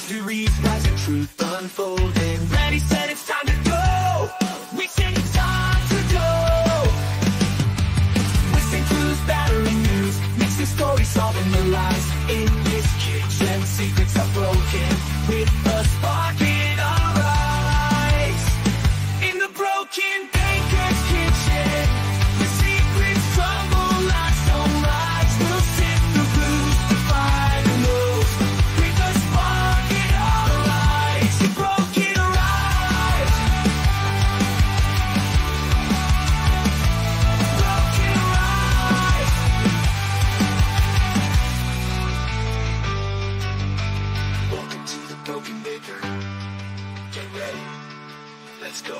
Mysteries rise and truth unfolding. Ready, set, it's time to go. We say it's time to go. Whistling clues, battering news, mixing stories, solving the lies. In this kitchen, secrets are broken. With a spark in our eyes. In the broken baker's kitchen, the secrets crumble like sunrise. We'll sift the blues to find the lows. With a spark in our eyes. The broken arrives. Broken arrives. Welcome to the broken baker. Get ready. Let's go.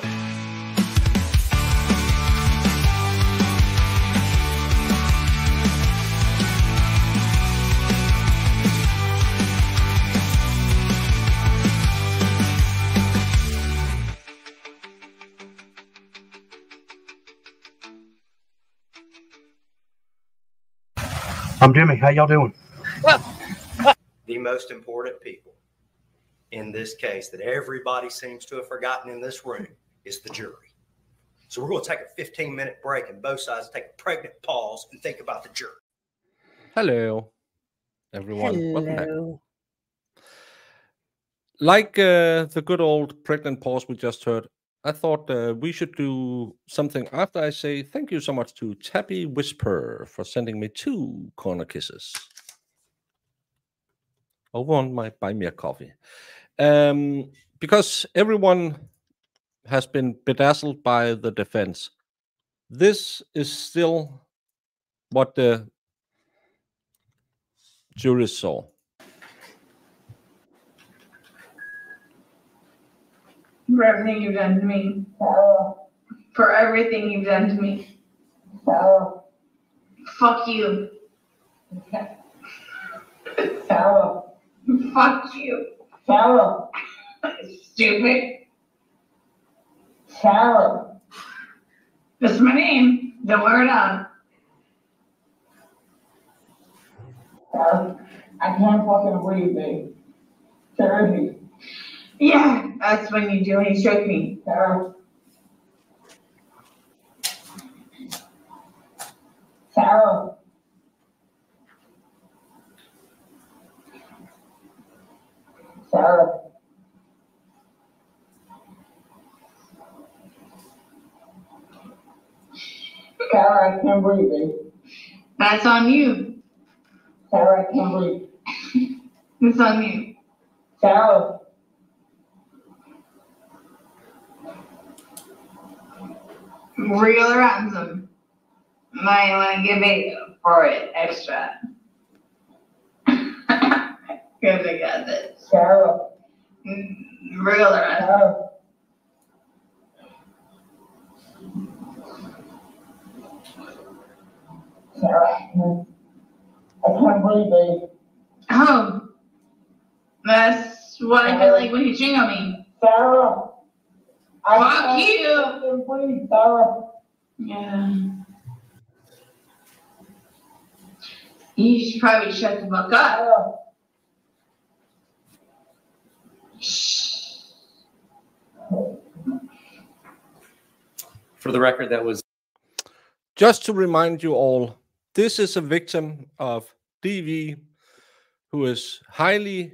I'm Jimmy. How y'all doing? The most important people in this case that everybody seems to have forgotten in this room is the jury. So we're going to take a 15-minute break and both sides take a pregnant pause and think about the jury. Hello, everyone. Welcome back. Hello. Like the good old pregnant pause we just heard, I thought we should do something after I say thank you so much to Tappy Whisper for sending me 2 corner kisses over on my Buy Me a Coffee. Because everyone has been bedazzled by the defense. This is still what the jury saw. For everything you've done to me. For everything you've done to me. Fuck you. Fuck you. Stupid. That's my name. Don't wear it on. I can't fucking breathe, babe. Seriously. Yeah, that's when you do when you choke me. Sarah. Sarah, I can't breathe, babe. That's on you. Sarah, I can't breathe. It's on you. Sarah. Real ransom. Might want to give it for it extra. Because I got this. Sarah. Real ransom. Sarah, I can't breathe, babe. Oh. That's what I feel like when you ching on me. Sarah. Fuck you. Fucking breathe, Sarah. Yeah. You should probably shut the fuck up. Sarah. For the record, that was... Just to remind you all, this is a victim of DV who is highly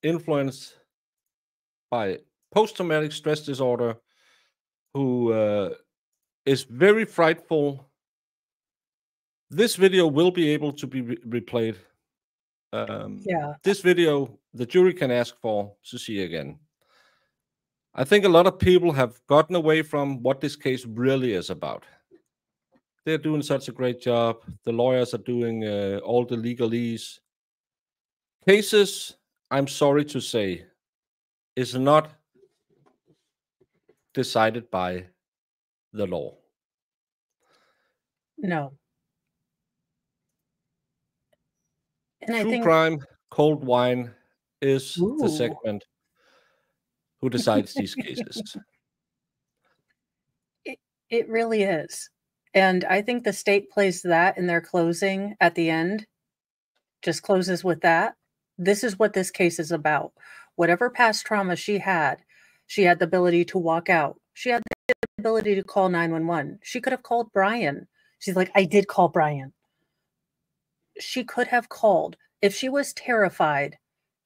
influenced by post-traumatic stress disorder, who is very frightful. This video will be able to be replayed. Yeah. This video, the jury can ask for to see again. I think a lot of people have gotten away from what this case really is about. They're doing such a great job. The lawyers are doing all the legalese. Cases, I'm sorry to say, is not decided by the law. No. And I True think crime, cold wine is the Ooh. segment who decides these cases. it really is. And I think the state plays that in their closing at the end, just closes with that. This is what this case is about. Whatever past trauma she had the ability to walk out. She had the ability to call 911. She could have called Brian. She's like, I did call Brian. She could have called. If she was terrified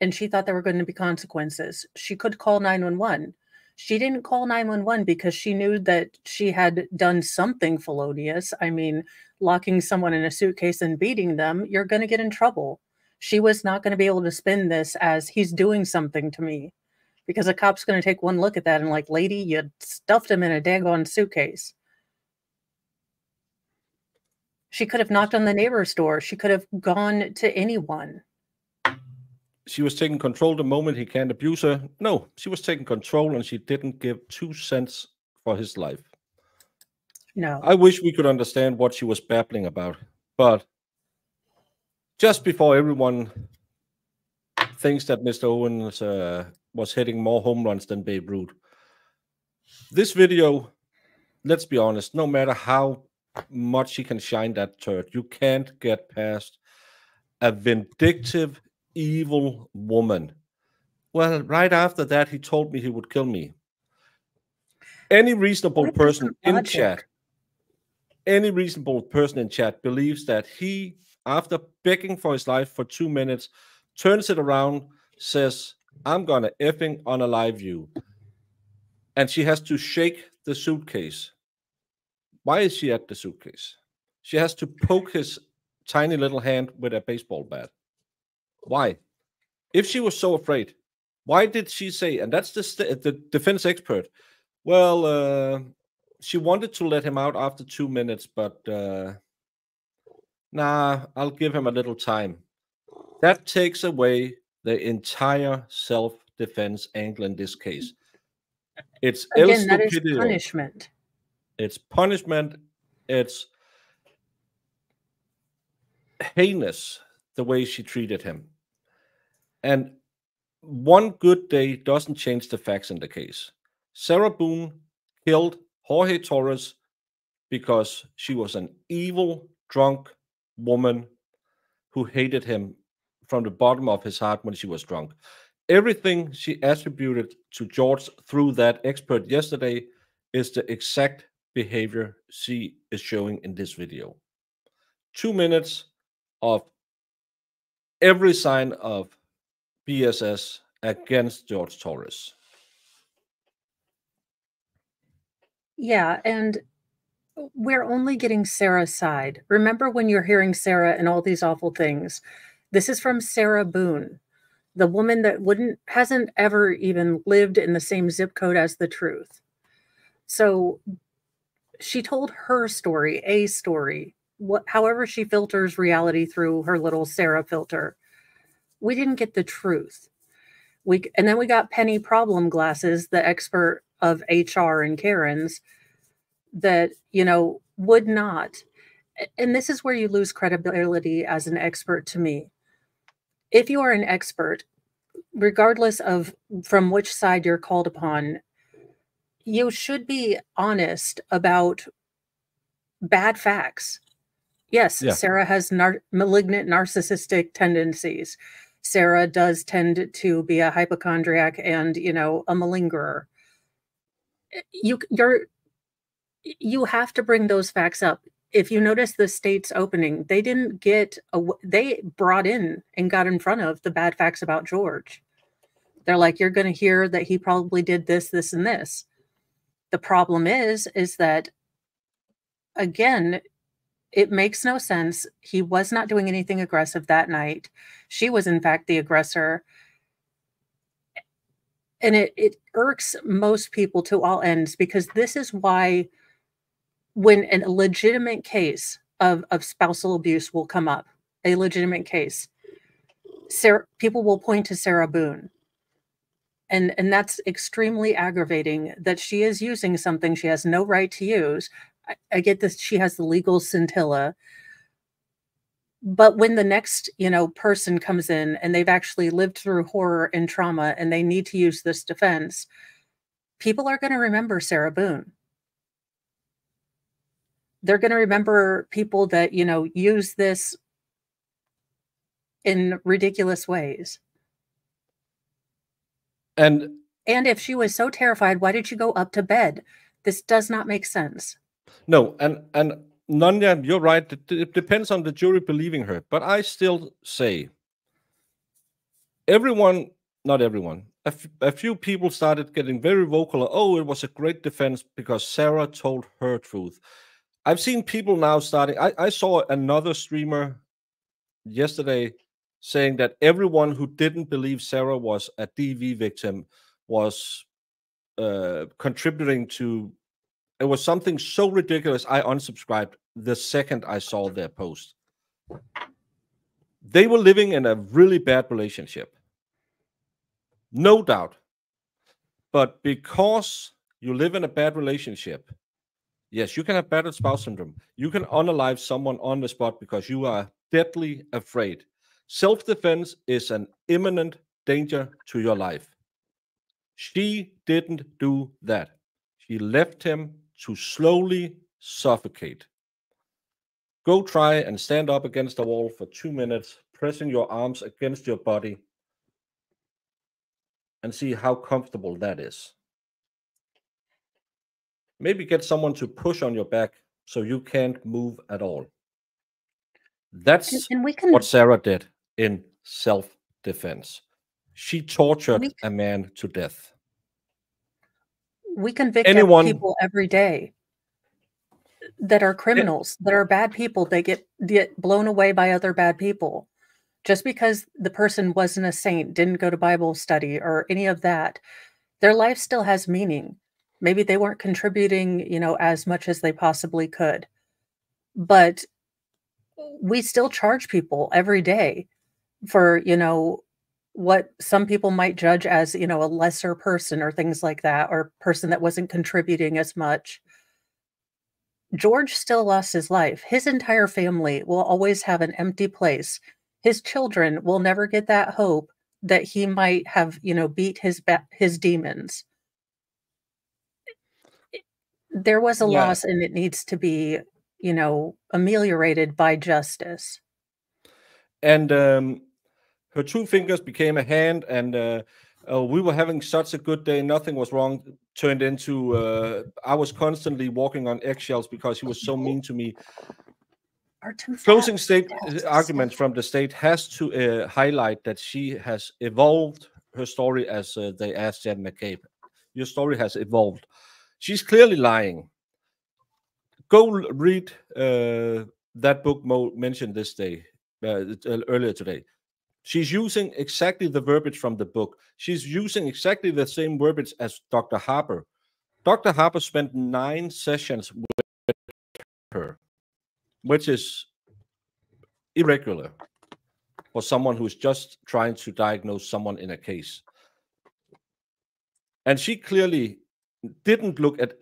and she thought there were going to be consequences, she could call 911. She didn't call 911 because she knew that she had done something felonious. I mean, locking someone in a suitcase and beating them, you're going to get in trouble. She was not going to be able to spin this as he's doing something to me, because a cop's going to take one look at that and like, lady, you stuffed him in a daggone suitcase. She could have knocked on the neighbor's door. She could have gone to anyone. She was taking control the moment he can't abuse her. No, she was taking control and she didn't give 2 cents for his life. No. I wish we could understand what she was babbling about. But just before everyone thinks that Mr. Owens was hitting more home runs than Babe Ruth, this video, let's be honest, no matter how much he can shine that turd, you can't get past a vindictive, evil woman. Well, right after that, he told me he would kill me. Any reasonable person in chat, believes that he, after begging for his life for 2 minutes, turns it around, says, I'm gonna effing unalive you. And she has to shake the suitcase. Why is she at the suitcase? She has to poke his tiny little hand with a baseball bat. Why? If she was so afraid, why did she say, and that's the defense expert, well, she wanted to let him out after 2 minutes, but nah, I'll give him a little time. That takes away the entire self-defense angle in this case. It's again, that is punishment. It's punishment. It's heinous the way she treated him. And one good day doesn't change the facts in the case. Sarah Boone killed Jorge Torres because she was an evil, drunk woman who hated him from the bottom of his heart when she was drunk. Everything she attributed to George through that expert yesterday is the exact behavior she is showing in this video. 2 minutes of every sign of BSS against George Torres. Yeah, and we're only getting Sarah's side. Remember when you're hearing Sarah and all these awful things, this is from Sarah Boone, the woman that hasn't ever even lived in the same zip code as the truth. So she told her story, a story, however she filters reality through her little Sarah filter. We didn't get the truth. And then we got Penny Problem Glasses, the expert of HR and Karen's, that, would not. And this is where you lose credibility as an expert to me. If you are an expert, regardless of from which side you're called upon, you should be honest about bad facts. Yes, yeah. Sarah has malignant narcissistic tendencies. Sarah does tend to be a hypochondriac and, a malingerer. You have to bring those facts up. If you notice the state's opening, they brought in and got in front of the bad facts about George. They're like, you're going to hear that he probably did this, this, and this. The problem is that, again, it makes no sense. He was not doing anything aggressive that night. She was, in fact, the aggressor. And it irks most people to all ends, because this is why when a legitimate case of spousal abuse will come up, a legitimate case, people will point to Sarah Boone. And that's extremely aggravating, that she is using something she has no right to use. I get this. She has the legal scintilla. But when the next, person comes in and they've actually lived through horror and trauma and they need to use this defense, people are going to remember Sarah Boone. They're going to remember people that, use this in ridiculous ways. And if she was so terrified, why did she go up to bed? This does not make sense. no, and Nanya, you're right. It depends on the jury believing her. But I still say everyone, not everyone, a few people started getting very vocal. Oh, it was a great defense because Sarah told her truth. I've seen people now starting. I saw another streamer yesterday saying that everyone who didn't believe Sarah was a DV victim was contributing to. It was something so ridiculous. I unsubscribed the second I saw their post. They were living in a really bad relationship. No doubt. But because you live in a bad relationship, yes, you can have battered spouse syndrome. You can unalive someone on the spot because you are deadly afraid. Self-defense is an imminent danger to your life. She didn't do that. She left him to slowly suffocate. Go try and stand up against the wall for 2 minutes, pressing your arms against your body, and see how comfortable that is. Maybe get someone to push on your back so you can't move at all. That's what Sarah did in self-defense. She tortured a man to death. We convict people every day that are criminals, that are bad people. They get blown away by other bad people. Just because the person wasn't a saint, didn't go to Bible study or any of that, their life still has meaning. Maybe they weren't contributing, as much as they possibly could. But we still charge people every day for, what some people might judge as, a lesser person or things like that, or person that wasn't contributing as much. George still lost his life. His entire family will always have an empty place. His children will never get that hope that he might have, beat his demons. There was a loss, and it needs to be, ameliorated by justice. And her 2 fingers became a hand, and we were having such a good day. Nothing was wrong. Turned into I was constantly walking on eggshells because he was so mean to me. Closing state arguments from the state has to highlight that she has evolved her story, as they asked Jen McCabe. Your story has evolved. She's clearly lying. Go read that book Mo mentioned this day, earlier today. She's using exactly the verbiage from the book. She's using exactly the same verbiage as Dr. Harper. Dr. Harper spent 9 sessions with her, which is irregular for someone who's just trying to diagnose someone in a case. And she clearly didn't look at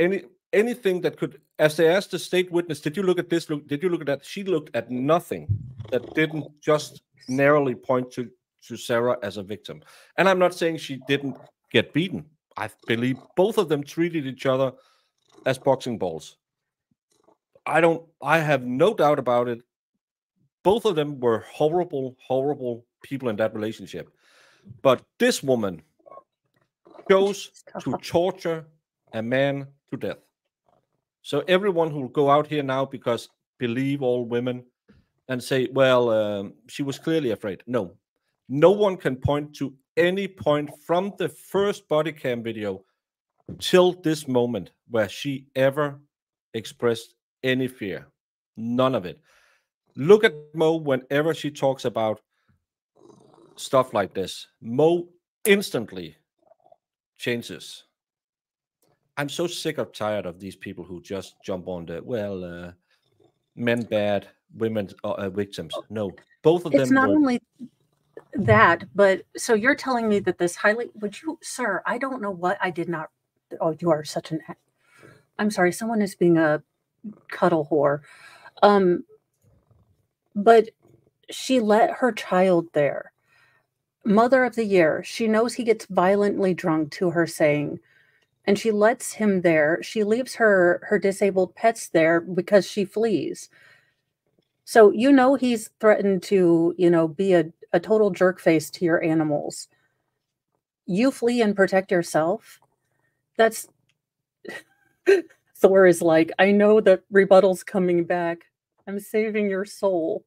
anything that could, as they asked the state witness, did you look at this? Did you look at that? She looked at nothing that didn't just narrowly point to Sarah as a victim. And I'm not saying she didn't get beaten. I believe both of them treated each other as boxing balls. I have no doubt about it. Both of them were horrible, horrible people in that relationship. But this woman chose to torture a man to death. So everyone who will go out here now because believe all women and say, well, she was clearly afraid. No one can point to any point from the first body cam video till this moment where she ever expressed any fear. None of it. Look at Mo whenever she talks about stuff like this. Mo instantly changes. I'm so sick or tired of these people who just jump on the, men bad, women victims. No, both of them. It's not only that, but so you're telling me that this sir, I don't know what I did not. Oh, you are such an. I'm sorry, someone is being a cuddle whore. But she let her child there. Mother of the Year. She knows he gets violently drunk, to her saying, and she lets him there. She leaves her disabled pets there because she flees. So he's threatened to, be a total jerk face to your animals. You flee and protect yourself. That's Thor is like, I know that rebuttal's coming back. I'm saving your soul.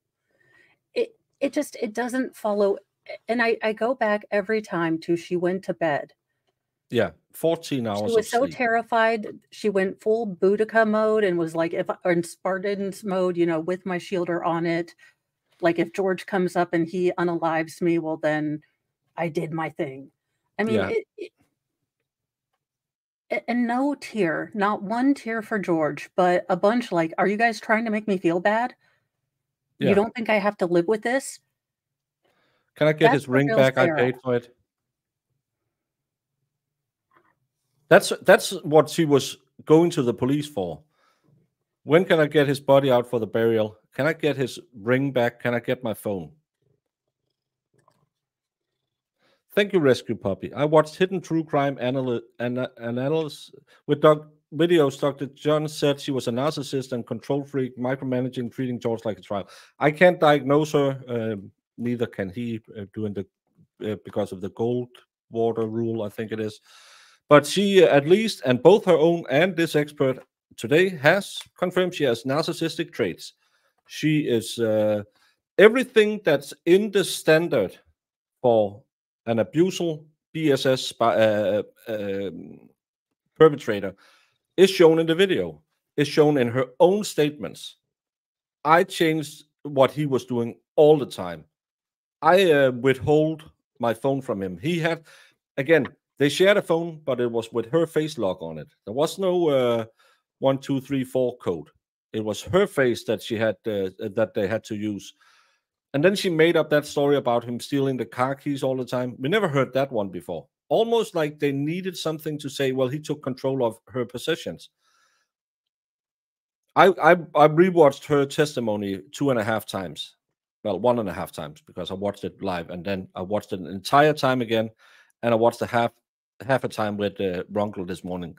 It doesn't follow. And I go back every time to she went to bed. Yeah, 14 hours. She was so terrified. She went full Boudica mode and was like, or in Spartan's mode, you know, with my shielder on it. Like if George comes up and he unalives me, well, then I did my thing. I mean, and no tear, not one tear for George, but a bunch like, are you guys trying to make me feel bad? Yeah. You don't think I have to live with this? Can I get his ring back? Sarah. I paid for it. That's what she was going to the police for. When can I get his body out for the burial? Can I get his ring back? Can I get my phone? Thank you, Rescue Puppy. I watched Hidden True Crime Analysis with videos. Dr. John said she was a narcissist and control freak, micromanaging, treating George like a child. I can't diagnose her. Neither can he, doing the because of the gold water rule, I think it is. But she, at least, and both her own and this expert today has confirmed she has narcissistic traits. She is everything that's in the standard for an abusal BSS perpetrator is shown in the video, is shown in her own statements. I changed what he was doing all the time. I withhold my phone from him. He had, again, they shared a phone, but it was with her face lock on it. There was no 1, 2, 3, 4 code. It was her face that she had that they had to use. And then she made up that story about him stealing the car keys all the time. We never heard that one before. Almost like they needed something to say, well, he took control of her possessions. I rewatched her testimony 2.5 times. Well, 1.5 times, because I watched it live, and then I watched it an entire time again, and I watched a half a time with Ronkel this morning.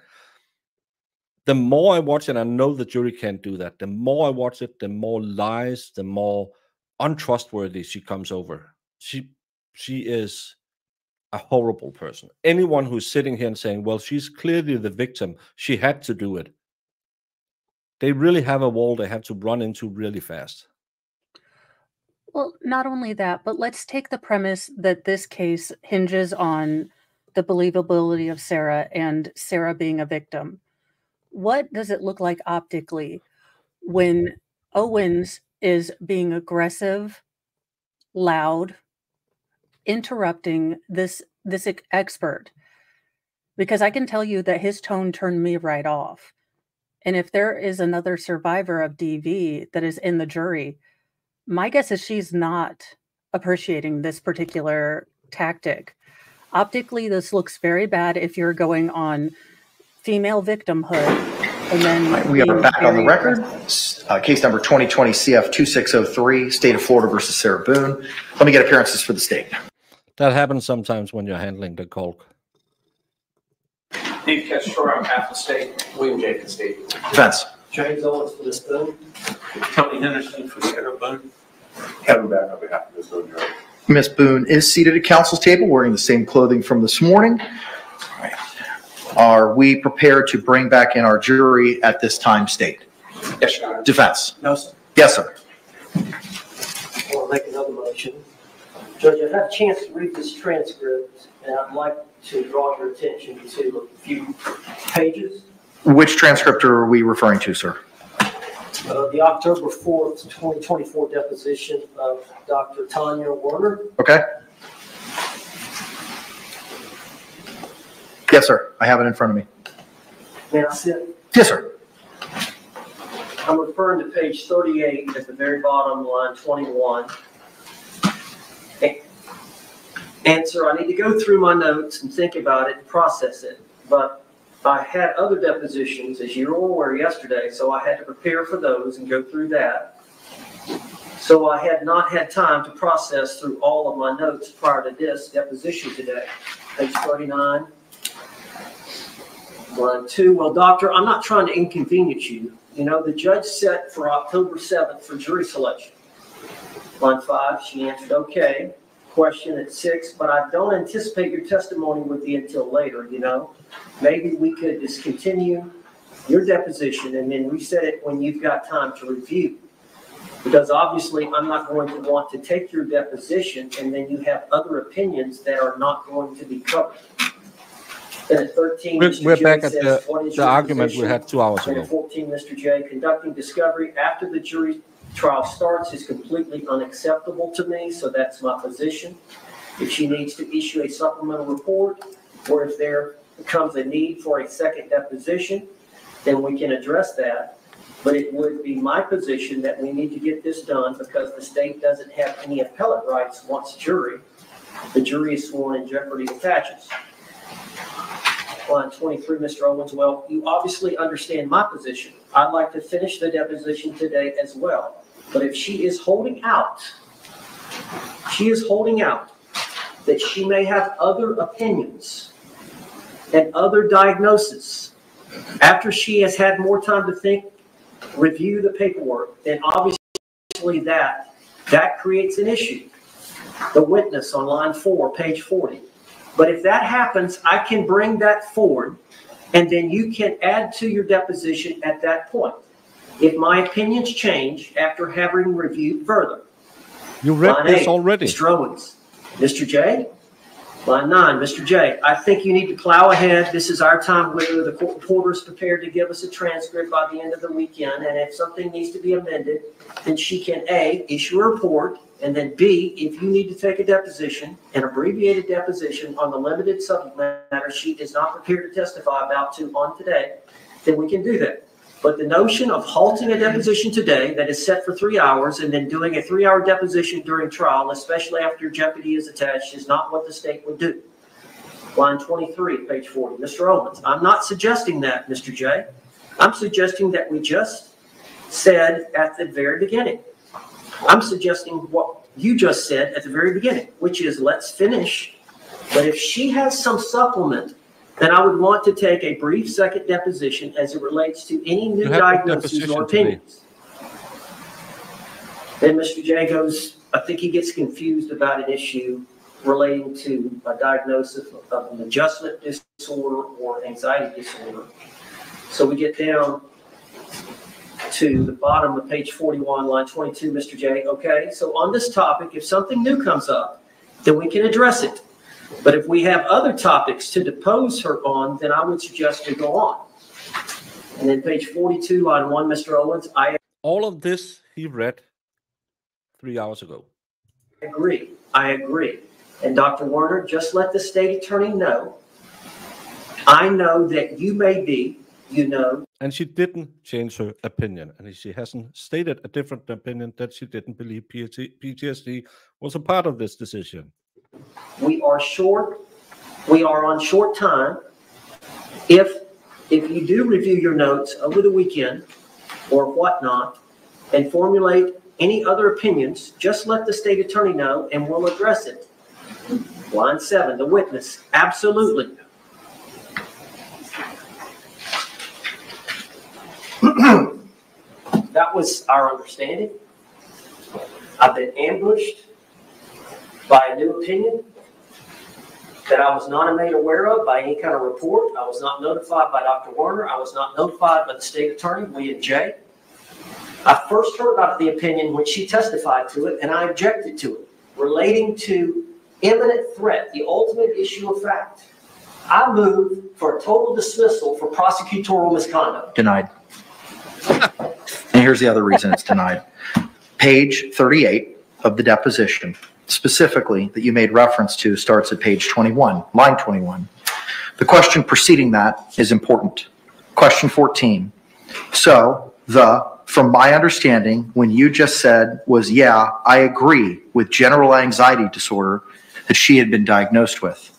The more I watch it, I know the jury can't do that. The more I watch it, the more lies, the more untrustworthy she comes over. She is a horrible person. Anyone who's sitting here and saying, well, she's clearly the victim, she had to do it, they really have a wall they have to run into really fast. Well, not only that, but let's take the premise that this case hinges on the believability of Sarah and Sarah being a victim. What does it look like optically when Owens is being aggressive, loud, interrupting this expert? Because I can tell you that his tone turned me right off. And if there is another survivor of DV that is in the jury, my guess is she's not appreciating this particular tactic. Optically, this looks very bad if you're going on female victimhood. And then we are back on the record. Case number 2020 CF 2603, State of Florida versus Sarah Boone. Let me get appearances for the state. That happens sometimes when you're handling the call. Steve Castro, half the state. William Jenkins State. Defense. James Owens for Ms. Boone. Tony Henderson for Sarah Boone. Kevin back on behalf of Ms. Boone. Ms. Boone is seated at counsel's table wearing the same clothing from this morning. All right. Are we prepared to bring back in our jury at this time, state? Yes, Your Honor. Defense. No, sir. Yes, sir. I want to make another motion. Judge, I've had a chance to read this transcript, and I'd like to draw your attention to a few pages. Which transcript are we referring to, sir? The October 4th, 2024 deposition of Dr. Tanya Werner. Okay. Yes, sir. I have it in front of me. May I sit? Yes, sir. I'm referring to page 38 at the very bottom, line 21. Answer, I need to go through my notes and think about it and process it. But I had other depositions, as you were aware yesterday, so I had to prepare for those and go through that. So I had not had time to process through all of my notes prior to this deposition today. Page 39. Line 2, well, doctor, I'm not trying to inconvenience you. You know, the judge set for October 7th for jury selection. Line 5, she answered, okay. question at 6, but I don't anticipate your testimony would be until later, you know. Maybe we could discontinue your deposition and then reset it when you've got time to review. Because obviously I'm not going to want to take your deposition and then you have other opinions that are not going to be covered. Then at 13, we're back at the argument we had 2 hours and ago. at 14, Mr. J, conducting discovery after the jury trial starts is completely unacceptable to me, so that's my position. If she needs to issue a supplemental report, or if there becomes a need for a second deposition, then we can address that. But it would be my position that we need to get this done because the state doesn't have any appellate rights once the jury is sworn and jeopardy attaches. Line 23, Mr. Owens, well, you obviously understand my position. I'd like to finish the deposition today as well. But if she is holding out that she may have other opinions and other diagnoses after she has had more time to think, review the paperwork, then obviously that creates an issue. The witness on line 4, page 40. But if that happens, I can bring that forward and then you can add to your deposition at that point. If my opinions change after having reviewed further. You read Line this 8, already. Mr. Owens. Mr. J. Line 9, Mr. J. I think you need to plow ahead. This is our time where the court reporter is prepared to give us a transcript by the end of the weekend. And if something needs to be amended, then she can A, issue a report. And then B, if you need to take a deposition, an abbreviated deposition on the limited subject matter she is not prepared to testify about on today, then we can do that. But the notion of halting a deposition today that is set for 3 hours and then doing a 3-hour deposition during trial, especially after jeopardy is attached, is not what the state would do. Line 23, page 40. Mr. Owens, I'm not suggesting that, Mr. J. I'm suggesting that we just said at the very beginning. I'm suggesting what you just said at the very beginning, which is let's finish. But if she has some supplement, then I would want to take a brief second deposition as it relates to any new diagnoses or opinions. Then Mr. J goes, I think he gets confused about an issue relating to a diagnosis of an adjustment disorder or anxiety disorder. So we get down to the bottom of page 41, line 22, Mr. J. Okay, so on this topic, if something new comes up, then we can address it. But if we have other topics to depose her on, then I would suggest we go on. And then page 42, line 1, Mr. Owens, all of this he read 3 hours ago. I agree. And Dr. Werner, just let the state attorney know. I know that you may be, you know. And she didn't change her opinion. And she hasn't stated a different opinion that she didn't believe PTSD was a part of this decision. We are on short time. If you do review your notes over the weekend or whatnot and formulate any other opinions, just let the state attorney know and we'll address it. Line 7, the witness, absolutely. That was our understanding. I've been ambushed by a new opinion that I was not made aware of by any kind of report. I was not notified by Dr. Werner. I was not notified by the state attorney, William J. I first heard about the opinion when she testified to it, and I objected to it, relating to imminent threat, the ultimate issue of fact. I moved for a total dismissal for prosecutorial misconduct. Denied. And here's the other reason it's denied. Page 38 of the deposition, specifically that you made reference to, starts at page 21, line 21. The question preceding that is important. Question 14. So from my understanding, when you just said was, yeah, I agree with general anxiety disorder that she had been diagnosed with.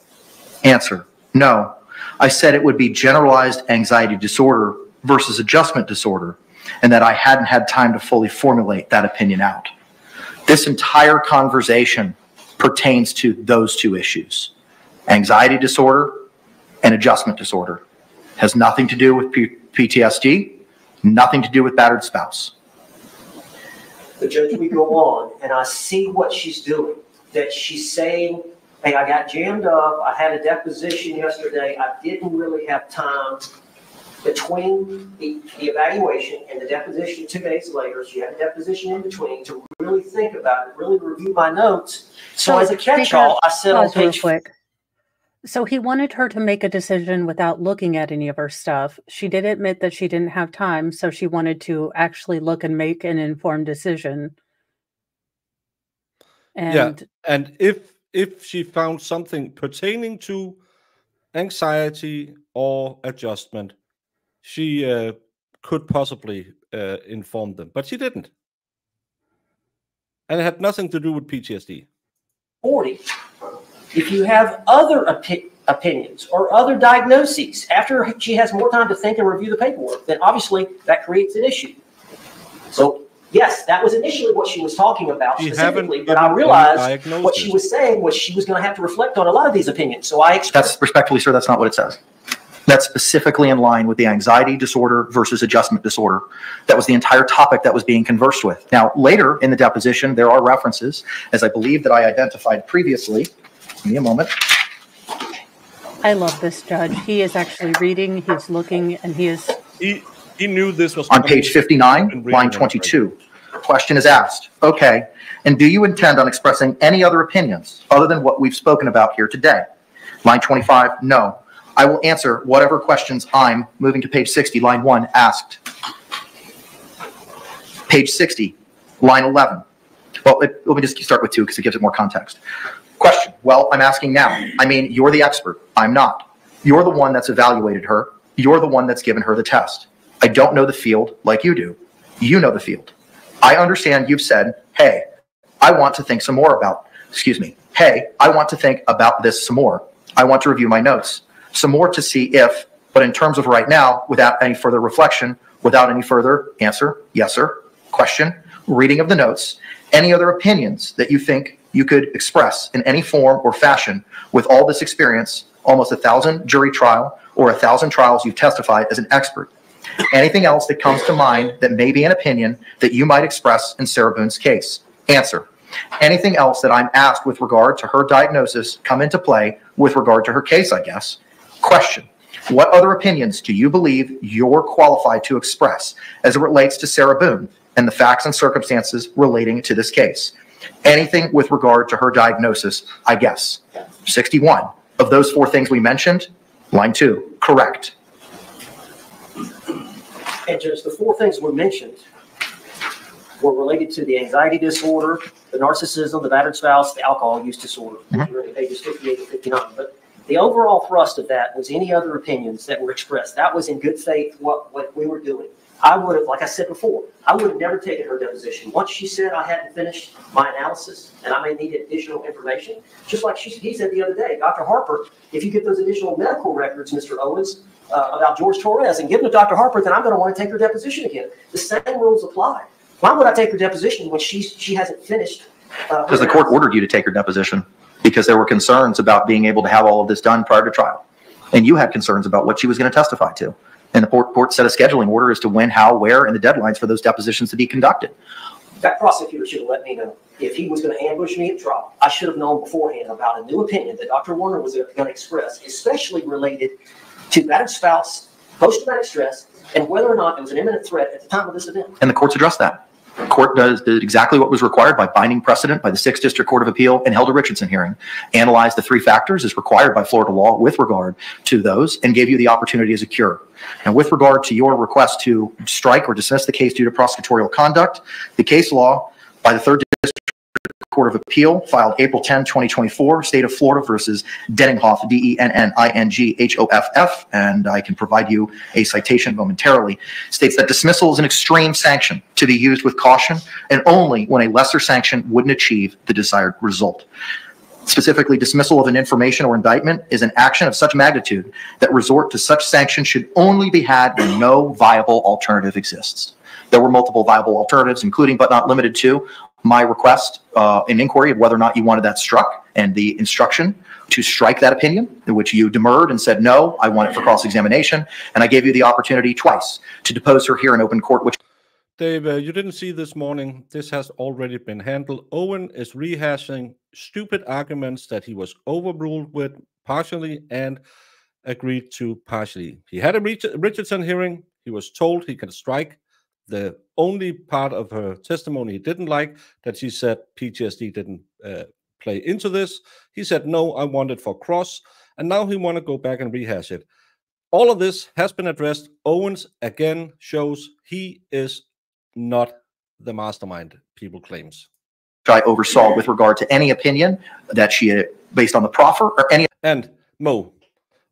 Answer, no. I said it would be generalized anxiety disorder versus adjustment disorder, and that I hadn't had time to fully formulate that opinion out. This entire conversation pertains to those two issues. Anxiety disorder and adjustment disorder. Has nothing to do with PTSD, nothing to do with battered spouse. The judge, we go on, and I see what she's doing. that she's saying, hey, I got jammed up. I had a deposition yesterday. I didn't really have time between the evaluation and the deposition 2 days later. She had a deposition in between to really think about it, really review my notes. So as a catch-all, I said on page... quick. So he wanted her to make a decision without looking at any of her stuff. She did admit that she didn't have time, so she wanted to actually look and make an informed decision. And and if she found something pertaining to anxiety or adjustment, she could possibly inform them, but she didn't. And it had nothing to do with PTSD. 40. If you have other opinions or other diagnoses after she has more time to think and review the paperwork, then obviously that creates an issue. So yes, that was initially what she was talking about specifically, but I realized what she was saying was she was going to have to reflect on a lot of these opinions. So That's respectfully, sir, that's not what it says. That's specifically in line with the anxiety disorder versus adjustment disorder. That was the entire topic that was being conversed with. Now, later in the deposition, there are references, as I believe that I identified previously. Give me a moment. I love this judge. He is actually reading, he's looking, and he knew this was on page 59, line 22. Question is asked. Okay, and do you intend on expressing any other opinions other than what we've spoken about here today? Line 25, no. I will answer whatever questions I'm, moving to page 60, line 1, asked. Page 60, line 11. Well, let me just start with 2 because it gives it more context. Question. Well, I'm asking now. I mean, you're the expert. I'm not. You're the one that's evaluated her. You're the one that's given her the test. I don't know the field like you do. You know the field. I understand you've said, hey, I want to think some more about, hey, I want to think about this some more. I want to review my notes some more to see if, but in terms of right now, without any further reflection, without any further answer, yes, sir, question, reading of the notes, any other opinions that you think you could express in any form or fashion with all this experience, almost 1,000 jury trial or 1,000 trials you've testified as an expert. Anything else that comes to mind that may be an opinion that you might express in Sarah Boone's case? Answer. Anything else that I'm asked with regard to her diagnosis come into play with regard to her case, I guess? Question. What other opinions do you believe you're qualified to express as it relates to Sarah Boone and the facts and circumstances relating to this case? Anything with regard to her diagnosis, I guess. 61. Of those 4 things we mentioned, line 2, correct. And Judge, the 4 things we mentioned were related to the anxiety disorder, the narcissism, the battered spouse, the alcohol use disorder. We're in pages 58 and 59. But the overall thrust of that was any other opinions that were expressed. That was in good faith what we were doing. I would have, like I said before, I would have never taken her deposition. Once she said I hadn't finished my analysis and I may need additional information, just like he said the other day, Dr. Harper, if you get those additional medical records, Mr. Owens, about Jorge Torres and give them to Dr. Harper, then I'm going to want to take her deposition again. The same rules apply. Why would I take her deposition when she hasn't finished? Because the court ordered you to take her deposition because there were concerns about being able to have all of this done prior to trial. And you had concerns about what she was going to testify to. And the court set a scheduling order as to when, how, where, and the deadlines for those depositions to be conducted. That prosecutor should have let me know if he was going to ambush me at trial. I should have known beforehand about a new opinion that Dr. Warner was going to express, especially related to battered spouse, post-traumatic stress, and whether or not it was an imminent threat at the time of this event. And the courts addressed that. The court did exactly what was required by binding precedent by the 6th District Court of Appeal and held a Richardson hearing, analyzed the 3 factors as required by Florida law with regard to those, and gave you the opportunity as a cure. And with regard to your request to strike or dismiss the case due to prosecutorial conduct, the case law by the 3rd District Court of Appeal filed April 10, 2024, State of Florida versus Denninghoff, Denninghoff, and I can provide you a citation momentarily, states that dismissal is an extreme sanction to be used with caution and only when a lesser sanction wouldn't achieve the desired result. Specifically, dismissal of an information or indictment is an action of such magnitude that resort to such sanction should only be had when no viable alternative exists. There were multiple viable alternatives, including but not limited to my request, an inquiry of whether or not you wanted that struck, and the instruction to strike that opinion, in which you demurred and said, no, I want it for cross-examination. And I gave you the opportunity twice to depose her here in open court, which Dave, you didn't see this morning. This has already been handled. Owen is rehashing stupid arguments that he was overruled with partially and agreed to partially. He had a Richardson hearing. He was told he can strike. The only part of her testimony he didn't like, that she said PTSD didn't play into this. He said, no, I want it for cross. And now he want to go back and rehash it. All of this has been addressed. Owens, again, shows he is not the mastermind people claims. I oversaw with regard to any opinion that she had based on the proffer or any. And Mo,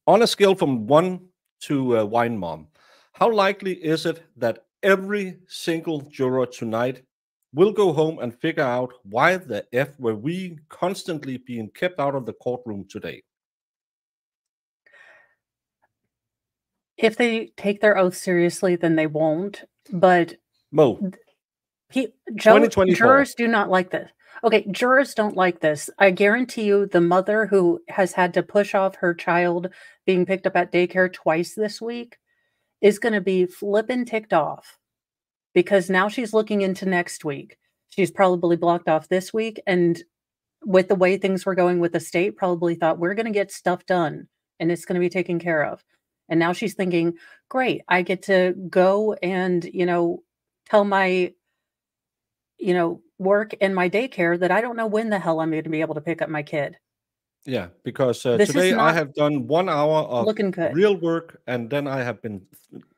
on a scale from 1 to wine mom, how likely is it that every single juror tonight will go home and figure out why the F were we constantly being kept out of the courtroom today? If they take their oath seriously, then they won't. But Mo, jurors do not like this. Okay, jurors don't like this. I guarantee you the mother who has had to push off her child being picked up at daycare twice this week is going to be flippin' ticked off because now she's looking into next week. She's probably blocked off this week. And with the way things were going with the state, probably thought we're going to get stuff done and it's going to be taken care of. And now she's thinking, great, I get to go and, tell my, work in my daycare that I don't know when the hell I'm going to be able to pick up my kid. Yeah, because today I have done 1 hour of real work, and then I have been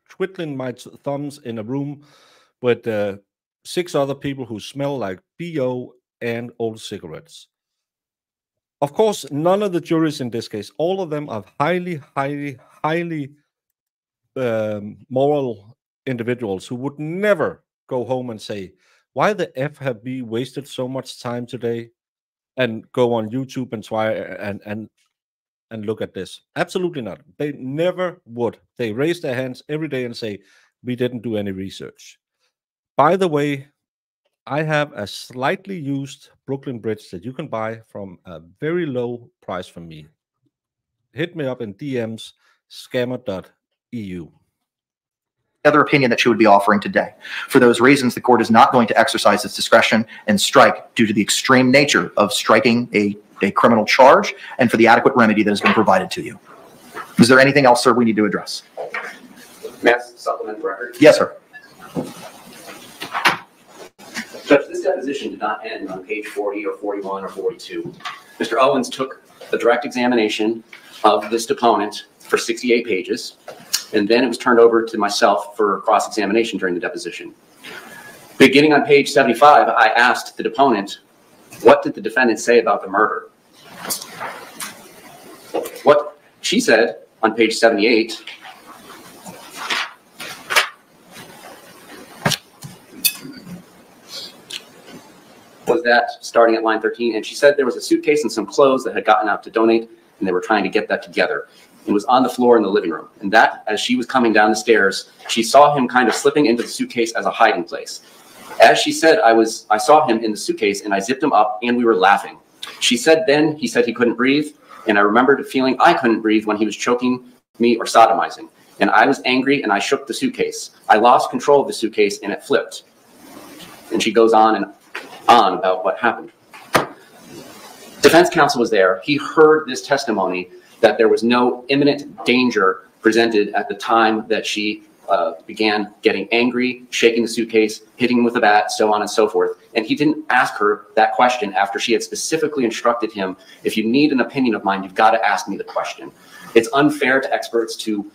twiddling my thumbs in a room with 6 other people who smell like BO and old cigarettes. Of course, none of the juries in this case, all of them are highly moral individuals who would never go home and say, why the F have we wasted so much time today, and go on YouTube and try and look at this. Absolutely not. They never would. They raise their hands every day and say, we didn't do any research. By the way, I have a slightly used Brooklyn Bridge that you can buy from a very low price from me. Hit me up in DMs, scammer.eu. Other opinion that she would be offering today. For those reasons, the court is not going to exercise its discretion and strike due to the extreme nature of striking a criminal charge and for the adequate remedy that has been provided to you. Is there anything else, sir, we need to address? May I supplement the record? Yes, sir. Judge, this deposition did not end on page 40 or 41 or 42. Mr. Owens took a direct examination of this deponent for 68 pages, and then it was turned over to myself for cross-examination during the deposition. Beginning on page 75, I asked the deponent, what did the defendant say about the murder? What she said on page 78 was that, starting at line 13, and she said there was a suitcase and some clothes that had gotten out to donate, and they were trying to get that together. It was on the floor in the living room. And that, as she was coming down the stairs, she saw him kind of slipping into the suitcase as a hiding place. As she said, I saw him in the suitcase and I zipped him up and we were laughing. She said then he said he couldn't breathe. And I remembered feeling I couldn't breathe when he was choking me or sodomizing. And I was angry and I shook the suitcase. I lost control of the suitcase and it flipped. And she goes on and on about what happened. Defense counsel was there. He heard this testimony that there was no imminent danger presented at the time that she began getting angry, shaking the suitcase, hitting him with a bat, so on and so forth. And he didn't ask her that question after she had specifically instructed him, if you need an opinion of mine, you've got to ask me the question. It's unfair to experts to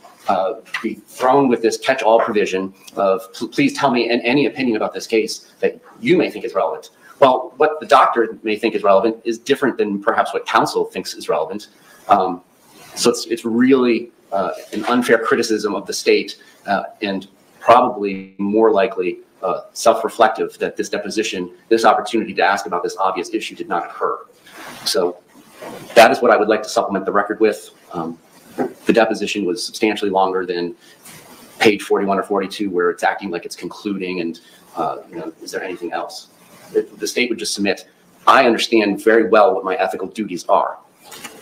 be thrown with this catch-all provision of, please tell me any opinion about this case that you may think is relevant. Well, what the doctor may think is relevant is different than perhaps what counsel thinks is relevant. So it's really an unfair criticism of the state and probably more likely self-reflective that this deposition, this opportunity to ask about this obvious issue did not occur. So that is what I would like to supplement the record with. The deposition was substantially longer than page 41 or 42 where it's acting like it's concluding and, is there anything else? The state would just submit, I understand very well what my ethical duties are.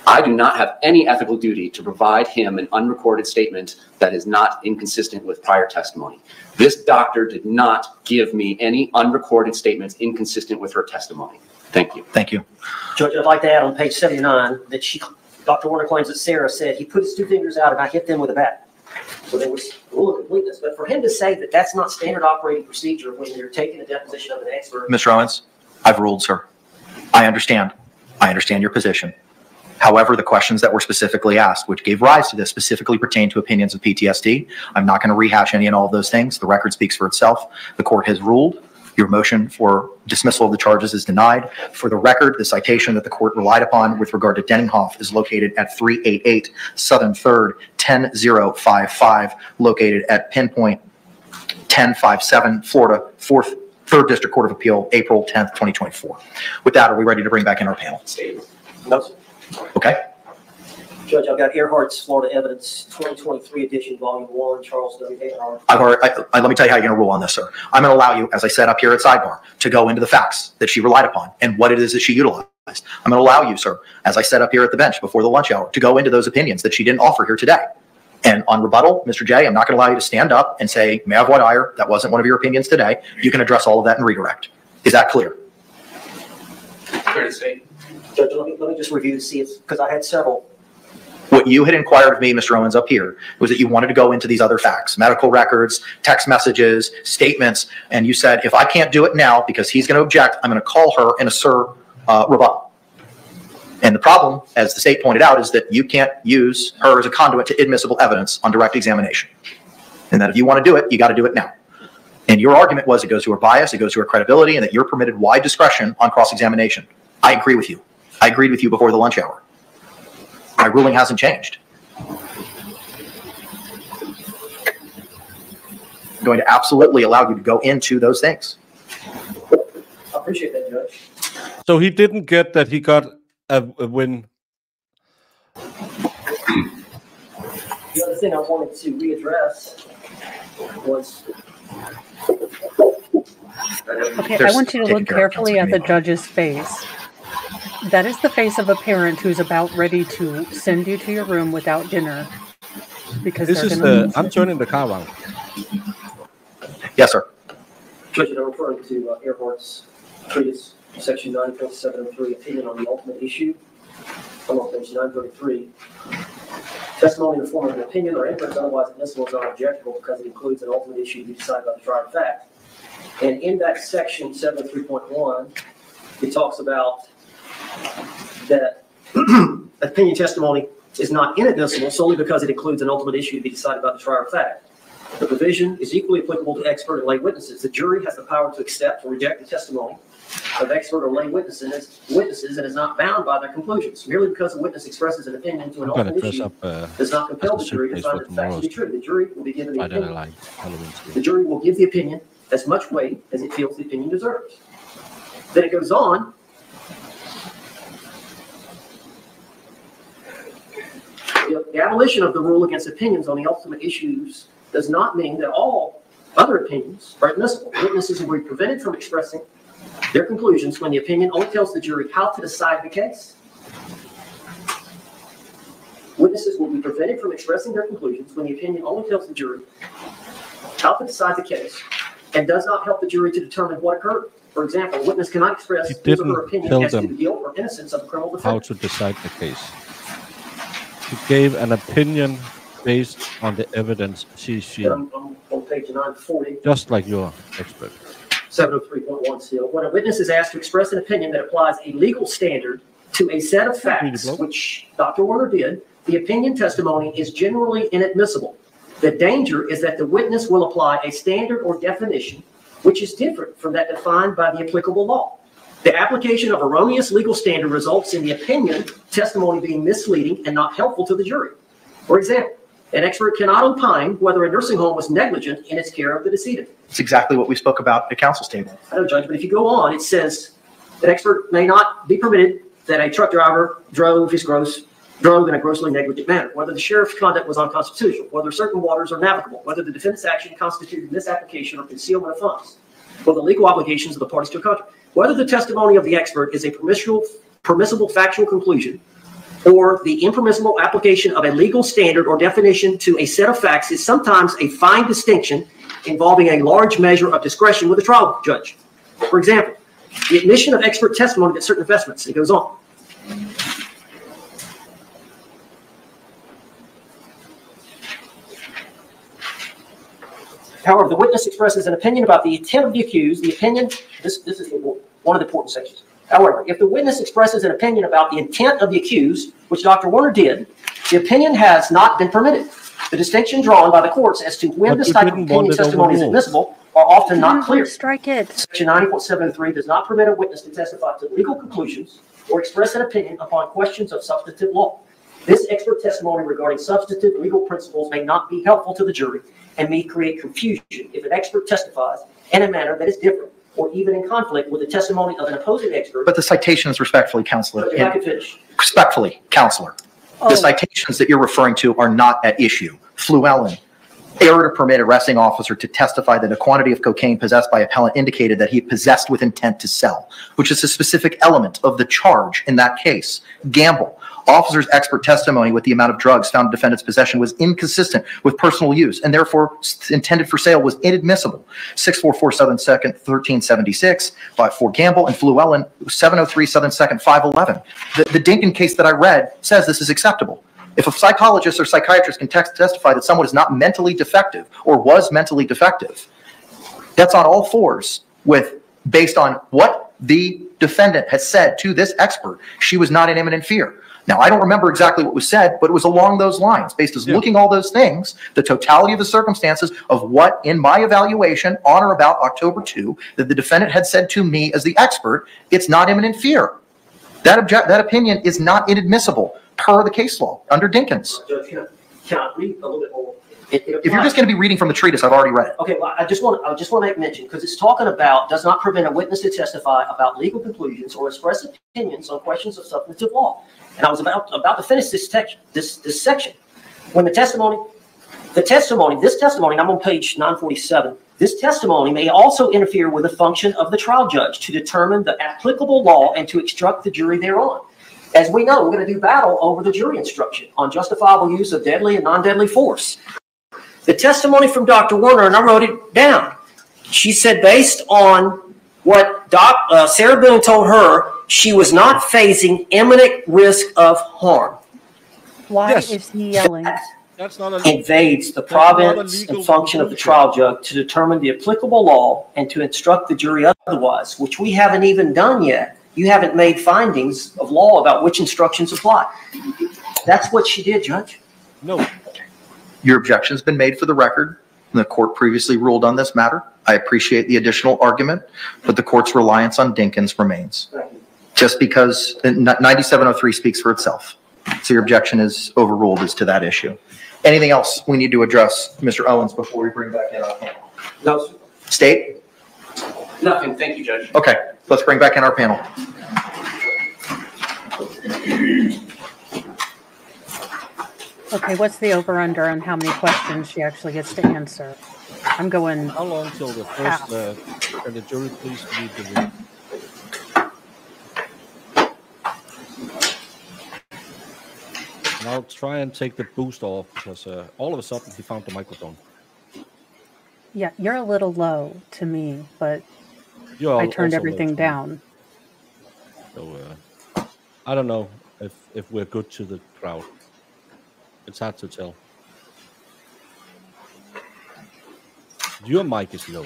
I do not have any ethical duty to provide him an unrecorded statement that is not inconsistent with prior testimony. This doctor did not give me any unrecorded statements inconsistent with her testimony. Thank you. Thank you. Judge, I'd like to add on page 79 that Dr. Warner claims that Sarah said he put his 2 fingers out and I hit them with a bat. So there was a rule of completeness. But for him to say that that's not standard operating procedure when you're taking a deposition of an expert. Mr. Owens, I've ruled, sir. I understand. I understand your position. However, the questions that were specifically asked, which gave rise to this, specifically pertain to opinions of PTSD. I'm not going to rehash any and all of those things. The record speaks for itself. The court has ruled. Your motion for dismissal of the charges is denied. For the record, the citation that the court relied upon with regard to Denninghoff is located at 388 Southern 3rd, 10055, located at pinpoint 1057, Florida, 3rd District Court of Appeal, April 10th, 2024. With that, are we ready to bring back in our panel? No, sir. Okay. Judge, I've got Earhart's Florida Evidence 2023 edition, volume 1, Charles W. Earhart. Let me tell you how you're going to rule on this, sir. I'm going to allow you, as I said up here at sidebar, to go into the facts that she relied upon and what it is that she utilized. I'm going to allow you, sir, as I said up here at the bench before the lunch hour, to go into those opinions that she didn't offer here today. And on rebuttal, Mr. J, I'm not going to allow you to stand up and say, may I have what ire? That wasn't one of your opinions today. You can address all of that and redirect. Is that clear? Fair to say. Judge, let me just review to see if, because I had several. What you had inquired of me, Mr. Owens, up here, was that you wanted to go into these other facts, medical records, text messages, statements, and you said, if I can't do it now because he's going to object, I'm going to call her and assert rebuttal. And the problem, as the state pointed out, is that you can't use her as a conduit to admissible evidence on direct examination. And that if you want to do it, you got to do it now. And your argument was it goes to her bias, it goes to her credibility, and that you're permitted wide discretion on cross-examination. I agree with you. I agreed with you before the lunch hour. My ruling hasn't changed. I'm going to absolutely allow you to go into those things. I appreciate that, Judge. So he didn't get that he got a win. The other thing I wanted to readdress was... Okay, I want you to look carefully at the judge's face. That is the face of a parent who's about ready to send you to your room without dinner. Because this is the... I'm turning the car around. Yes, sir. Judge, I'm referring to Earhart's treatise, section 9.703, opinion on the ultimate issue. I'm on page 933. Testimony in the form of an opinion or inference otherwise admissible is not objectable because it includes an ultimate issue to be decided by the trier of fact. And in that section 7.3.1, it talks about that opinion testimony is not inadmissible solely because it includes an ultimate issue to be decided by the trier of fact. The provision is equally applicable to expert and lay witnesses. The jury has the power to accept or reject the testimony of expert or lay witnesses and is not bound by their conclusions. Merely because a witness expresses an opinion to an ultimate issue does not compel the jury to find the facts to be true. The jury will be given the opinion. The jury will give the opinion as much weight as it feels the opinion deserves. Then it goes on. The abolition of the rule against opinions on the ultimate issues does not mean that all other opinions are admissible. Witnesses will be prevented from expressing their conclusions when the opinion only tells the jury how to decide the case. Witnesses will be prevented from expressing their conclusions when the opinion only tells the jury how to decide the case and does not help the jury to determine what occurred. For example, a witness cannot express his or her opinion as to the guilt or innocence of a criminal defendant. How to decide the case. He gave an opinion based on the evidence she I'm on page 940. Just like your expert. 703.1 still. When a witness is asked to express an opinion that applies a legal standard to a set of facts, which Dr. Warner did, the opinion testimony is generally inadmissible. The danger is that the witness will apply a standard or definition which is different from that defined by the applicable law. The application of erroneous legal standard results in the opinion testimony being misleading and not helpful to the jury. For example, an expert cannot opine whether a nursing home was negligent in its care of the decedent. It's exactly what we spoke about at counsel's table. I know, Judge, but if you go on, it says an expert may not be permitted that a truck driver drove in a grossly negligent manner, whether the sheriff's conduct was unconstitutional, whether certain waters are navigable, whether the defendant's action constituted misapplication or concealment of funds, or the legal obligations of the parties to a contract, whether the testimony of the expert is a permissible factual conclusion or the impermissible application of a legal standard or definition to a set of facts is sometimes a fine distinction involving a large measure of discretion with a trial judge. For example, the admission of expert testimony at certain investments. It goes on. However, the witness expresses an opinion about the intent of the accused. The opinion, this is one of the important sections. However, if the witness expresses an opinion about the intent of the accused, which Dr. Warner did, the opinion has not been permitted. The distinction drawn by the courts as to when this type of opinion testimony is admissible are often not clear. Strike it. Section 90.703 does not permit a witness to testify to legal conclusions or express an opinion upon questions of substantive law. This expert testimony regarding substantive legal principles may not be helpful to the jury and may create confusion if an expert testifies in a manner that is different or even in conflict with the testimony of an opposing expert. But the citations, respectfully, Counselor. If I could finish. Respectfully, Counselor. The citations that you're referring to are not at issue. Fluellen, error to permit arresting officer to testify that a quantity of cocaine possessed by appellant indicated that he possessed with intent to sell, which is a specific element of the charge in that case. Gamble, officer's expert testimony with the amount of drugs found in defendant's possession was inconsistent with personal use and therefore intended for sale was inadmissible. 644 Southern 2nd 1376 for Gamble and Fluellen 703 Southern 2nd 511. The Dinkin case that I read says this is acceptable. If a psychologist or psychiatrist can testify that someone is not mentally defective or was mentally defective, that's on all fours with based on what the defendant has said to this expert. She was not in imminent fear. Now, I don't remember exactly what was said, but it was along those lines, based on looking all those things, the totality of the circumstances of what, in my evaluation, on or about October 2, that the defendant had said to me as the expert, it's not imminent fear. That opinion is not inadmissible per the case law under Dinkins. Judge, can I read a little bit more? If you're just going to be reading from the treatise, I've already read it. Okay, well, I just want to make mention because it's talking about does not prevent a witness to testify about legal conclusions or express opinions on questions of substantive law. And I was about to finish this section when this testimony, and I'm on page 947. This testimony may also interfere with the function of the trial judge to determine the applicable law and to instruct the jury thereon. As we know, we're going to do battle over the jury instruction on justifiable use of deadly and non-deadly force. The testimony from Dr. Warner, and I wrote it down. She said based on what Sarah Boone told her, she was not facing imminent risk of harm. Why is he yelling? That's not invades the province and function of the trial judge to determine the applicable law and to instruct the jury otherwise, which we haven't even done yet. You haven't made findings of law about which instructions apply. That's what she did, Judge. No. Your objection has been made for the record. The court previously ruled on this matter. I appreciate the additional argument, but the court's reliance on Dinkins remains. Just because 9703 speaks for itself. So your objection is overruled as to that issue. Anything else we need to address, Mr. Owens, before we bring back in our panel? No, sir. State? Nothing. Thank you, Judge. Okay, let's bring back in our panel. Okay, what's the over-under on how many questions she actually gets to answer? I'm going. How long till the first? Can the jury please read the room? And I'll try and take the boost off because all of a sudden he found the microphone. Yeah, you're a little low to me, but You're I turned everything down. So I don't know if we're good to the crowd. It's hard to tell. Your mic is low.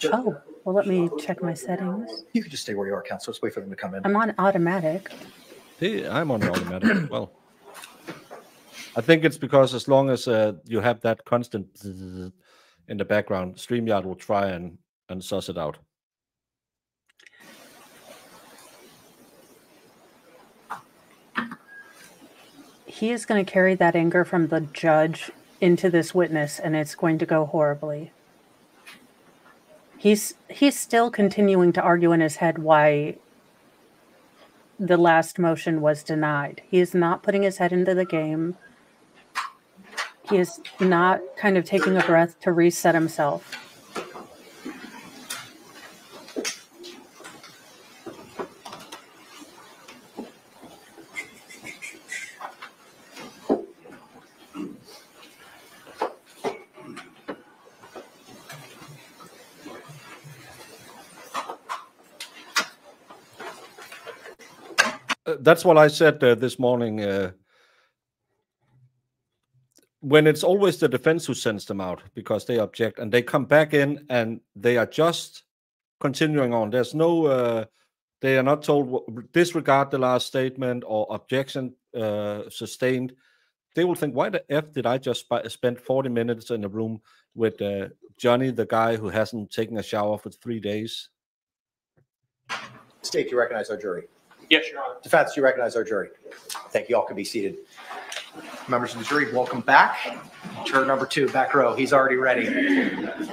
Oh, well, let me check my settings. You can just stay where you are, Counselor. Let's wait for them to come in. I'm on automatic. Hey, I'm on automatic as well. I think it's because as long as you have that constant in the background, StreamYard will try and suss it out. He is going to carry that anger from the judge into this witness, and it's going to go horribly. He's still continuing to argue in his head why the last motion was denied. He is not putting his head into the game. He is not kind of taking a breath to reset himself. that's what I said this morning. When it's always the defense who sends them out because they object, and they come back in and they are just continuing on. There's no, they are not told disregard the last statement or objection sustained. They will think, why the F did I just spend 40 minutes in a room with Johnny, the guy who hasn't taken a shower for 3 days? State, you recognize our jury. Yes, Your Honor. Defense, you recognize our jury. Thank you. All can be seated. Members of the jury, welcome back. Juror number 2, back row. He's already ready.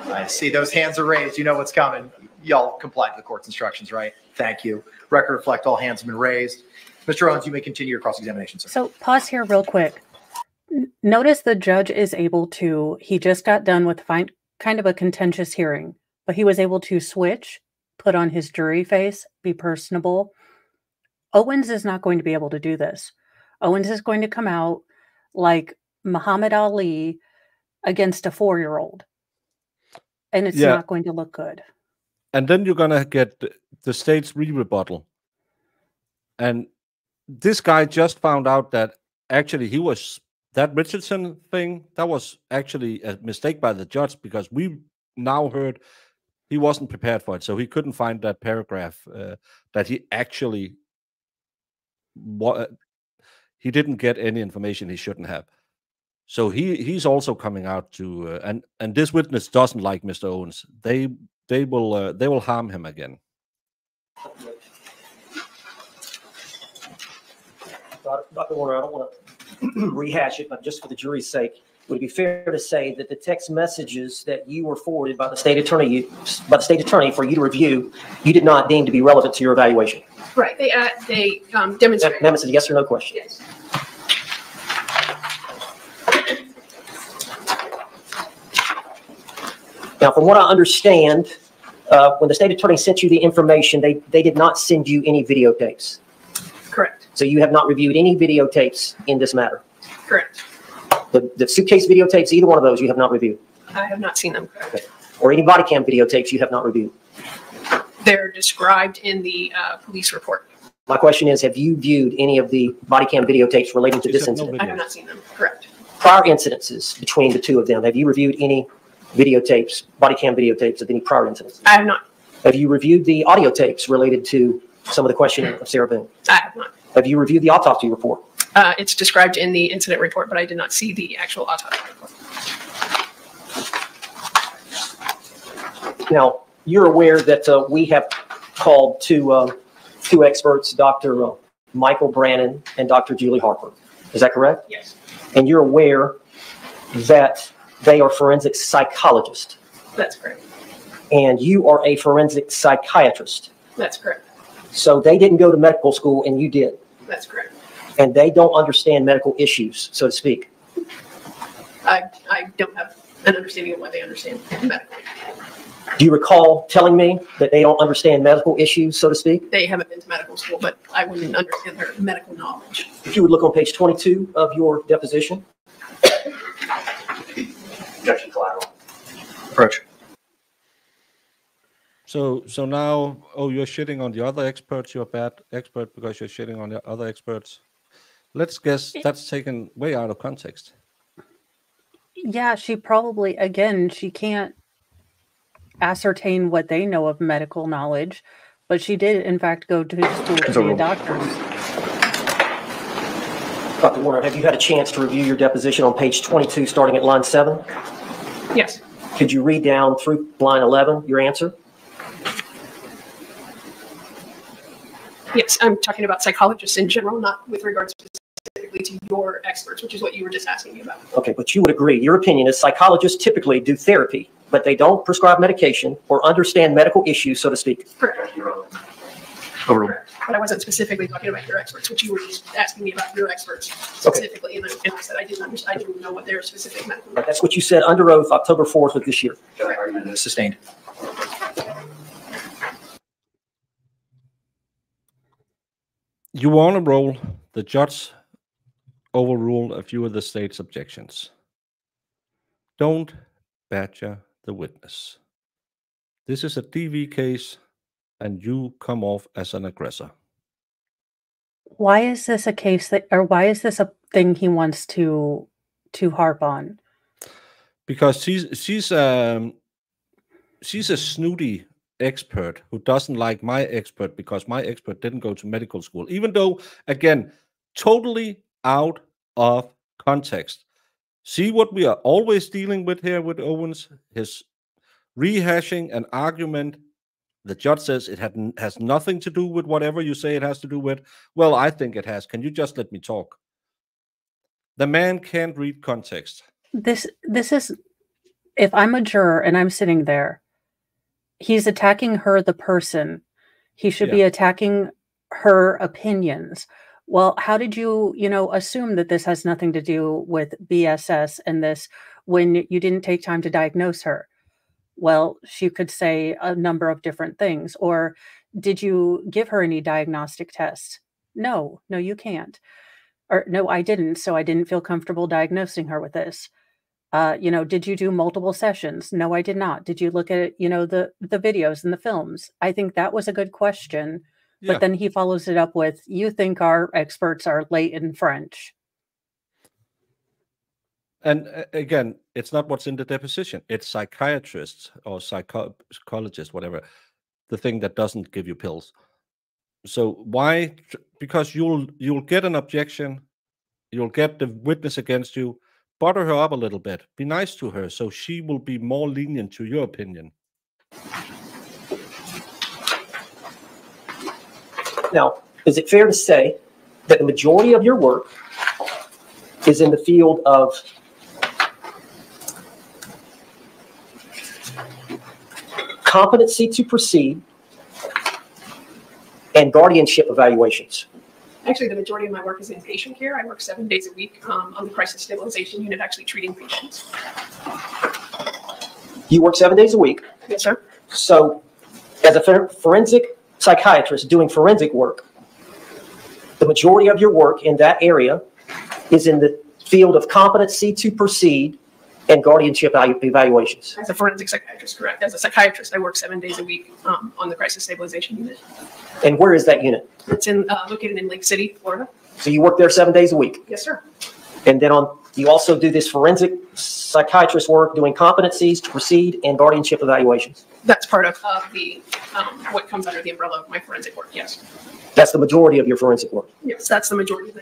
I see those hands are raised. You know what's coming. Y'all complied to the court's instructions, right? Thank you. Record reflect all hands have been raised. Mr. Owens, you may continue your cross-examination, sir. So pause here real quick. Notice the judge is able to, he just got done with kind of a contentious hearing, but he was able to switch, put on his jury face, be personable. Owens is not going to be able to do this. Owens is going to come out like Muhammad Ali against a 4-year-old. And it's not going to look good. And then you're going to get the state's rebuttal. And this guy just found out that actually that Richardson thing, that was actually a mistake by the judge, because we now heard he wasn't prepared for it. So he couldn't find that paragraph that he actually, he didn't get any information he shouldn't have. So he's also coming out to, and this witness doesn't like Mr. Owens. They will harm him again. Dr. Warner, I don't want to rehash it, but just for the jury's sake, would it be fair to say that the text messages that you were forwarded by the state attorney for you to review, you did not deem to be relevant to your evaluation? Right. They demonstrated. Ma'am, it's a yes or no question. Yes. Now, from what I understand, when the state attorney sent you the information, they did not send you any videotapes. Correct. So you have not reviewed any videotapes in this matter. Correct. The suitcase videotapes, either one of those, you have not reviewed. I have not seen them. Okay. Or any body cam videotapes you have not reviewed. They're described in the police report. My question is, have you viewed any of the body cam videotapes relating to this incident? I have not seen them. Correct. Prior incidences between the two of them, have you reviewed any videotapes, body cam videotapes of any prior incidents? I have not. Have you reviewed the audio tapes related to some of the questioning of Sarah Boone? I have not. Have you reviewed the autopsy report? It's described in the incident report, but I did not see the actual autopsy report. Now, you're aware that we have called two experts, Dr. Michael Brannon and Dr. Julie Harper. Is that correct? Yes. And you're aware that they are forensic psychologists. That's correct. And you are a forensic psychiatrist. That's correct. So they didn't go to medical school and you did. That's correct. And they don't understand medical issues, so to speak. I don't have an understanding of what they understand medically. Do you recall telling me that they don't understand medical issues, so to speak? They haven't been to medical school, but I wouldn't understand their medical knowledge. If you would look on page 22 of your deposition. Objection collateral. Approach. So now, you're shitting on the other experts. You're a bad expert because you're shitting on the other experts. Let's guess that's taken way out of context. Yeah, she probably, again, she can't ascertain what they know of medical knowledge, but she did, in fact, go to school to be a doctor. Dr. Warner, have you had a chance to review your deposition on page 22, starting at line 7? Yes. Could you read down through line 11, your answer? Yes, I'm talking about psychologists in general, not with regards specifically to your experts, which is what you were just asking me about. Okay, but you would agree, your opinion is psychologists typically do therapy, but they don't prescribe medication or understand medical issues, so to speak. Correct. Overruled. But I wasn't specifically talking about your experts, which you were just asking me about your experts specifically, and I said I didn't know what their specific medical. That's what you said under oath, October 4th of this year. Sustained. You were on a roll. The judge overruled a few of the state's objections. Don't badger the witness. This is a DV case, and you come off as an aggressor. Why is this a case that, or why is this a thing he wants to harp on? Because she's a snooty expert who doesn't like my expert because my expert didn't go to medical school, even though, again, totally out of context. See what we are always dealing with here with Owens, his rehashing an argument. The judge says it has nothing to do with whatever you say it has to do with. Well, I think it has. Can you just let me talk? The man can't read context. This is, if I'm a juror and I'm sitting there, he's attacking her, the person. He should be attacking her opinions. Well, how did you, assume that this has nothing to do with BSS and this when you didn't take time to diagnose her? Well, she could say a number of different things. Or did you give her any diagnostic tests? No, you can't. Or no, I didn't. So I didn't feel comfortable diagnosing her with this. Did you do multiple sessions? No, I did not. Did you look at, the videos and the films? I think that was a good question. But then he follows it up with, you think our experts are late in French. And again, it's not what's in the deposition. It's psychiatrists or psychologists, whatever, the thing that doesn't give you pills. So why? Because you'll get an objection. You'll get the witness against you. Butter her up a little bit. Be nice to her so she will be more lenient to your opinion. Now, is it fair to say that the majority of your work is in the field of competency to proceed and guardianship evaluations? Actually, the majority of my work is in patient care. I work 7 days a week on the crisis stabilization unit, actually treating patients. You work 7 days a week? Yes, sir. So, as a forensic psychiatrist doing forensic work, the majority of your work in that area is in the field of competency to proceed and guardianship evaluations. As a forensic psychiatrist, correct. As a psychiatrist, I work 7 days a week on the crisis stabilization unit. And where is that unit? It's located in Lake City, Florida. So you work there 7 days a week? Yes, sir. And then you also do this forensic psychiatrist work doing competencies to proceed and guardianship evaluations? That's part of the what comes under the umbrella of my forensic work, yes. That's the majority of your forensic work? Yes, that's the majority.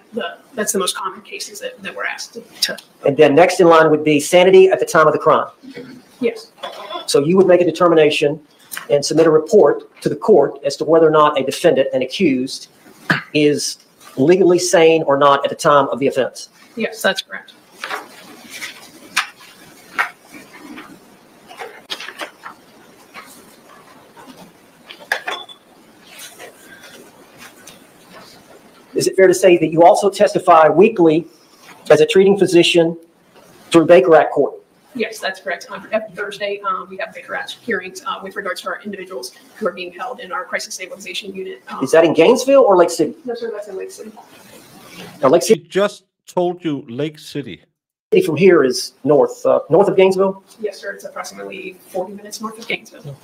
That's the most common cases that we're asked to. And then next in line would be sanity at the time of the crime? Yes. So you would make a determination and submit a report to the court as to whether or not a defendant, an accused, is legally sane or not at the time of the offense? Yes, that's correct. Is it fair to say that you also testify weekly as a treating physician through Baker Act court? Yes, that's correct. Every Thursday, we have Baker Act hearings with regards to our individuals who are being held in our crisis stabilization unit. Is that in Gainesville or Lake City? No, sir, that's in Lake City. Now, Lake City. She just told you Lake City. From here is north of Gainesville? Yes, sir. It's approximately 40 minutes north of Gainesville.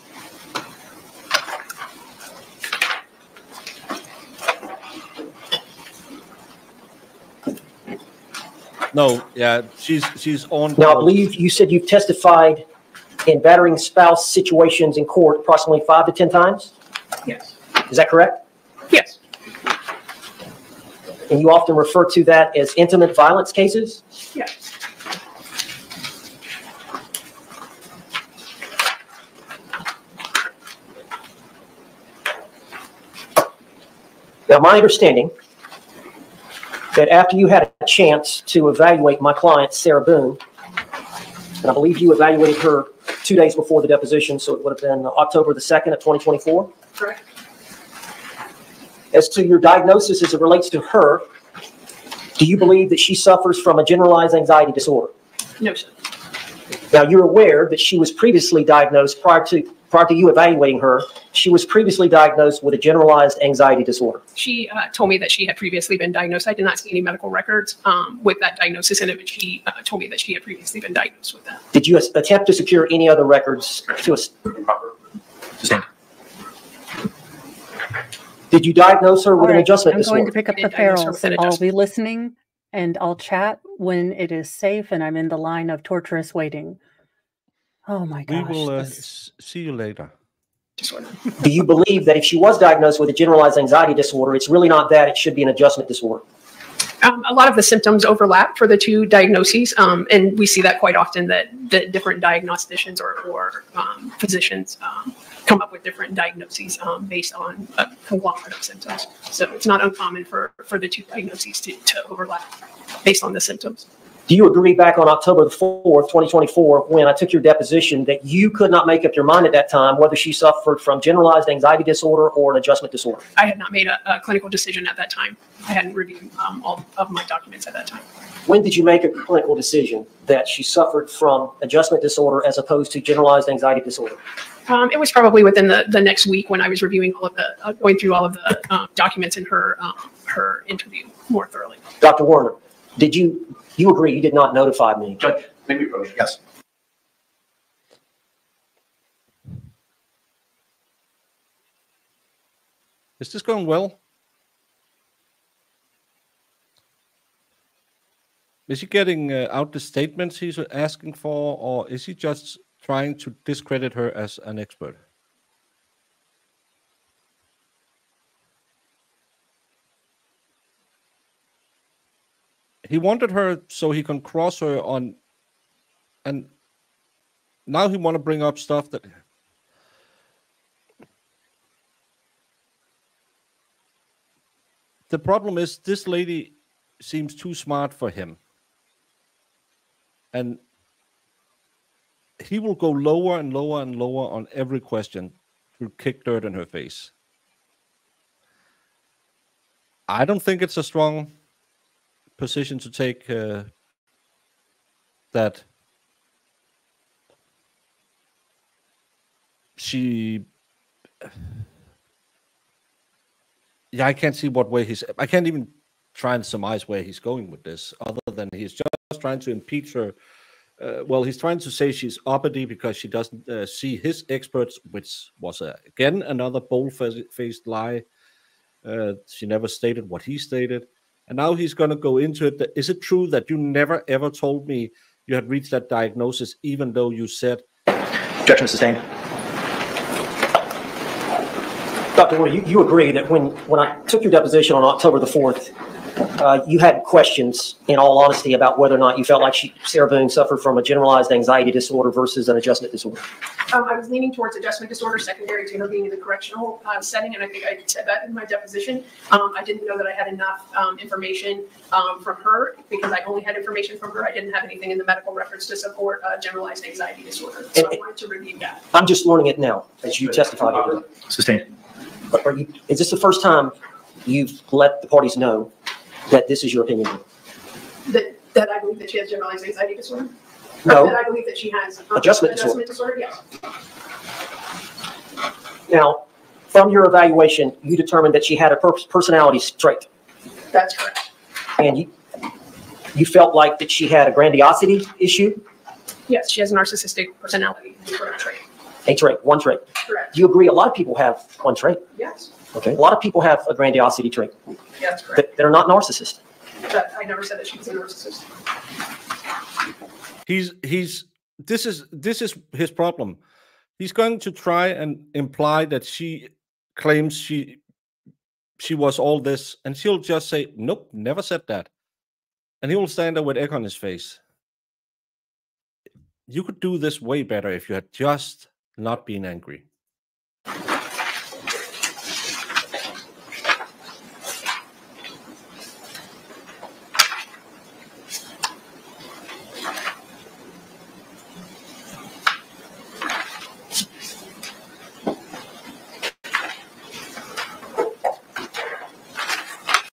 No, yeah, she's on. Now, I believe you said you've testified in battering spouse situations in court approximately 5 to 10 times? Yes. Is that correct? Yes. And you often refer to that as intimate violence cases? Yes. Now, my understanding that after you had a chance to evaluate my client, Sarah Boone, and I believe you evaluated her 2 days before the deposition, so it would have been October the 2nd of 2024. Correct. As to your diagnosis as it relates to her, do you believe that she suffers from a generalized anxiety disorder? No, sir. Now, you're aware that she was previously diagnosed prior to you evaluating her, she was previously diagnosed with a generalized anxiety disorder. She told me that she had previously been diagnosed. I did not see any medical records with that diagnosis in it, but she told me that she had previously been diagnosed with that. Did you attempt to secure any other records to us? Did Did you diagnose her with All an right, adjustment I'm going disorder? to pick up I the did diagnose her ferals. with an I'll adjustment. be listening and I'll chat when it is safe and I'm in the line of torturous waiting. Oh my We gosh. will this- see you later. Disorder. Do you believe that if she was diagnosed with a generalized anxiety disorder, it's really not that, it should be an adjustment disorder? A lot of the symptoms overlap for the two diagnoses, and we see that quite often, that different diagnosticians or physicians come up with different diagnoses based on a conglomerate of symptoms. So it's not uncommon for the two diagnoses to overlap based on the symptoms. Do you agree back on October the 4th, 2024, when I took your deposition, that you could not make up your mind at that time whether she suffered from generalized anxiety disorder or an adjustment disorder? I had not made a clinical decision at that time. I hadn't reviewed all of my documents at that time. When did you make a clinical decision that she suffered from adjustment disorder as opposed to generalized anxiety disorder? It was probably within the next week when I was reviewing all of going through all of the documents in her interview more thoroughly. Dr. Warner, did you agree you did not notify me? Judge, maybe approach. Yes. Is this going well? Is he getting out the statements he's asking for, or is he just trying to discredit her as an expert? He wanted her so he can cross her on, and now he want to bring up stuff that... The problem is this lady seems too smart for him. And he will go lower and lower and lower on every question to kick dirt in her face. I don't think it's a strong position to take that she... Yeah, I can't see what way he's... I can't even try and surmise where he's going with this, other than he's just trying to impeach her. Well, he's trying to say she's uppity because she doesn't see his experts, which was, again, another bold-faced lie. She never stated what he stated. And now he's going to go into it. Is it true that you never, ever told me you had reached that diagnosis, even though you said... Objection sustained. Dr. Warner, you agree that when I took your deposition on October the 4th, you had questions, in all honesty, about whether or not you felt like Sarah Boone suffered from a generalized anxiety disorder versus an adjustment disorder. I was leaning towards adjustment disorder secondary to her being in the correctional setting, and I think I said that in my deposition. I didn't know that I had enough information from her, because I only had information from her. I didn't have anything in the medical records to support generalized anxiety disorder, so I wanted to review that. I'm just learning it now, as you testified. Sustained. Is this the first time you've let the parties know that this is your opinion? That I believe that she has generalized anxiety disorder? No. That I believe that she has Adjustment disorder. Yes. Now, from your evaluation, you determined that she had a personality trait. That's correct. And you felt like that she had a grandiosity issue? Yes, she has a narcissistic personality trait. A trait, one trait. Correct. Do you agree a lot of people have one trait? Yes. Okay. A lot of people have a grandiosity trait. Yeah, that's correct. That are not narcissists. But I never said that she was a narcissist. This is his problem. He's going to try and imply that she claims she was all this, and she'll just say, nope, never said that. And he will stand there with egg on his face. You could do this way better if you had just not been angry.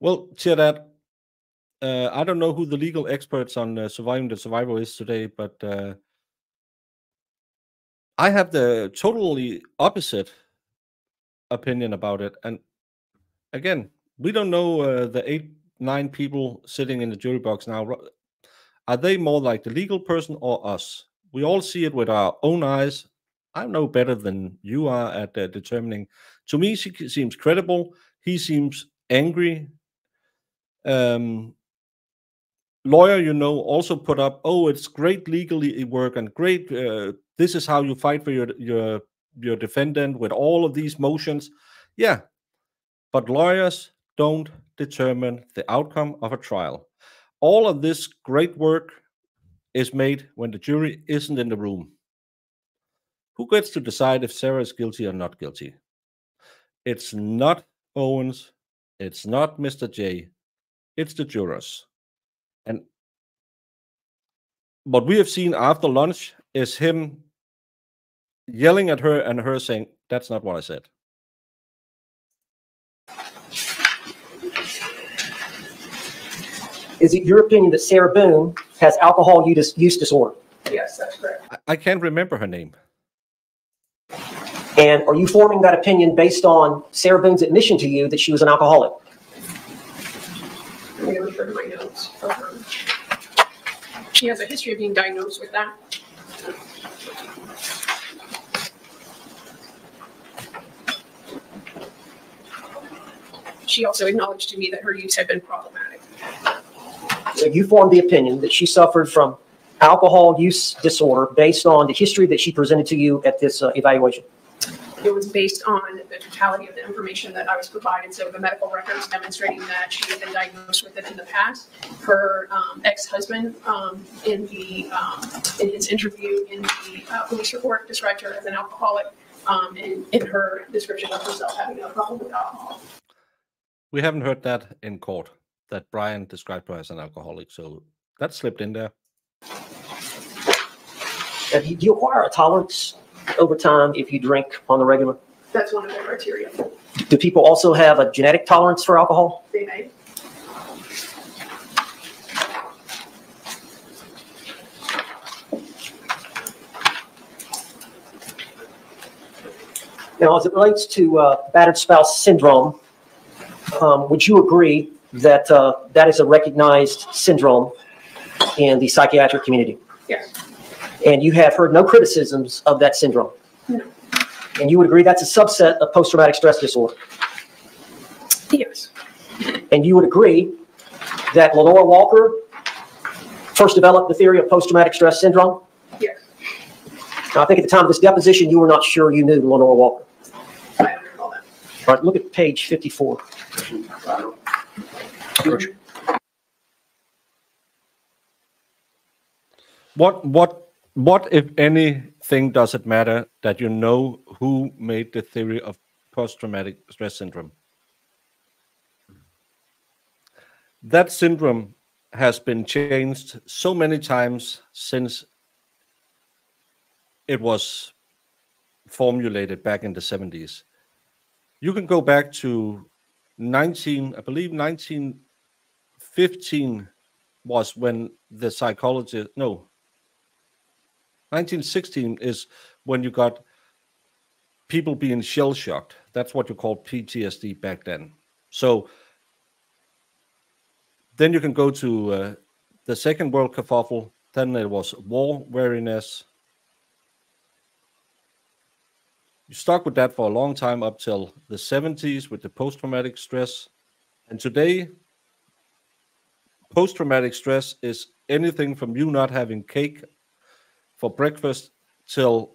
Well, Chirat, I don't know who the legal experts on surviving the survivor is today, but I have the totally opposite opinion about it. And again, we don't know the 8-9 people sitting in the jury box now. Are they more like the legal person or us? We all see it with our own eyes. I'm no better than you are at determining. To me, she seems credible. He seems angry. Lawyer, you know, also put up, oh, it's great legally work and great. This is how you fight for your defendant with all of these motions. Yeah, but lawyers don't determine the outcome of a trial. All of this great work is made when the jury isn't in the room. Who gets to decide if Sarah is guilty or not guilty? It's not Owens. It's not Mr. J. It's the jurors. And what we have seen after lunch is him yelling at her and her saying, that's not what I said. Is it your opinion that Sarah Boone has alcohol use disorder? Yes, that's correct. I can't remember her name. And are you forming that opinion based on Sarah Boone's admission to you that she was an alcoholic? Let me refer to my notes. She has a history of being diagnosed with that. She also acknowledged to me that her use had been problematic. So you formed the opinion that she suffered from alcohol use disorder based on the history that she presented to you at this evaluation? It was based on the totality of the information that I was provided. So the medical records demonstrating that she had been diagnosed with it in the past. Her ex-husband, in his interview in the police report, described her as an alcoholic, and in her description of herself having a problem with alcohol. We haven't heard that in court, that Brian described her as an alcoholic, so that slipped in there. Do you acquire a tolerance over time if you drink on the regular? That's one of the criteria. Do people also have a genetic tolerance for alcohol? They may. Now, as it relates to battered spouse syndrome, would you agree that that is a recognized syndrome in the psychiatric community? Yes. And you have heard no criticisms of that syndrome? No. And you would agree that's a subset of post-traumatic stress disorder? Yes. And you would agree that Lenora Walker first developed the theory of post-traumatic stress syndrome? Yes. Now, I think at the time of this deposition, you were not sure you knew Lenora Walker. I don't recall that. All right, look at page 54. What, if anything, does it matter that you know who made the theory of post-traumatic stress syndrome? That syndrome has been changed so many times since it was formulated back in the 70s. You can go back to 1915 was when the psychologist, no, 1916 is when you got people being shell-shocked. That's what you call PTSD back then. So then you can go to the Second World Kerfuffle. Then it was war weariness. You stuck with that for a long time up till the 70s with the post-traumatic stress. And today, post-traumatic stress is anything from you not having cake for breakfast till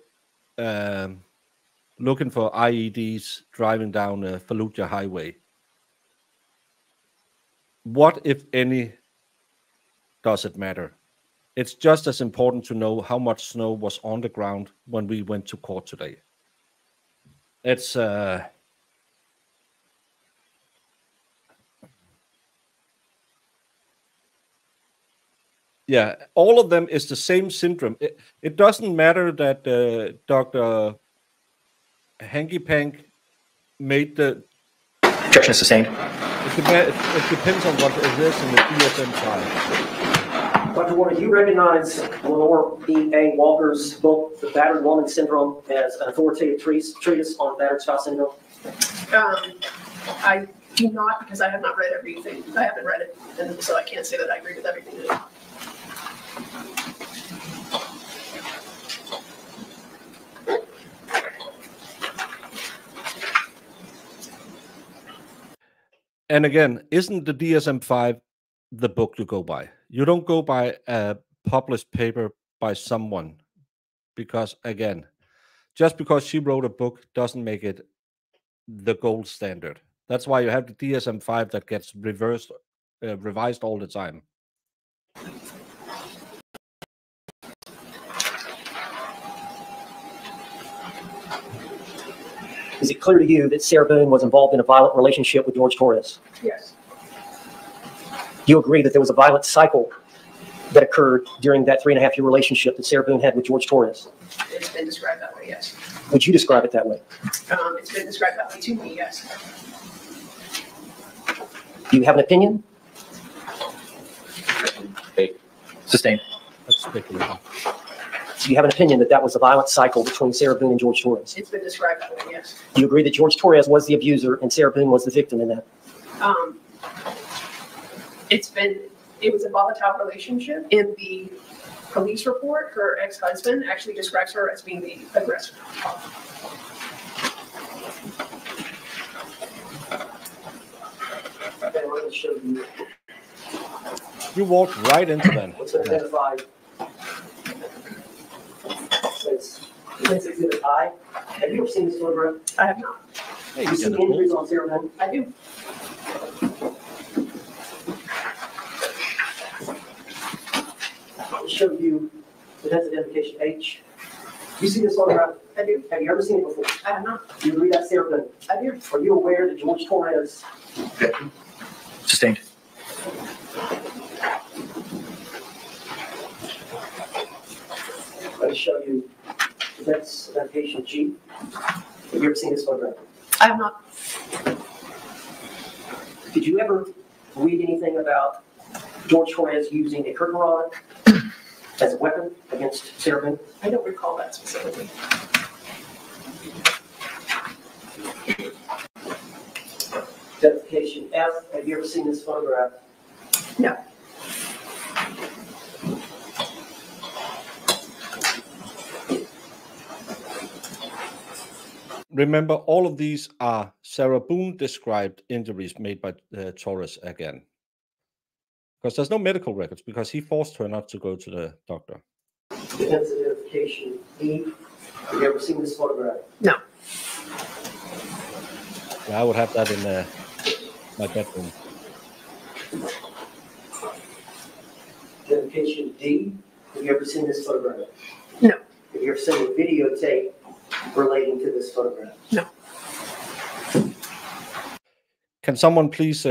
looking for IEDs driving down a Fallujah highway. What, if any, does it matter? It's just as important to know how much snow was on the ground when we went to court today. It's yeah, all of them is the same syndrome. It doesn't matter that Dr. Hanky Pank made the... Objection is sustained. It depends on what it is in the DSM trial. Dr. Warner, you recognize Lenore B.A. Walker's book, The Battered Woman Syndrome, as an authoritative treatise on battered spouse syndrome? I do not, because I have not read everything. I haven't read it, and so I can't say that I agree with everything in it. And again, isn't the DSM-5 the book you go by? You don't go by a published paper by someone, because again, just because she wrote a book doesn't make it the gold standard. That's why you have the DSM-5 that gets revised all the time. Is it clear to you that Sarah Boone was involved in a violent relationship with Jorge Torres? Yes. Do you agree that there was a violent cycle that occurred during that 3.5-year relationship that Sarah Boone had with Jorge Torres? It's been described that way, yes. Would you describe it that way? It's been described that way to me, yes. Do you have an opinion? Sustained. Let's speculate. Do you have an opinion that that was a violent cycle between Sarah Boone and Jorge Torres? It's been described that way, yes. Do you agree that Jorge Torres was the abuser and Sarah Boone was the victim in that? It was a volatile relationship. In the police report, her ex-husband actually describes her as being the aggressor. Okay, I'm going to show you. You walked right into that. What's identified? It's Exhibit I. Have you ever seen this photograph? I have not. Hey, you see injuries on Sarah Boone? I do. I'll show you the defense identification H. You see this photograph? I do. Have you ever seen it before? I have not. Do you agree that's Sarah Boone? I do. Are you aware that Jorge Torres? Sustained. Let me show you the defense identification G. Have you ever seen this photograph? I have not. Did you ever read anything about Jorge Torres using a curtain rod as a weapon against Sarah Boone? I don't recall that specifically. Identification F. Have you ever seen this photograph? No. Remember, all of these are Sarah Boone described injuries made by Torres again. Because there's no medical records, because he forced her not to go to the doctor. Defense identification E. Have you ever seen this photograph? No. Yeah, I would have that in my bedroom. Identification D. Have you ever seen this photograph? No. Have you ever seen a videotape relating to this photograph? No. Can someone please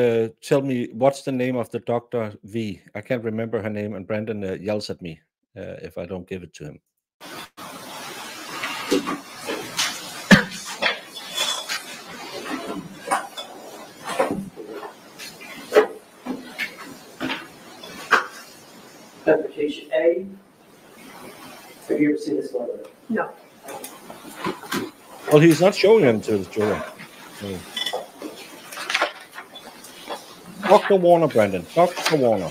tell me what's the name of the Dr. V? I can't remember her name, and Brandon yells at me if I don't give it to him. Identification A. Have you ever seen this photograph? No. Well, he's not showing them to the jury. No. Dr. Warner, Brandon. Dr. Warner.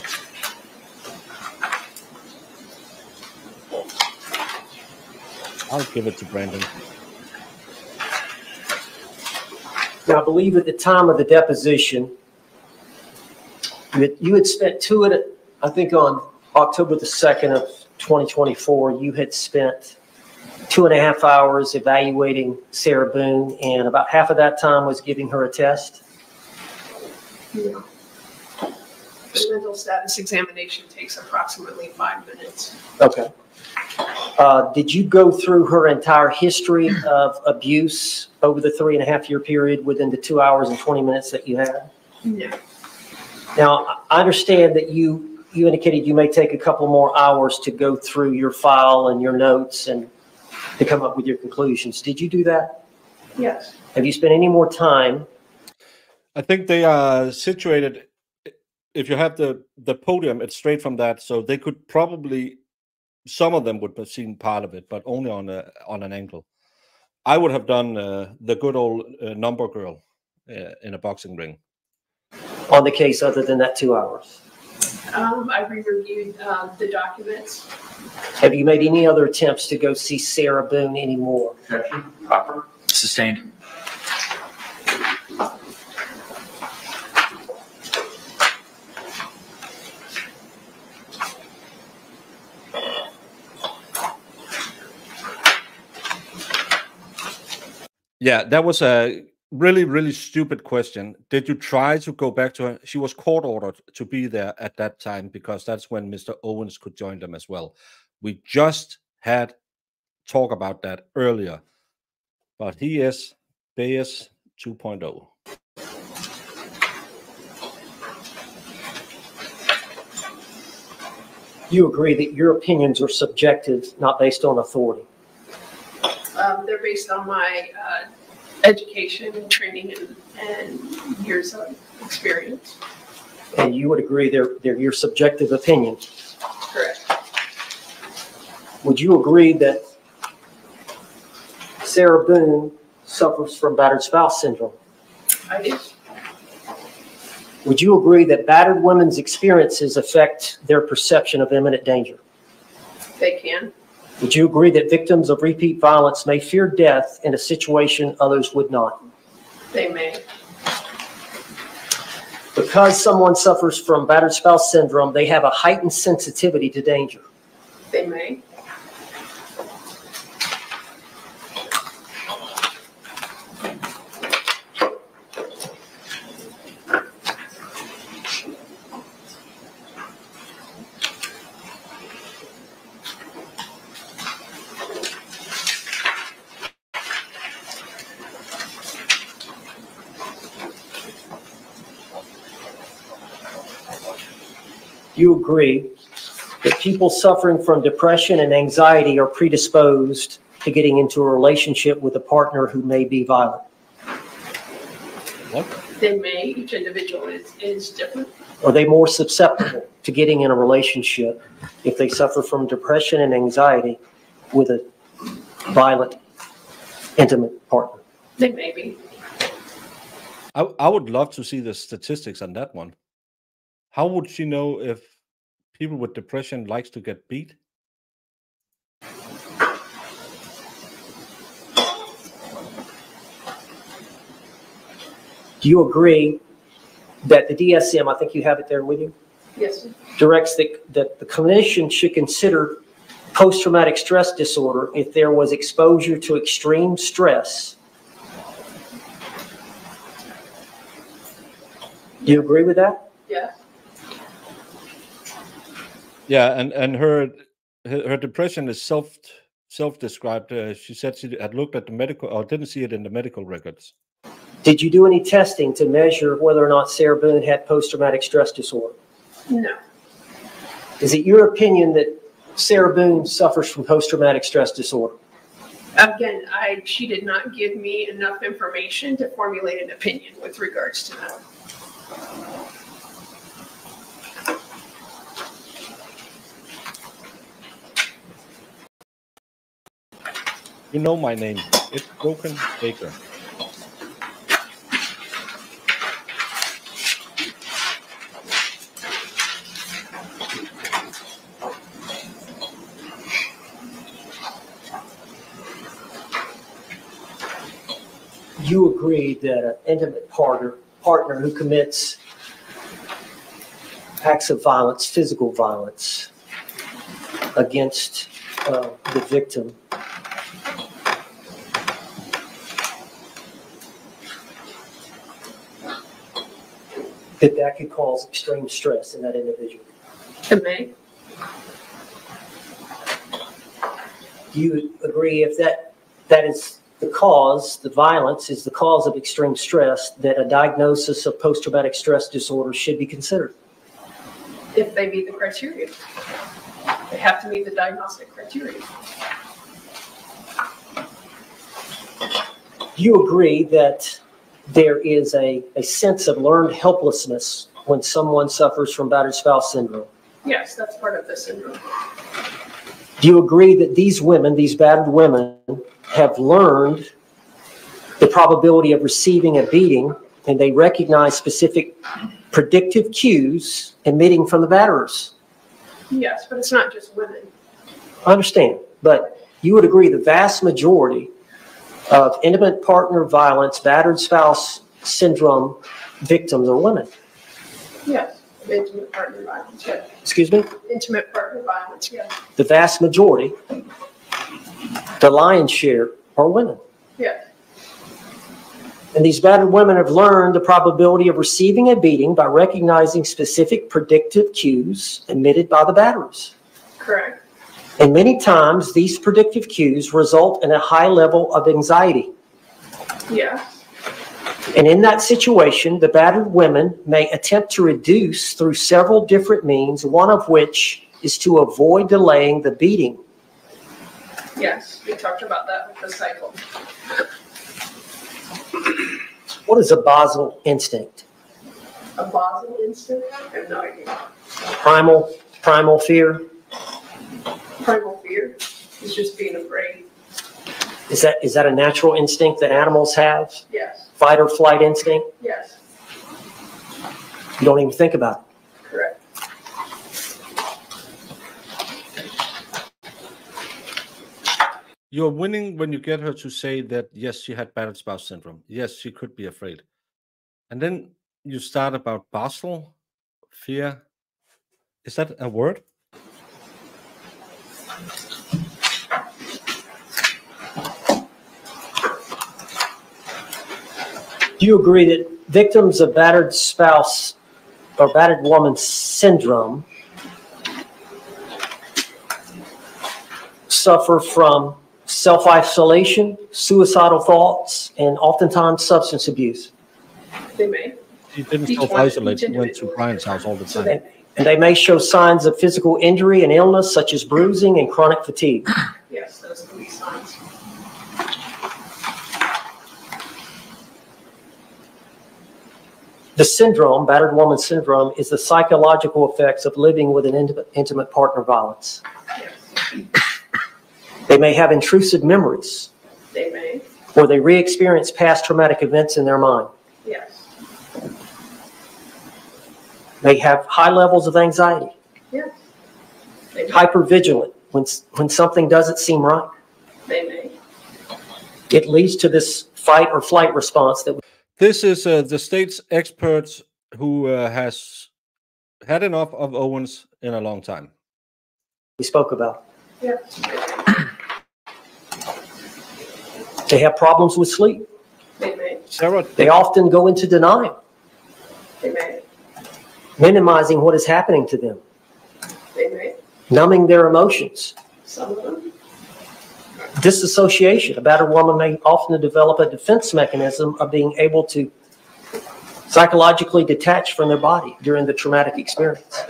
I'll give it to Brandon. Now, I believe at the time of the deposition, you had spent I think on October the 2nd of 2024, you had spent 2.5 hours evaluating Sarah Boone, and about half of that time was giving her a test. No. The mental status examination takes approximately 5 minutes. Okay. Did you go through her entire history of abuse over the 3.5-year period within the 2 hours and 20 minutes that you had? No. Now, I understand that you indicated you may take a couple more hours to go through your file and your notes and to come up with your conclusions. Did you do that? Yes. Have you spent any more time? I think they are situated, if you have the podium, it's straight from that, so they could probably, some of them would have seen part of it, but only on an angle. I would have done the good old number girl in a boxing ring. On the case other than that 2 hours? I re-reviewed the documents. Have you made any other attempts to go see Sarah Boone anymore? Objection. Proper. Sustained. Yeah, that was a really, really stupid question. Did you try to go back to her? She was court ordered to be there at that time because that's when Mr. Owens could join them as well. We just had talk about that earlier, but he is Bayes 2.0. You agree that your opinions are subjective, not based on authority? They're based on my education and training and years of experience. And you would agree they're your subjective opinion? Correct. Would you agree that Sarah Boone suffers from battered spouse syndrome? I do. Would you agree that battered women's experiences affect their perception of imminent danger? They can. Would you agree that victims of repeat violence may fear death in a situation others would not? They may. Because someone suffers from battered spouse syndrome, they have a heightened sensitivity to danger. They may. You agree that people suffering from depression and anxiety are predisposed to getting into a relationship with a partner who may be violent? What? They may. Each individual is different. Are they more susceptible to getting in a relationship if they suffer from depression and anxiety with a violent, intimate partner? They may be. I would love to see the statistics on that one. How would she know if people with depression likes to get beat? Do you agree that the DSM, I think you have it there with you, Yes, sir. directs that the clinician should consider post-traumatic stress disorder if there was exposure to extreme stress? Do you agree with that? Yeah. Yeah, and her depression is self-described. She said she had looked at the medical, or didn't see it in the medical records. Did you do any testing to measure whether or not Sarah Boone had post-traumatic stress disorder? No. Is it your opinion that Sarah Boone suffers from post-traumatic stress disorder? Again, she did not give me enough information to formulate an opinion with regards to that. You know my name. It's Broken Baker. You agree that an intimate partner who commits acts of violence, physical violence, against the victim that could cause extreme stress in that individual? It may. Do you agree if that is the cause, the violence is the cause of extreme stress, that a diagnosis of post-traumatic stress disorder should be considered? If they meet the criteria. They have to meet the diagnostic criteria. Do you agree that there is a sense of learned helplessness when someone suffers from battered spouse syndrome? Yes, that's part of the syndrome. Do you agree that these women, these battered women, have learned the probability of receiving a beating, and they recognize specific predictive cues emitting from the batterers? Yes, but it's not just women. I understand, but you would agree the vast majority of intimate partner violence, battered spouse syndrome victims are women? Yes, intimate partner violence, yes. Excuse me? Intimate partner violence, yes. The vast majority, the lion's share, are women. Yes. And these battered women have learned the probability of receiving a beating by recognizing specific predictive cues emitted by the batterers. Correct. And many times, these predictive cues result in a high level of anxiety. Yeah. And in that situation, the battered women may attempt to reduce through several different means, one of which is to avoid delaying the beating. Yes, we talked about that with the cycle. What is a basal instinct? A basal instinct? I have no idea. Primal fear? Primal fear is just being afraid. Is that a natural instinct that animals have? Yes. Fight or flight instinct? Yes. You don't even think about it. Correct. You're winning when you get her to say that, yes, she had battered spouse syndrome. Yes, she could be afraid. And then you start about basal fear. Is that a word? Do you agree that victims of battered spouse or battered woman syndrome suffer from self-isolation, suicidal thoughts, and oftentimes substance abuse? They may. He didn't self-isolate. He went to Brian's house all the time. And they may show signs of physical injury and illness, such as bruising and chronic fatigue. Yes, those can be signs. The syndrome, battered woman syndrome, is the psychological effects of living with an intimate partner violence. They may have intrusive memories. They may. Or they re-experience past traumatic events in their mind. Yes. They have high levels of anxiety. Yes. Hypervigilant when something doesn't seem right. They may. It leads to this fight or flight response that. This is the state's expert who has had enough of Owens in a long time. We spoke about. Yeah. They have problems with sleep. They may. Sarah, they often go into denial. They may. Minimizing what is happening to them. They may. Numbing their emotions. Some of them. Disassociation. A battered woman may often develop a defense mechanism of being able to psychologically detach from their body during the traumatic experience.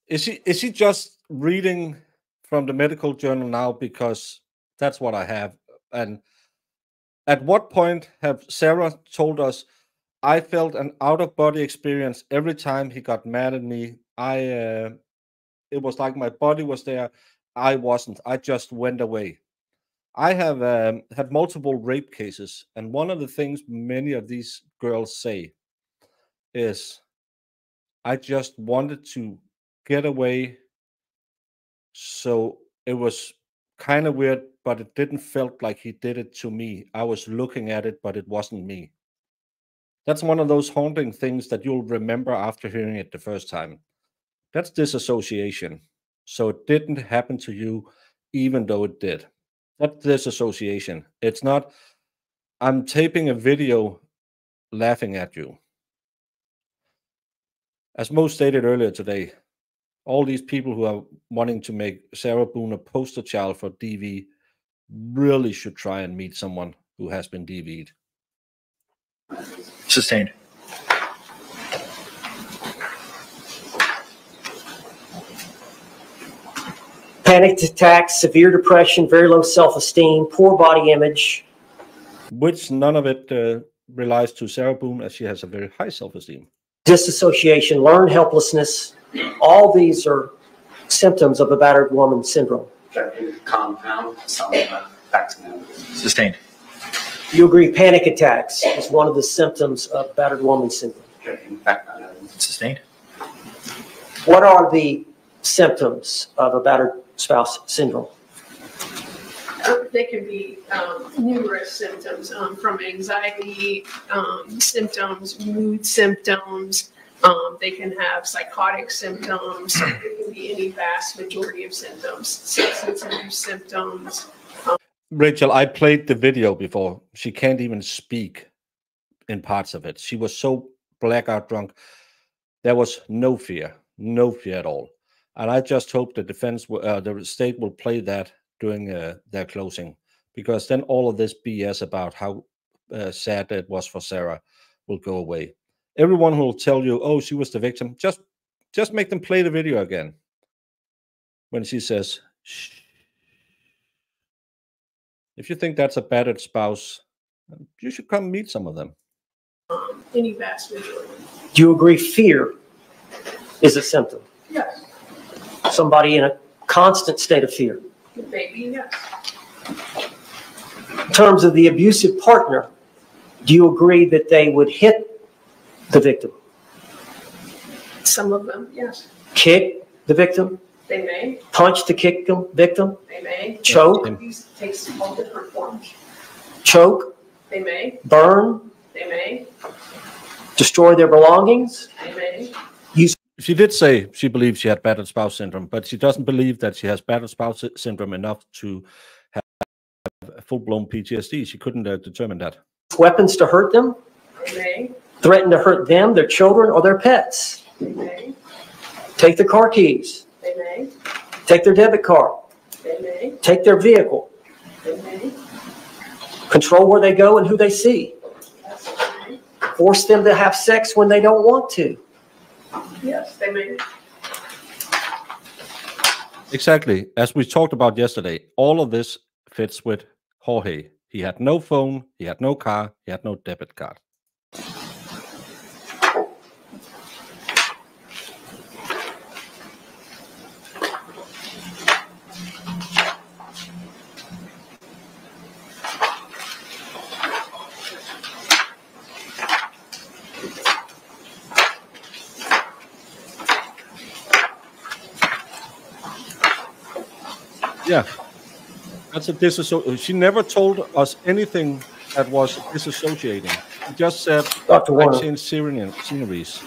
Is he just reading from the medical journal now because that's what I have? And at what point have Sarah told us, I felt an out-of-body experience every time he got mad at me? It was like my body was there. I wasn't. I just went away. I have had multiple rape cases, and one of the things many of these girls say is, I just wanted to get away. So it was kind of weird, but it didn't felt like he did it to me. I was looking at it, but it wasn't me. That's one of those haunting things that you'll remember after hearing it the first time. That's disassociation. So it didn't happen to you, even though it did. That's disassociation. It's not, I'm taping a video laughing at you. As Mo stated earlier today, all these people who are wanting to make Sarah Boone a poster child for DV really should try and meet someone who has been DV'd. Sustained. Panic attacks, severe depression, very low self-esteem, poor body image. Which none of it relies to Sarah Boone, as she has a very high self-esteem. Disassociation, learned helplessness. All these are symptoms of a battered woman syndrome. Compound some facts now. Sustained. You agree panic attacks is one of the symptoms of battered woman syndrome. Sustained. What are the symptoms of a battered spouse syndrome? They can be numerous symptoms, from anxiety symptoms, mood symptoms. They can have psychotic symptoms. It can be any vast majority of symptoms, substance abuse symptoms. Rachel, I played the video before. She can't even speak in parts of it. She was so blackout drunk. There was no fear at all. And I just hope the the state will play that during their closing, because then all of this BS about how sad it was for Sarah will go away. Everyone who will tell you, oh, she was the victim, just make them play the video again. When she says, shh. If you think that's a battered spouse, you should come meet some of them. Any vast majority. Do you agree fear is a symptom? Yes. Somebody in a constant state of fear. Maybe, yes. In terms of the abusive partner, do you agree that they would hit the victim? Some of them, yes. Kick the victim? They may. Punch the victim? They may. Choke? Abuse takes all different forms. Choke? They may. Burn? They may. Destroy their belongings? They may. She did say she believes she had battered spouse syndrome, but she doesn't believe that she has battered spouse syndrome enough to have full-blown PTSD. She couldn't determine that. Weapons to hurt them? They may. Threaten to hurt them, their children, or their pets? They may. Take their car keys? They may. Take their debit card? They may. Take their vehicle? They may. Control where they go and who they see? Yes, they may. Force them to have sex when they don't want to? Yes, they may. Exactly. As we talked about yesterday, all of this fits with Jorge. He had no phone, he had no car, he had no debit card. Yeah, that's a disassociation. She never told us anything that was disassociating. She just said, Dr. Warner. I changed sceneries.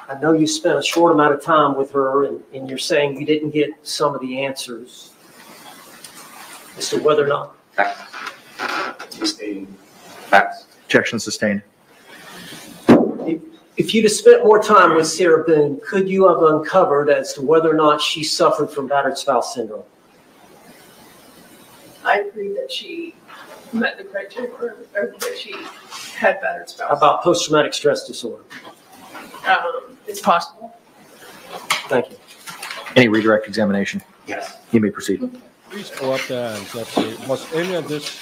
I know you spent a short amount of time with her, and you're saying you didn't get some of the answers as to whether or not. Facts. Objection sustained. If you'd have spent more time with Sarah Boone, could you have uncovered as to whether or not she suffered from battered spouse syndrome? I agree that she met the criteria, or that she had battered spouse. How about post-traumatic stress disorder? It's possible. Thank you. Any redirect examination? Yes. You may proceed. Please go up there and let's see, was any of this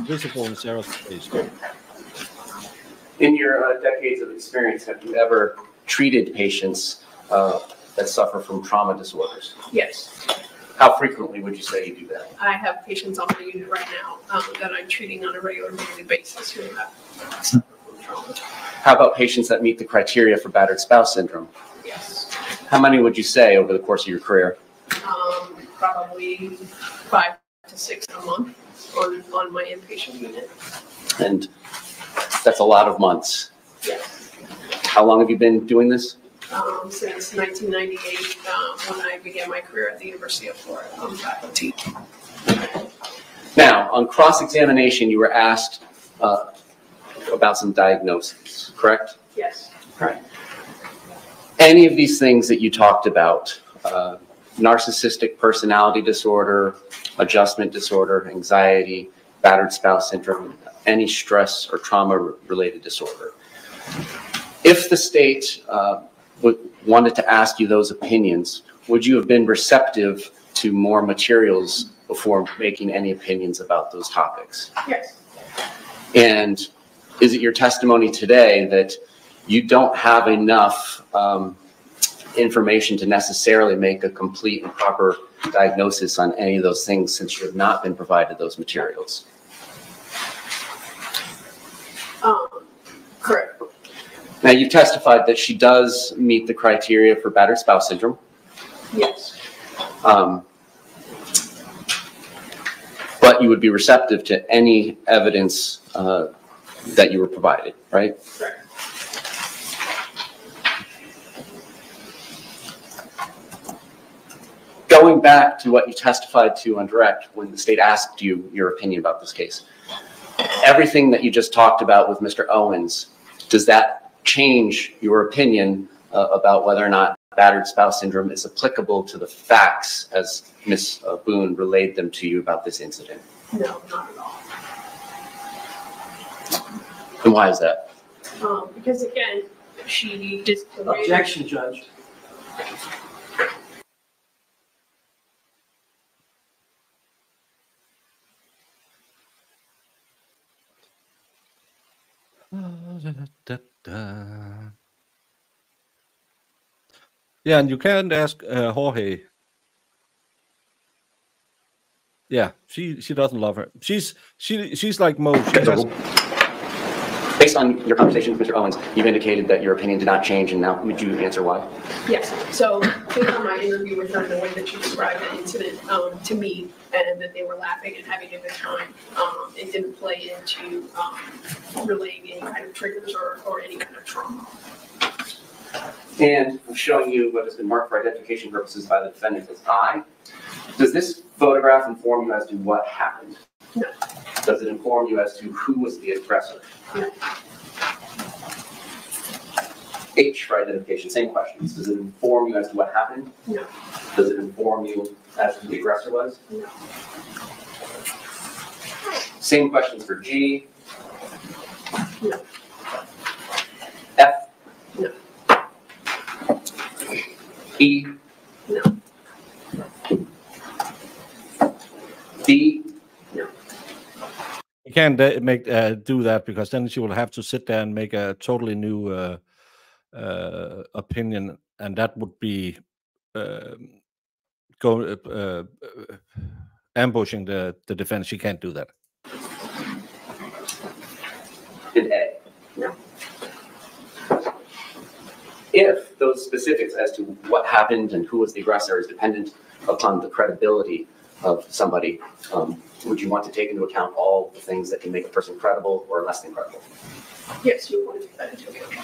visible in Sarah's face? In your decades of experience, have you ever treated patients that suffer from trauma disorders? Yes. How frequently would you say you do that? I have patients on my unit right now that I'm treating on a regular daily basis who have suffered from trauma. How about patients that meet the criteria for battered spouse syndrome? Yes. How many would you say over the course of your career? Probably 5 to 6 a month on my inpatient unit. And that's a lot of months. Yes. How long have you been doing this? Since 1998, when I began my career at the University of Florida on faculty. Now, on cross-examination, you were asked about some diagnoses, correct? Yes. Right. Any of these things that you talked about, narcissistic personality disorder, adjustment disorder, anxiety, battered spouse syndrome, any stress or trauma-related disorder. If the state wanted to ask you those opinions, would you have been receptive to more materials before making any opinions about those topics? Yes. And is it your testimony today that you don't have enough information to necessarily make a complete and proper diagnosis on any of those things since you have not been provided those materials? Correct. Now, you testified that she does meet the criteria for battered spouse syndrome. Yes. But you would be receptive to any evidence that you were provided, right? Correct. Going back to what you testified to on direct when the state asked you your opinion about this case, everything that you just talked about with Mr. Owens, does that change your opinion about whether or not battered spouse syndrome is applicable to the facts as Ms. Boone relayed them to you about this incident? No, not at all. And why is that? Because again, she just. Objection, Judge. Yeah, and you can't ask Jorge. Yeah, she doesn't love her. She's like Mo. She has, based on your conversation with Mr. Owens, you've indicated that your opinion did not change, and now would you answer why? Yes. So based on my interview with her and the way that she described the incident to me, and that they were laughing and having a good time, it didn't play into relaying any kind of triggers or any kind of trauma. And I'm showing you what has been marked for identification purposes by the defendant as I. Does this photograph inform you as to what happened? No. Does it inform you as to who was the aggressor? No. H for identification, same questions. Does it inform you as to what happened? No. Does it inform you as to who the aggressor was? No. Same questions for G. No. F. No. E. No. B. No. you can't make do that, because then she will have to sit there and make a totally new opinion, and that would be ambushing the defense. She can't do that. And A. No. If those specifics as to what happened and who was the aggressor is dependent upon the credibility of somebody, would you want to take into account all the things that can make a person credible or less than credible? Yes, you want to take that into account.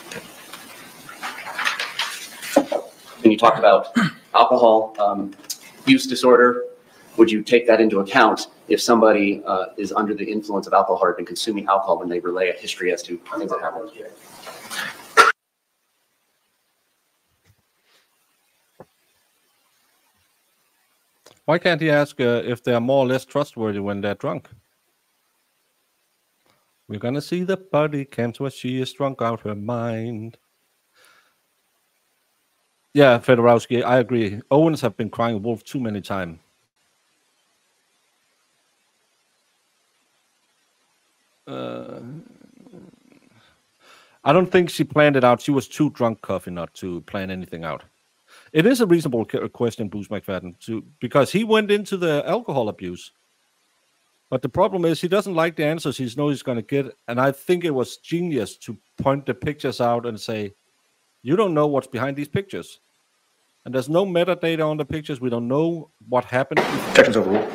And you talked about alcohol use disorder. Would you take that into account if somebody is under the influence of alcohol or has been consuming alcohol when they relay a history as to things that happened? Why can't he ask if they're more or less trustworthy when they're drunk? We're gonna see the body cams where she is drunk out her mind. Yeah, Fedorowski, I agree. Owens have been crying wolf too many times. I don't think she planned it out. She was too drunk, Coffee, not to plan anything out. It is a reasonable question, Bruce McFadden, because he went into the alcohol abuse. But the problem is he doesn't like the answers he knows he's going to get. And I think it was genius to point the pictures out and say, you don't know what's behind these pictures. And there's no metadata on the pictures. We don't know what happened. Objections overruled.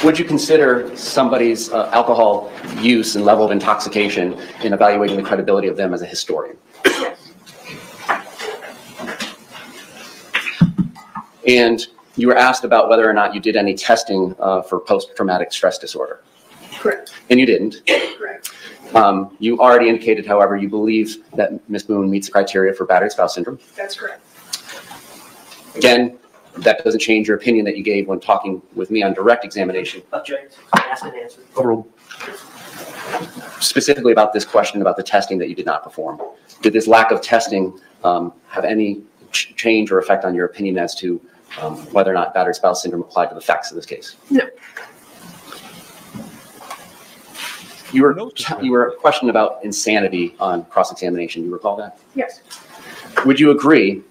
Would you consider somebody's alcohol use and level of intoxication in evaluating the credibility of them as a historian? And you were asked about whether or not you did any testing for post-traumatic stress disorder. Correct. And you didn't. Correct. You already indicated, however, you believe that Ms. Boone meets the criteria for battered spouse syndrome. That's correct. Again, that doesn't change your opinion that you gave when talking with me on direct examination. Object. Asked and answered. Overruled. Specifically about this question about the testing that you did not perform. Did this lack of testing have any change or effect on your opinion as to whether or not battered spouse syndrome applied to the facts of this case? No. You were questioned about insanity on cross-examination. You recall that? Yes. Would you agree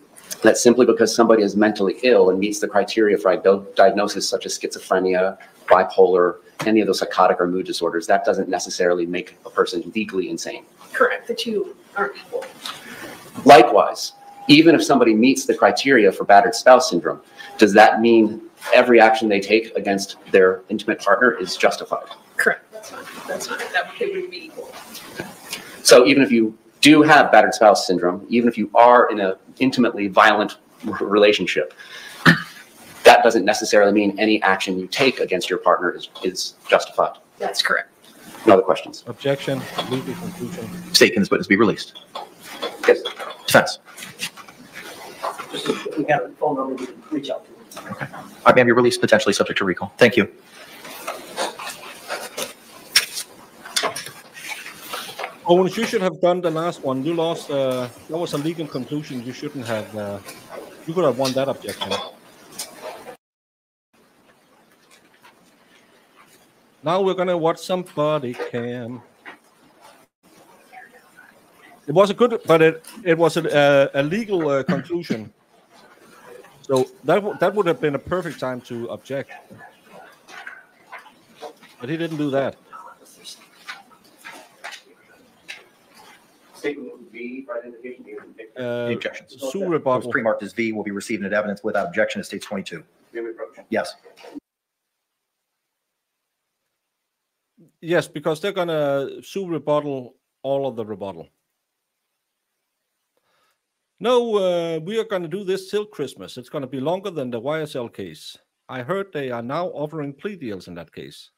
that simply because somebody is mentally ill and meets the criteria for diagnosis such as schizophrenia, bipolar, any of those psychotic or mood disorders, that doesn't necessarily make a person legally insane? Correct. The two aren't equal. Likewise, even if somebody meets the criteria for battered spouse syndrome, does that mean every action they take against their intimate partner is justified? Correct. That's not. They wouldn't be equal. So even if you do have battered spouse syndrome, even if you are in an intimately violent relationship. That doesn't necessarily mean any action you take against your partner is justified. That's correct. No other questions? Objection. Legal conclusion. State, can this witness be released? Yes. Defense. We got a phone number, we can reach out to them. Okay. All right, ma'am, you're released, potentially subject to recall. Thank you. Owens, you should have done the last one. You lost. That was a legal conclusion. You shouldn't have. You could have won that objection. Now we're gonna watch some body cam. It was a good, but it was a legal conclusion. So that would have been a perfect time to object, but he didn't do that. Statement V for identification. Any objections? Sue rebuttal. Those pre-marked as V will be received into evidence without objection. It states 22. Yes. Yes, because they're gonna sue rebuttal all of the rebuttal. No, we are going to do this till Christmas. It's going to be longer than the YSL case. I heard they are now offering plea deals in that case.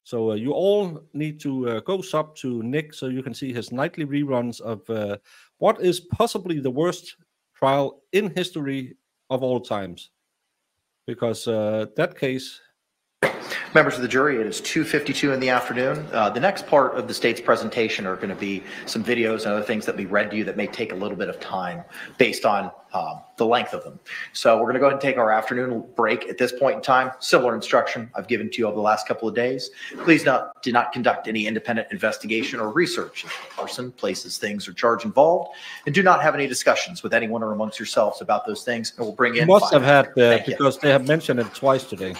So you all need to go sub to Nick so you can see his nightly reruns of what is possibly the worst trial in history of all times. Because that case... Members of the jury, it is 2:52 in the afternoon. The next part of the state's presentation are going to be some videos and other things that we read to you that may take a little bit of time based on the length of them. So we're going to go ahead and take our afternoon break at this point in time. Similar instruction I've given to you over the last couple of days. Please do not conduct any independent investigation or research if the person, places, things, or charge involved, and do not have any discussions with anyone or amongst yourselves about those things. And we'll bring in. Must have had Thank because they have mentioned it twice today.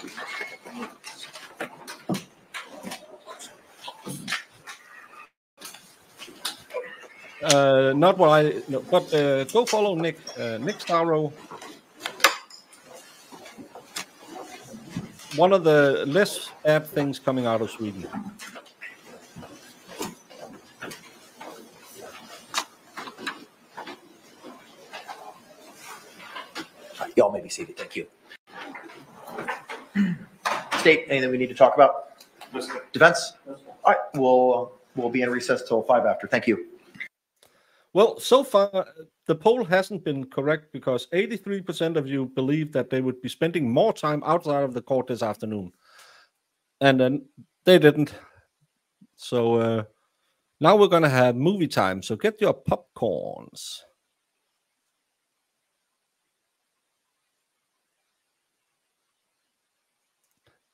Not what I know, but go follow Nick. Nick Starrow. One of the less bad things coming out of Sweden. Y'all may be seated. Thank you. State, anything we need to talk about? Defense? All right, we'll be in recess till 5 after. Thank you. Well, so far, the poll hasn't been correct because 83% of you believe that they would be spending more time outside of the court this afternoon. And then they didn't. So now we're going to have movie time. So get your popcorns.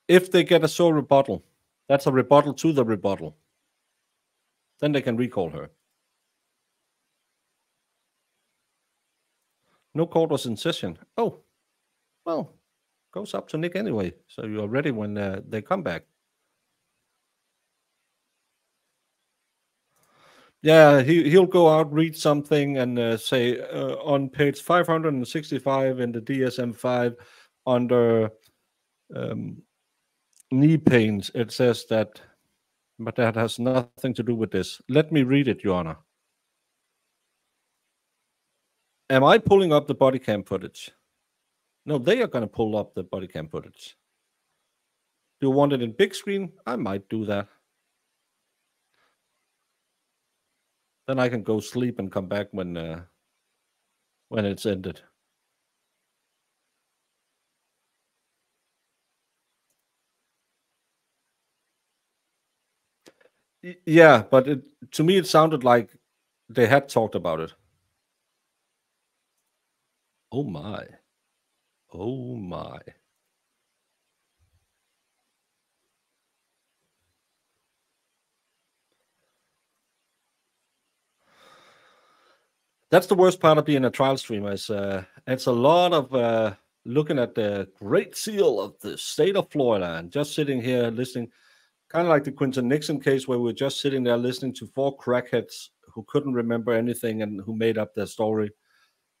If they get a sole rebuttal, that's a rebuttal to the rebuttal. Then they can recall her. No court was in session. Oh, well, goes up to Nick anyway. So you're ready when they come back. Yeah, he'll go out, read something, and say on page 565 in the DSM-5 under knee pains, it says that, but that has nothing to do with this. Let me read it, Your Honor. Am I pulling up the body cam footage? No, they are going to pull up the body cam footage. Do you want it in big screen? I might do that. Then I can go sleep and come back when it's ended. Yeah, but to me it sounded like they had talked about it. Oh my. Oh my. That's the worst part of being a trial streamer. It's a lot of looking at the Great Seal of the state of Florida and just sitting here listening, kind of like the Quinton Nixon case where we're just sitting there listening to 4 crackheads who couldn't remember anything and who made up their story.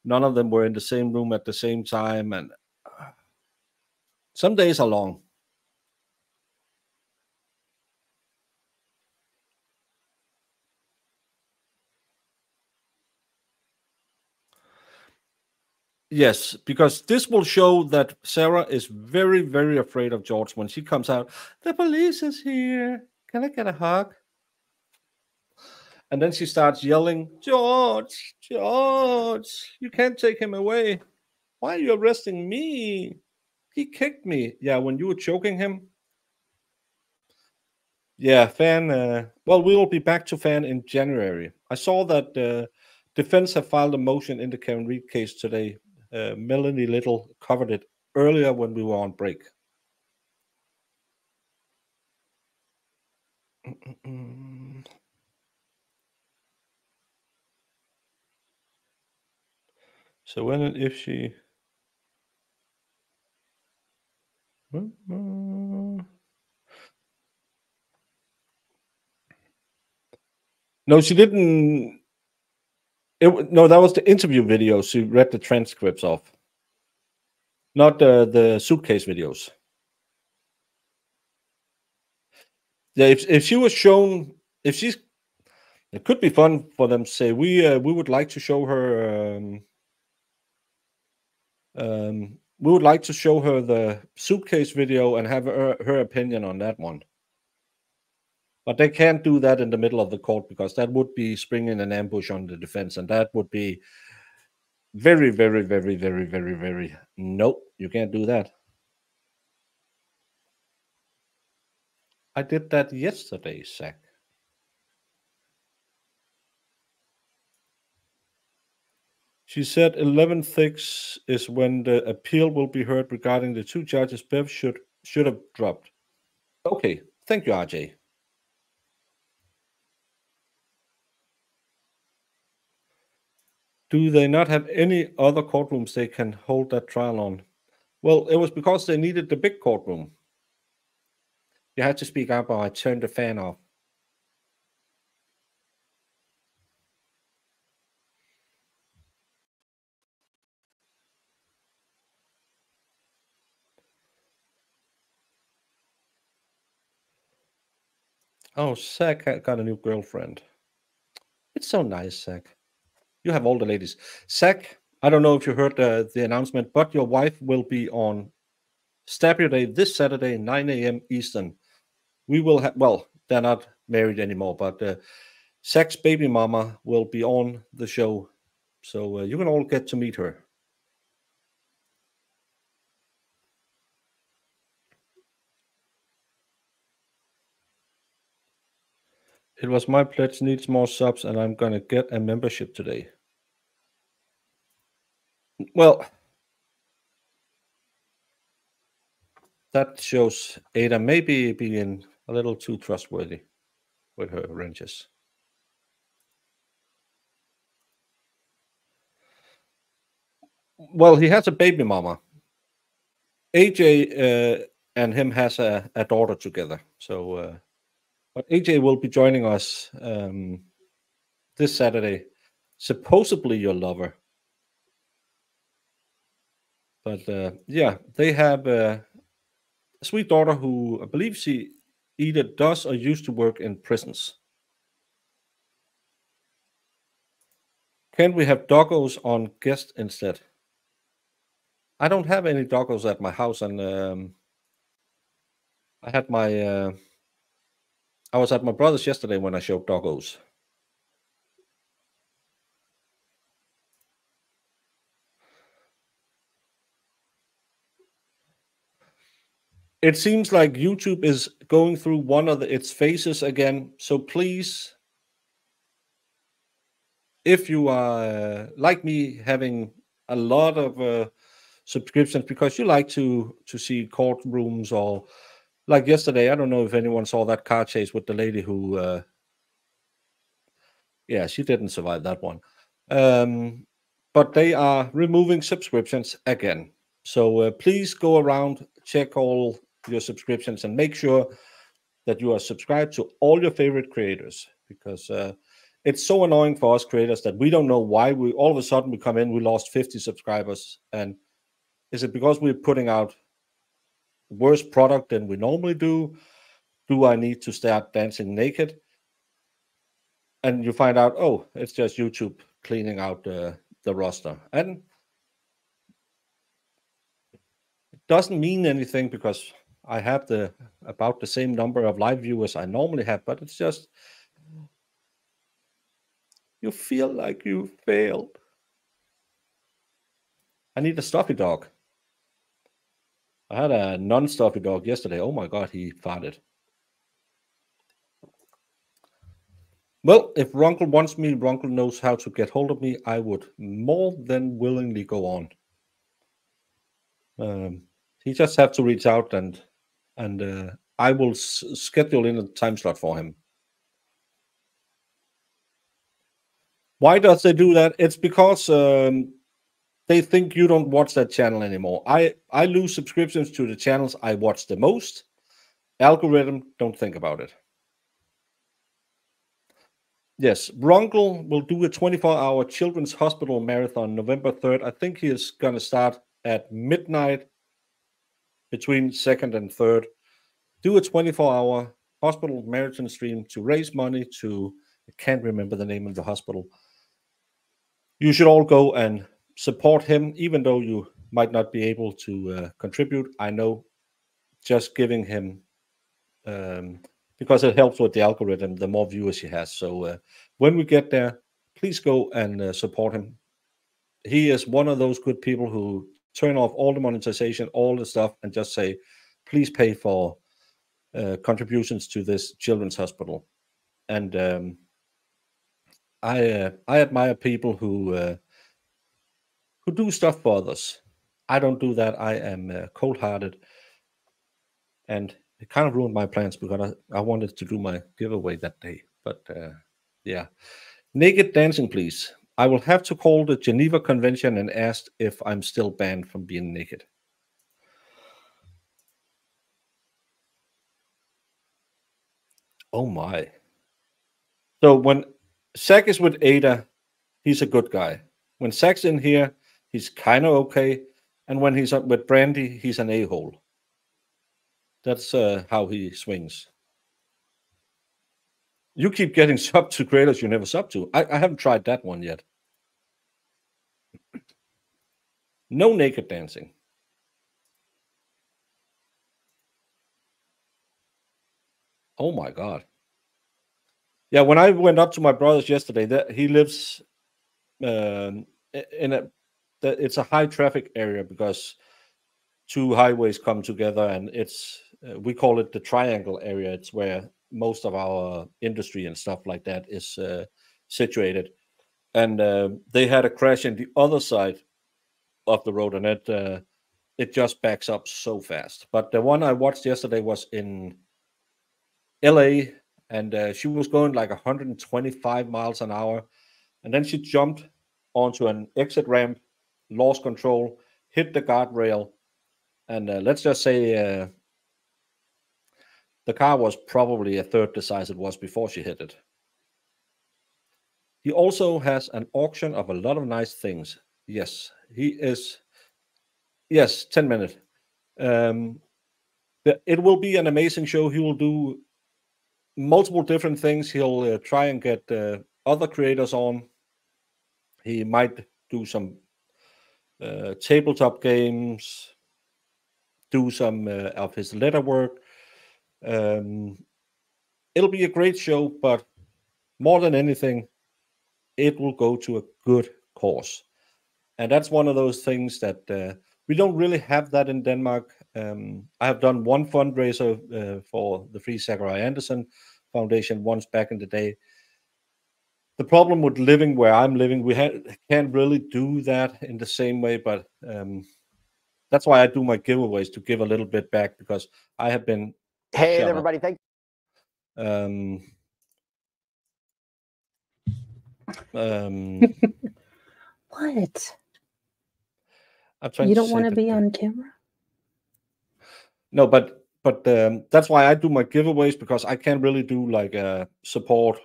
None of them were in the same room at the same time, and some days are long. Yes, because this will show that Sarah is very, very afraid of George when she comes out. The police is here. Can I get a hug? And then she starts yelling, George, George, you can't take him away. Why are you arresting me? He kicked me. Yeah, when you were choking him. Yeah, Fan. Well, we will be back to Fan in January. I saw that defense have filed a motion in the Karen Reed case today. Melanie Little covered it earlier when we were on break. So when and if she... No, she didn't. No, that was the interview video. She read the transcripts of, not the suitcase videos. Yeah, if she was shown, if she's, it could be fun for them to say we would like to show her. We would like to show her the suitcase video and have her opinion on that one. But they can't do that in the middle of the court because that would be springing an ambush on the defense, and that would be very, very, very, very, very, very. Nope, you can't do that. I did that yesterday, Zach. She said 11/6 is when the appeal will be heard regarding the two charges Bev should have dropped. Okay, thank you, RJ. Do they not have any other courtrooms they can hold that trial on? Well, it was because they needed the big courtroom. You had to speak up or I turned the fan off. Oh, Zach got a new girlfriend. It's so nice, Zach. You have all the ladies. Zach, I don't know if you heard the announcement, but your wife will be on Stabby Day this Saturday, 9 a.m. Eastern. We will have, well, they're not married anymore, but Zach's baby mama will be on the show. So you can all get to meet her. It was my pledge, needs more subs, and I'm going to get a membership today. Well, that shows Ada maybe being a little too trustworthy with her wrenches. Well, he has a baby mama. AJ and him has a daughter together. So, but AJ will be joining us this Saturday. Supposedly your lover. But yeah, they have a sweet daughter who I believe she either does or used to work in prisons. Can we have doggos on guest instead? I don't have any doggos at my house, and I had my I was at my brother's yesterday when I showed doggos. It seems like YouTube is going through one of its phases again. So please, if you are like me, having a lot of subscriptions because you like to see courtrooms, or like yesterday, I don't know if anyone saw that car chase with the lady who, yeah, she didn't survive that one. But they are removing subscriptions again. So please go around, check all your subscriptions, and make sure that you are subscribed to all your favorite creators, because it's so annoying for us creators that we don't know why we all of a sudden we come in, we lost 50 subscribers. And is it because we're putting out worse product than we normally do? Do I need to start dancing naked? And you find out, oh, it's just YouTube cleaning out the roster. And doesn't mean anything because I have about the same number of live viewers I normally have, but it's just you feel like you failed. I need a stuffy dog. I had a non-stuffy dog yesterday. Oh my God, he farted. Well, if Runkle wants me, Runkle knows how to get hold of me. I would more than willingly go on. He just have to reach out and I will schedule in a time slot for him. Why does they do that? It's because they think you don't watch that channel anymore. I lose subscriptions to the channels I watch the most. Algorithm don't think about it. Yes, Runkle will do a 24-hour Children's Hospital Marathon November 3rd. I think he is going to start at midnight between 2nd and 3rd. Do a 24-hour hospital marathon stream to raise money to, I can't remember the name of the hospital. You should all go and support him, even though you might not be able to contribute. I know just giving him, because it helps with the algorithm, the more viewers he has. So when we get there, please go and support him. He is one of those good people who turn off all the monetization, all the stuff, and just say, please pay for contributions to this children's hospital. And I admire people who do stuff for others. I don't do that. I am cold-hearted, and it kind of ruined my plans because I wanted to do my giveaway that day. But yeah, naked dancing, please. I will have to call the Geneva Convention and ask if I'm still banned from being naked. Oh my. So when Zach is with Ada, he's a good guy. When Zach's in here, he's kind of okay. And when he's up with Brandy, he's an a-hole. That's how he swings. You keep getting sub to creators you never sub to. I haven't tried that one yet. No naked dancing. Oh my God. Yeah, when I went up to my brother's yesterday, he lives it's a high traffic area because two highways come together, and it's we call it the triangle area. It's where most of our industry and stuff like that is situated. And they had a crash in the other side of the road, and it just backs up so fast. But the one I watched yesterday was in LA, and she was going like 125 miles an hour, and then she jumped onto an exit ramp, lost control, hit the guardrail, and let's just say the car was probably a third the size it was before she hit it. He also has an auction of a lot of nice things. Yes, he is. Yes, 10 minutes. It will be an amazing show. He will do multiple different things. He'll try and get other creators on. He might do some tabletop games, do some of his letter work. It'll be a great show, but more than anything, it will go to a good cause. And that's one of those things that we don't really have that in Denmark. I have done one fundraiser for the Free Zachariah Anderson Foundation once back in the day. The problem with living where I'm living, we can't really do that in the same way, but that's why I do my giveaways, to give a little bit back, because I have been... Hey, everybody, thank What? You don't want to be on camera? No, but that's why I do my giveaways, because I can't really do like support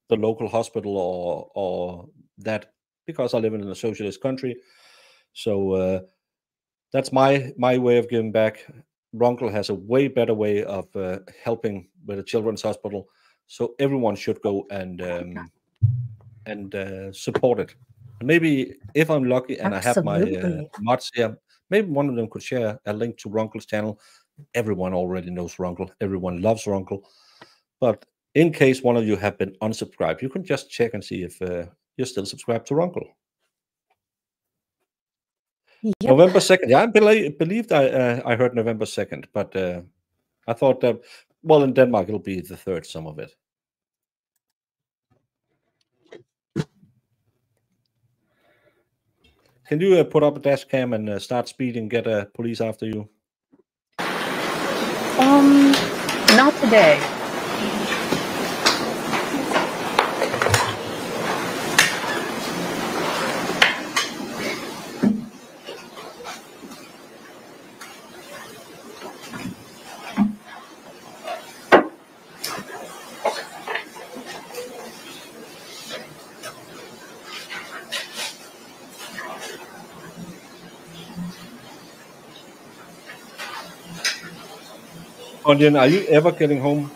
the local hospital or that, because I live in a socialist country. So that's my way of giving back. Runkle has a way better way of helping with a children's hospital, so everyone should go and support it. Maybe if I'm lucky and I have my mods here, Maybe one of them could share a link to Runkle's channel. Everyone already knows Runkle. Everyone loves Runkle. But in case one of you have been unsubscribed, you can just check and see if you're still subscribed to Runkle. Yep. November 2nd. Yeah, I believed I heard November 2nd, but I thought that, well, in Denmark, it'll be the 3rd, some of it. Can you put up a dash cam and start speeding, get police after you? Not today. Onion, are you ever getting home?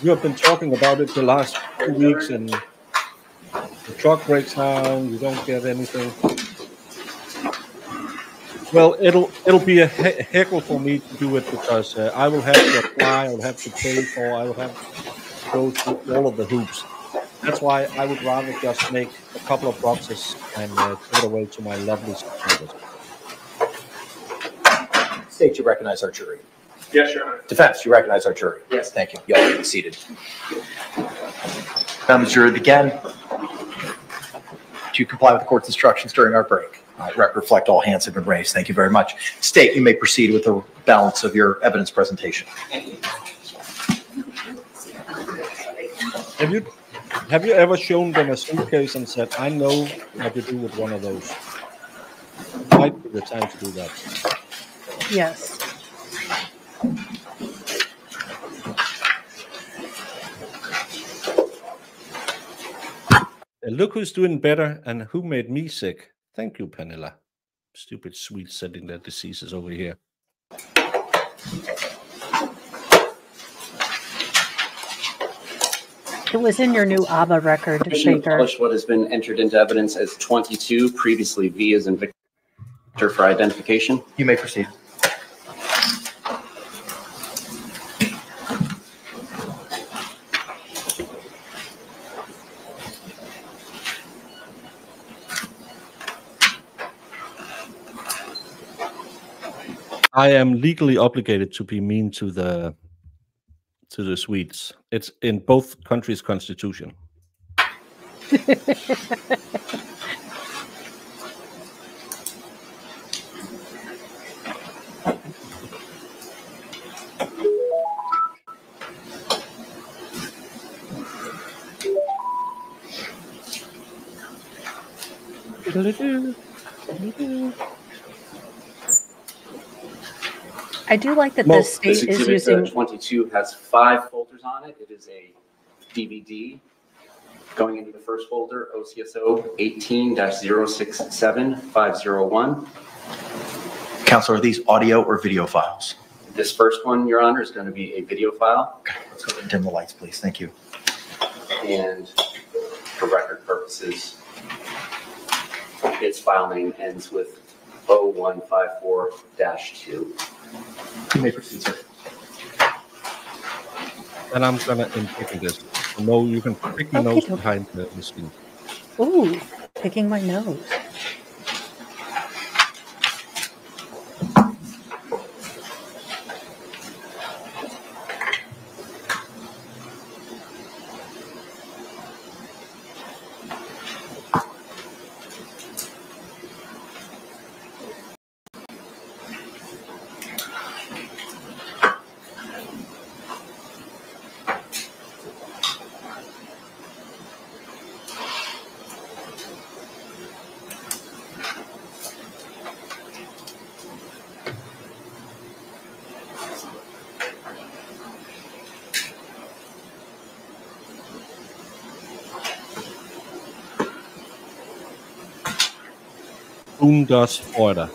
You have been talking about it the last 2 weeks, and the truck breaks down. You don't get anything. Well, it'll be a heckle for me to do it because I will have to apply. I will have to pay for. I will have to go through all of the hoops. That's why I would rather just make a couple of boxes and give it away to my lovely subscribers. State, you recognize our jury. Yes, Your Honor. Defense, you recognize our jury. Yes. Thank you. You all may be seated. Now the jury begin. Do you comply with the court's instructions during our break? Reflect all hands have been raised. Thank you very much. State, you may proceed with the balance of your evidence presentation. Have you ever shown them a suitcase and said, I know what to do with one of those? Might be the time to do that. Yes. Look who's doing better and who made me sick. Thank you, Penilla. Stupid Swedes sending their diseases over here. It was in your new ABBA record, Commission Baker. published what has been entered into evidence as 22, previously V as in Victor for identification. You may proceed. I am legally obligated to be mean to the Swedes. It's in both countries' constitution. I do like that the state This is exhibit using. 22 has 5 folders on it. It is a DVD. Going into the first folder, OCSO 18-067501. Counselor, are these audio or video files? This first one, Your Honor, is going to be a video file. Okay, let's go ahead and dim the lights, please. Thank you. And for record purposes, its file name ends with 0154-2. You may proceed, sir. And I'm gonna input this. No, you can pick your nose behind the screen. Ooh, picking my nose. Boone does order. And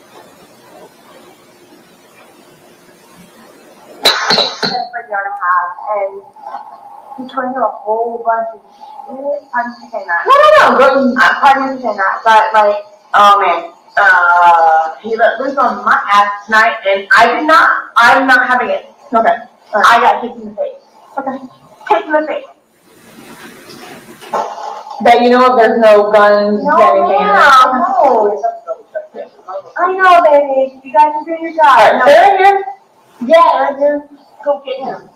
he turned into a whole bunch of shit. Pardon me for saying that. No. Pardon me for saying that. But like, oh man. He let loose on my ass tonight, and I'm not having it. Okay. I got kicked in the face. Okay. Kicked in the face. That you know of, there's no guns, No, anything. no. I know, baby. You guys can do your job. Alright, No. Sarah here? Yeah, just go get him.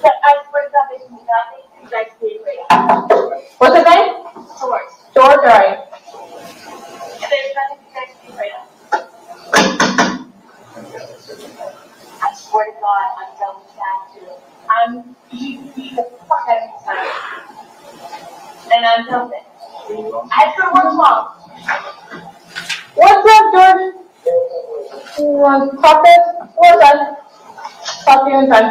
But I swear to God, there's nothing you guys can do. What's his name? George. George, alright. There's nothing you guys can do right now. I swear to God, I'm done with that too. I'm beat the fuck out of this time. And I'm done with it. I had to go to work tomorrow. What's up, George? You want to talk this? We're done. Talk to you in time.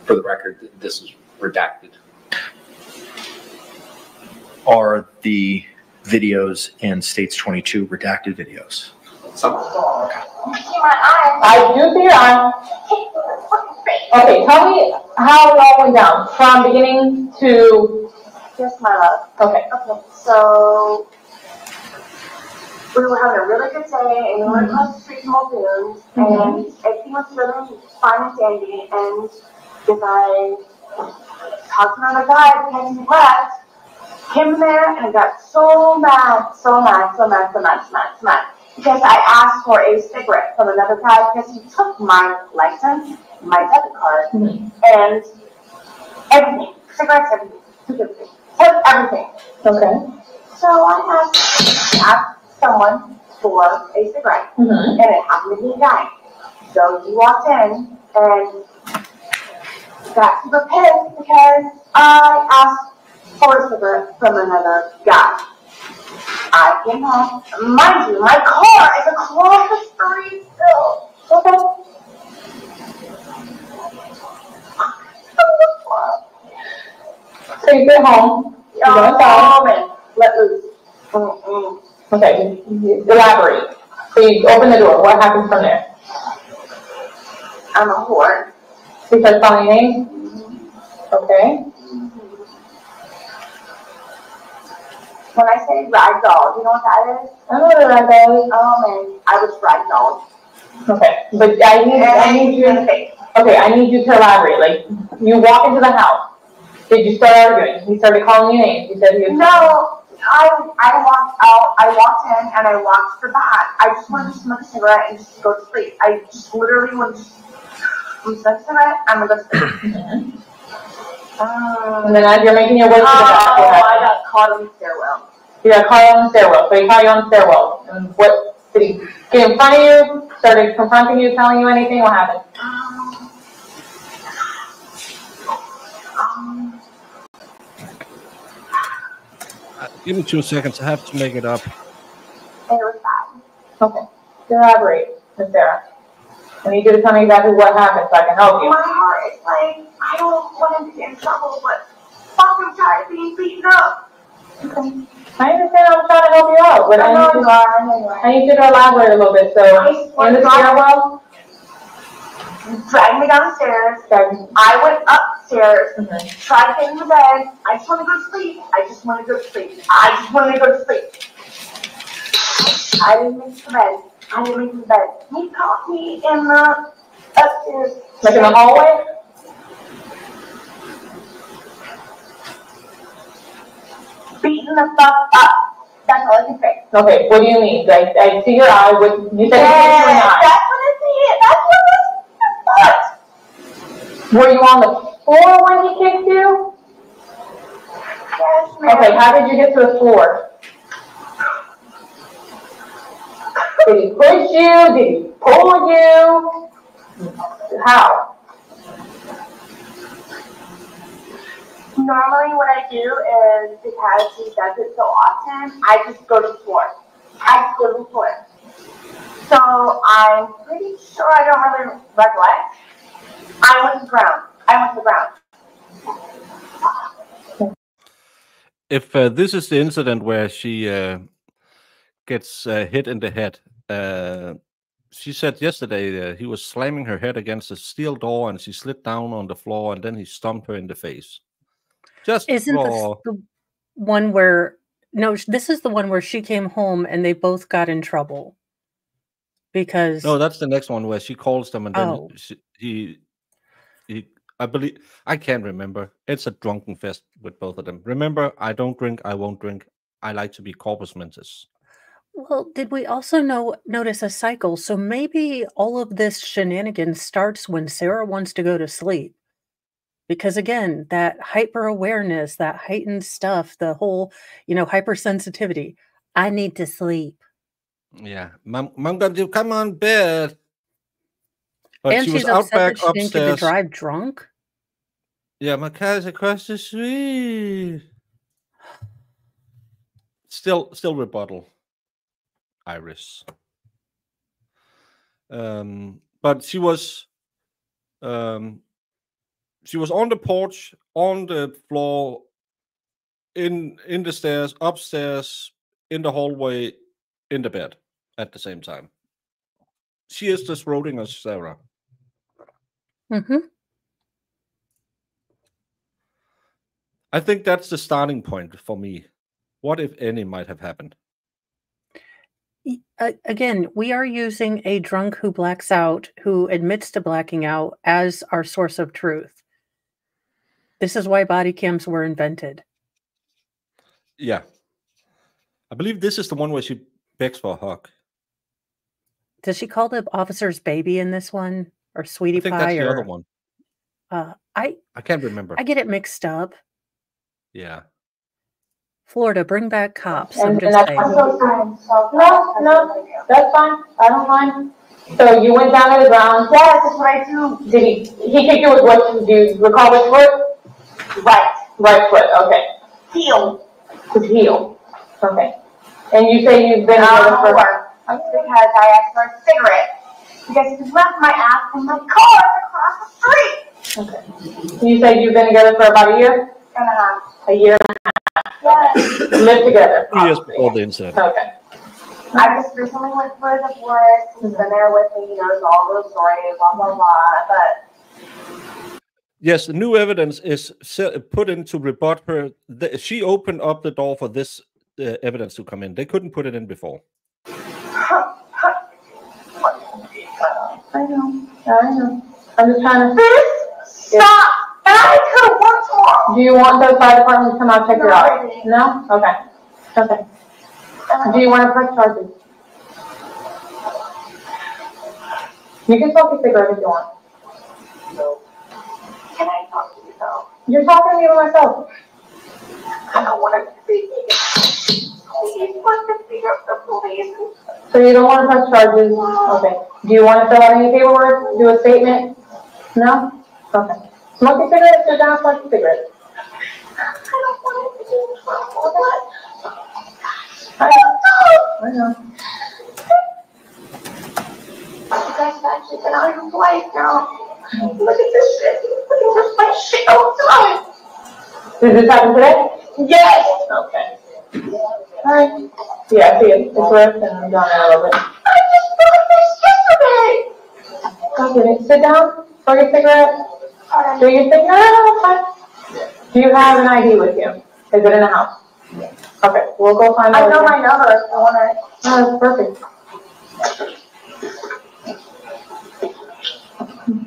For the record, this is redacted. Are the videos in States 22 redacted videos? Some. Okay. You see my eye? I do see your eye. Okay, tell me how it all went down from beginning to. Yes, my love. Okay. Okay, so we were having a really good day, and we went across the street from Muldoon's, and everything was really fine and dandy, and this I talked to another guy because he left, came in there, and I got so mad, because I asked for a cigarette from another guy because he took my license, my debit card, and everything, cigarettes, everything, took everything. Took everything. Okay. So I asked someone for a cigarette, and it happened to be a guy. So he walked in and got super pissed because I asked for a cigarette from another guy. I came home. Mind you, my car is across the street still. Okay. So you get home. You go inside. And let loose. Okay. Elaborate. So you open the door. What happens from there? I'm a whore. He starts calling your name? Okay. When I say ragdoll, you know what that is? I know what a ragdoll is. Man, I was ragdolled. Okay. But I need you. Okay, I need you to elaborate. Like, you walk into the house. Did you start arguing? He started calling you names. He said he was. No, I walked out. I walked in and I walked to the back. I just wanted to smoke a cigarette and just go to sleep. I just literally wanted to smoke a cigarette. I'm gonna go to sleep. And then as you're making your way to the back, I got caught on the stairwell. You got caught on the stairwell. So he caught you on the stairwell. And what did he get in front of you? Started confronting you, telling you anything? What happened? Give me 2 seconds. I have to make it up. It was bad. Okay. Elaborate, Miss Sarah. I need you to tell me exactly what happened so I can help you. My heart is like, I don't want him to get in trouble, but fucking tired of being beaten up. Okay. I understand. I'm trying to help you out, but I need you to elaborate a little bit. So, in the stairwell, dragged me down the stairs. I went upstairs, tried to get in the bed. I just want to go to sleep. I just want to go to sleep. I didn't make the bed. He caught me in the upstairs. Like in the hallway? Beating the fuck up. That's all I can say. Okay, what do you mean? I see your eye. You said you see your eye. That's what I see it. That's what. Were you on the floor when he kicked you? Yes, ma'am. Okay, how did you get to the floor? Did he push you? Did he pull you? How? Normally what I do is, because he does it so often, I just go to the floor. So I'm pretty sure I don't really recollect. I went to the ground. If this is the incident where she gets hit in the head, she said yesterday he was slamming her head against a steel door and she slid down on the floor and then he stomped her in the face. Just Isn't this for... the one where, no, this is the one where she came home and they both got in trouble. Because... No, that's the next one where she calls them and then Oh. he I believe, I can't remember. It's a drunken fest with both of them. Remember, I don't drink, I won't drink. I like to be corpus mentis. Well, did we also notice a cycle? So maybe all of this shenanigans starts when Sarah wants to go to sleep. Because again, that hyper awareness, that heightened stuff, the whole, hypersensitivity. I need to sleep. Yeah, mom got to come on bed. But And she was she's out upset back that she didn't get to upstairs. drive drunk. Yeah, my car is across the street. Still rebuttal, Iris. But she was on the porch, on the floor, in the stairs, upstairs, in the hallway, in the bed at the same time. She is the Schrodinger's Sarah. Mm-hmm. I think that's the starting point for me. What, if any, might have happened? Again, we are using a drunk who blacks out, who admits to blacking out, as our source of truth. This is why body cams were invented. Yeah. I believe this is the one where she begs for a hug. Does she call the officer's baby in this one? Or sweetie I think pie? that's the Or other one. I can't remember. I get it mixed up. Yeah. Florida, bring back cops. And I'm just that's saying. no, that's fine. I don't mind. So you went down to the ground. Yes, that's what I do. Did he kicked you with what? Do you recall which foot? Right foot. Okay. Heel. His heel. Okay. And you say you've been for Because I asked for a cigarette. Because he left my ass in my car across the street. Okay. You said you've been together for about a year? And A year and a half. yes. Lived together. 2 years before the incident. Okay. I just recently went for a divorce. He's been there with me. He knows all the stories, blah, blah, blah. But Yes, the new evidence is put in to rebut her. She opened up the door for this evidence to come in. They couldn't put it in before. I know. I'm just trying to... Stop! And I could work tomorrow. Do you want the fire department to come out and check you out? No? Okay. Do you want to press charges? You can smoke a cigarette if you want. No. Can I talk to you though? You're talking to me by myself. I don't want to be. Please put the finger of the police. So you don't want to press charges? Okay. Do you want to fill out any paperwork? Do a statement? No? Okay. Smoke a cigarette, sit down, smoke a cigarette. I don't want to be in trouble. What? I know. You guys have actually been out of your life now. Look at this shit. Look at my shit all the time. Did this happen today? Yes. Okay. Alright. Yeah, I see it. It's worse and I'm down there a little bit. I just bought this yesterday. Okay, sit down, smoke a cigarette. Do you think, no, fine. Do you have an ID with you? Is it in the house? Okay, we'll go find out. I know my number if you want it. Oh, that's perfect.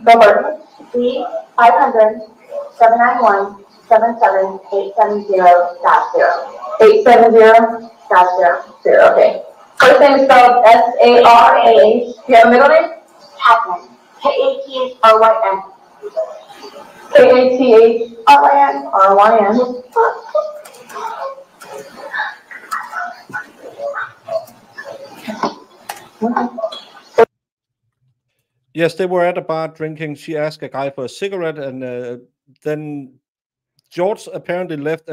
Go for it. B500 791 77870-0. 870-0. Okay. First name is spelled S-A-R-A-H. Do you have a middle name? Catherine. K-A-T-H-R-Y-N. K-A-T-H-R-Y-N. R-Y-N. Yes, they were at a bar drinking. She asked a guy for a cigarette, and then George apparently left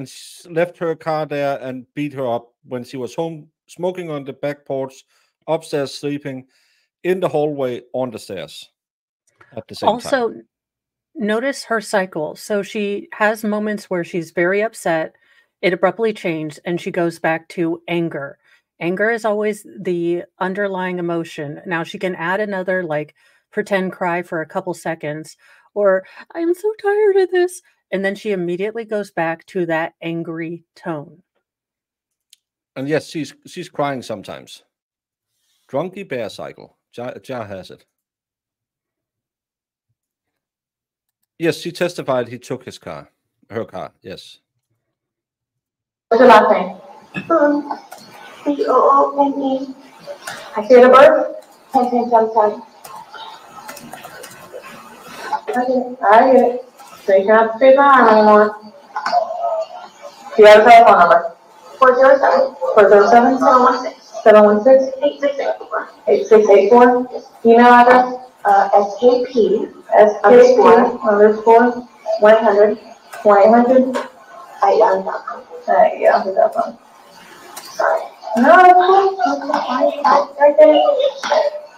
her car there and beat her up when she was home, smoking on the back porch, upstairs sleeping, in the hallway, on the stairs at the same time. Also, notice her cycle. So she has moments where she's very upset, it abruptly changed, and she goes back to anger. Anger is always the underlying emotion. Now she can add another like pretend cry for a couple seconds, or I'm so tired of this. And then she immediately goes back to that angry tone. And yes, she's crying sometimes. Drunky bear cycle. Ja has it. Yes, she testified he took her car, yes. What's your last name? C-O-O-N-E. I see the birth. 10-10-7-7. I get it. So you can't say that anymore. Do you have a cell phone number? 407. 407? 716. 716? 8684. 8684. Email address? SJP. _100. 1-800 at yahoo.com. At yahoo.com. Sorry. No, it's cool. I get it.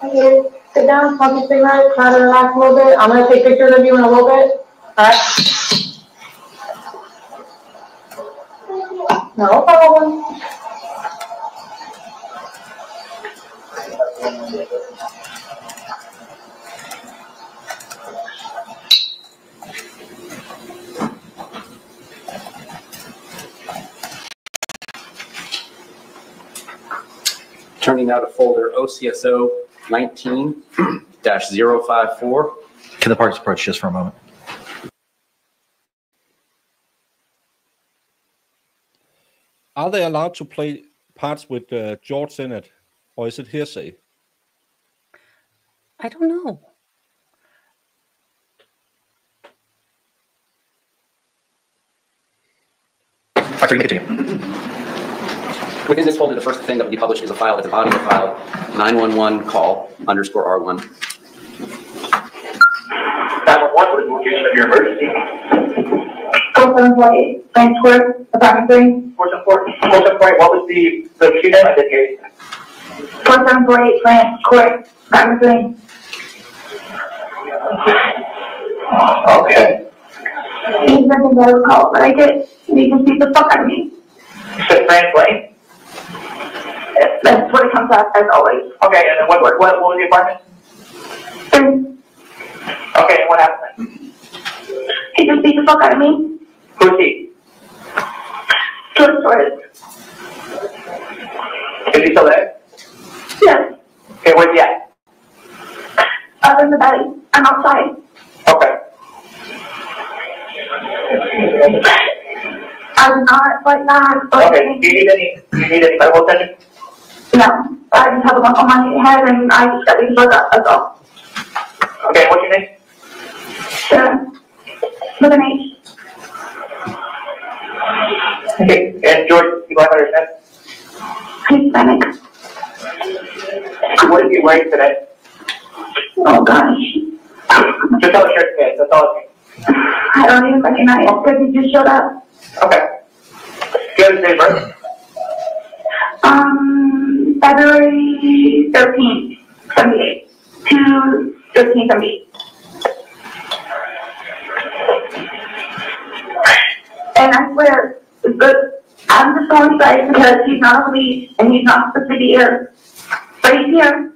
I get it. Sit down, smoke your cigarette, try to relax a little bit. I'm going to take pictures of you in a little bit. Alright? No problem. Turning now to folder OCSO 19-054. Can the parties approach just for a moment? Are they allowed to play parts with George in it, or is it hearsay? I don't know. Dr. continue. Within this folder, the first thing that will be published is a file. It's an audio file, 911 call _R1. 911, what is the location of your emergency? 4748, Grand Square, apartment 3. 4748, what was the street name? I didn't hear you. 4748, Grand Square, apartment 3. Okay. He's nothing but a call, but I get you can beat the fuck out of me. You said Frank Lane? That's what it comes out as always. Okay, and then what was the apartment? 3. Okay, and what happened? He just beat the fuck out of me. Who's he? Jorge Torres. Is he still there? Yes. Okay, where's he at? In the bed. I'm outside. Okay. I'm not like that. Okay, do you need any medical attention? No. I just have a bump on my head and I just got these bugs up, that's all. Okay, what's your name? Sure. With an H. Okay, and George, you want to understand? Hispanic. What is he wearing today? Oh gosh. Just tell the shirt today, that's all it means. I don't even recognize it because he just showed up. Okay. Do you have his date of birth? February 13th, 78. 2/13/78. And I swear, I'm just so excited because he's not a lead and he's not supposed to be here. But he's here.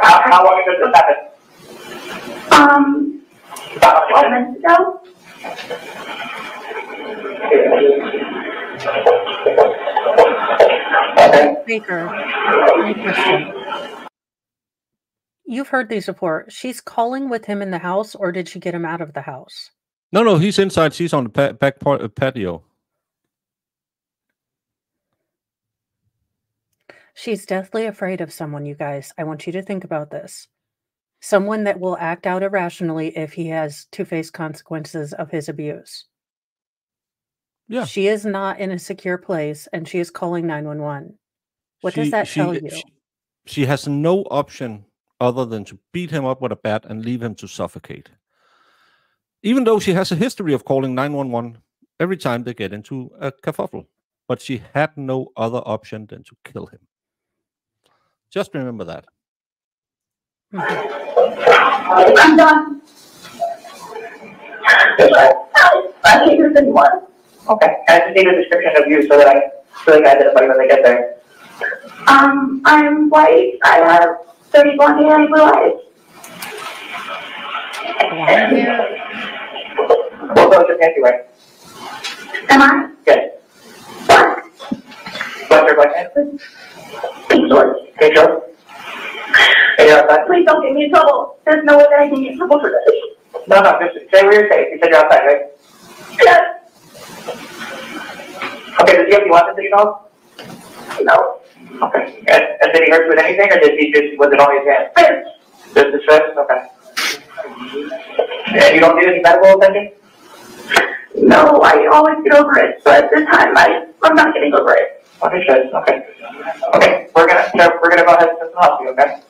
How long ago did this happen? About 12 minutes ago. Baker, my question. You've heard these before. She's calling with him in the house, or did she get him out of the house? No, he's inside. She's on the back patio. She's deathly afraid of someone, you guys. I want you to think about this. Someone that will act out irrationally if he has to face consequences of his abuse. Yeah. She is not in a secure place, and she is calling 911. What does that tell you? She has no option other than to beat him up with a bat and leave him to suffocate. Even though she has a history of calling 911 every time they get into a kerfuffle. But she had no other option than to kill him. Just remember that. I'm done. I hate this anymore. Okay, I just need a description of you so that I can identify you when they get there. I'm white. I have 30 blonde hair and blue eyes. Blonde hair? What color is your pants you wear? Am I? Yes. What's your black pants, please? Pink shorts. Pink shorts? And you're outside? Please don't get me in trouble. There's no way that I can get in trouble for this. No, just say where you're safe. You said you're outside, right? Yes. Okay, does he have any weapons that you know of? No. Okay. And did he hurt you with anything, or was it only his hand? Fist. Just his fist? Okay. And you don't need any medical attention? No, I always get over it, but this time I'm not getting over it. Understood. Okay. Okay, we're gonna go ahead and help you, okay?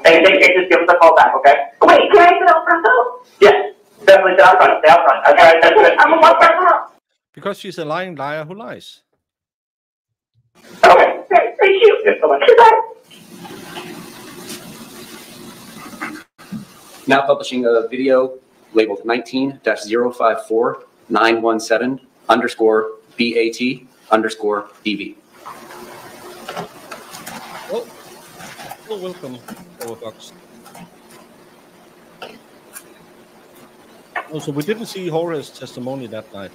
And in any case, just give us a call back, okay? Wait, can I sit out front though? Yes. Definitely sit out front. Stay out front. Okay, that's good. I'm gonna walk right now. Because she's a lying liar who lies. Okay. Great, thank you. Yes, so much. Goodbye. Now publishing a video labeled 19-054917_BAT_DV. Oh, welcome, Overbox. Oh, so we didn't see Jorge's testimony that night.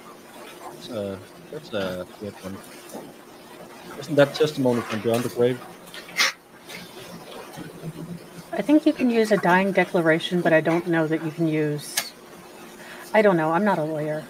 That's a weird one. Isn't that testimony from beyond the grave? I think you can use a dying declaration, but I don't know that you can use... I don't know. I'm not a lawyer.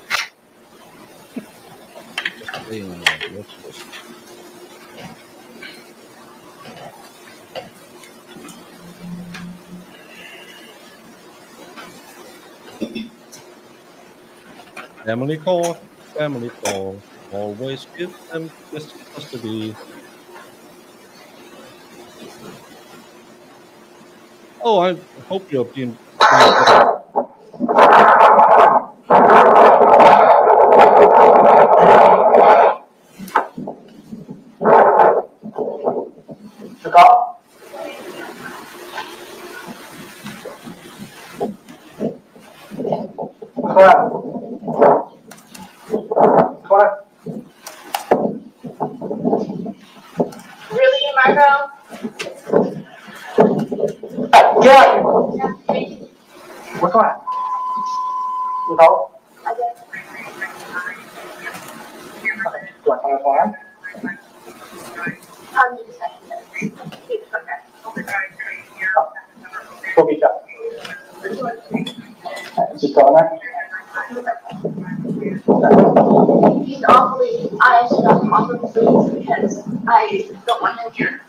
Family call. Always give them custody. Oh, I hope you're being... The call? What? Really, Marco? Yeah. What's going on? You know? Okay. Do you want to come on? I'll need a second. We'll be done. Just go in there. He's awfully, I should not come off of the sleeves because I don't want him here.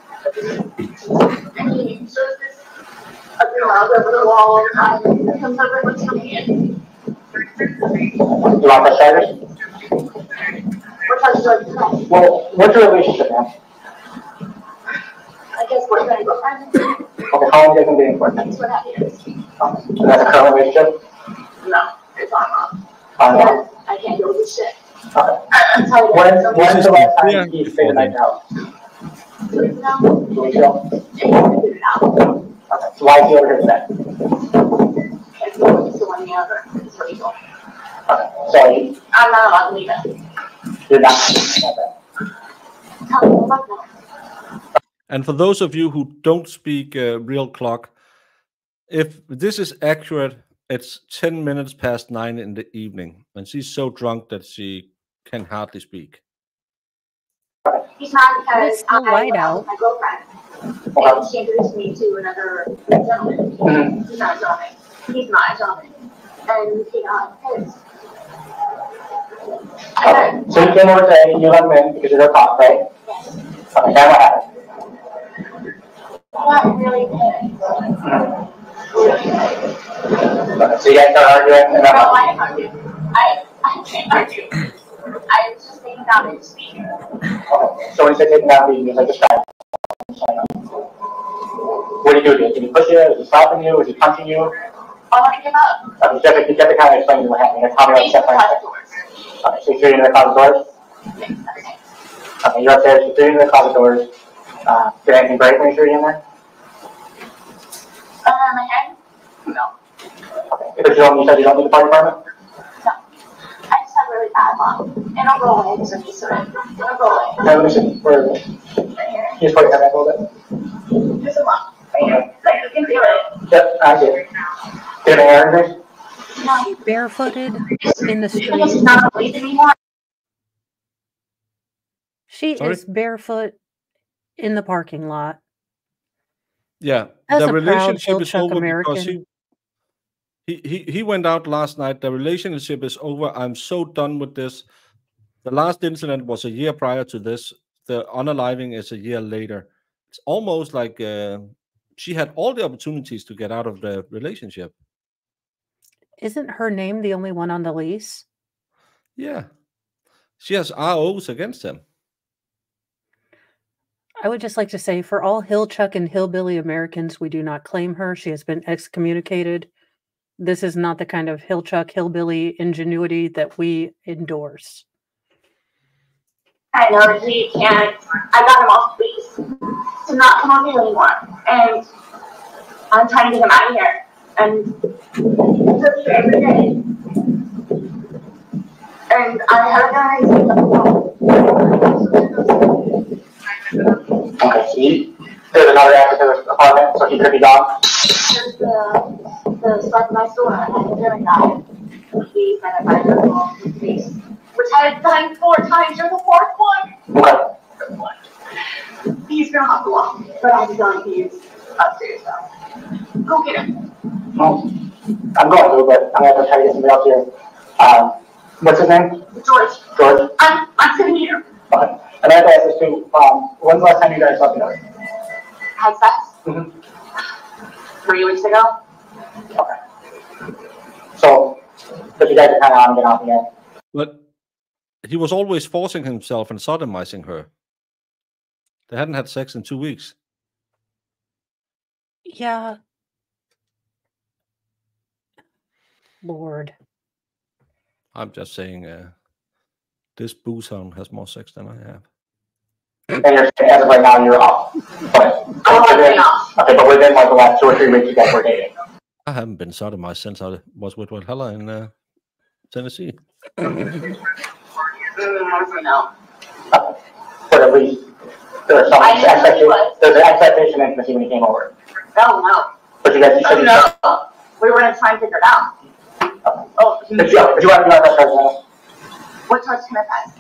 And he shows this a rug over the wall all the time and comes over and looks coming in. You want the starters? What time is it tonight? Well, what's your relationship now? I guess we're gonna go find him. Okay, how long have you been dating for? That's what happened this week. And that's a current relationship? No, it's on off. On off? I can't deal with this shit. Okay. I'm tired of When's it. the last time you stayed the night out? 2 weeks now? 2 weeks ago? Yeah, you can do it now. Okay, so why is he over here today? It's one to one the other. It's illegal. Okay, so I'm not allowed to leave it. you're not. Tell me about that. And for those of you who don't speak real clock, if this is accurate, it's 10 minutes past 9 in the evening, and she's so drunk that she can hardly speak. He's not because It's still light out. My girlfriend. And she introduced me to another gentleman. Mm-hmm. He's not a gentleman. He's not a gentleman. And he got pissed. Okay, so you came over today, you let him in because you're a cop, right? Yes. Okay, now what happened? I got really pissed. So you guys start arguing and No, I can't argue. I can't argue. I was just thinking about it speaking. Okay, so when you said taking down beating, you like distracted. What did he do? Did he push you? Was he slapping you? Was he punching you? All I can give up. You have to kind of explain to me what happened. Like, how many steps like that? Okay, so you're in the closet doors? Okay, you're upstairs, you're in the closet doors. Did anything break when you're in there? My head? No. Okay, but you said you don't need the fire department? No. I just have really bad luck. And I'll go away because I'm used to it. I'll go away. Okay, let me see. Where is it? Right here. You just put your head back a little bit. Just a lot. Right here. Like you can feel it. Yep, I do. Do you have any hair injuries? Is she barefooted in the street? Because she's not asleep anymore. She Sorry? is barefoot in the parking lot. Yeah, As the a proud relationship is Hillchuck over because American. he went out last night. The relationship is over. I'm so done with this. The last incident was a year prior to this. The unaliving is a year later. It's almost like she had all the opportunities to get out of the relationship. Isn't her name the only one on the lease? Yeah, she has ROs against him. I would just like to say, for all Hillchuck and Hillbilly Americans, we do not claim her. She has been excommunicated. This is not the kind of Hillchuck, Hillbilly ingenuity that we endorse. I know he can't. I got him off lease to not come on here anymore. And I'm trying to get him out of here. And he's up here every day. And I had a guy say Okay, see, there's another access to this apartment, so he could be gone. There's the stuff in my store. I had a German guy. He's been a fighter police, which I had done 4 times. You're the 4th one. Okay. He's gonna hop along, but I'm done. He's upstairs now. Go get him. Well, I'm going to, but I'm going to try to get somebody else here. What's his name? George. George? I'm sitting here. Okay. And I have to ask this too, when's the last time you guys slept together? Had sex? 3 weeks ago. Okay. So, but you guys are kind of on and get off again. But he was always forcing himself and sodomizing her. They hadn't had sex in 2 weeks. Yeah. Lord. I'm just saying, this booze hound has more sex than I have. And you're, as of right now, you're off. But, okay, but within like the last 2 or 3 weeks, you guys were dating. I haven't been sodomized since I was with Valhalla in Tennessee. No. But at least there's some there's an expectation intimacy when you came over. Oh, no. But you guys, you said you said, We were going to try and figure it out. Oh, but you want to be on that right now? what towards him advice?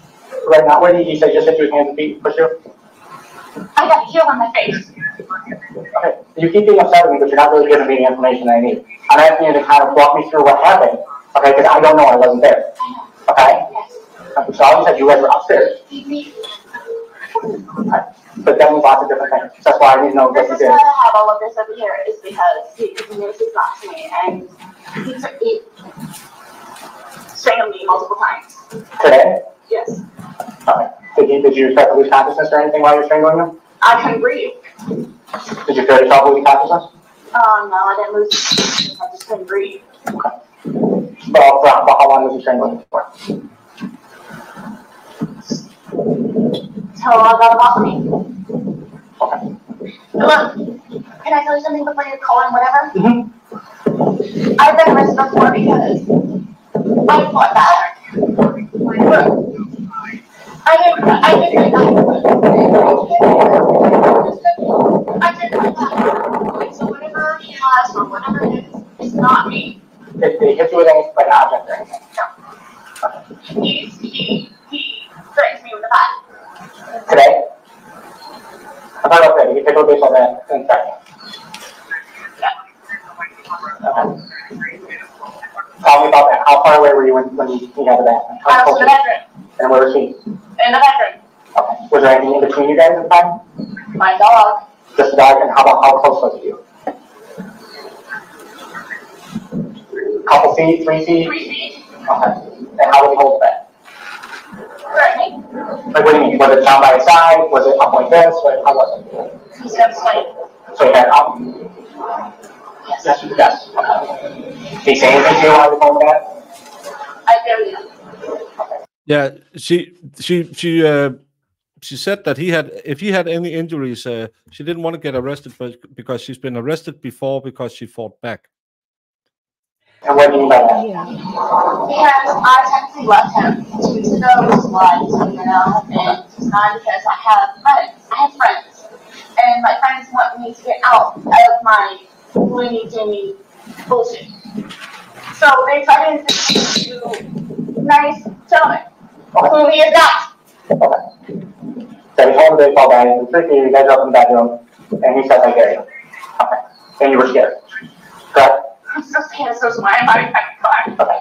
Right now, when you say just hit your hands and feet, push you? I got a heel on my face. Okay, you keep being upset with me, but you're not really giving me the information I need. I'm asking you to kind of walk me through what happened, okay, because I don't know, I wasn't there. Okay? So all you said, you guys were upstairs. Okay. But that means lots of different things. That's why I need to know what This you is did. why I have all of this over here, is because he knows he's not to me, and he strangled me multiple times. Today? Yes. Okay. Did you start to lose consciousness or anything while you were strangling him? I couldn't breathe. Did you feel yourself losing consciousness? No, I didn't lose consciousness. I just couldn't breathe. Okay. But how long was you strangling him for? Till I got him off of me. Okay. Look, can I tell you something before you call him whatever? I've been arrested before because I fought back. Look, I did my back. I did my back. So whatever he has or whatever it is, it's not me. Did he hit you with any like object or anything? No. He threatens me with a bat. Today? I'm talking about today. You can take a baseball bat in a second. Okay. Tell me about that. How far away were you when he had the bat? I was in the bedroom. And where was he? In the bedroom. Okay. Was there anything in between you guys at the time? My dog. Just the dog, and how close was he to you? Couple feet, 3 feet? 3 feet. Okay. And how would he hold the bat? Threatening. Like, what do you mean? Was it down by his side? Was it up like this? How was it? He said straight. So he had it up? Yes. Yes. Okay. Did he say anything to you while he was holding the bat? I dare you. Yeah, she said that if he had any injuries, she didn't want to get arrested because she's been arrested before because she fought back. And what do you mean by that? Yeah. Because I technically left him 2 weeks ago, which is why he's here now, and it's not because I have friends. and my friends want me to get out of my Looney Jimmy bullshit. So they try to introduce you to nice gentleman. Who he is not. Okay. So he told him they fall back, and 3 feet, you guys are up in the bedroom, and he says, I dare you. Okay. And you were scared. Correct? I'm so scared, so why am I crying? Okay.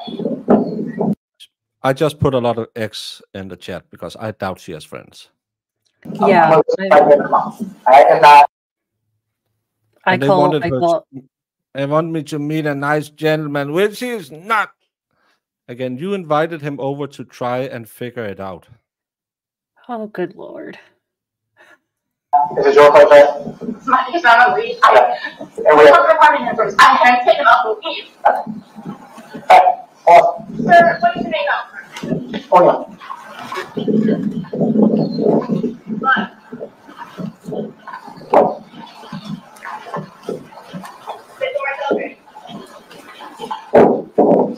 I just put a lot of X in the chat because I doubt she has friends. Yeah. I am not. And they want me to meet a nice gentleman, which he is not. Again, you invited him over to try and figure it out. Oh, good Lord. Is it your place, right? It's my he's on a leave. I had taken off the leave. Okay. Awesome. Sir, what is your name now? Oh, no.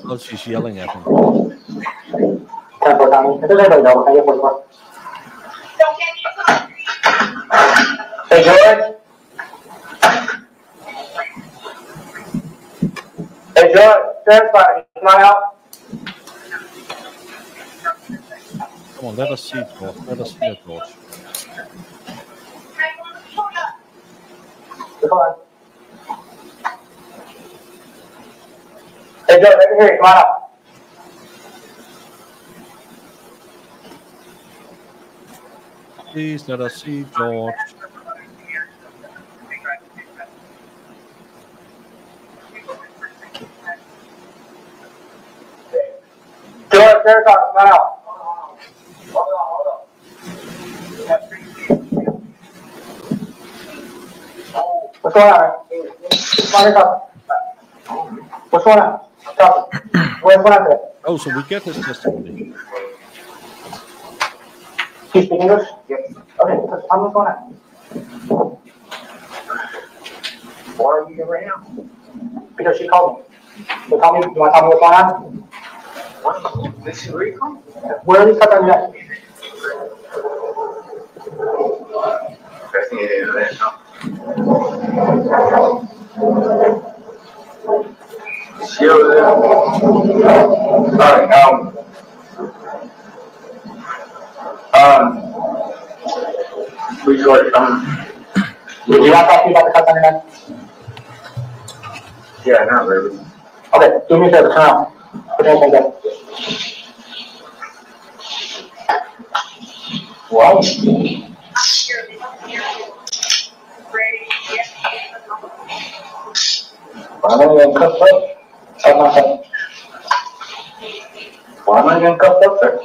Oh, she's yelling at him. Does anybody know? I get 44. Hey, George. Hey, George. Come on out. Come on, let us see, George. Let us hear, George. Come on. Hey, George, right here. Come on out. Please let us see, George. George, come on out. What's going on? What's going on? What's going on today? Oh, so we get his testimony. Do you speak English? Yes. Okay, tell me what's going on. Why are you here right now? Because she called me. So tell me, you want to tell me what's going on? What? This is where you come? Where are these cuts on your neck? Would you want to talk to me about the cuts on your neck? Yeah, not really. Okay, do me a favor, turn around. Put your hands down. What? Why am I getting cuffed up? That's not happening. Why am I getting cuffed up there?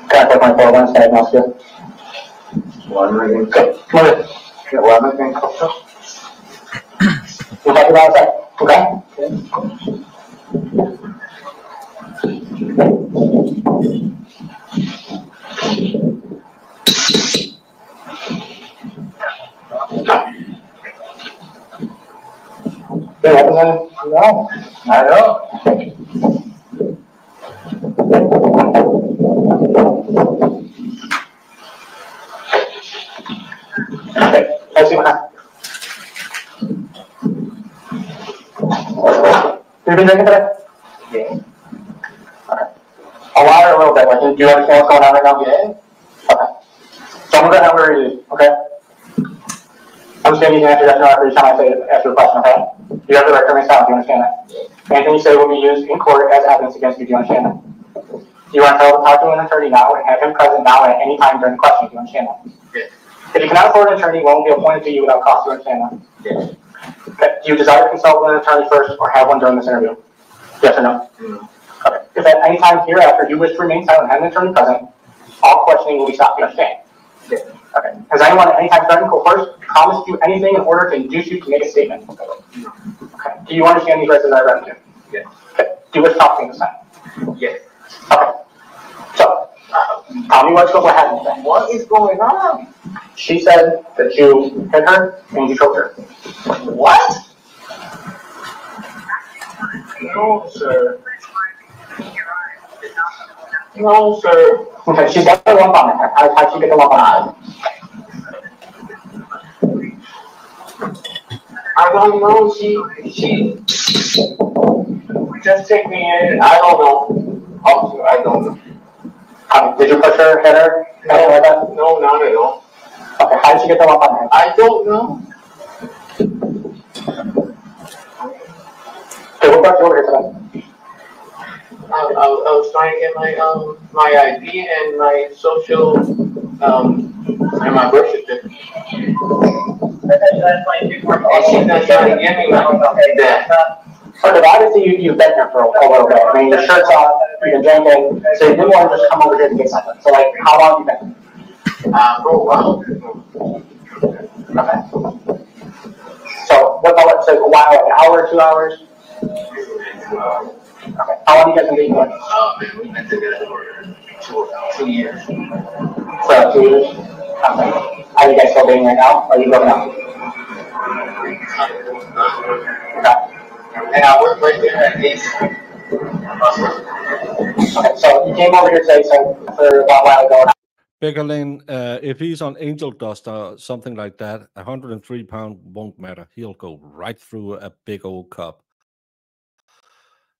Can I take my phone and stand now, sir? Why am I getting cuffed? Come here. Why am I getting cuffed up? We'll talk about that, okay? No, I know. Okay, let's see what happens. You've been drinking today? Yeah. Okay. A lot or a little bit? Like, do you understand what's going on right now? Yeah. Okay. So I'm gonna go where it is, okay? I'm just gonna need to answer that no every time I say ask you a question, okay? You have the right to remain silent, do you understand that? Anything you say will be used in court as evidence against you, do you understand that? You are entitled to talk to an attorney now and have him present now at any time during the question, do you understand that? Yeah. If you cannot afford an attorney, one will be appointed to you without cost, do you understand that? Yeah. Okay. Do you desire to consult with an attorney first or have one during this interview? Yes or no? Okay. If at any time hereafter you wish to remain silent and have an attorney present, all questioning will be stopped, do you understand? Yeah. Okay. Has anyone at any time threatened, coerced, promised you anything in order to induce you to make a statement? Okay. Do you understand these rights as I read them? Yes. Okay. Do you wish to talk to me this time? Yes. Okay. So, tell me what happened today. What is going on? She said that you hit her and you choked her. What? No, sir. No, sir. Okay, she's got the lump on her. How'd she get the lump on her? I don't know. She just take me in. I don't know. Also, I don't know. Did you push her, hit her? Anything like that? No, not at all. Okay, how did she get the lump on her? I don't know. Okay, what brought you over here today? I was trying to get my ID and my social and my birth certificate. She's not trying to give me that. Okay, but obviously you've been here for a little bit. I mean, your shirt's off, you've been drinking, so you didn't want to just come over here to get something. So, like, how long have you been here? For a while. Okay. So, what about, so a while, like an hour, 2 hours? Okay. How long have you guys been dating for? Man, we've been together for 2 years. For 2 years? Okay. Are you guys still dating right now? Or are you broken up? Okay. And I work right there at Ace. Okay, so you came over here today, so for about a while ago. Beckerlin, if he's on angel dust or something like that, 103 pound won't matter. He'll go right through a big old cup.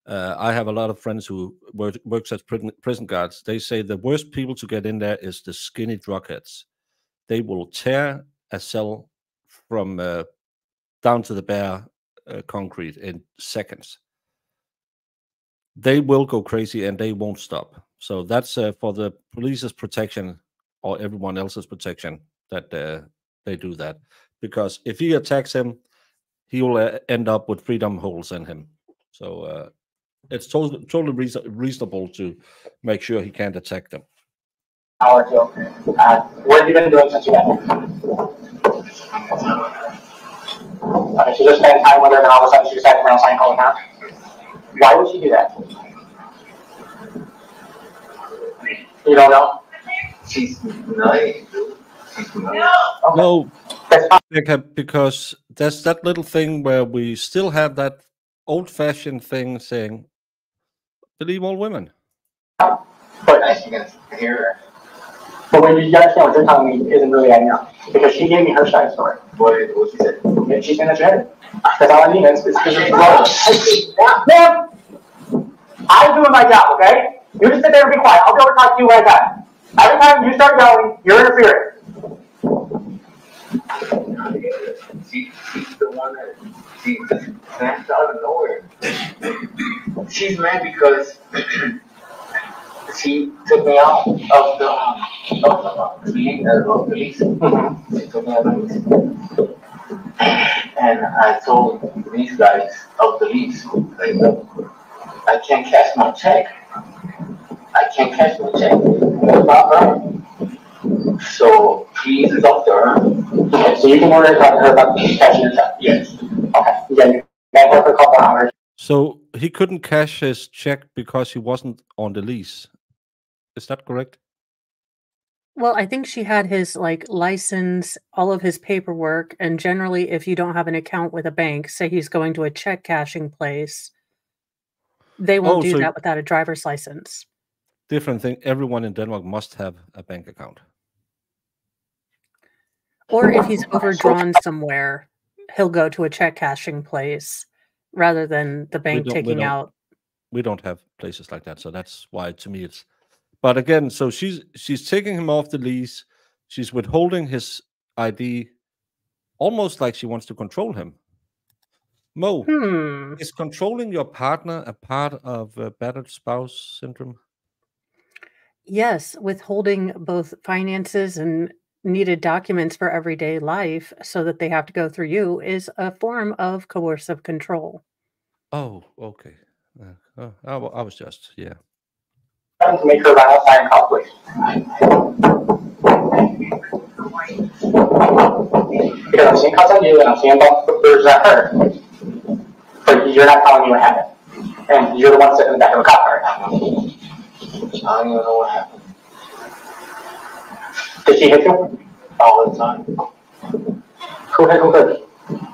I have a lot of friends who works as prison guards. They say the worst people to get in there is the skinny drug heads. They will tear a cell from down to the bare concrete in seconds. They will go crazy and they won't stop. So that's for the police's protection or everyone else's protection that they do that. Because if he attacks him, he will end up with freedom holes in him. So it's totally reasonable to make sure he can't attack them. Hour or two. What have you been doing since you got here? Okay, she just spent time with her, and all of a sudden she decided to run a sign calling out. Why would she do that? You don't know? She's nice. No, because there's that little thing where we still have that old-fashioned thing saying, believe all women. But you can hear her. But when you understand what you're telling me isn't really adding up. Because she gave me her side story. What she said? And she's saying that you're headed. That's all I mean is because it's wrong. Ma'am, I'm doing my job, okay? You just sit there and be quiet. I'll be over to talk to you when I time. Every time you start yelling, you're interfering. She's the one that she snapped out of nowhere. She's mad because she took me out of the lease. She took me out of the lease. And I told these guys of the lease, like, I can't cash my check. I can't cash my check. That's not right. So please talk to her. Okay, so you can order her about cashing your check? Yes. Okay. Yeah, you got her for a couple hours. So he couldn't cash his check because he wasn't on the lease. Is that correct? Well, I think she had his license, all of his paperwork, and generally if you don't have an account with a bank, say he's going to a check cashing place, they won't do that without a driver's license. Different thing. Everyone in Denmark must have a bank account. Or if he's overdrawn somewhere, he'll go to a check cashing place rather than the bank taking out. We don't have places like that, so that's why to me it's. But again, so she's taking him off the lease. She's withholding his ID, almost like she wants to control him. Mo, is controlling your partner a part of battered spouse syndrome? Yes, withholding both finances and needed documents for everyday life so that they have to go through you is a form of coercive control. Oh, okay. I was just, yeah. To make her run outside and call police. Because I'm seeing cuts on you and I'm seeing bruises at her. But you're not telling me what happened. And you're the one sitting in the back of a cop car. I don't even know what happened. Did she hit you? All the time. Who hit who?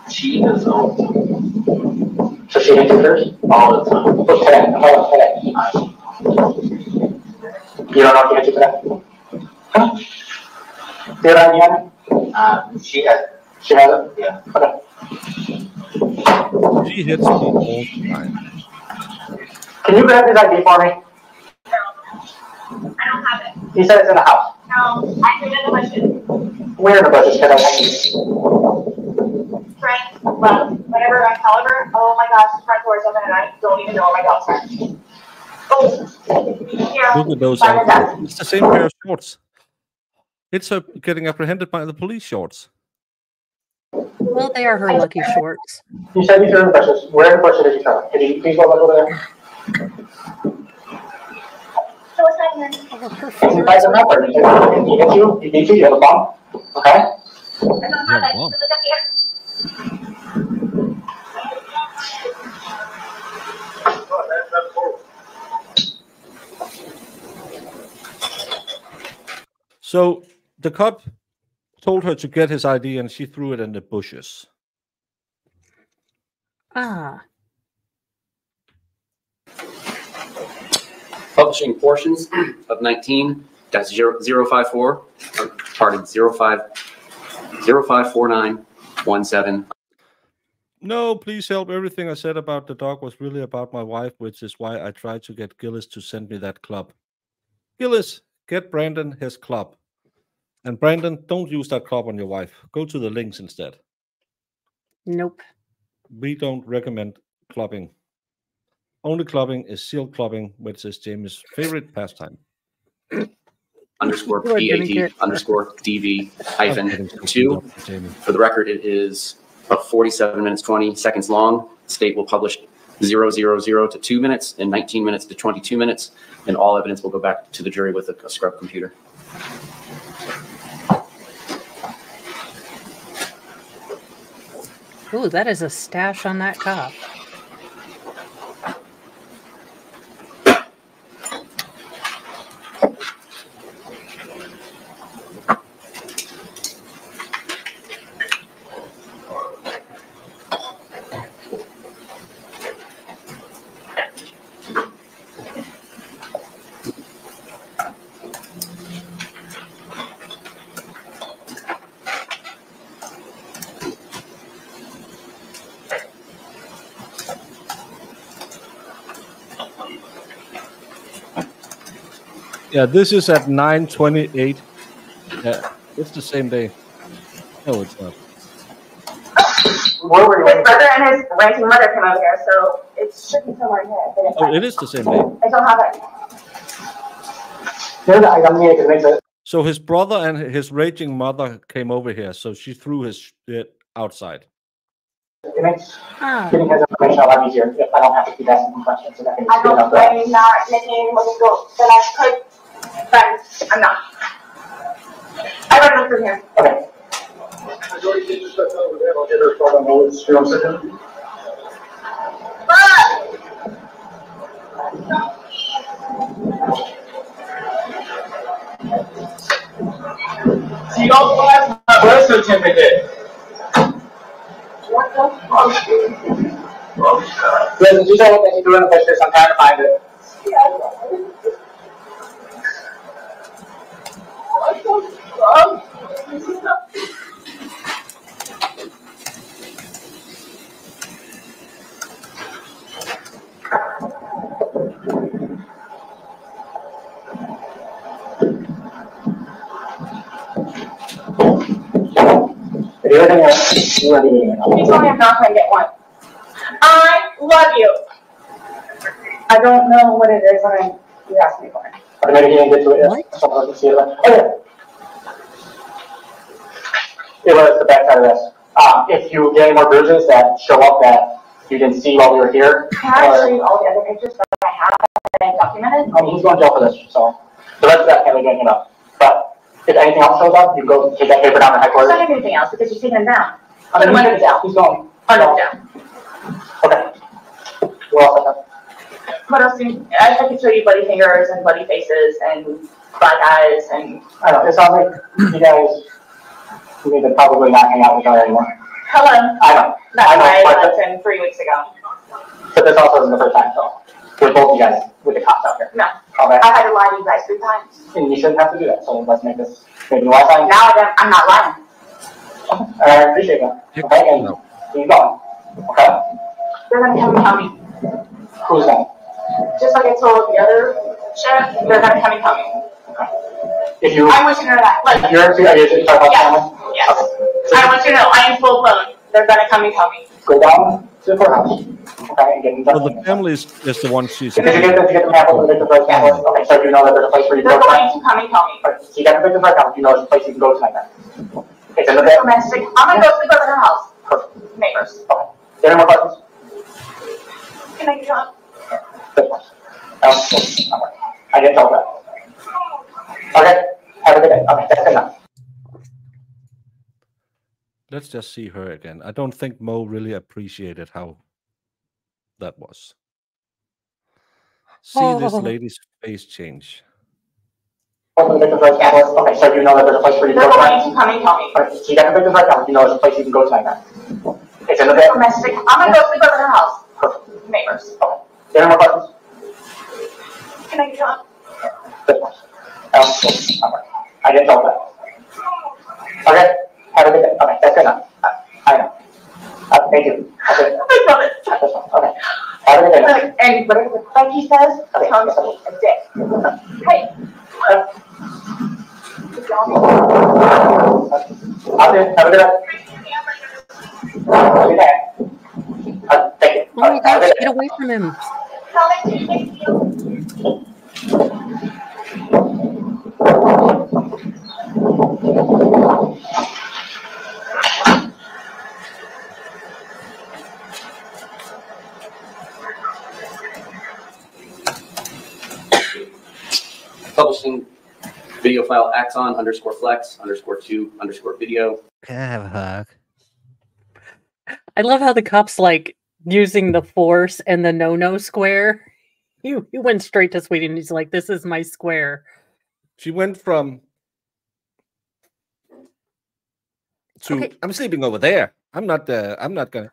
She does all the time. So she hits yours? All the time. But today, hold on, today. You don't know if you hit you today? Huh? Did I yet? She has it. She has it? Yeah. Okay. She hits me all the time. Can you grab his ID for me? No. I don't have it. He said it's in the house. No, I put it in the bushes. Where in the bushes? Because I Frank, well, whenever I caliber, oh my gosh, the front door is open and I don't even know where my dogs are. Oh, here. Look at those. It's the same pair of shorts. It's her getting apprehended by the police shorts. Well, they are her lucky shorts. You said you threw in the bushes. Where in the bushes did you throw it? Can you please go back over there? So what's happening? You guys remember, he hit you, he beat you, you have a bump, okay? So the cop told her to get his ID and she threw it in the bushes. Ah. Publishing portions of 19-054, or pardon, 054917. No, please help. Everything I said about the dog was really about my wife, which is why I tried to get Gillis to send me that club. Gillis, get Brandon his club. And Brandon, don't use that club on your wife. Go to the links instead. Nope. We don't recommend clubbing. Only clubbing is seal clubbing, which is Jamie's favorite pastime. Underscore PAT underscore DV hyphen 2. For the record, it is about 47 minutes, 20 seconds long. State will publish 000 to 2 minutes and 19 minutes to 22 minutes. And all evidence will go back to the jury with a scrub computer. Ooh, that is a stash on that cop. Yeah, this is at 9:28. Yeah, it's the same day. No, it's not. His brother and his ranking mother came over here, so it should be somewhere here. But it's Oh, it is the same day. I don't have it. So his brother and his raging mother came over here, so she threw his shit outside. It makes getting his information a lot easier if I don't have to keep asking questions. So that can I don't speed up I'm not making what you go. Then I could, but I'm not. I run them through here. Okay. She also has my birth certificate. Did you say that you threw in a picture? So I'm trying to find it. You told me I'm not going to get one. I love you. I don't know what it is when you ask me for it. Or maybe he didn't get to it yet. So let's see it. Oh, yeah. It was the back side of this. If you get any more bruises that show up that you didn't see while we were here. Can I show you all the other pictures that I have and documented? He's going to jail for this, so the rest of that can't be getting up. But if anything else shows up, you go take that paper down to headquarters. It's not anything else because you're taking them down. I mean, he's down. He's going. Down. Okay. We're all set. What else do you, I could show you bloody fingers and bloody faces and black eyes and. I don't know. It sounds like you guys need to probably not hang out with her anymore. Helen. I know. That's why I left him 3 weeks ago. But this also isn't the first time, so with both of you guys, with the cops out here. No. Okay. I've had to lie to you guys 3 times. And you shouldn't have to do that, so let's make this maybe last time. Now I'm not lying. I appreciate that. Okay, and keep going. Okay? They're gonna come and tell me. Who's that? Just like I told the other sheriff, they're gonna come and tell me. If you, I want you to know that. Look. You're talking about family? Yes. I want you to know I am full blown. They're gonna come and tell me. Go down to the courthouse. Okay, and get in touch. Well, the family is the one she's. Did you get the map of the victim's right family? Okay, so you know that there's a place where you They're go going tonight? to come and tell me. Right, so you got the victim's right family, you know there's a place you can go tonight then? It's in the bed? Domestic. I'm gonna go sleep over their house. Perfect. Neighbors. Okay. Is there any more questions? Can I get on? Good one. I didn't tell that. Okay, have a good day. Okay, that's enough. Let's just see her again. I don't think Mo really appreciated how that was. See this lady's face change. Open the victim's right family. Okay, so you know that there's a place where you can They're go going tonight? to come and tell me. Okay, so you got the victim's right family, you know there's a place you can go tonight then? It's in the bed? Domestic. I'm gonna go sleep over their house. Perfect. Neighbors. Okay. Is there any more questions? Can I get on? Good one. I didn't tell that. Okay, have a good day. Okay, that's good enough. I know. Thank you. Okay. I love it. That's fine. Okay. Have a good day. And whatever Frankie says, tell me a dick. Hey. Okay, have a good day. Okay. Thank you. Oh my gosh, get away from him. Publishing video file axon _flex_2_video. Can I have a hug? I love how the cops like using the force and the no square. He went straight to Sweetie and he's like, "This is my square." She went from to Okay. I'm sleeping over there. I'm not gonna.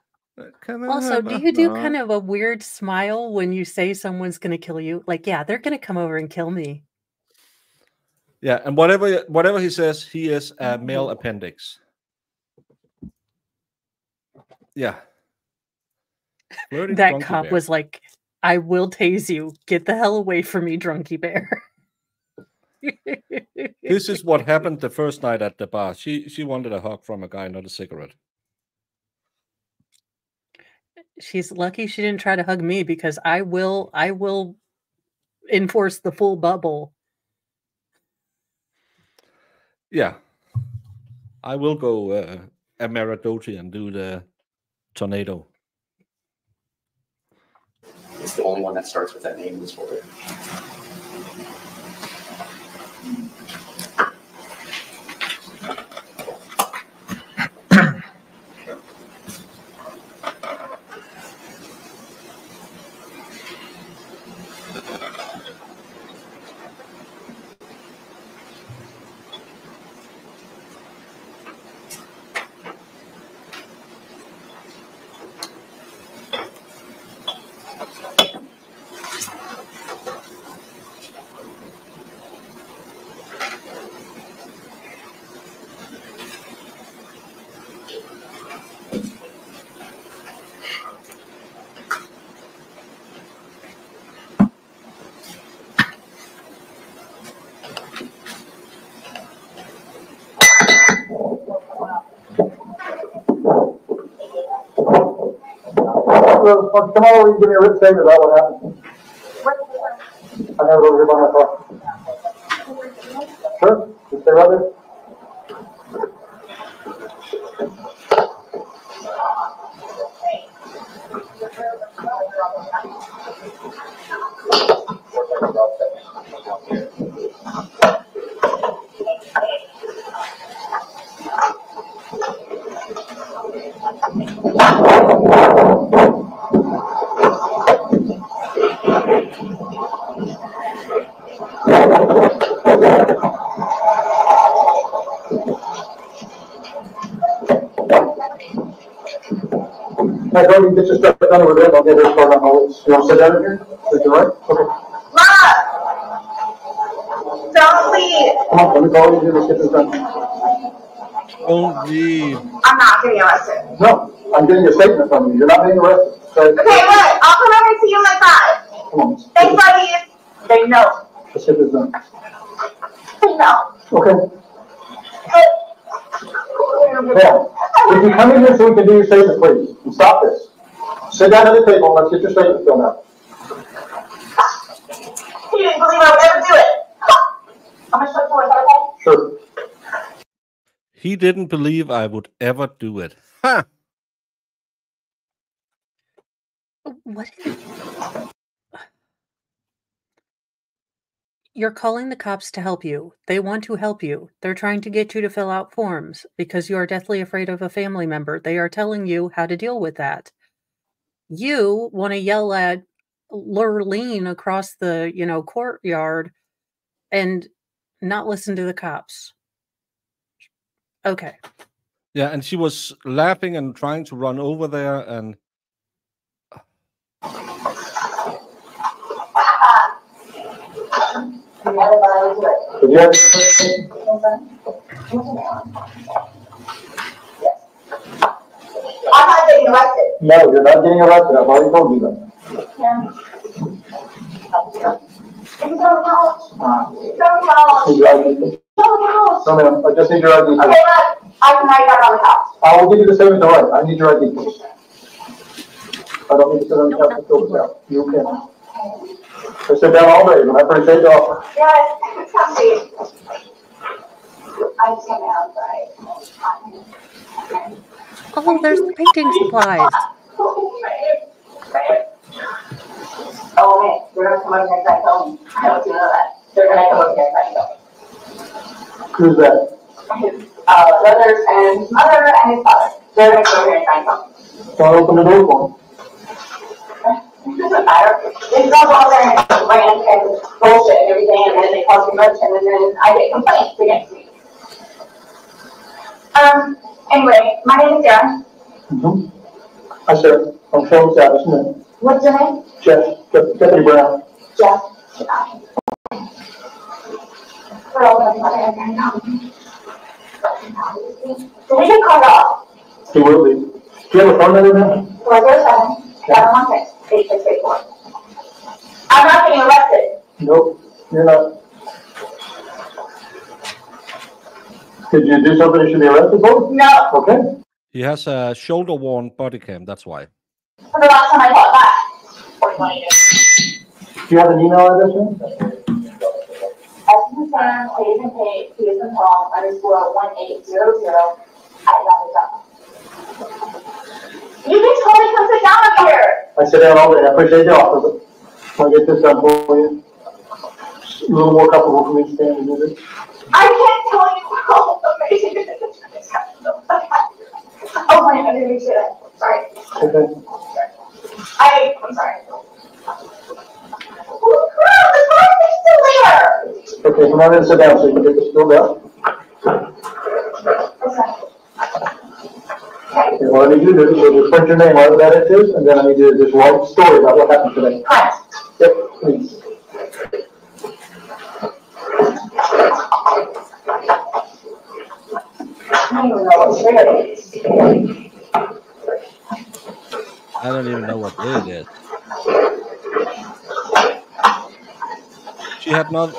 Also, do you do kind of a weird smile when you say someone's going to kill you? Like, yeah, they're going to come over and kill me. Yeah, and whatever he says, he is a male appendix. Yeah. Flirting That drunky cop bear. was like, "I will tase you. Get the hell away from me, drunky bear." This is what happened the first night at the bar. She wanted a hug from a guy, not a cigarette. She's lucky she didn't try to hug me because I will enforce the full bubble. Yeah. I will go Emeridote and do the tornado. It's the only one that starts with that name in this folder. Come over and give me a written statement about what happened. I never go here by myself. Sure, just stay right there. I don't need to get your stuff done over there. I'll get her started on all this. You want to sit down in here? Is you right? Okay. Mom! Don't leave. Come on, let me call you. Let's get this done. Don't leave. I'm not getting arrested. No, I'm getting a statement from you. You're not being arrested. Okay, look, I'll come over and see you in like 5. Come on. Thanks, buddies. They know. Let's get this done. They know. Okay. Yeah. If you come in here so we can do your statement, please. And stop this. Sit down at the table and let's get your statement filled out. He didn't believe I would ever do it. I'm gonna shut the door, is that okay? Sure. He didn't believe I would ever do it. Ha! What? You're calling the cops to help you. They want to help you. They're trying to get you to fill out forms because you are deathly afraid of a family member. They are telling you how to deal with that. You want to yell at Lurleen across the, courtyard and not listen to the cops. Okay. Yeah, and she was laughing and trying to run over there, and Did you have I'm not getting arrested. No, you're not getting arrested. I've already told you that. Yeah. It's so close. So close. Need your ID? So close. No, ma'am. I just need your ID. Okay, look, I can write that on the house. I will give you the statement to write. I need your ID, please. I don't need to sit on the couch to fill this out. You can. I sit down all day, but I appreciate the offer. Yes, it's comfy. I just came out, right? Oh, there's the painting supplies. Oh, man, they're going to come over here and try to tell me. I don't want you to know that. They're going to come over here and try to tell me. Who's that? His brothers and his mother and his father. They're going to come over here and try to tell me. Don't open the door for him. It doesn't matter. They go out there and rant and bullshit and everything, and then they cause too much, and then I get complaints against me. Anyway, my name is Sarah. Hi, sir. I'm Sean Savage. What's your name? Jeff. Deputy Brown. Jeff. We're all going to come over here now. So we get caught off. He will be. Do you have a phone number now? 407-716. 8684. I'm not getting arrested. Nope, you're not. Did you do something you should be arrested for? No. Okay. he has a shoulder-worn body cam, that's why. For the last time I got back. Do you have an email address? S.Sam, P.S.K, P.S.Paul, _1800 @yahoo.com. You can totally come sit down up here. I sit down all day. I appreciate the offer, but I'll get this done for you. Just a little more comfortable for me to stand and do this. I can't tell you how amazing it is. Oh my, I didn't even say that. Sorry. Okay. I'm sorry. Oh crap, the car is still there. Okay, come on in and sit down so you can get this filled out. Okay, what I need you to do is just print your name right where that is, and then I need you to just write a story about what happened today. Hi. Yep, please. I don't even know what's there. I don't even know what day it is. She had not.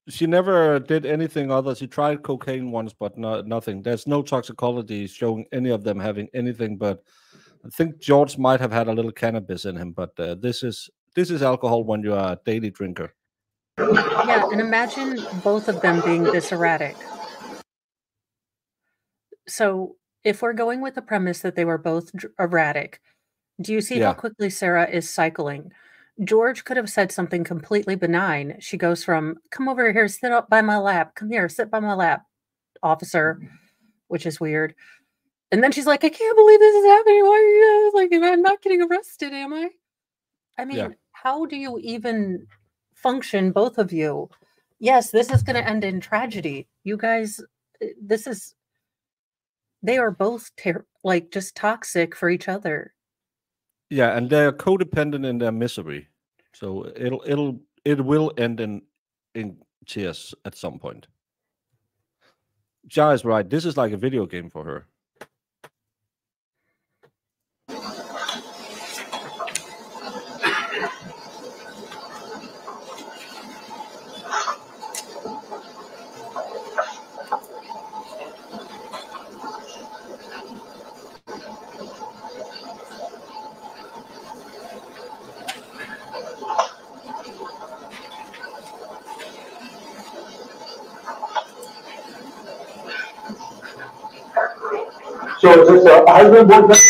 She never did anything other. She tried cocaine once, but nothing. There's no toxicology showing any of them having anything. But I think George might have had a little cannabis in him. But this is alcohol when you are a daily drinker. Yeah, and imagine both of them being this erratic. So if we're going with the premise that they were both erratic, do you see how quickly Sarah is cycling? George could have said something completely benign. She goes from, come over here, sit up by my lap. Come here, sit by my lap, officer, which is weird. And then she's like, I can't believe this is happening. Why are you like, I'm not getting arrested, am I? I mean, how do you even function, both of you? Yes, this is going to end in tragedy. You guys, this is they are both like just toxic for each other. Yeah, and they're codependent in their misery, so it will end in tears at some point. Ja is right. This is like a video game for her. So is this a husband, boyfriend?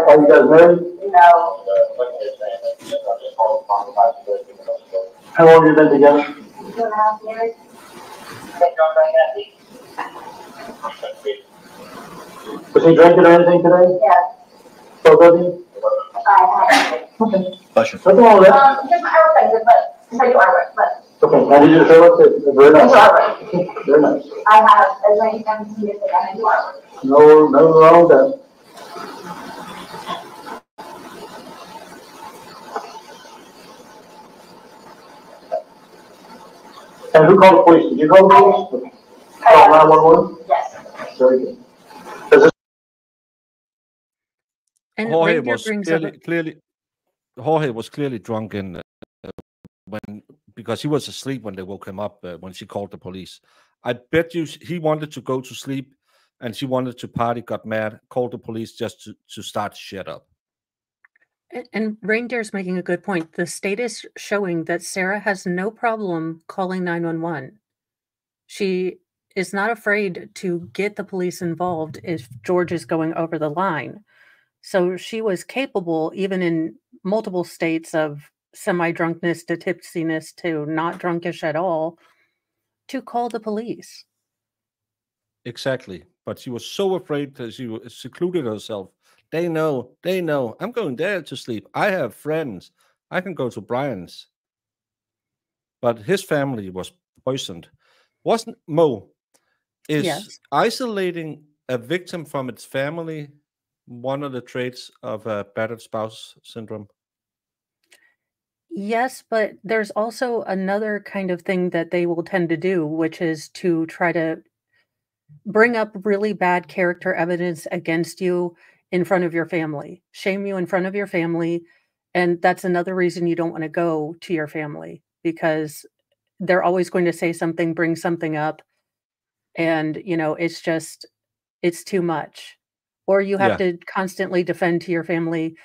Are you guys married? No. How long have you been together? 2.5 years. Was he drinking or anything today? Yes. Both of you? I have. Okay. Bless you. Nothing wrong with that. Just my other things, but just like you are, but. Okay, I need you to show us it. Very nice. Very nice. I have as many times as you I do artwork. No, nothing wrong with that. And who called the police? Did you call the police? Okay. Call 911? Yes. Very good. And Jorge Reindeer was brings up Jorge was clearly drunk in because he was asleep when they woke him up when she called the police. I bet you he wanted to go to sleep and she wanted to party, got mad, called the police just to start shit up. And Reindeer's making a good point. The state is showing that Sarah has no problem calling 911. She is not afraid to get the police involved if George is going over the line. So she was capable, even in multiple states of semi-drunkenness to tipsiness to not drunkish at all, to call the police. Exactly. But she was so afraid that she secluded herself. They know. I'm going there to sleep. I have friends. I can go to Brian's. But his family was poisoned. Wasn't Mo? Is isolating a victim from its family one of the traits of battered spouse syndrome? Yes, but there's also another kind of thing that they will tend to do, which is to try to bring up really bad character evidence against you in front of your family, shame you in front of your family. And that's another reason you don't want to go to your family, because they're always going to say something, bring something up. And, you know, it's too much. Or you have to constantly defend to your family,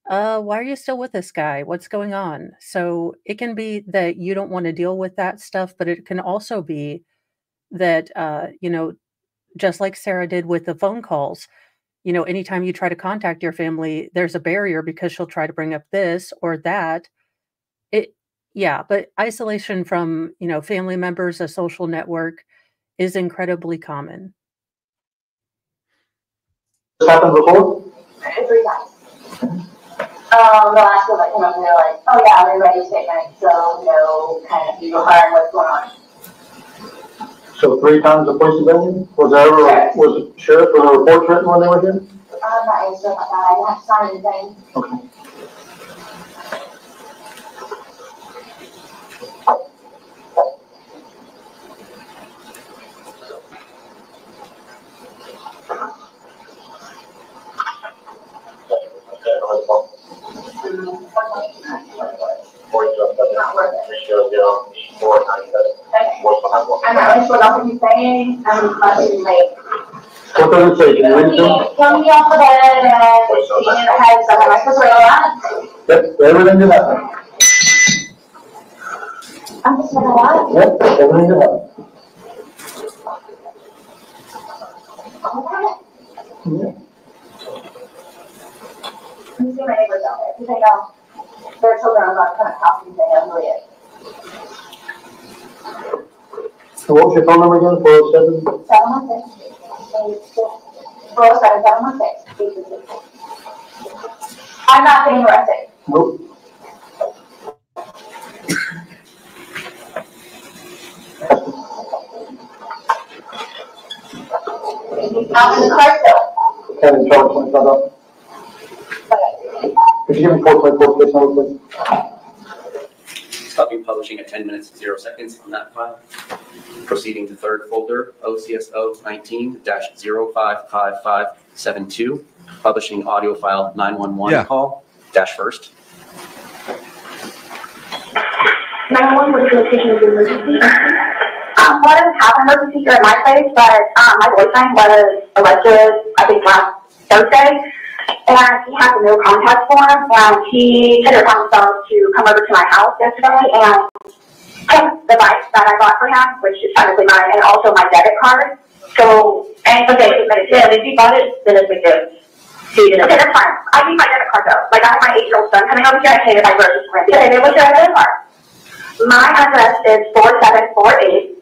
why are you still with this guy? What's going on? So it can be that you don't want to deal with that stuff, but it can also be that, you know, just like Sarah did with the phone calls, you know, anytime you try to contact your family, there's a barrier because she'll try to bring up this or that. But isolation from, you know, family members, a social network is incredibly common. This happened before? 3 times. The last one that came up and they're like, oh yeah, we read your statement, so no, kind of, you go hard, what's going on? So 3 times the police abandoned? Was there ever, was the sheriff or a report written when they were here? I'm not sure about that, I didn't have to sign anything. Okay. I'm not really sure what you're saying. I'm like, What does it say? Can you read it to me? tell me off the bed and beating in the head, so am I supposed to read all that? Yep, everything to that. I'm just gonna what? Yep, everything to that. Okay. Yeah. Let me see my neighbors out there, because I know their children are not kind of talking to him, really. So what was your phone number again? 407? 716. I'm not getting arrested. Nope. I'm in the car still. Kevin, Charlie, 25 up. Could you give me 424 case number, please? Stop publishing at 10 minutes, 0 seconds on that file. Proceeding to third folder, OCSO 19-055572. Publishing audio file 911 call, dash first. 911, what is the location of the emergency? Well, I didn't have an emergency here at my place, but my boyfriend was arrested, I think, last Thursday, and he has a no contact form, and he took it upon himself to come over to my house yesterday and take the bike that I bought for him, which is technically mine, and also my debit card. So, and okay, if he bought it, then it's a gift. Okay, that's fine. I need my debit card though. Like, I have my 8-year-old son coming over here, I paid it by groceries for him. Okay, then what's your debit card? My address is 4748.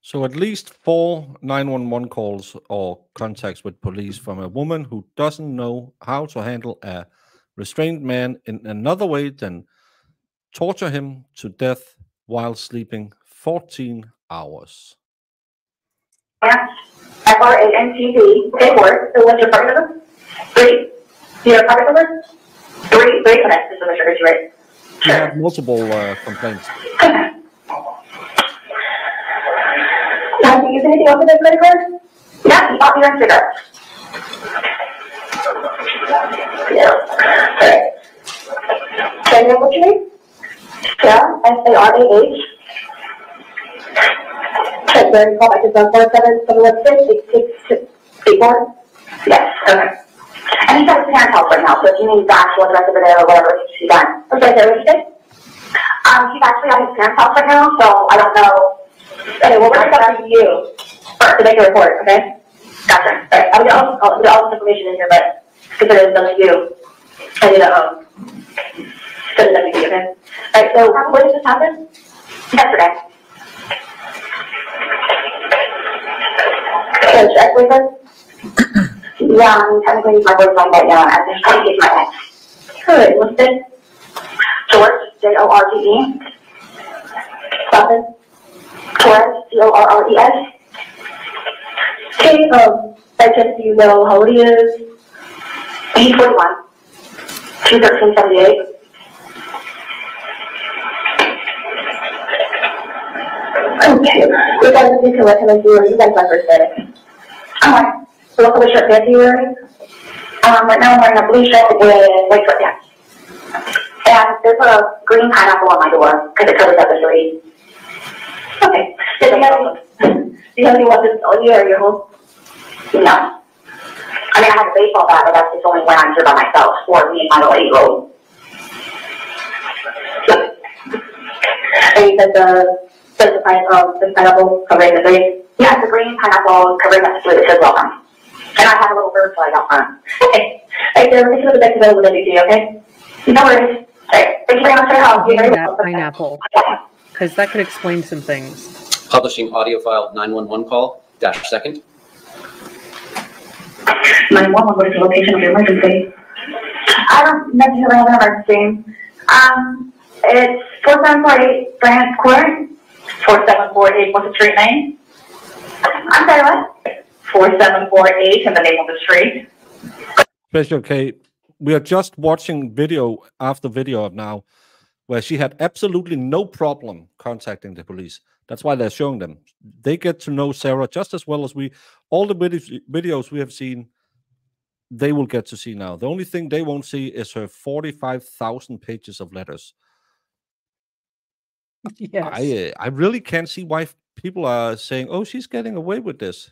So at least 4 911 calls or contacts with police from a woman who doesn't know how to handle a restrained man in another way than torture him to death while sleeping 14 hours. FRANTP, okay, 4. So what's your party number? 3. Do you have a party number? 3, okay, just to make sure you're right. We have multiple complaints. Have you used anything else with this credit card? Yeah, you bought me on sugar. Yeah. Okay. Can you know what you mean? Yeah, SARAH. Okay, then call back to 147-716-6684. Yes, okay. And he's at his parents' house right now, so if you need the actual address over there or whatever, she's done. Okay, so what you say? He's actually at his parents' house right now, so I don't know. Okay, well, we're going to come to you first to make a report, okay? Gotcha. All right, I'll get all this information in here, but because it is done to you, I need to send it to you, okay? All right, so when did this happen? Yesterday. Okay, check with us. Yeah, I'm technically my boyfriend right now. I'm just trying to get my ex. Good, what's this? George, Jorge. Something. Torres, Torres. Okay, by chance, do you know how old he is? He's 41. 21378. Okay, you guys need to recommend you, you guys my first day. Alright, so what color shirt pants are you wearing? Right now I'm wearing a blue shirt with white short pants. And there's a green pineapple on my door, because it covers up the tree. Okay. Do you have any weapons on you or your home? No. I mean, I have a baseball bat, but that's just only when I'm here by myself, or me and my little 8-year-old. And you said the pineapple covering the tree? Yeah, it's a green pineapple covering the tree that says welcome. And I have a little bird flag out front. Okay. Hey, so we're going to go back to the WC, okay? No worries. Okay. Thank you very much for your help. You're very welcome. Pineapple. Because that could explain some things. Publishing audio file 911 call, dash second. 911, what is the location of your emergency? I don't necessarily have an emergency. It's 4748 Grant Court. 4748, what's the street name? I'm sorry, what? 4748 and the name of the street. Special K, we are just watching video after video now where she had absolutely no problem contacting the police. That's why they're showing them. They get to know Sarah just as well as we. All the videos we have seen, they will get to see now. The only thing they won't see is her 45,000 pages of letters. Yes. I really can't see why people are saying, oh, she's getting away with this.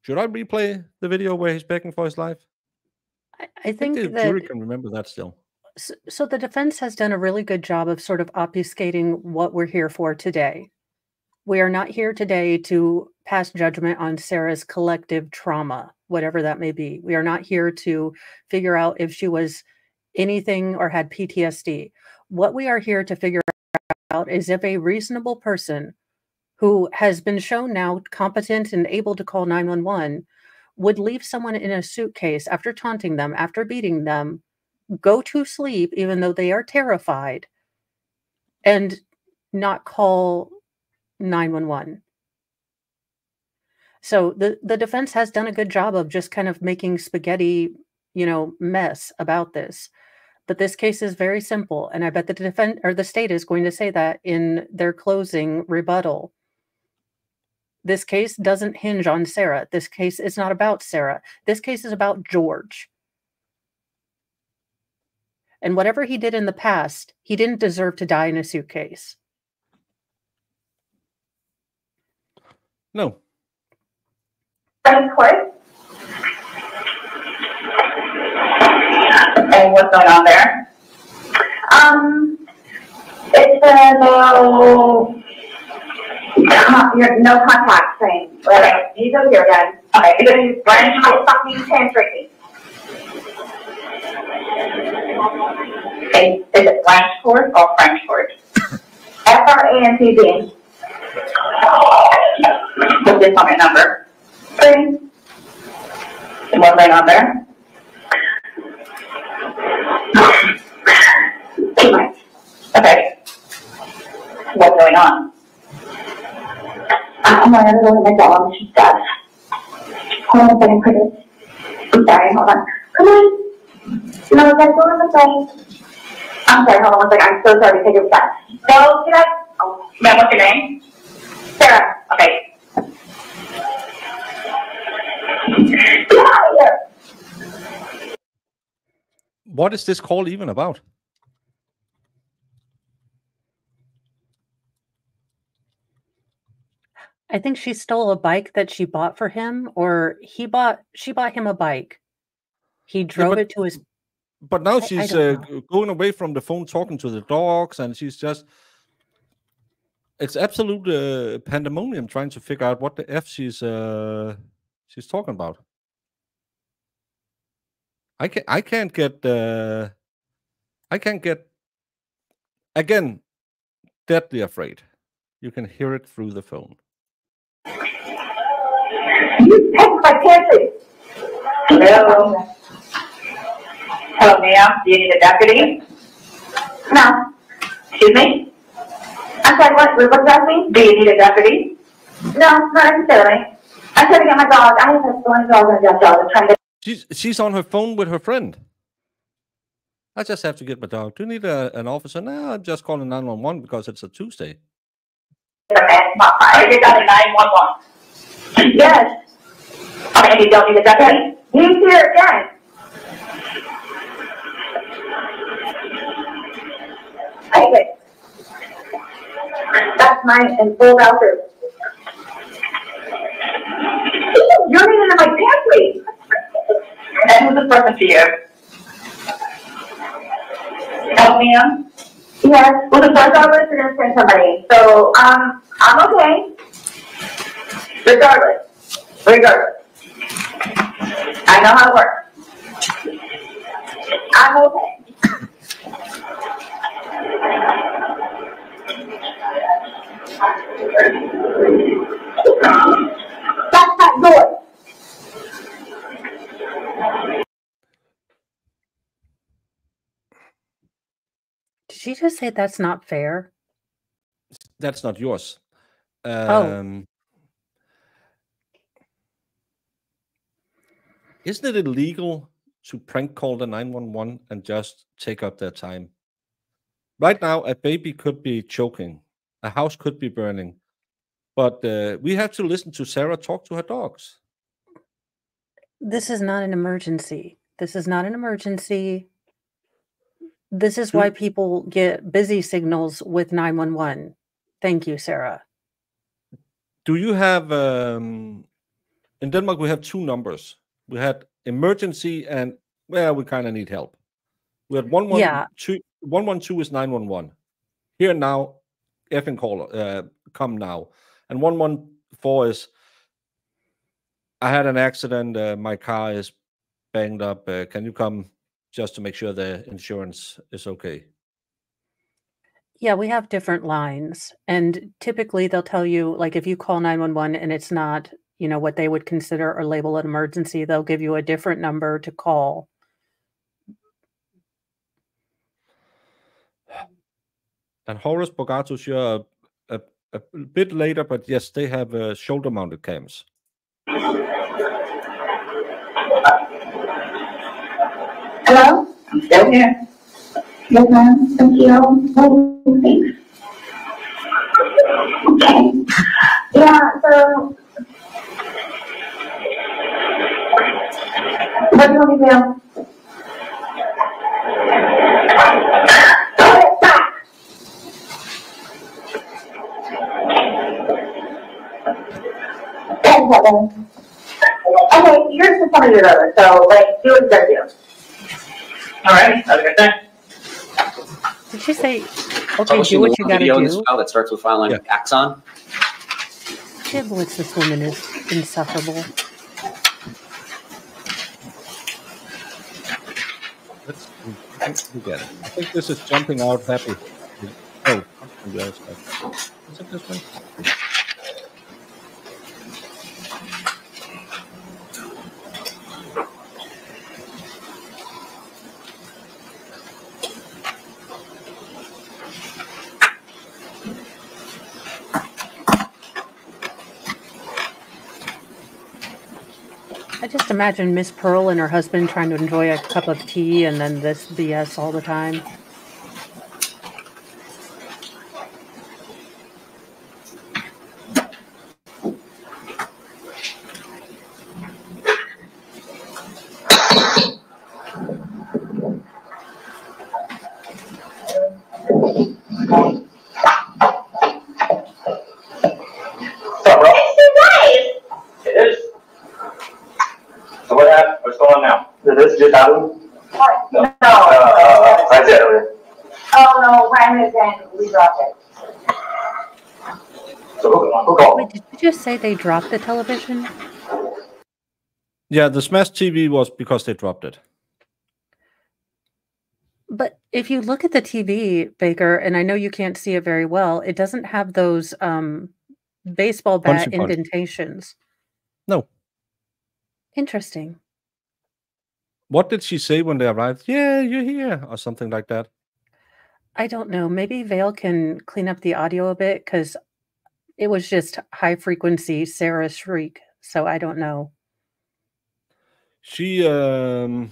Should I replay the video where he's begging for his life? I think the that jury can remember that still. So the defense has done a really good job of sort of obfuscating what we're here for today. We are not here today to pass judgment on Sarah's collective trauma, whatever that may be. We are not here to figure out if she was anything or had PTSD. What we are here to figure out is if a reasonable person who has been shown now competent and able to call 911 would leave someone in a suitcase after taunting them, after beating them, go to sleep, even though they are terrified, and not call 911. So the defense has done a good job of just kind of making spaghetti, mess about this. But this case is very simple, and I bet the state is going to say that in their closing rebuttal. This case doesn't hinge on Sarah. This case is not about Sarah. This case is about George. And whatever he did in the past, he didn't deserve to die in a suitcase. No. And what's going on there? It's a no contact thing. Okay, you go here again. Okay, you're going to run my fucking handshake. Okay, is it French court or French court? FRANCD. What's this on your number? 3. And what's going on there? 2 months. Okay. What's going on? I'm going to go to my dog. She's dead. Hold on a second, Curtis. I'm sorry, hold on. Come on. No, I gotta go on the phone. I'm sorry, hold on one second. I'm so sorry to take your time. Go, get up. Oh, ma'am, what's your name? Sarah. Okay. Get out of here. What is this call even about? I think she stole a bike that she bought for him, or she bought him a bike. He drove it to his. But now she's going away from the phone, talking to the dogs, and she's just. It's absolute pandemonium trying to figure out what the F she's talking about. I can't get. Again, deadly afraid. You can hear it through the phone. You take my pantry. Hello. Hello, ma'am. Do you need a deputy? No. Excuse me? I'm sorry, what's that mean? Do you need a deputy? No, not necessarily. I'm trying to get my dog. I have one dog and a dead dog. I'm trying to. She's on her phone with her friend. I just have to get my dog. Do you need an officer? No, I'm just calling 911 because it's a Tuesday. I got a 911. Yes. Okay, you don't need a deputy? He's here again. Okay. That's mine and full voucher. You're even in my pantry. And who's this person to you? Oh, ma'am? Yes. Well, the first officer is going to send somebody. So, I'm okay. Regardless. I know how it works. I'm okay. That's not good. Did she just say that's not fair? That's not yours. Oh. Isn't it illegal to prank call the 911 and just take up their time? Right now, a baby could be choking. A house could be burning. But we have to listen to Sarah talk to her dogs. This is not an emergency. This is not an emergency. This is why people get busy signals with 911. Thank you, Sarah. Do you have... in Denmark, we have 2 numbers. We had emergency and, well, we kind of need help. We had 112. 112 is 911. Here now, effing call, come now. And 114 is, I had an accident, my car is banged up. Can you come just to make sure the insurance is okay? Yeah, we have different lines. And typically they'll tell you, like, if you call 911 and it's not, what they would consider or label an emergency, they'll give you a different number to call. And Horace Bogatus, you're a bit later, but yes, they have shoulder-mounted cams. Hello? I'm still here. Yes, ma'am. Thank you. Oh, thanks. Okay. Yeah, so what do you want me to do? Okay, you're just one of your others, so like do what you gotta do. Alright, have a good day. Did she say, okay, Publishing do what you a gotta video in this do? file that starts with file line axon. Giblets, this woman is insufferable. Let's get it. I think this is jumping out happy. Oh, something else. Is it this one? I just imagine Miss Pearl and her husband trying to enjoy a cup of tea and then this BS all the time. So what happened? What's going on now? Did this just happen? What? No. No. I did earlier. Oh, no, Ryan is in. We dropped it. So who called? Wait, did you just say they dropped the television? Yeah, the smashed TV was because they dropped it. But if you look at the TV, Baker, and I know you can't see it very well, it doesn't have those baseball bat Punchy punch. indentations. No. Interesting. What did she say when they arrived? Yeah, you're here, or something like that. I don't know. Maybe Vale can clean up the audio a bit because it was just high frequency Sarah shriek. So I don't know. She, I don't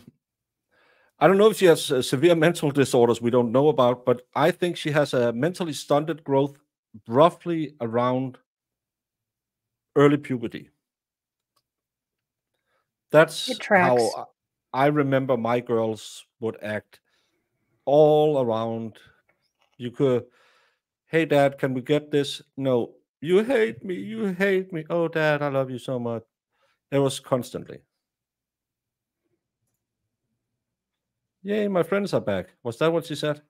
know if she has severe mental disorders we don't know about, but I think she has a mentally stunted growth roughly around early puberty. That's how I remember my girls would act all around. You could, hey, Dad, can we get this? No, you hate me. You hate me. Oh, Dad, I love you so much. It was constantly. Yay, my friends are back. Was that what she said?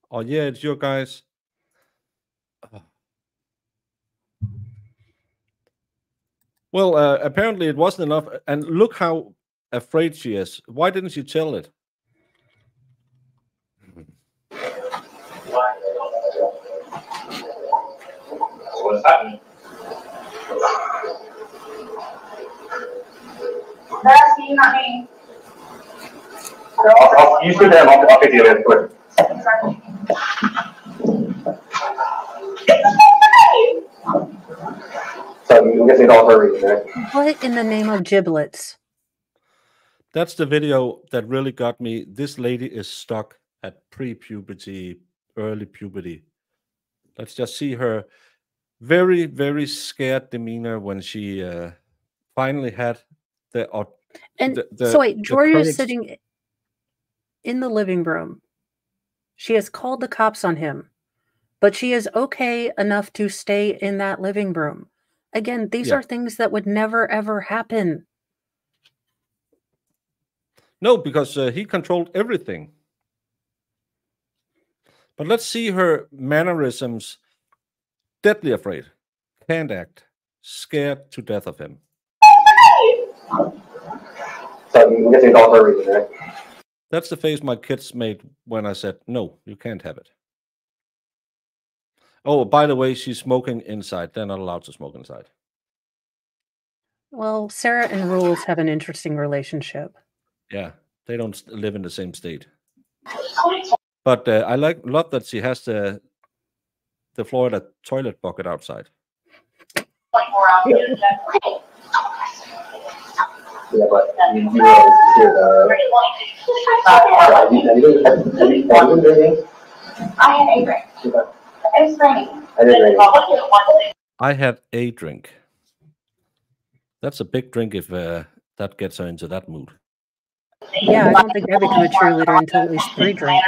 Oh, yeah, it's your guys. Well, apparently it wasn't enough. And look how afraid she is. Why didn't she tell it? What's happening? That's you, not me. You sit there and I'll pick you up quick. So I'm guessing it's all for a reason, right? What in the name of giblets? That's the video that really got me. This lady is stuck at pre-puberty, early puberty. Let's just see her very, very scared demeanor when she finally had the so wait, Georgia's courage. sitting in the living room. She has called the cops on him, but she is okay enough to stay in that living room. Again, these are things that would never, ever happen. No, because he controlled everything. But let's see her mannerisms. Deadly afraid. Can't act. Scared to death of him. So I'm guessing it's all for a reason, right? That's the face my kids made when I said, no, you can't have it. Oh, by the way, she's smoking inside. They're not allowed to smoke inside. Well, Sarah and Rules have an interesting relationship. Yeah, they don't live in the same state. But I love that she has the Florida toilet bucket outside. Yeah, but you realize here have you been drinking? I had a drink. It's raining. I didn't drink. I had a drink. That's a big drink if that gets her into that mood. Yeah, I don't think I become a cheerleader until at least 3 drinks.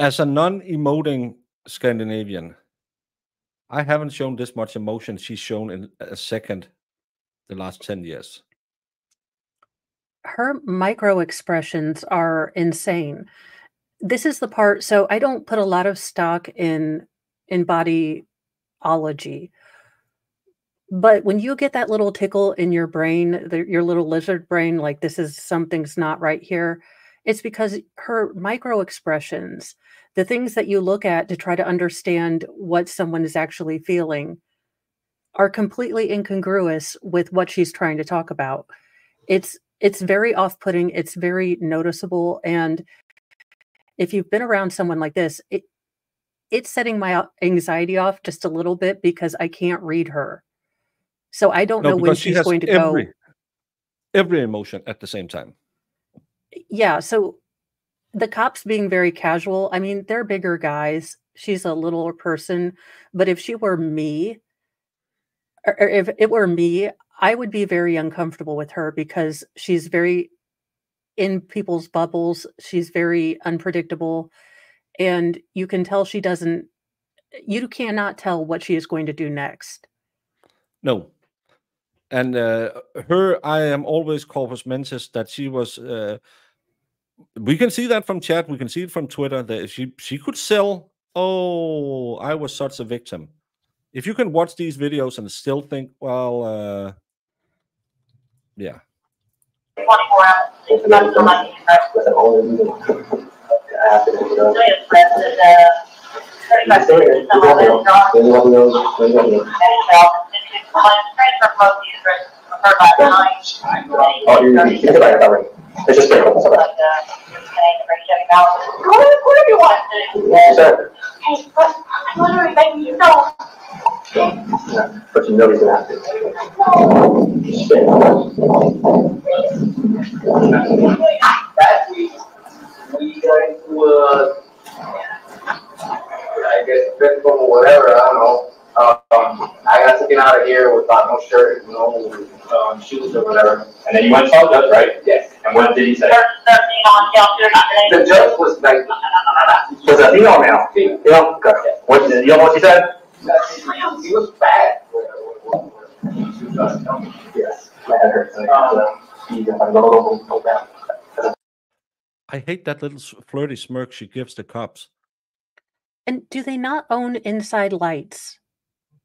As a non-emoting Scandinavian, I haven't shown this much emotion she's shown in a second the last 10 years. Her micro expressions are insane. This is the part, so I don't put a lot of stock in bodyology. But when you get that little tickle in your brain, your little lizard brain, like this is something's not right here, it's because her micro expressions, the things that you look at to try to understand what someone is actually feeling, are completely incongruous with what she's trying to talk about. It's very off-putting, it's very noticeable, and if you've been around someone like this, it's setting my anxiety off just a little bit because I can't read her. So I don't know when she's going to go. Every emotion at the same time. Yeah, so the cops being very casual, I mean, they're bigger guys. She's a littler person, but if she were me, or if it were me, I would be very uncomfortable with her because she's very in people's bubbles. She's very unpredictable. And you can tell you cannot tell what she is going to do next. No. And I am always corpus mentis that she was, we can see that from chat, we can see it from Twitter, that she could sell, oh, I was such a victim. If you can watch these videos and still think, well, yeah. 24 It's just whatever you want to do. Hey, but I'm literally making you know. But you know he's gonna have to. We going to I guess principal or whatever, I don't know. I got taken out of here without no shirt, no shoes or whatever. And then you went to the judge, right? Yes. And what did he say? The judge was like, was a female male? Female? Okay. What did you know what she said? He was bad. Yes. My head hurts. I hate that little flirty smirk she gives the cops. And do they not own inside lights?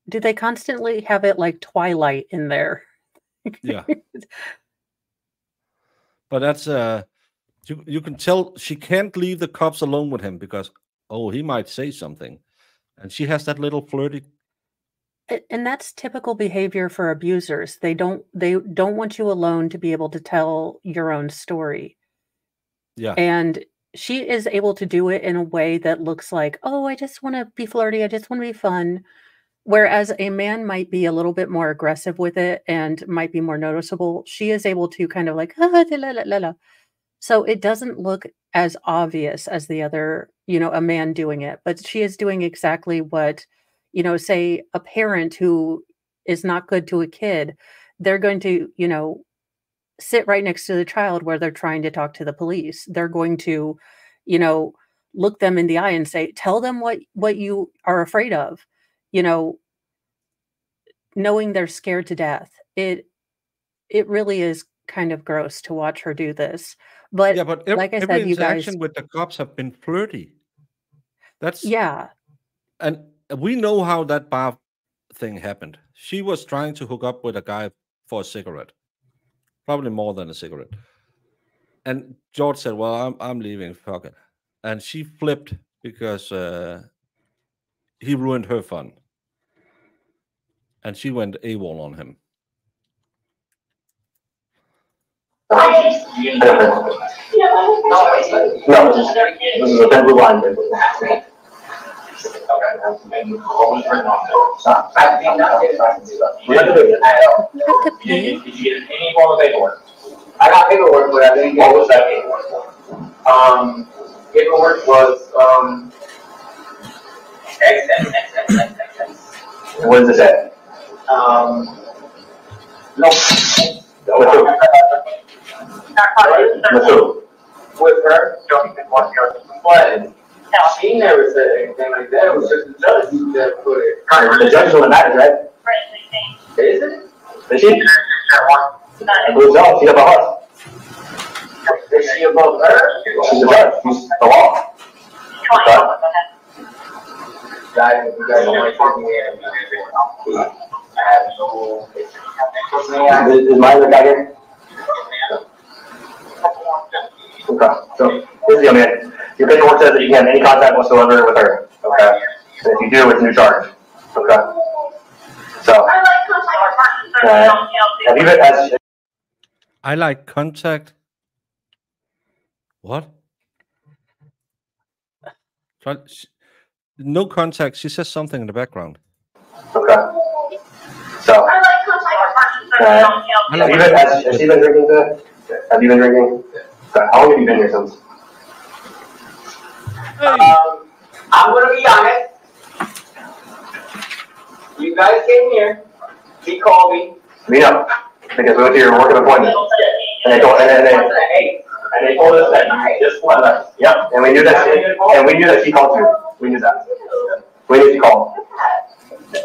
Do they constantly have it like Twilight in there? Yeah. But that's you can tell she can't leave the cops alone with him because he might say something. And she has that little flirty. And that's typical behavior for abusers. They don't want you alone to be able to tell your own story. Yeah. And she is able to do it in a way that looks like, oh, I just want to be flirty. I just want to be fun. Whereas a man might be a little bit more aggressive with it and might be more noticeable. She is able to kind of like, so it doesn't look as obvious as the other, a man doing it. But she is doing exactly what, say a parent who is not good to a kid, they're going to, sit right next to the child where they're trying to talk to the police. They're going to, look them in the eye and say, tell them what you are afraid of, knowing they're scared to death. It really is kind of gross to watch her do this. But yeah, but like I said, you guys with the cops have been flirty. That's yeah. And we know how that bar thing happened. She was trying to hook up with a guy for a cigarette, probably more than a cigarette. And George said, "Well, I'm leaving. Fuck it." And she flipped because he ruined her fun, and she went AWOL on him. No, this is a bamboo line. Did you get any form of paperwork? I got paperwork, but I didn't get what was that paperwork? Paperwork was what does it say? No. With who? With her. But she never said anything like that. It was just the judge that put it. The judge is what matters, right? Is it? Is she? Who's else? She's above us. Is she above her? She's the judge. She's the law. You guys only talking here. I have no. Is my other guy here? Okay. So this is the deal, man. Your paperwork says that you can have any contact whatsoever with her. Okay. And if you do, it's a new charge. Okay. So. Have you been as I like contact. What? No contact. She says something in the background. Okay. So. Has she been drinking today? Have you been drinking? Okay. How long have you been here since? I'm gonna be honest. You guys came here. He called me. Me up. Because we went to your working appointment. And they told us that just one night. Yep. And we knew that she called you. We knew that. We knew she called.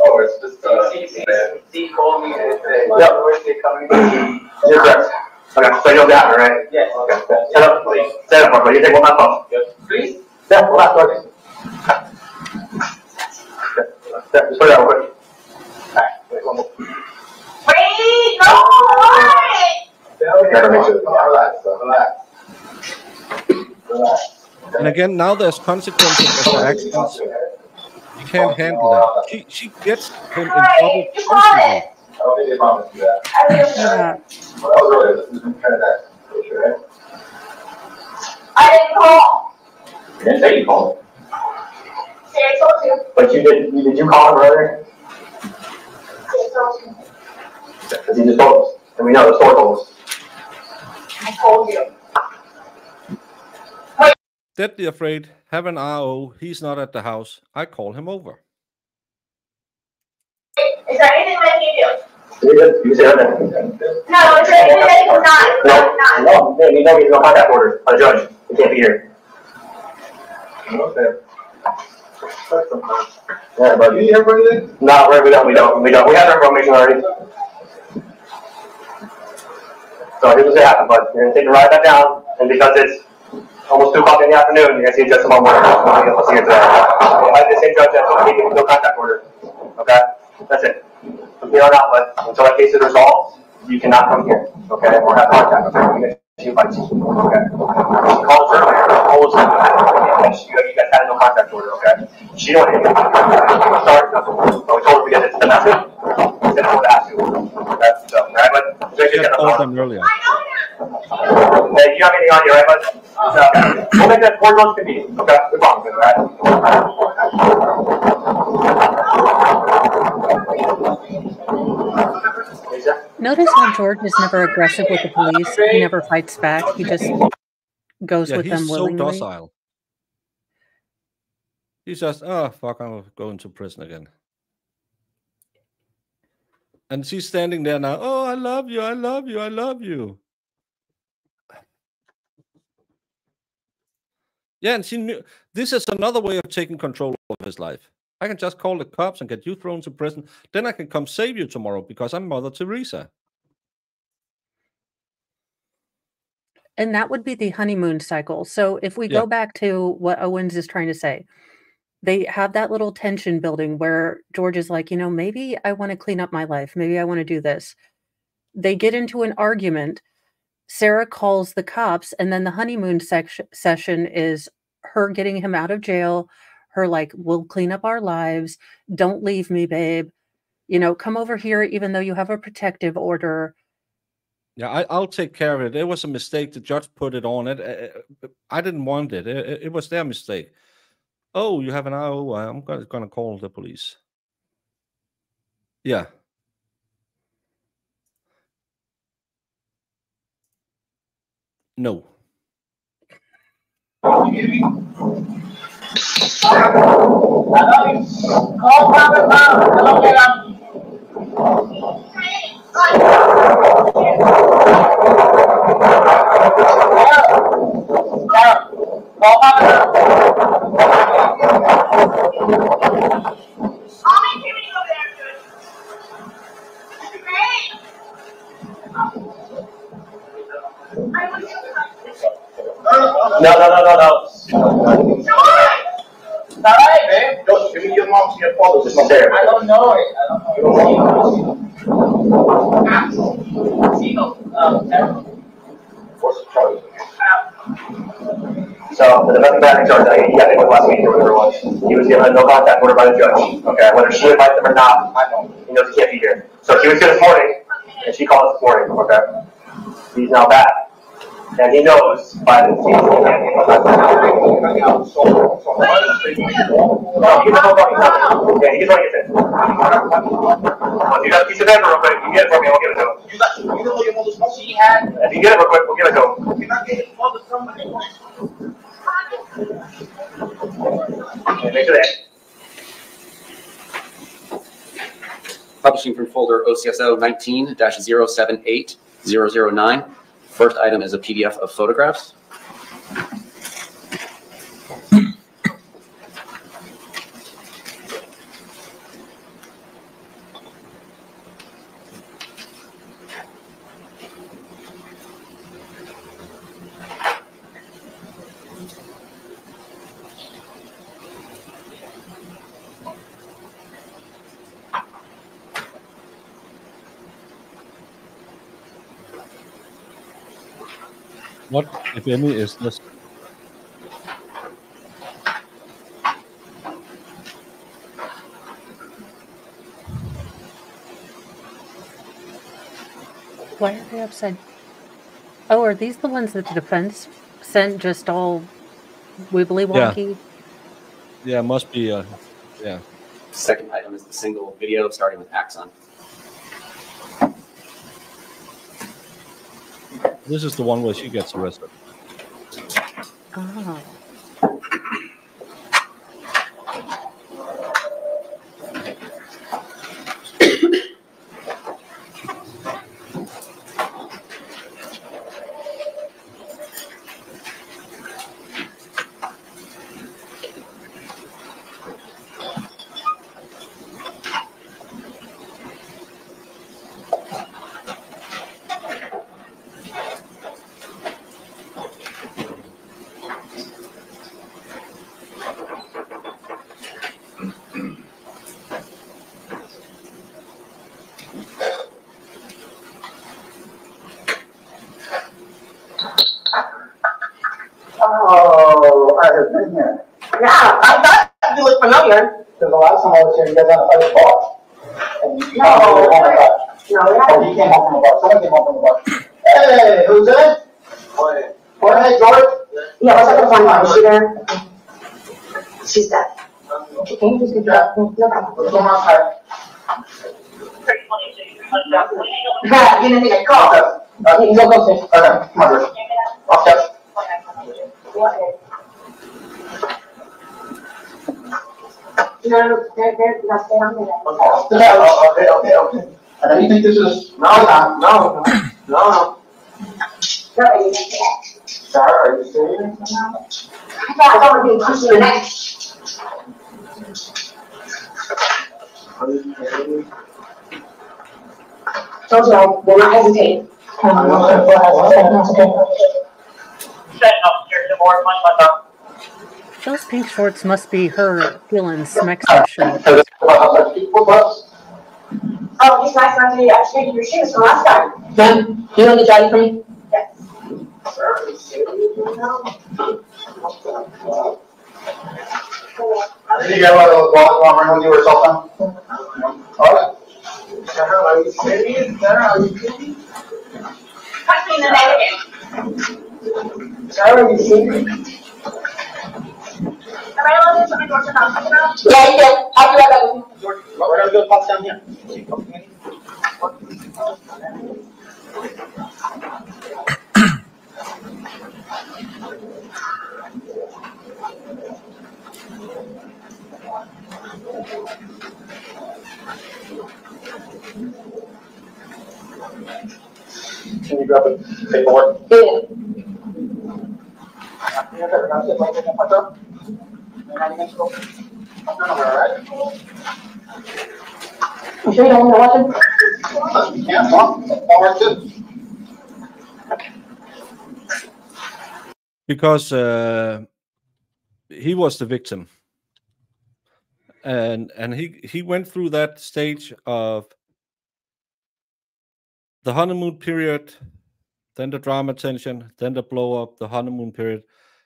Oh, it's just he called me and said, Yep. where's he coming? You're correct. Okay, so you know that happened, right? Yes. Okay. Stand up, please. Stand up, please. You take one last phone. Please? Yeah, one last phone. Yeah, just put it out real quick. Alright, wait, one more. Wait, no, what? Never make sure. Relax. And again, now there's consequences of her actions. You can't handle that. She gets him in trouble constantly. I don't think they promised you that. Yeah. Well, that was earlier. This is a transaction. Right? I didn't call. You didn't say you called. See, I told you. But did you call him earlier? I told you. Because he just told us. And we know the store told us. I told you. Deadly afraid. Have an RO. He's not at the house. I call him over. Is there anything that you do? You say that. No, is there anything that you not? No, you know he's no contact order on a judge. He can't be here. Okay. Yeah, but You need help with anything? no, we don't. We have our information already. So here's what's gonna happen, but you're gonna take a ride back down, and because it's almost 2 o'clock in the afternoon, you're gonna see a judge tomorrow morning. We'll see you today. I have the same judge that's gonna give you no contact order. Okay? That's it. From here on out, but until that case is resolved, you cannot come here. Okay? Or have contact. Okay? We're gonna see you by team. Okay? She calls her, always you guys had no contact order, okay? She don't hit you. Sorry, but we told her because it's domestic. It's gonna hold the ask you. Okay? So, right, but I called them earlier. hey, you have anything on you, right, bud? So, we'll make that 4 months convenient. Okay? No problem, right? Notice how George is never aggressive with the police. He never fights back. He just goes with them He's so willingly. docile. He's just, oh, fuck, I'm going to prison again. And she's standing there now. Oh, I love you. I love you. I love you. Yeah, and she knew this is another way of taking control of his life. I can just call the cops and get you thrown to prison. Then I can come save you tomorrow because I'm Mother Teresa. And that would be the honeymoon cycle. So if we go back to what Owens is trying to say, they have that little tension building where George is like, you know, maybe I want to clean up my life. Maybe I want to do this. They get into an argument. Sarah calls the cops, and then the honeymoon session is her getting him out of jail. Her like, we'll clean up our lives. Don't leave me, babe. You know, come over here, even though you have a protective order. Yeah, I'll take care of it. It was a mistake. The judge put it on it. I didn't want it. It was their mistake. Oh, you have an hour. I'm going to call the police. Yeah. No. No. All right, man. Go, give me your mom's your father's. It's there. I don't know it. So, the domestic battery charge, he got it with last week or whatever it was. He was given a no contact order by the judge. Okay, whether she invites him or not, I don't. He knows he can't be here. So he was here this morning, and she called us this morning. Okay, he's now back. And he knows by the scene. No, he gets what he gets in. You got a piece of paper real quick. You get it for me, I'll give it to him. You know your mother's phone she had? If you get it real quick, we'll give it to him. You're not getting mother's phone anyway. Okay, make sure that. Publishing from folder OCSO 19-078009. First item is a PDF of photographs. What, if any, is this? Why are they upside? Oh, are these the ones that the defense sent just all wibbly wonky? Yeah, must be. Yeah. Second item is the single video starting with Axon. This is the one where she gets arrested. Oh. Oh, I have been here. Yeah, I thought you looked familiar. Because the last time I was here, you guys had a fight bar. No. Oh, he came home from the bar. Someone came home from the bar. Hey, who's that? Jorge, George? Yeah, what's up with one more? Is she there? She's dead. Okay, can you just get that? No problem. What's going on, Sarah? You didn't think I'd call. You go see. Okay, come on, George. Off steps. No, they're not staying on there. Okay. And then you think this is... No. No, Sarah, are you serious? I thought I was being pushed to the next. Told you I will not hesitate. Okay. Setting up here some more money, Those pink shorts must be her feeling sexual. Oh, he's nice enough to actually your shoes from last time. Ma'am, you want the jogging for me? Yes. Did you get one of those wallet when you were cell phone? All right. Sarah, are you serious? Sarah, are you kidding? Punch me in the neck again. Sarah, are you serious? Am I allowed to put my door to knock about? Yeah, you can. I'll do that. We're going to do a pop down here. Can you grab the paperwork? Yeah. You sure you don't want to watch him? Yeah, Mom. That works too. Because he was the victim, and he went through that stage of the honeymoon period, then the drama tension, then the blow up, the honeymoon period,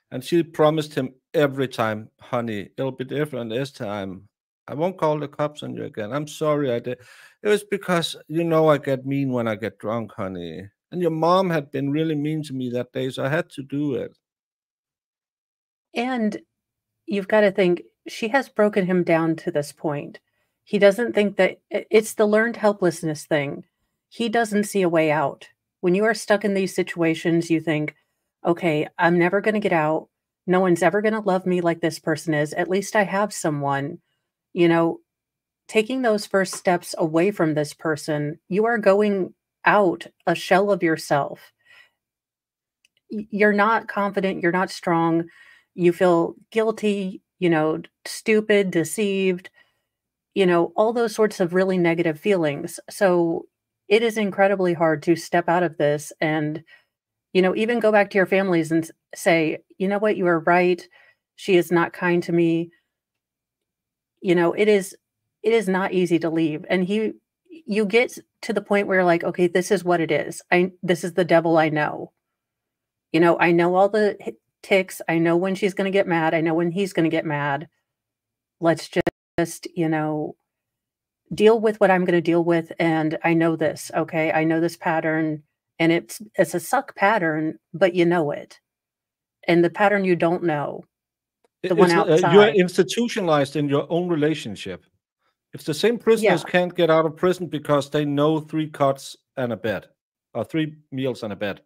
and she promised him every time, honey, it'll be different this time. I won't call the cops on you again. I'm sorry I did. It was because, you know, I get mean when I get drunk, honey. And your mom had been really mean to me that day, so I had to do it. And you've got to think, she has broken him down to this point. He doesn't think that it's the learned helplessness thing. He doesn't see a way out. When you are stuck in these situations, you think, okay, I'm never going to get out. No one's ever going to love me like this person is. At least I have someone. You know, taking those first steps away from this person, you are going out a shell of yourself. You're not confident. You're not strong. You feel guilty, you know, stupid, deceived, you know, all those sorts of really negative feelings. So it is incredibly hard to step out of this and, you know, even go back to your families and say, you know what, you are right. She is not kind to me. You know, it is not easy to leave. And you get to the point where you're like, okay, this is what it is. This is the devil I know. You know, I know all the ticks. I know when she's going to get mad. I know when he's going to get mad. Let's just, you know, deal with what I'm going to deal with. And I know this, okay? I know this pattern, and it's a suck pattern, but you know it. And the pattern you don't know, the one outside. You're institutionalized in your own relationship. If the same prisoners can't get out of prison because they know 3 cuts and a bed, or 3 meals and a bed,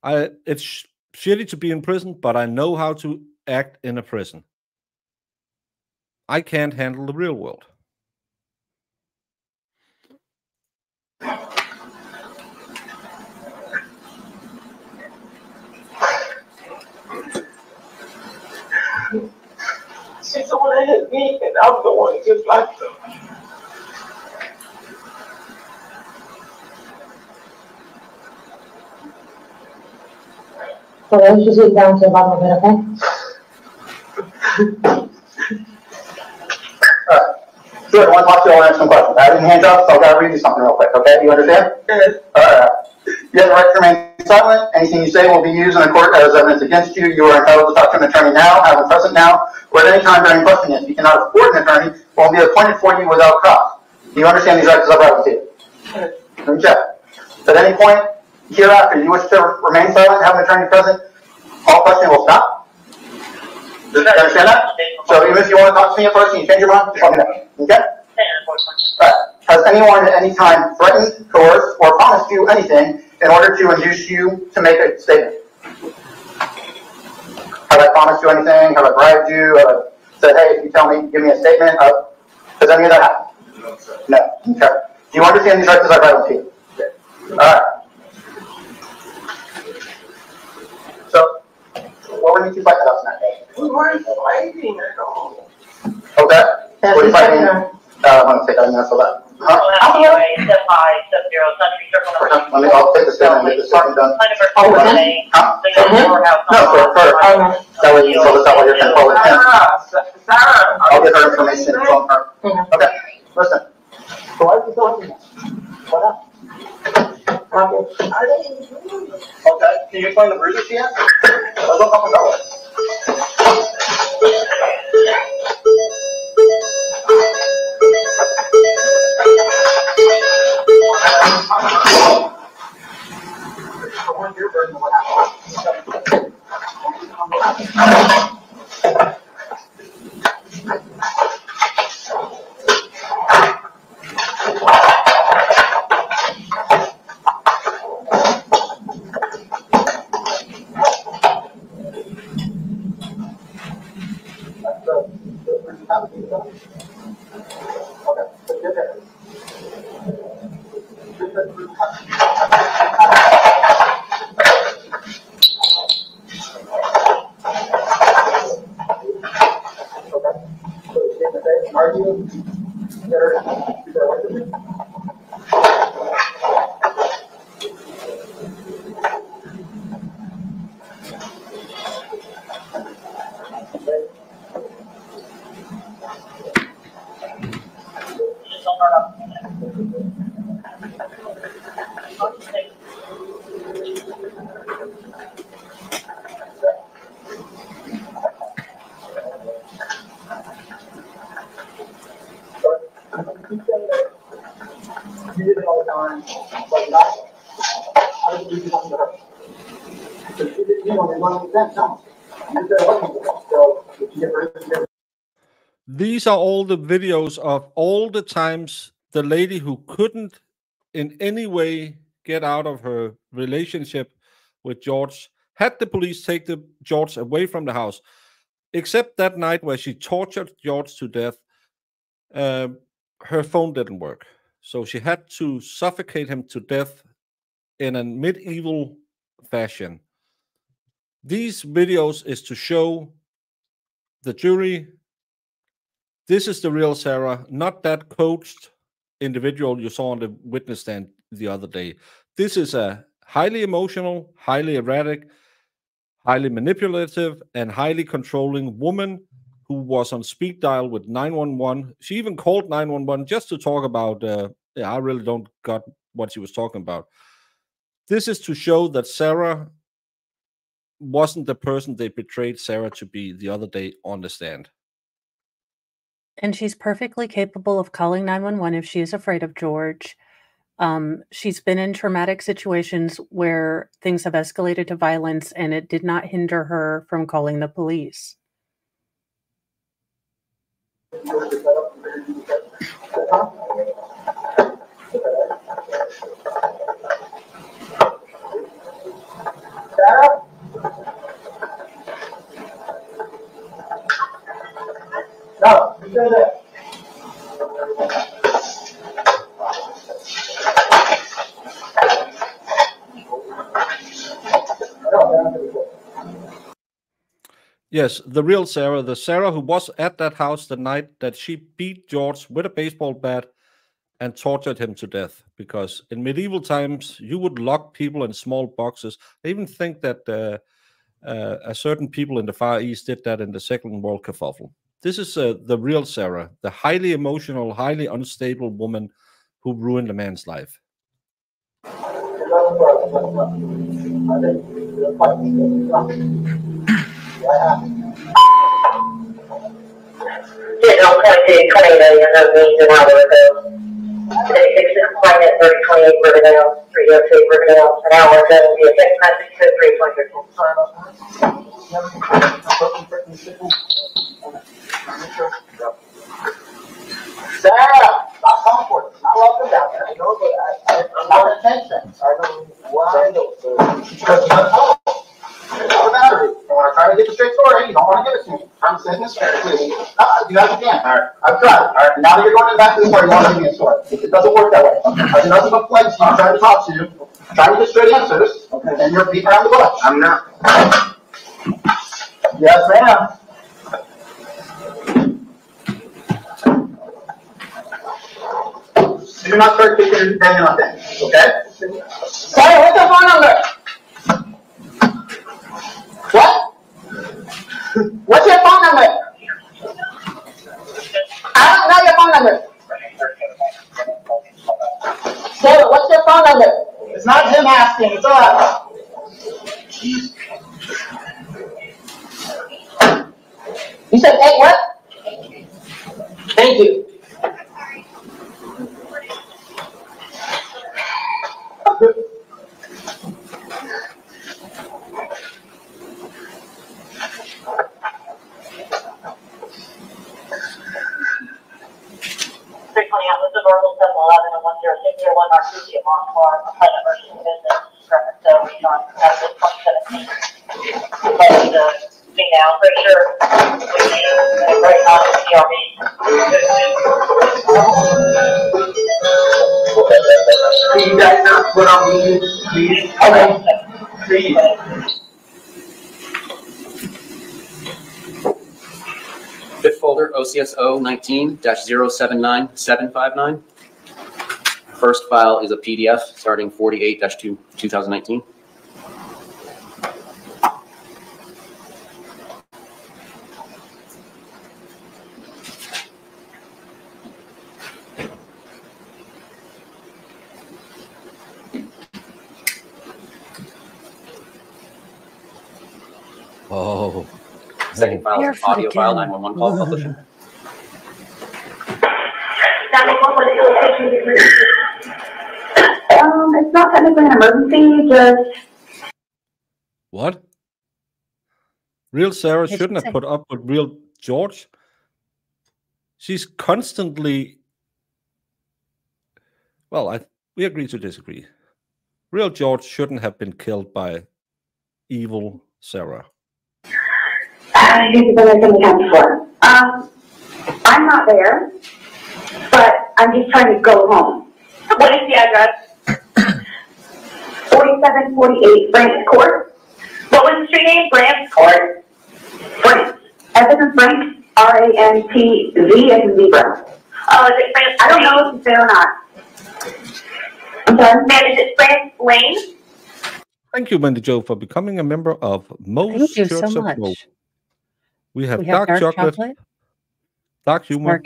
it's shitty to be in prison, but I know how to act in a prison. I can't handle the real world. She's the one that hit me, and I'm the one just like them. So why don't you sit down to the bottom of it, okay? Good, I want to talk to you, I'll answer some questions. I didn't hand up, so I've got to read you something real quick, okay? You understand? You have the right to remain silent. Anything you say will be used in a court as evidence against you. You are entitled to talk to an attorney now, have one present now, or at any time during questioning. If you cannot afford an attorney, will be appointed for you without cost. Do you understand these rights as I've read them to you? Let me check. At any point hereafter you wish to remain silent, have an attorney present, all questioning will stop. Do you understand that? So even if you want to talk to me at first and you change your mind, just let me know. Okay? Right. Has anyone at any time threatened, coerced, or promised you anything in order to induce you to make a statement? Have I promised you anything? Have I bribed you? Have I said, hey, if you tell me, give me a statement? Has any of that happened? No. Okay. Do you understand these rights as I read them to you? All right. So, what were you two fighting about tonight? We weren't fighting at all. Okay. What are you fighting? One second, that's a lot. Alleyway, step 5, step 0, country circle number 2. I'll take this down and get this second done. Oh, Huh? no, No, for her. that what you told us that what you're controlling him? Sarah. I'll get her information from her. Okay, listen. So why is he still looking at? What up? Okay, can you explain the bruises she has? Let's look up and go. What's your version of what happened? These are all the videos of all the times the lady who couldn't in any way get out of her relationship with George had the police take George away from the house, except that night where she tortured George to death. Her phone didn't work, so she had to suffocate him to death in a medieval fashion. These videos is to show the jury this is the real Sarah, not that coached individual you saw on the witness stand the other day. This is a highly emotional, highly erratic, highly manipulative, and highly controlling woman who was on speed dial with 911. She even called 911 just to talk about, I really don't got what she was talking about. This is to show that Sarah wasn't the person they betrayed Sarah to be the other day on the stand. And she's perfectly capable of calling 911 if she is afraid of George. She's been in traumatic situations where things have escalated to violence, and it did not hinder her from calling the police. Sarah? No, you stay there. Yes, the real Sarah, the Sarah who was at that house the night that she beat George with a baseball bat and tortured him to death. Because in medieval times, you would lock people in small boxes. I even think that a certain people in the Far East did that in the Second World Kerfuffle. This is the real Sarah, the highly emotional, highly unstable woman who ruined a man's life. Digital 2220 million of means an hour ago. Today, 6 flight at 3028 Riverdale, 306 Riverdale, an hour ago, via text message to 320. Sarah, stop calling for it. I love them down there. I know, but I'm not attention. I know why. Because you have a battery. You want to try to get the straight story. You don't want to give it to me. I'm saying this straight. Please. You guys can. All right. I've tried. All right. Now that you're going back to the story, you want to give me a story. It doesn't work that way. Okay. I do nothing but flex you. I'm trying to talk to you. Trying to get straight answers. Okay. And you're beating around the bush. I'm not. Yes, ma'am. Do not start taking anything on that, okay? Sorry, what's the phone number? What? What's your phone number? I don't know your phone number. Taylor, what's your phone number? It's not him asking, it's us. You said, hey, what? Thank you. This is Oracle 711 and 106 here, 1 RCC at Montclair, a flight emergency business reference to Recon as of 2017. But me now, pretty sure we need very not CRB. Can you guys not put on music, please? Okay. Please. Bit folder OCSO 19-079759. First file is a PDF starting 48-2019. Oh. Second file is an audio file, 911 call publishing. It's not technically an emergency, just... What? Real Sarah shouldn't have put up with real George. She's constantly... Well, we agree to disagree. Real George shouldn't have been killed by evil Sarah. Here's the thing I've been accounted for. I'm not there, but I'm just trying to go home. What is the address? 4748 France Court. What was the street name? France Court. France. F as in Frank, R-A-N-T-Z as in zebra. Oh, is it France? I don't know if it's there or not. I'm sorry? Ma'am, is it France Lane? Thank you, Wendy Jo, for becoming a member of Mo's Thank you Church so of Mo. much. We have We have dark chocolate, dark humor,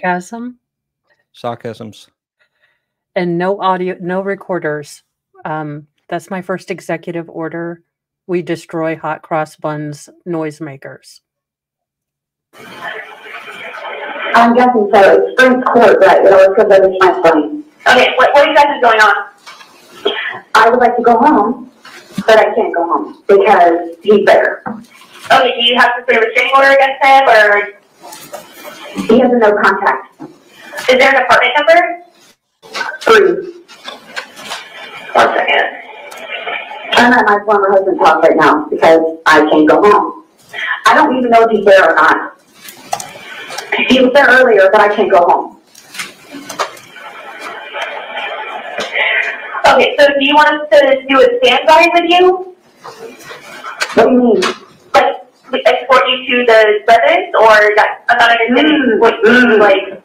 sarcasms, and no audio, no recorders. That's my first executive order. We destroy hot cross buns noisemakers. I'm guessing so. It's Springs Court, but it's because it's my phone. Okay, what exactly is going on? I would like to go home, but I can't go home because he's there. Okay, do you have to put a restraining order against him, or? He has a no contact. Is there an apartment number? 3. 1 second. I'm at my former husband's house right now because I can't go home. I don't even know if he's there or not. He was there earlier, but I can't go home. Okay, so do you want us to do a standby with you? What do you mean? Like, escort you to the residence, or I'm not understanding what you mean, like...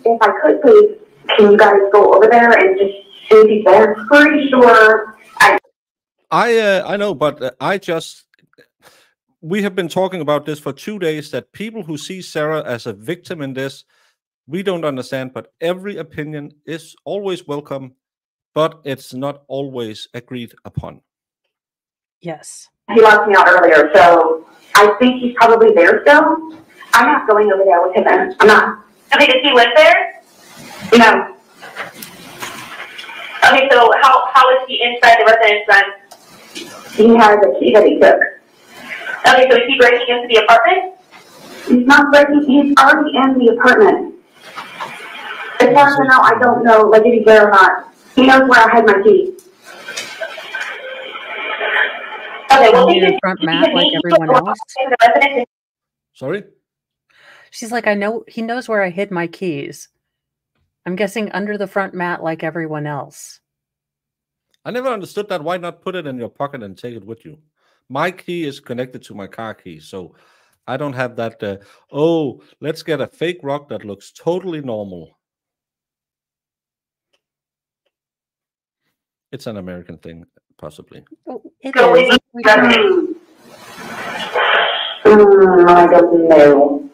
If I could, please, can you guys go over there and just see if he's there? Pretty sure I know, but we have been talking about this for 2 days, that people who see Sarah as a victim in this, we don't understand, but every opinion is always welcome, but it's not always agreed upon. Yes. He locked me out earlier, so I think he's probably there still. I'm not going over there with him. I'm not. Okay, does he live there? No. Okay, so how is he inside the residence then? He has a key that he took. Okay, so is he breaking into the apartment? He's not breaking, he's already in the apartment. As far as I know, I don't know, like, if he's there or not. He knows where I had my key. Okay, well, in the front mat like everyone else. Sorry? She's like, he knows where I hid my keys. I'm guessing under the front mat like everyone else. I never understood that. Why not put it in your pocket and take it with you? My key is connected to my car key, so I don't have that, oh, let's get a fake rock that looks totally normal. It's an American thing, possibly. Oh, it is. I don't know.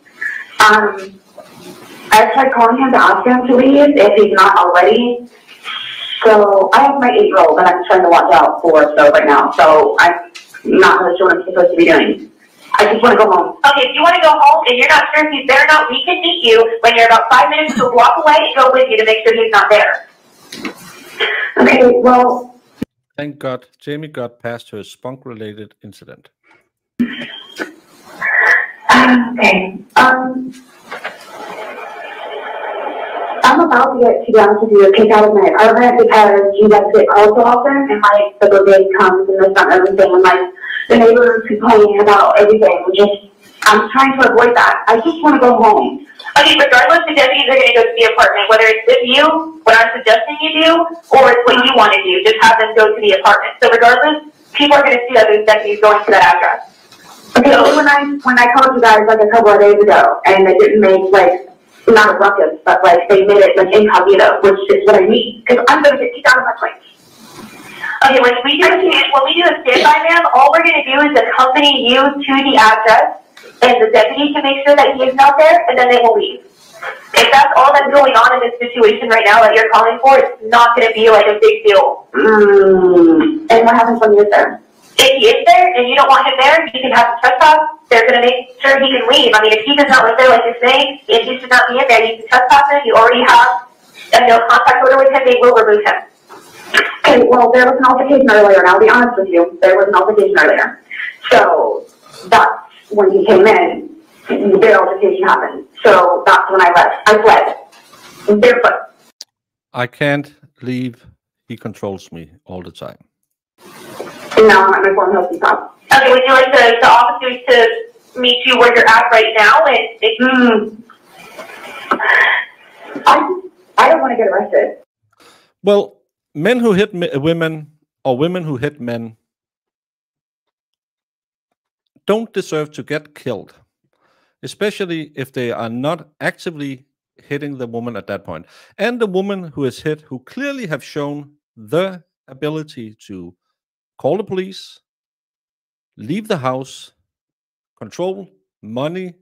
I tried calling him to ask him to leave if he's not already. So I have my 8-year-old that I'm trying to watch out for right now. So I'm not really sure what I'm supposed to be doing. I just want to go home. Okay, if you want to go home and you're not sure if he's there or not, we can meet you when you're about 5 minutes to a block away and go with you to make sure he's not there. Okay, well. Thank God Jamie got past her spunk-related incident. Okay. I'm about to be honest with you, kicked out of my apartment because you guys get calls so often, and like the brigade comes and there's not everything, and like the neighbors complaining about everything. I'm trying to avoid that. I just want to go home. Okay, regardless, the deputies are going to go to the apartment, whether it's with you, what I'm suggesting you do, or it's what you want to do. Just have them go to the apartment. So regardless, people are going to see that there's deputies going to that address. Okay, so when I called you guys like a couple of days ago, and they didn't make like not a ruckus, but like they made it like incognito, which is what I need, because I'm going to get kicked out of my place. Okay, when we do a standby, ma'am, all we're going to do is accompany you to the address, and the deputy can make sure that he is not there, and then they will leave. If that's all that's going on in this situation right now that you're calling for, it's not going to be like a big deal. And what happens when you're there? If he is there and you don't want him there, you can have him trespass. They're going to make sure he can leave. I mean, if he does not live there like you're saying, if he should not be in there, you can trespass him. You already have a no contact order with him. They will remove him. Okay, well, there was an altercation earlier, and I'll be honest with you. There was an altercation earlier. So that's when he came in, the altercation happened. So that's when I left. I fled. Barefoot. I can't leave. He controls me all the time. Now I'm at my phone healthy stop. Okay, would you like the officers to meet you where you're at right now? And I don't want to get arrested. Well, men who hit women or women who hit men don't deserve to get killed, especially if they are not actively hitting the woman at that point. And the woman who is hit, who clearly have shown the ability to call the police, leave the house, control money,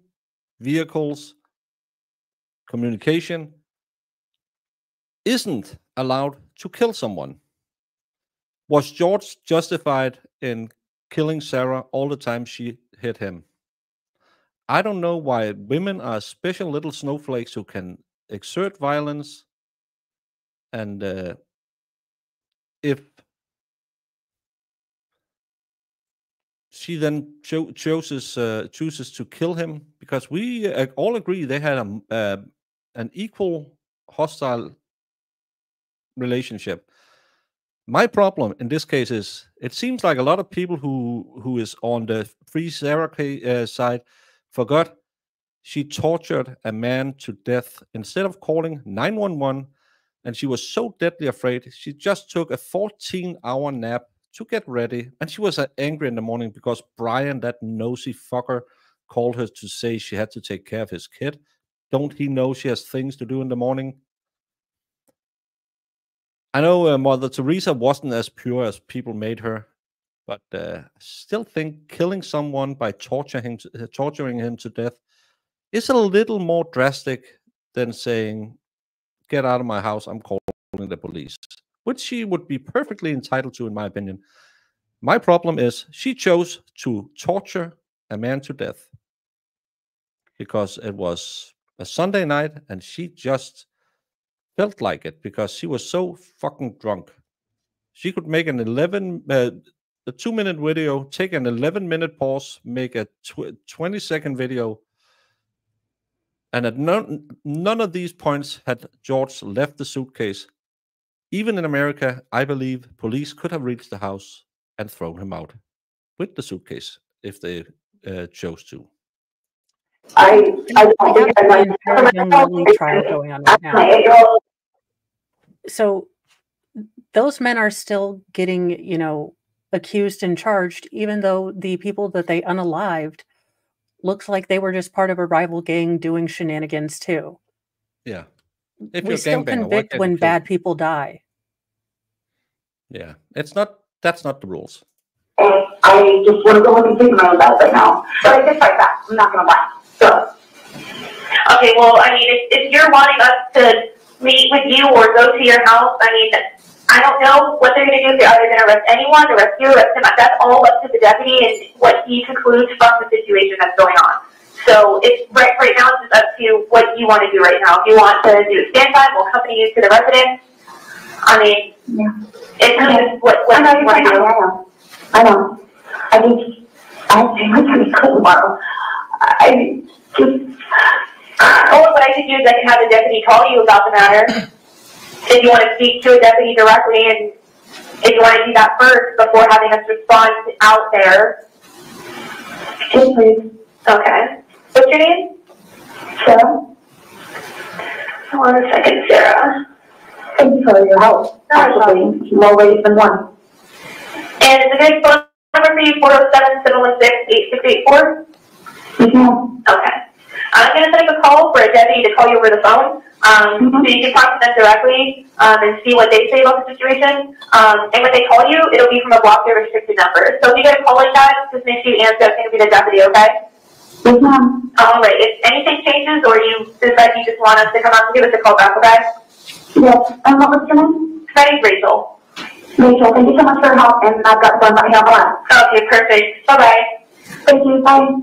vehicles, communication, isn't allowed to kill someone. Was George justified in killing Sarah all the time she hit him? I don't know why women are special little snowflakes who can exert violence, and if she then chooses to kill him, because we all agree they had an equal hostile relationship. My problem in this case is it seems like a lot of people who is on the Free Sarah side forgot she tortured a man to death instead of calling 911, and she was so deadly afraid she just took a 14-hour nap to get ready, and she was angry in the morning because Brian, that nosy fucker, called her to say she had to take care of his kid. Don't he know she has things to do in the morning? I know Mother Teresa wasn't as pure as people made her, but I still think killing someone by torturing him to death is a little more drastic than saying, "Get out of my house, I'm calling the police," which she would be perfectly entitled to, in my opinion. My problem is she chose to torture a man to death because it was a Sunday night and she just felt like it because she was so fucking drunk. She could make an 2-minute video, take an 11-minute pause, make a 20-second video, and at none of these points had George left the suitcase. Even in America, I believe police could have reached the house and thrown him out with the suitcase if they chose to. We have an entire young Lily trial going on right now. So those men are still getting, accused and charged, even though the people that they unalived looks like they were just part of a rival gang doing shenanigans too. Yeah. We still convict when bad people die. Yeah. That's not the rules. I I just want to go and think about that right now. But I did fight back. I'm not gonna lie. So. Okay, well, I mean, if you're wanting us to meet with you or go to your house, I mean, I don't know what they're going to do. They're either going to arrest anyone, arrest you, arrest him. That's all up to the deputy and what he concludes from the situation that's going on. So it's right now it's just up to what you want to do right now. If you want to do a standby, we'll accompany you to the residence. I mean, it's just what you want to do. I know. I think I'm going to go tomorrow. What I can do is I can have the deputy call you about the matter. If you want to speak to a deputy directly, and if you want to do that first before having us respond out there. Yes, please. Okay. What's your name? Sarah. Hold on a second, Sarah. Thank you for your help. Actually, more ways than one. And is a good phone number for you 407-716-8684? Yes, ma'am. Okay. I'm going to set up a call for a deputy to call you over the phone, so you can talk to them directly and see what they say about the situation. And when they call you, it'll be from a blocked or restricted number. So if you get a call like that, just make sure you answer. It's going to be the deputy, okay? Yes, ma'am. All right. If anything changes or you decide you just want us to come out, give us a call back, okay? Yes. And what was your name? My name's Rachel. Rachel, thank you so much for your help, and I've got one right here on the line. Okay, perfect. Bye-bye. Thank you. Bye.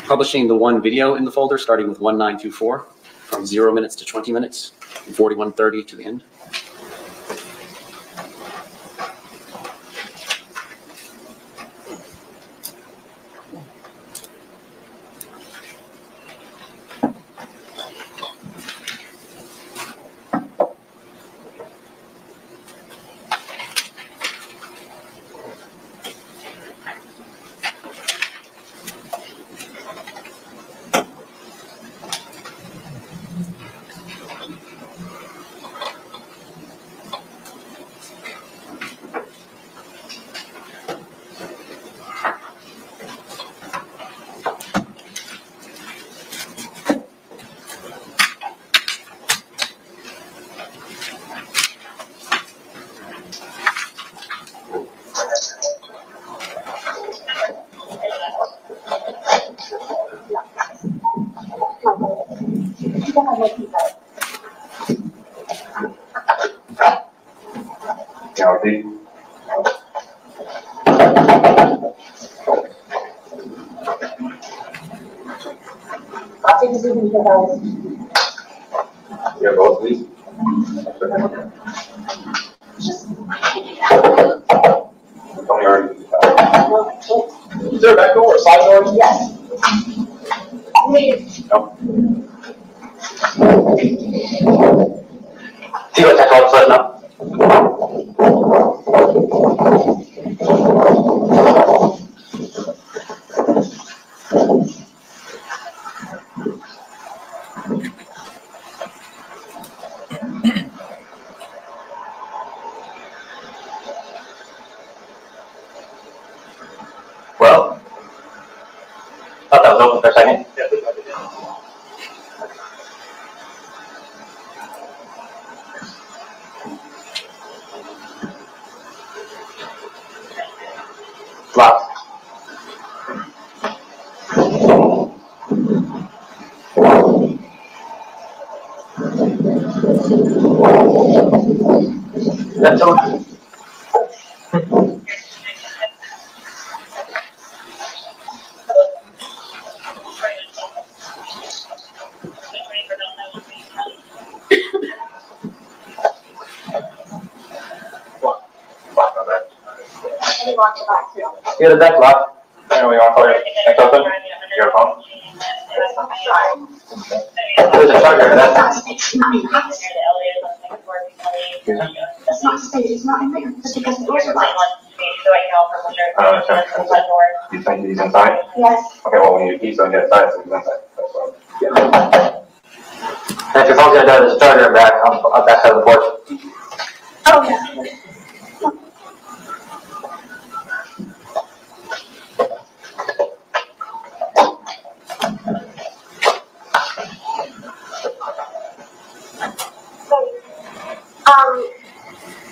Publishing the one video in the folder, starting with 1924, from 0 minutes to 20 minutes, from 41:30 to the end. County. I'll take this with me because Yeah, both please. Tony already. Is there a back door or side door? Yes. No. See what that called setting up? Well, thought that was open for a second. Locked. That's open. Yeah, the back lock. Anyway, you want to call your next open? Your phone? There's a charger. That's It's not safe. It's not in there. Just because the doors are locked. You think he's inside? Yes. Okay, well, when you he's on the inside, so he's inside. That's what. Yeah. And if your phone's gonna die, there's a charger in back on that side of the porch. Oh, yeah.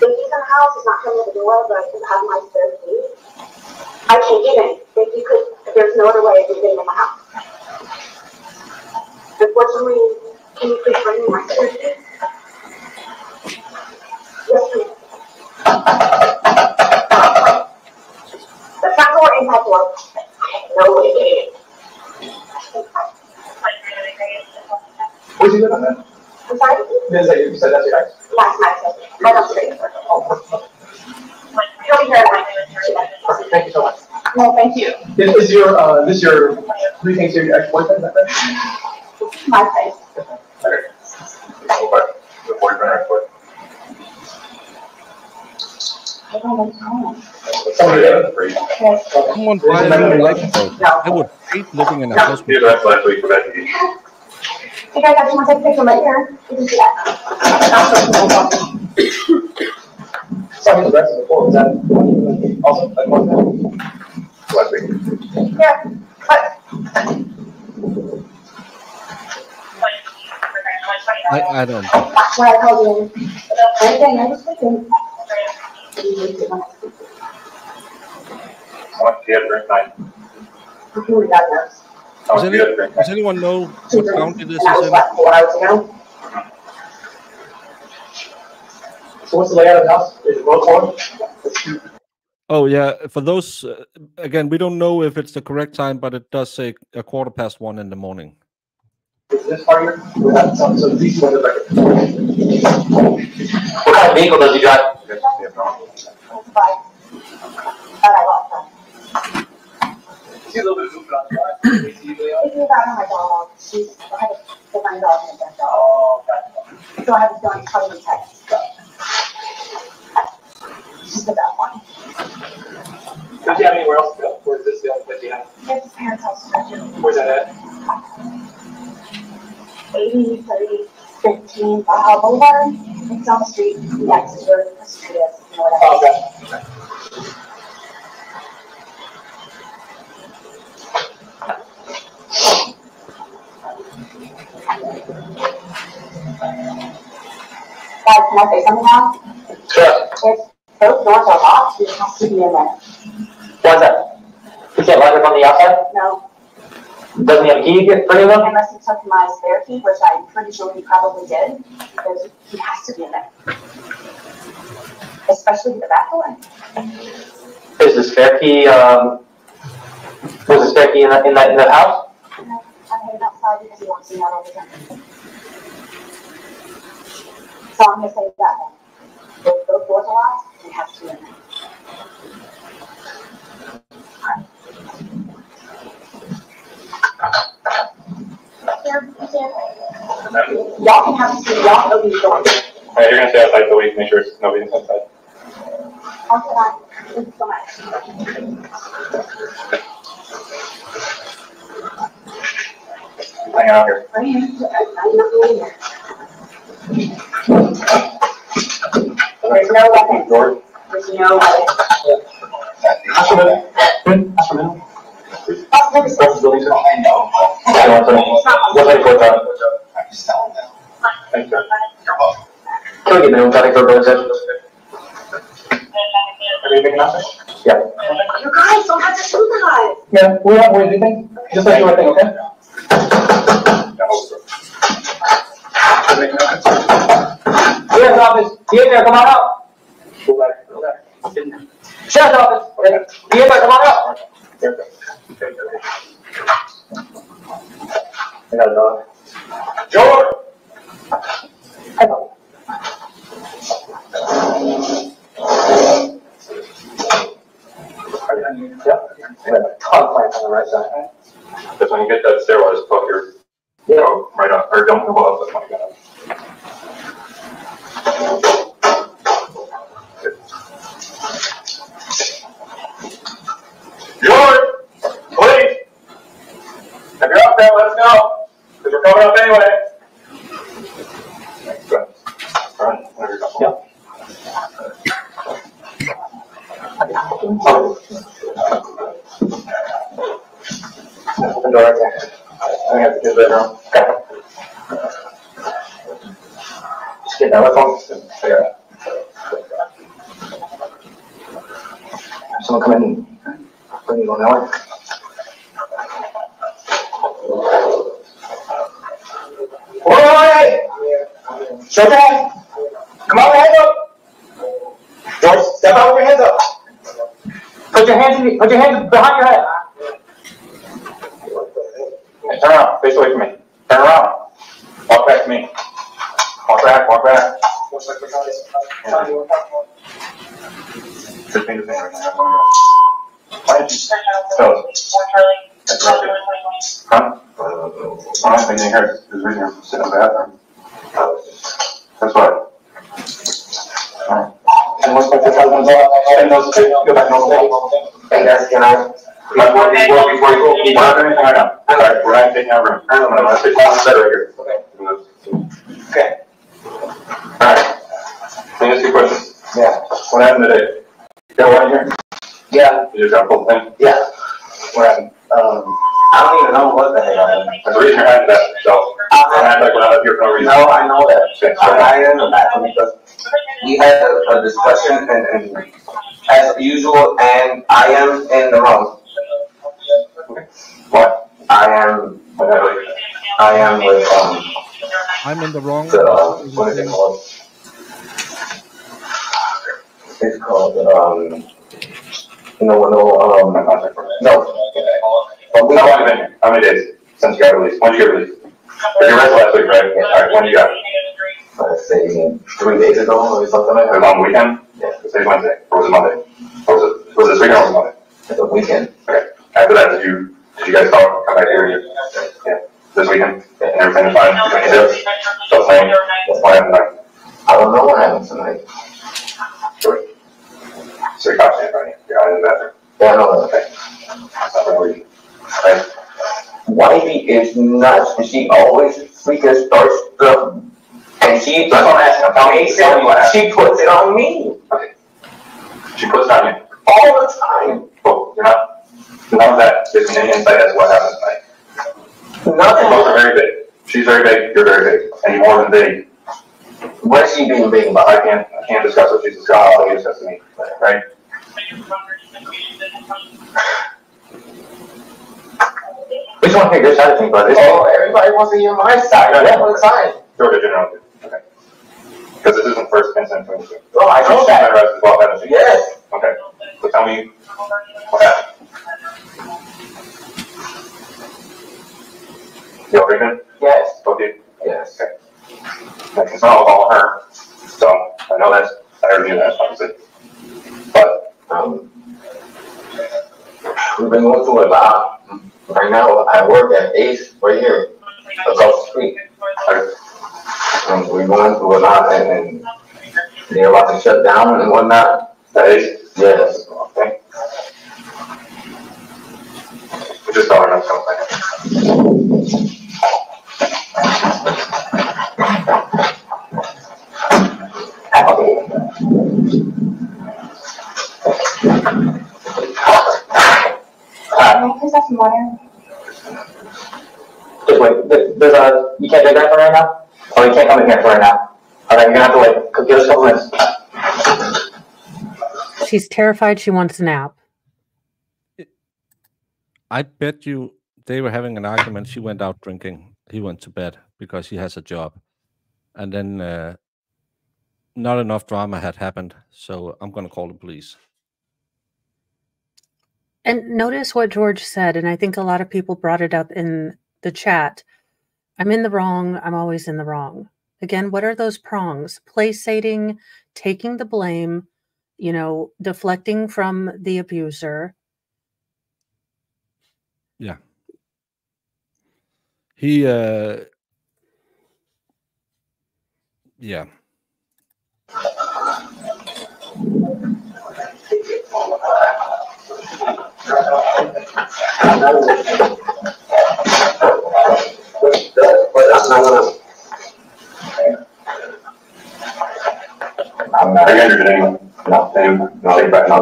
If he's in the house, he's not coming to the door, but I have my spare key. there's no other way of getting in the house. Unfortunately, can you please bring me my suitcase? Yes, please. The front door and that door. No way. Where'd you live on that? I'm sorry? You said that's your ex? Last night, right upstairs. He'll be here at 9. Perfect, thank you so much. No, thank you. Is your, this your, who do you think is your ex-boyfriend, is that right? My place. Okay. The boyfriend or ex-boyfriend? Someone buy a new light bulb. I would hate living in a house with That's last week for Becky. Hey guys, I just want to take a picture right here. You can see that. Sorry, the rest of the floor, is that also like one thing? Last week. Yeah, but. I don't. That's why I called you. Anything, I was thinking. How much do you have to drink tonight? Does anyone know what county this is in? So what's the layout of the house? Is it both one? Oh yeah, for those again, we don't know if it's the correct time, but it does say 1:15 in the morning. Is this part here? So these ones are like. What kind of vehicle does he drive? See a little bit of movement on the drive. If you got my dog, she's I had to put my dog in the dog. Oh, gotcha. So I have to go and cover the text. She's the best one. Does he have anywhere else to go? Or is this the only place he has? Yes, his parents' house. Where's that at? 80-30-15 Boulevard. It's on the street next to where the street is. You know what I mean? Okay. Guys, can I say something now? Sure. If those doors are locked, you have to be in there. Why's that? You can't lock it from the outside? No. Doesn't he have a key for any of them? Unless he took my spare key, which I'm pretty sure he probably did, because he has to be in there. Especially the back door. Is the spare key, was the spare key in that house? No, I'm headed outside because he wants to see out over there. So I'm gonna say that then. If those doors are locked, he has to be in there. Y'all can have to see, y'all can open the door. Alright, you're gonna stay outside so we can make sure nobody's inside. Okay, bye. Thank you so much. Hang out here. Right here. I'm not going there. There's no weapon. George? There's no weapon. Ask him in. Ask him in. Oh, never said. Thanks, sir. Can we get minimum traffic for both sides? Are you making nothing? Yeah. You guys don't have to do that. Yeah, we don't do anything. Just like your thing, okay? Sheriff's office, he in there, come on out. Sheriff's office, he in there, come on out. I got a dog. George! Hello. Yeah. We have a ton of plants on the right side. Because when you get that stairwell, just poke your toe right up, or don't go up, that's when you get up. George! Please! If you're up there, let's go! Because we're coming up anyway. Good. All right, whenever you're comfortable. Open door right there. I have the kids' bedroom. Just get that phone. Yeah. Someone come in and bring you on that way. Show your hands. Come on, hands up. George, step out with your hands up. Put your hands behind your head. Okay, turn around. Face away from me. Turn around. Walk back to me. Walk back. Walk back. Just finger right now. Why did you? Huh? Honestly, you hear his reason for sitting in the bathroom. That's what. Alright. And what's my husband's off? And those two, go back and hey guys, can I? Before you go, we're not doing anything right now. Alright, we're not taking our room. I'm gonna sit down and right here. Okay. Alright. Let me ask you a question. Yeah. What happened today? You got one here? Yeah. You just got a full thing? Yeah. What happened? I don't even know what the heck happened. There's a reason you're having that, so don't act like we're not up here for no reason. No, I know that. Okay, so I am laughing because we had a discussion and as usual, and I am in the wrong. What? I am with I'm in the wrong. What is it called? It's called no. But we don't have been here. How many days since you got released? When did you get released? You arrested last week, right? Yeah. Alright, when did you got? Let's say 3 days ago or something like that. It was on the weekend? Yeah. Today's Wednesday. Or was it Monday? Or was it this weekend or was it Monday? It's a weekend. Okay. After that, did you guys talk? Come back here? Yeah. This weekend? Yeah. And everything was fine? So same? What happened tonight? I don't know what happened tonight. Sure. So your cop's in front of you. You're out in the bathroom. Yeah, I know that. Okay. That's not for no reason. Right? Wifey is nuts, and she always freaking starts stuff. And she, that's what I'm asking. Tell me what happened. She puts it on me. Okay. She puts it on you? All the time. Well, you're not, none of that gives me any insight as to what happened tonight. Nothing. You both are very big. She's very big, you're very big. And you're more than big. What is she being big about? I can't discuss what she's discussing. All you discuss to me. Right? We just want to hear your side of things, but everybody wants to hear my side. That's one side. Georgia General. Okay. Because this isn't first incident for you. Oh, I know that. Yes. Okay. So tell me what happened. You all drinking? Yes. Both you? Yes. Okay. It's not all her. So I know that's, I already knew that, obviously. But, we've been going through a lot. Right now, I work at Ace right here, across the street. We're going through a lot, and they're about to shut down and whatnot. That is? Yes. Okay. We just don't know something. Can I please have some water? Just wait. You can't take that for right now? Or you can't come in here for right now? Alright, you're gonna have to wait. Give us a couple minutes. She's terrified. She wants a nap. I bet you they were having an argument. She went out drinking. He went to bed because he has a job. And then not enough drama had happened. So I'm going to call the police. And notice what George said, and I think a lot of people brought it up in the chat. I'm in the wrong. I'm always in the wrong. Again, what are those prongs? Placating, taking the blame, deflecting from the abuser. Yeah. He, yeah. I'm not injured anyone. No, take back, no.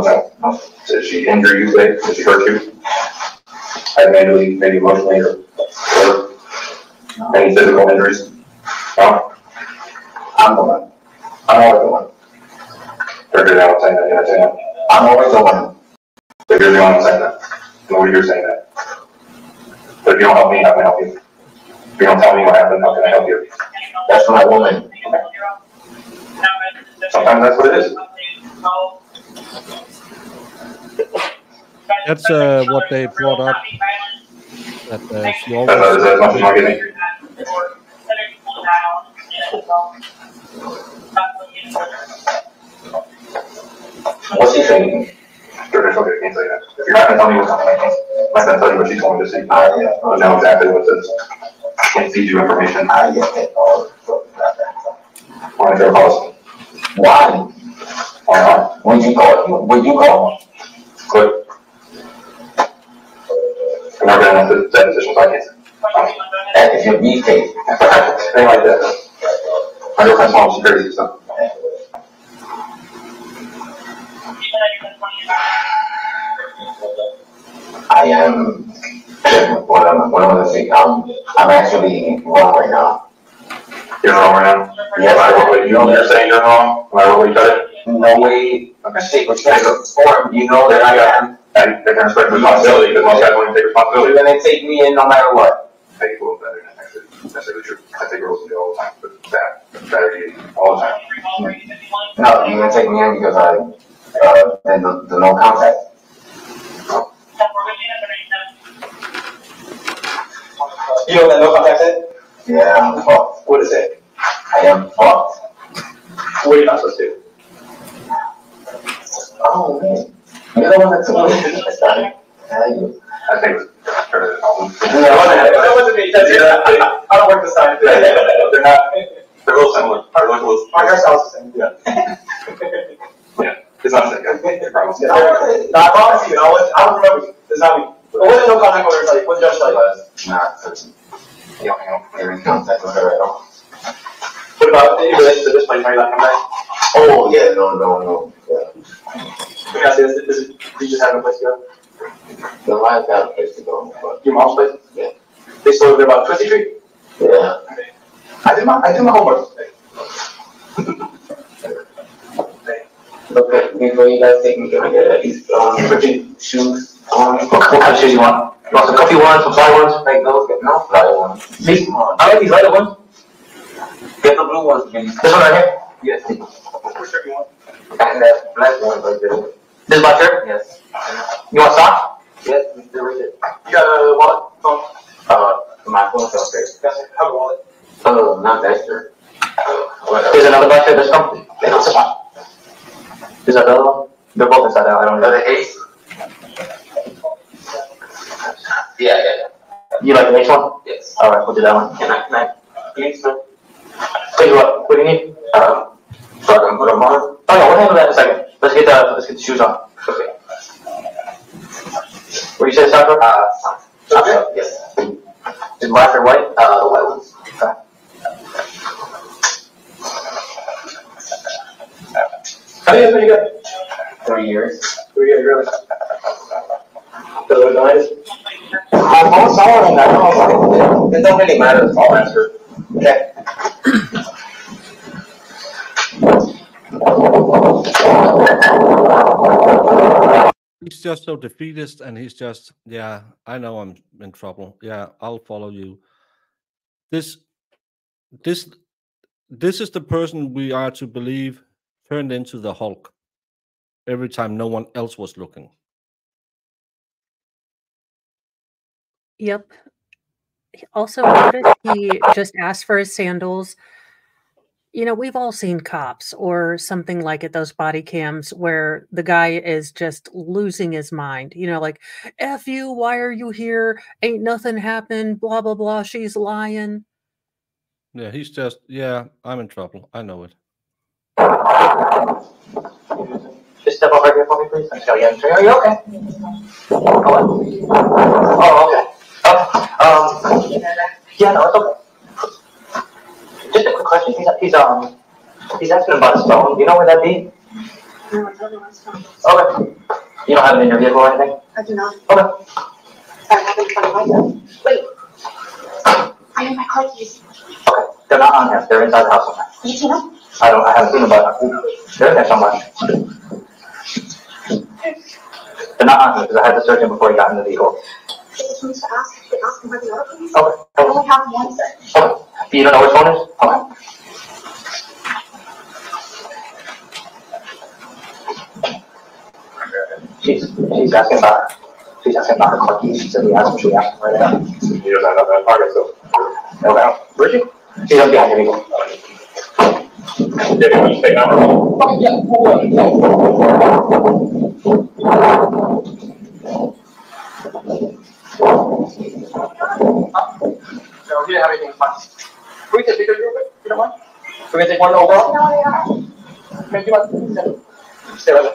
Did she injure you today? Did she hurt you? Mentally, maybe emotionally, or any physical injuries? No? I'm the one. I'm always the one. You're the one saying that, you're not saying that. I'm always the one. But you're the one saying that. No, you're saying that. But if you don't help me, how can I help you? If you don't tell me what happened, how can I help you? That's my woman. Sometimes that's what it is. That's what they brought up. That she always. That's as much as I'm getting. What's he saying? Sure, it's okay, I can't tell you that. If you're not gonna tell me what's on my not gonna tell you what she's going to see. I know exactly what it is. I can't feed you information. I get it. Why is there a policy? Why? Why not? When you call? Good. I'm not gonna have that position, so I can't. That is your beefcake. Thing like that. My girlfriend's home, she's crazy, so. I am. What am I gonna say? I'm actually wrong right now. You're wrong right now? Yes. You're saying you're wrong? Am I wrong? You cut it? No way. Shape or form. You know that I am. And they can respect responsibility because most guys want to take responsibility. You're gonna take me in no matter what. I take rules better than necessarily true. I take rules all the time, but better all the time. No, you're gonna take me in because then the no contact. You know what that no contact is? Yeah, I'm fucked. What is it? I am fucked. What are you not supposed to do? Oh man. You're the one that told me to start. I think it's better than all. That wasn't me. I don't work the side. They're not. They're a little similar. Our hairstyle's the same. Yeah. Yeah. It's not the same guy. They're probably. I promise you, I don't remember you. It's not me. What was the no contact order tell you? What did the judge tell you? Not touching. You know, you're in contact with her at all. What about in relation to this place? Are you not coming back? Oh yeah, no. Yeah. Let me ask you this. You just have no place to go? No, I've got a place to go. But your mom's place? Yeah. They still live there about 20th Street? Yeah. I did my homework. Look, before you guys take me, can I get at least shoes? What kind of shoes you want? You want some comfy ones, some fly ones? Like those, no fly ones. These? I like these lighter ones. Get the blue ones, please. This one right here? Yes. What shirt you want? And that black one right there. This black shirt? Yes. You want socks? Yes, Mr. Richard. You got a wallet? Phone? My phone's downstairs. Have a wallet. Not that shirt. There's another black shirt that's comfy. There's another one. They're both inside out. I don't know. The ace? Yeah. You like the ace one? Yes. Alright, we'll do that one. Can I please, sir? Tell you what do you need? So I can put them on? Oh yeah, we'll handle that in a second. Let's get the shoes on. Okay. What you say, soccer? Soccer? Yes. Is black or white? White ones. Okay. How many years have you got? 3 years. 3 years, really? Does it look nice? I'm almost all in that. It don't really matter. It's all answer. Okay. He's just so defeatist, and he's just, yeah, I know I'm in trouble. Yeah, I'll follow you. This is the person we are to believe turned into the Hulk every time no one else was looking. Yep. Also, notice he just asked for his sandals. You know, we've all seen cops or something like it, those body cams where the guy is just losing his mind. You know, like, F you, why are you here? Ain't nothing happened, blah, blah, blah. She's lying. Yeah, he's just, yeah, I'm in trouble. I know it. Just step up right here for me, please. Are you okay? Oh, okay. Yeah, no, it's okay. Just a quick question. He's asking about his phone. Do you know where that'd be? No, I don't know what's going on. Okay. You don't have it in your vehicle or anything? I do not. Okay. I have it in front of myself. Wait. I have my car keys. Okay. They're not on here. They're inside the house somewhere. You seen them? I haven't seen them, but they're in there somewhere. They're not on here because I had to search him before he got in the vehicle. They just need to ask. They ask him where the other keys. Okay. I only have one set. Okay. You don't know which one is? Okay. She's asking about her car keys. She said we asked him, should we ask him right now? He doesn't have that target, so. No, where's she? She's up behind me. Did you take that? Yeah, hold on. No, he didn't have anything fun. Can we take pictures real quick? You don't mind? Can we take one overall? No, okay, you want? Stay right there.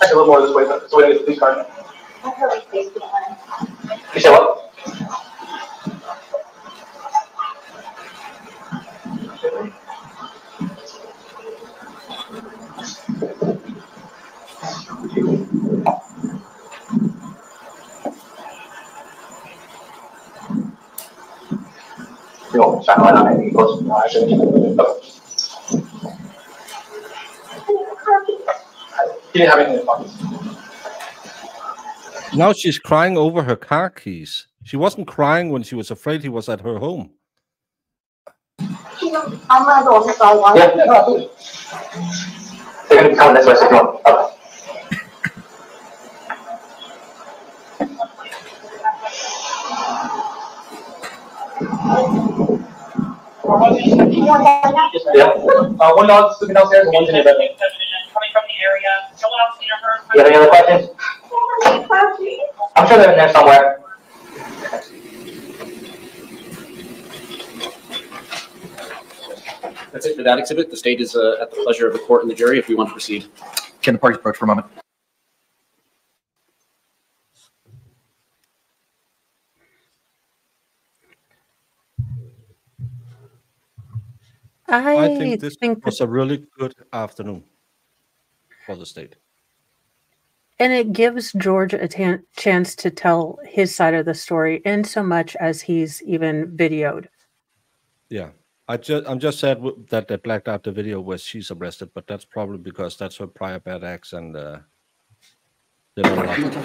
Actually, a little more this way, so we can get the police car. You say what? Yo, shine light on it. Close. No, actually. He didn't have anything in his pockets. Now she's crying over her car keys. She wasn't crying when she was afraid he was at her home. I'm gonna go this way. Yeah, no, absolutely. They're gonna be coming this way, so come on. Okay. Yeah. One dog's sleeping downstairs and one's in your bedroom. Coming from the area. Someone else seen or heard? You have any other questions? I'm sure they're in there somewhere. That's it for that exhibit. The state is at the pleasure of the court and the jury if we want to proceed. Can the parties approach for a moment? I think this was a really good afternoon for the state. And it gives George a chance to tell his side of the story in so much as he's even videoed. Yeah. I'm just sad that they blacked out the video where she's arrested, but that's probably because that's her prior bad acts and they don't like it.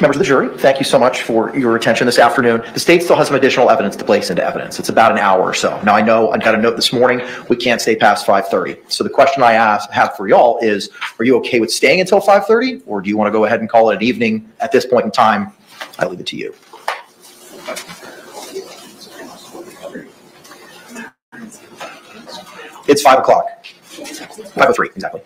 Members of the jury, thank you so much for your attention this afternoon. The state still has some additional evidence to place into evidence. It's about an hour or so. Now, I know I got a note this morning, we can't stay past 5:30. So the question I have for y'all is, are you okay with staying until 5:30? Or do you want to go ahead and call it an evening at this point in time? I leave it to you. It's 5 o'clock. 5:03, exactly.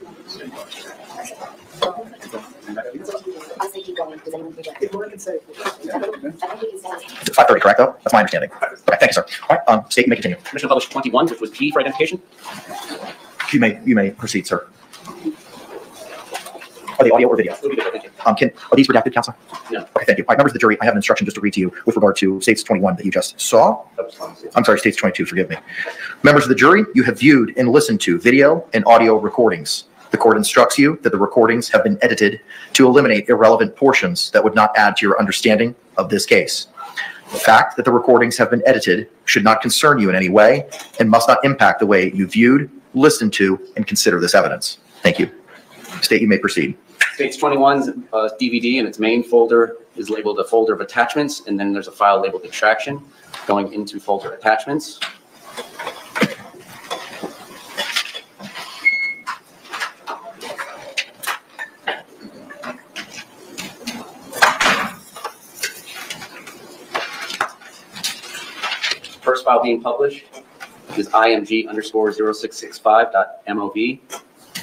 It's 5:30, correct, though? That's my understanding. Okay, thank you, sir. All right, state, you may continue. Commission published 21, which was P for identification. You may proceed, sir. Are they audio or video? Are these redacted, Counselor? No. Okay, thank you. All right, members of the jury, I have an instruction just to read to you with regard to States 21 that you just saw. I'm sorry, States 22, forgive me. Members of the jury, you have viewed and listened to video and audio recordings. The court instructs you that the recordings have been edited to eliminate irrelevant portions that would not add to your understanding of this case. The fact that the recordings have been edited should not concern you in any way and must not impact the way you viewed, listened to, and consider this evidence. Thank you. State, you may proceed. States 21's DVD and its main folder is labeled a folder of attachments, and then there's a file labeled extraction going into folder attachments. First file being published is IMG_0665.MOV.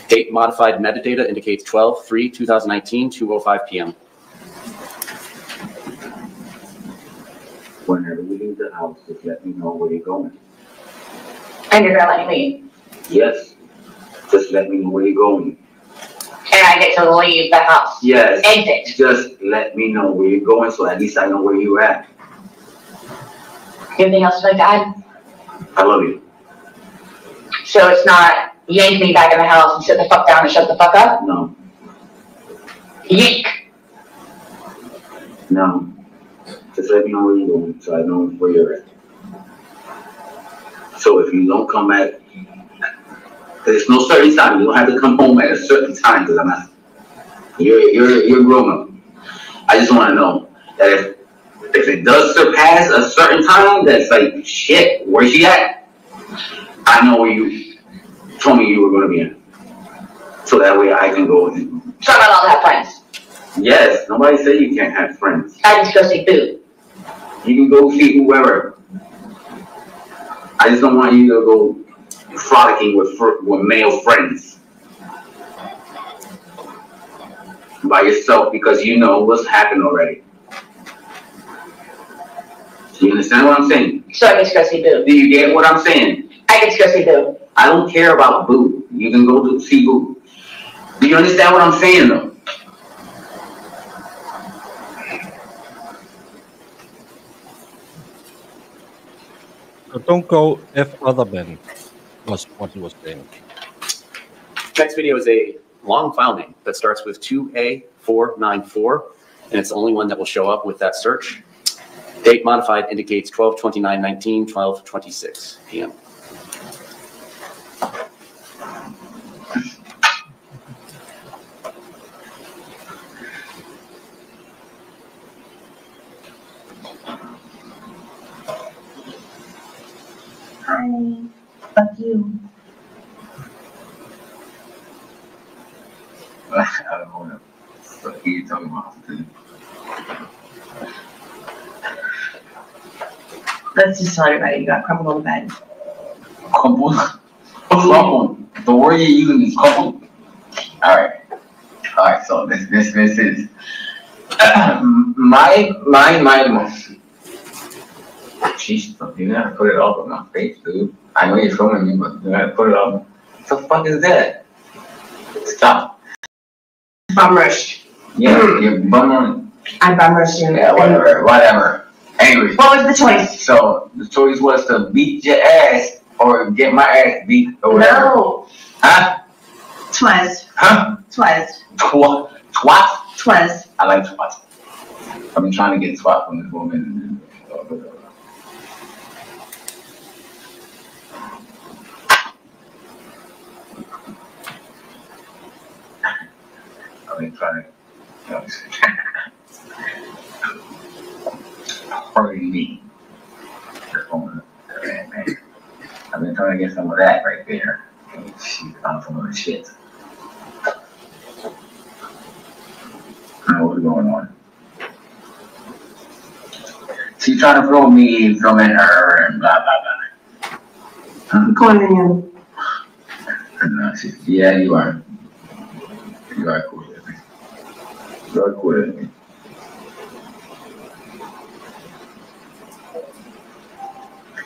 Date modified metadata indicates 12/3/2019, 2:05 p.m. Whenever you leave the house, just let me know where you're going. And you're gonna let me leave? Yes. Just let me know where you're going. And I get to leave the house? Yes. Exit? Just let me know where you're going, so at least I know where you're at. Anything else you'd like to add? I love you. So it's not yank me back in the house and sit the fuck down and shut the fuck up? No. Yeek. No. Just let me know where you're going, so I know where you're at. So if you don't come back, there's no certain time. You don't have to come home at a certain time, because I'm not. You're grown up. I just want to know that if it does surpass a certain time, that's like, shit, where's she at? I know where you told me you were going to be in. So that way I can go. So I'm not allowed to have friends. Yes, nobody said you can't have friends. I just go see food. You can go see whoever. I just don't want you to go frolicking with male friends by yourself because you know what's happened already. You understand what I'm saying? So I can go see Boo. Do you get what I'm saying? I can go see Boo. I don't care about Boo. You can go to see Boo. Do you understand what I'm saying though? So don't go F other men, was what he was saying. Next video is a long file name that starts with 2A494, and it's the only one that will show up with that search. Date modified indicates 12/29/19, 12:26 p.m. Hi. Fuck you. I don't know what the fuck you talking about. Let's just tell everybody you got crumpled on the bed. Crumpled? Crumpled. The word you're using is crumpled. Alright. Alright, so this is my jeez, you gotta put it up on my face, dude. I know you're filming me, but you gotta put it up. What the fuck is that? Stop. Bum rushed. Yeah, you're bum. I bum rushed you. Yeah, whatever. Anyway. What was the choice? So the choice was to beat your ass or get my ass beat or whatever. No. Huh? Twas. Huh? Twas. Twat? Twas. I like twat. I've been trying to get twat from this woman. I've been trying to hurry me. I've been trying to get some of that right there. She found some of the shit. What's going on? She's trying to throw me, throwing her, and blah, blah, blah. I'm calling you. No, yeah, you are. You are cool with me. You are cool with me.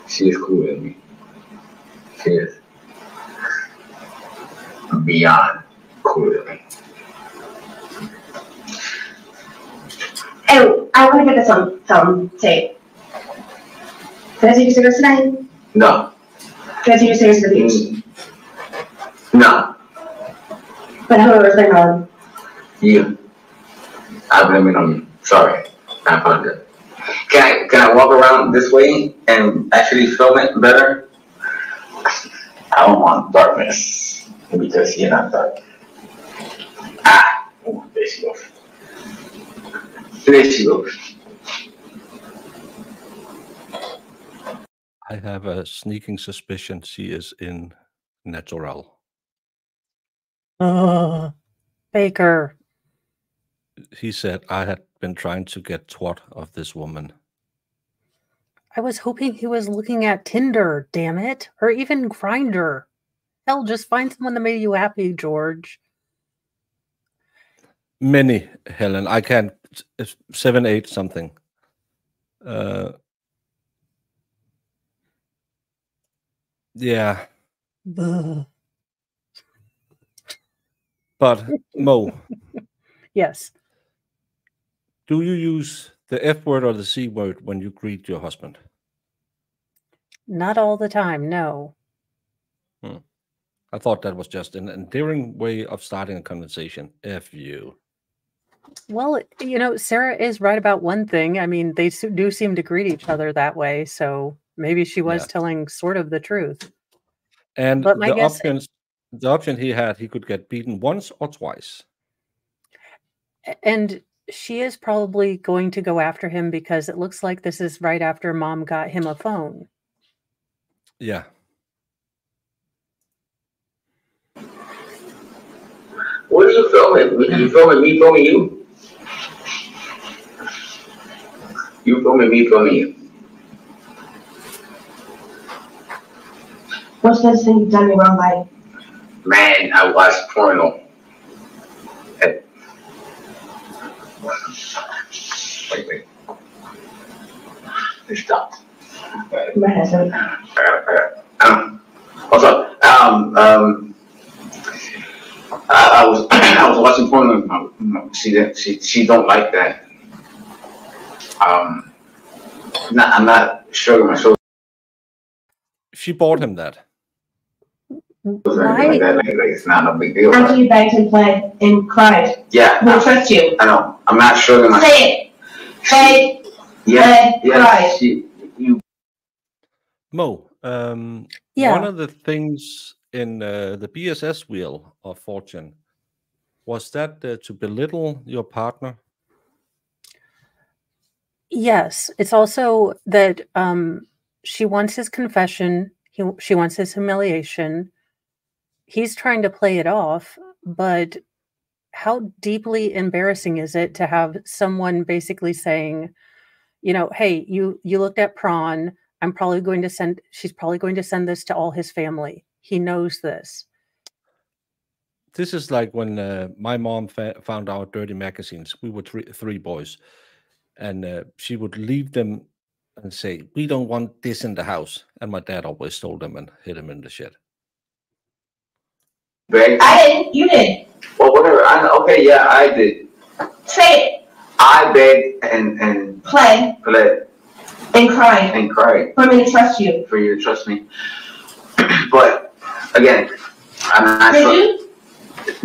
She is cool with me. She is beyond cool with me. Hey, I want to get this on film tape. Can I take your cigarettes today? No. Can I take your cigarettes to the beach? No. But whoever's been wrong. You. I blame it on you. Sorry. I apologize. Can I walk around this way and actually film it better? I don't want darkness because you're not dark. Ah, oh, there she goes. There she goes. I have a sneaking suspicion she is in Natural. Baker. He said, I had been trying to get twat of this woman. I was hoping he was looking at Tinder, damn it. Or even Grindr. Hell, just find someone that made you happy, George. Many, Helen. I can't. 7, 8 something. Yeah. But Mo. Yes. Do you use the F word or the C word when you greet your husband? Not all the time, no. I thought that was just an endearing way of starting a conversation. F you. Well, you know, Sarah is right about one thing. I mean, they do seem to greet each other that way, so maybe she was telling sort of the truth. And but my guess, the option he had, he could get beaten once or twice. And she is probably going to go after him because it looks like this is right after Mom got him a phone. Yeah. What are you filming? You filming me filming you? You filming me filming you? What's this thing you've done me wrong by? Man, I watched porno. Wait. It stopped. What's up? I was watching porno. She don't like that. I'm not shrugging my shoulders. She bought him that. Like that, like it's not a big deal. After you begged and pled and cried. Yeah. We'll trust you. I know. I'm not shrugging my. Say it. Begged, pled, cried. Mo, Yeah. one of the things in the BSS wheel of fortune was that to belittle your partner. Yes, it's also that she wants his confession. She wants his humiliation. He's trying to play it off, but how deeply embarrassing is it to have someone basically saying, you know, hey, you looked at Prawn. She's probably going to send this to all his family. He knows this. This is like when my mom found our dirty magazines. We were three boys, and she would leave them and say, we don't want this in the house. And my dad always stole them and hid them in the shed. Begged? I didn't. You did. Well, whatever. Okay, yeah, I did. Say it. I begged and pled and cried. And cried. For me to trust you. For you to trust me. But again, I'm not Did sure. you?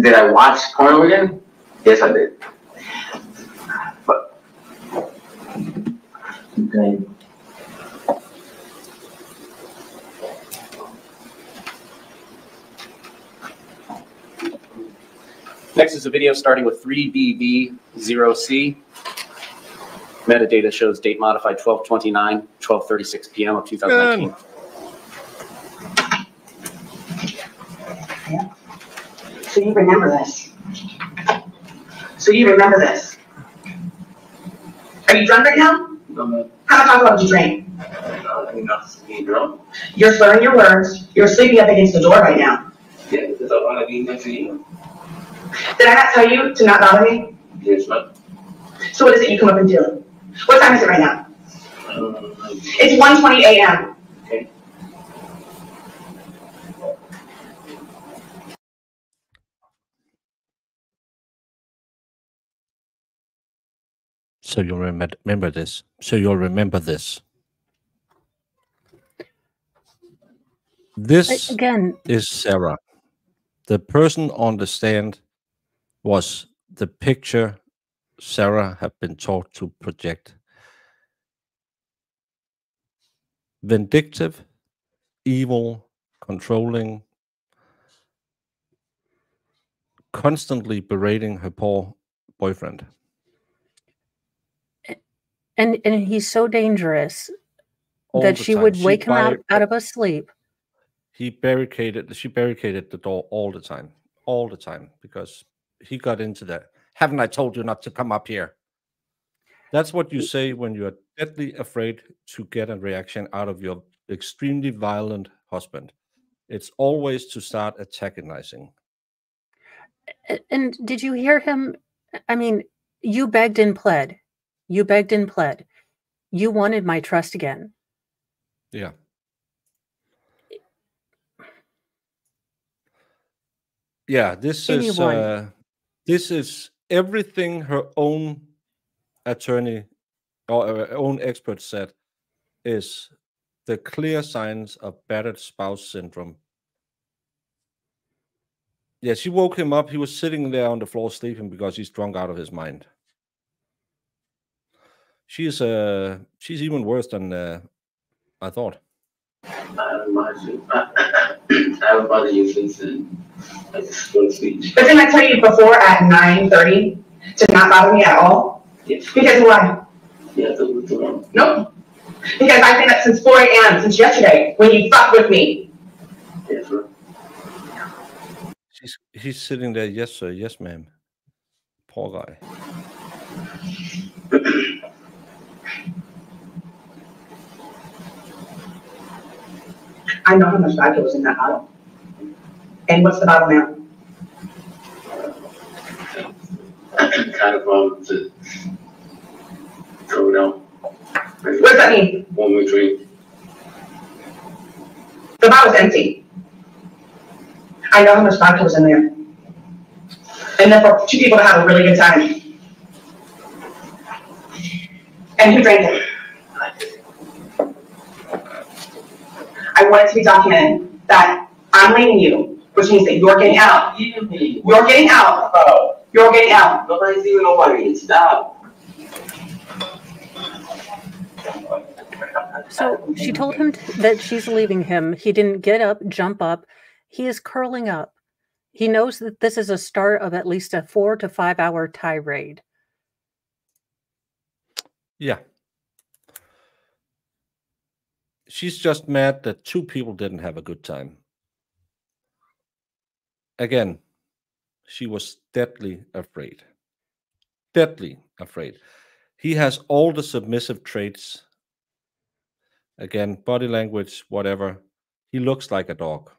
Did I watch porno again? Yes, I did. But good. Next is a video starting with 3BB0C. Metadata shows date modified 12/29, 12:36 p.m. of 2019. So you remember this. So you remember this. Are you drunk right now? No. How much alcohol did you drink? I'm not drunk. You're slurring your words. You're sleeping up against the door right now. Yeah, because I want to be next to you. Did I not tell you to not bother me? Yes, ma'am. So what is it you come up and do? What time is it right now? It's 1:20 a.m. Okay. So you'll remember this. So you'll remember this. This Again, is Sarah. The person on the stand was the picture Sarah had been taught to project. Vindictive, evil, controlling, constantly berating her poor boyfriend. and he's so dangerous All that the she time. would She wake him out of a sleep. She barricaded the door all the time, because he got into that. Haven't I told you not to come up here? That's what you say when you are deadly afraid to get a reaction out of your extremely violent husband. It's always to start antagonizing. And did you hear him? I mean, you begged and pled. You begged and pled. You wanted my trust again. Yeah. Yeah, this is everything her own attorney or her own expert said is the clear signs of battered spouse syndrome. Yeah, she woke him up. He was sitting there on the floor sleeping because he's drunk out of his mind. She's even worse than I thought. I haven't bothered you since I just go to sleep. But didn't I tell you before at 9:30 to not bother me at all? Yes. Because why? Yeah, that's the one. No. Because I've been up since 4 a.m. since yesterday when you fucked with me. Yes, sir. He's sitting there. Yes, sir. Yes, ma'am. Poor guy. I know how much vodka was in that bottle. And what's the bottle now? Kind of to throw it out. What does that mean? One more drink. The bottle's empty. I know how much vodka was in there. And then for two people to have a really good time. And who drank it? I want it to be documented that I'm leaving you, which means that you're getting out. You're getting out. You're getting out. Nobody's leaving nobody. Stop. So she told him that she's leaving him. He didn't get up, jump up. He is curling up. He knows that this is a start of at least a 4 to 5 hour tirade. Yeah. She's just mad that two people didn't have a good time. Again, she was deadly afraid. Deadly afraid. He has all the submissive traits. Again, body language, whatever. He looks like a dog.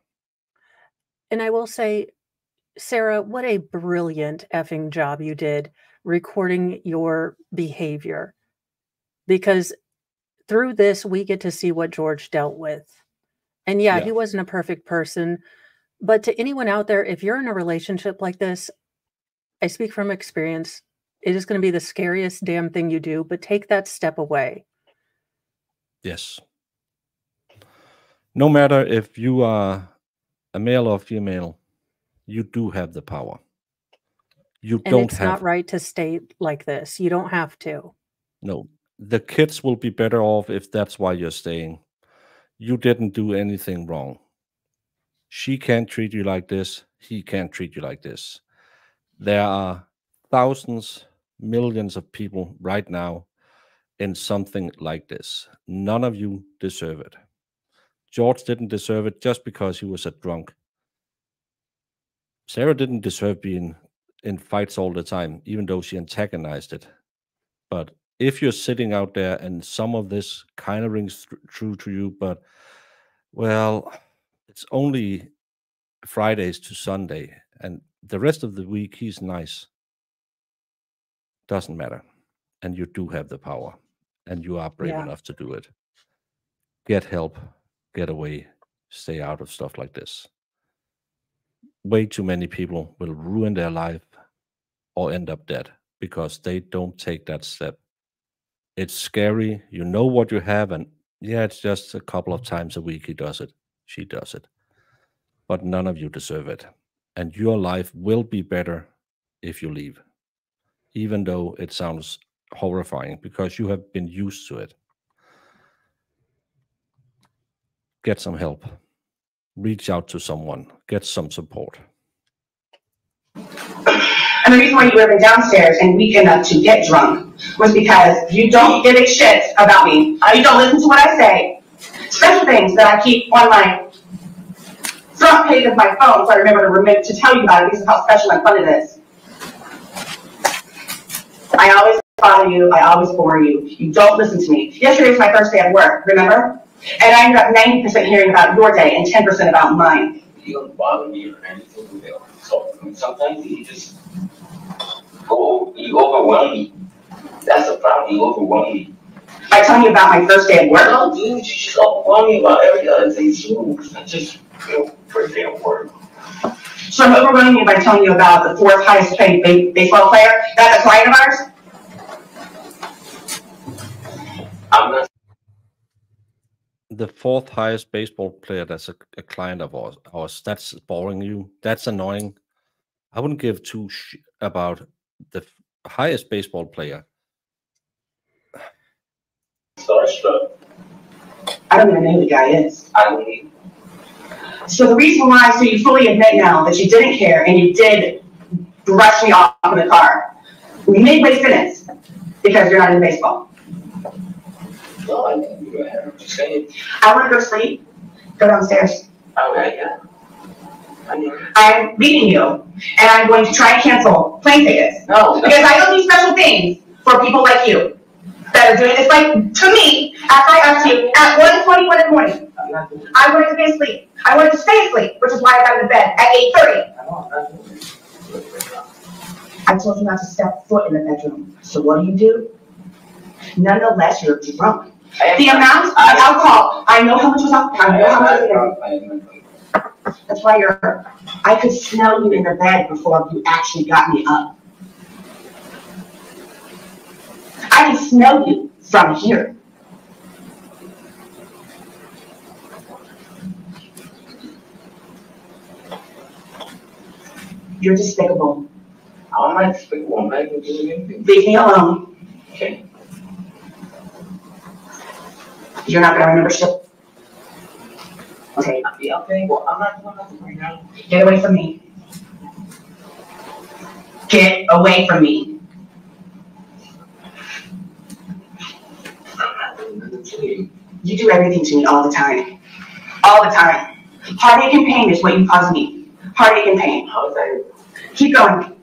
And I will say, Sarah, what a brilliant effing job you did recording your behavior. Because through this, we get to see what George dealt with. And yeah, he wasn't a perfect person. But to anyone out there, if you're in a relationship like this, I speak from experience, it is going to be the scariest damn thing you do, but take that step away. Yes. No matter if you are a male or female, you do have the power. You And don't it's have. not right to stay like this. You don't have to. No. The kids will be better off if that's why you're staying. You didn't do anything wrong. She can't treat you like this. He can't treat you like this. There are thousands, millions of people right now in something like this. None of you deserve it. George didn't deserve it just because he was a drunk. Sarah didn't deserve being in fights all the time, even though she antagonized it. But if you're sitting out there and some of this kind of rings true to you, but, well, it's only Fridays to Sunday, and the rest of the week he's nice. Doesn't matter. And you do have the power, and you are brave enough to do it. Get help, get away, stay out of stuff like this. Way too many people will ruin their life or end up dead because they don't take that step. It's scary. You know what you have, and yeah, it's just a couple of times a week he does it. She does it. But none of you deserve it. And your life will be better if you leave, even though it sounds horrifying because you have been used to it. Get some help. Reach out to someone. Get some support. And the reason why you were even downstairs and weak enough to get drunk was because you don't give a shit about me. You don't listen to what I say. Special things that I keep on my front page of my phone so I remember to tell you about it because of how special and fun it is. I always bother you. I always bore you. You don't listen to me. Yesterday was my first day at work, remember? And I ended up 90% hearing about your day and 10% about mine. You don't bother me or anything. So sometimes you just you overwhelm me. That's the problem. You overwhelm me. By telling you about my first day at work? No, dude, you just overwhelm me about every other thing too. I just first day at work. So I'm overwhelming you by telling you about the fourth highest paid baseball player. That's a client of ours? I'm not. The fourth highest baseball player, that's a client of ours. That's boring you. That's annoying. I wouldn't give two shit about the highest baseball player. Starstruck. I don't even know who the guy is. I don't need. So the reason why, so you fully admit now that you didn't care and you did brush me off in the car. Midway sentence, because you're not in baseball. No, I didn't do that. I'm just saying. I want to go sleep. Go downstairs. Okay, yeah. I'm reading you, and I'm going to try and cancel plane tickets. No. Because I don't do special things for people like you that are doing this, like, to me, after I asked you at 1:21 in the morning. I wanted to be asleep. I wanted to stay asleep, which is why I got into bed at 8:30. I told you not to step foot in the bedroom. So what do? Nonetheless, you're drunk. The amount of alcohol, I know how much was alcohol. I know how much was. That's why I could smell you in the bed before you actually got me up. I can smell you from here. You're despicable. I'm not despicable. I'm not even doing anything. Leave me alone. Okay. You're not gonna remember shit. Okay. Yeah, okay. Well, I'm not doing nothing right now. Get away from me. Get away from me. You do everything to me all the time. All the time. Heartache and pain is what you cause me. Heartache and pain. How's that? Keep going.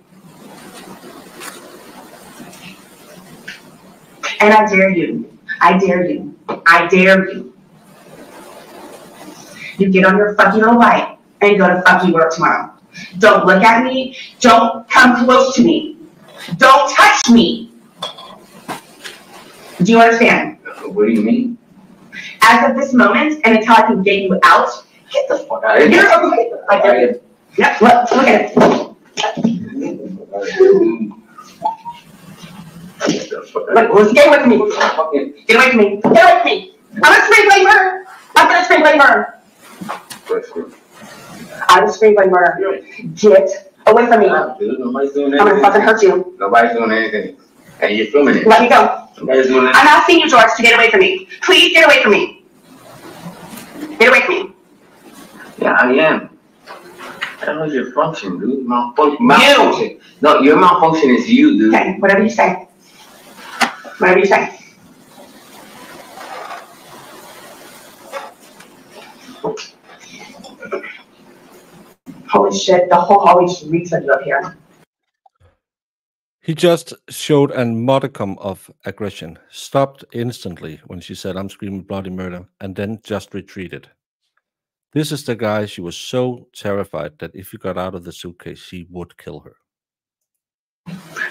And I dare you. I dare you. I dare you. You get on your fucking little bike and go to fucking work tomorrow. Don't look at me. Don't come close to me. Don't touch me. Do you understand? What do you mean? As of this moment, and until I can get you out, get the fuck out of here. You're okay. I dare you. Yep, look at it. Look, get away from me. Get away from me. Get away from me. I'm a screenplay murderer. I'm gonna screenplay murder. I'm a screenplay murderer. Get away from me. Nobody's doing anything. I'm gonna fucking hurt you. Nobody's doing anything. And you're filming it. Let me go. Nobody's doing anything. I'm asking you, George, to get away from me. Please get away from me. Get away from me. Yeah, I am. That was your function, dude. Malfunction. No, your malfunction is you, dude. Okay, whatever you say. Whatever you say. Holy shit, the whole hallway just reeks of you up here. He just showed a modicum of aggression, stopped instantly when she said, "I'm screaming bloody murder," and then just retreated. This is the guy she was so terrified that if he got out of the suitcase, she would kill her.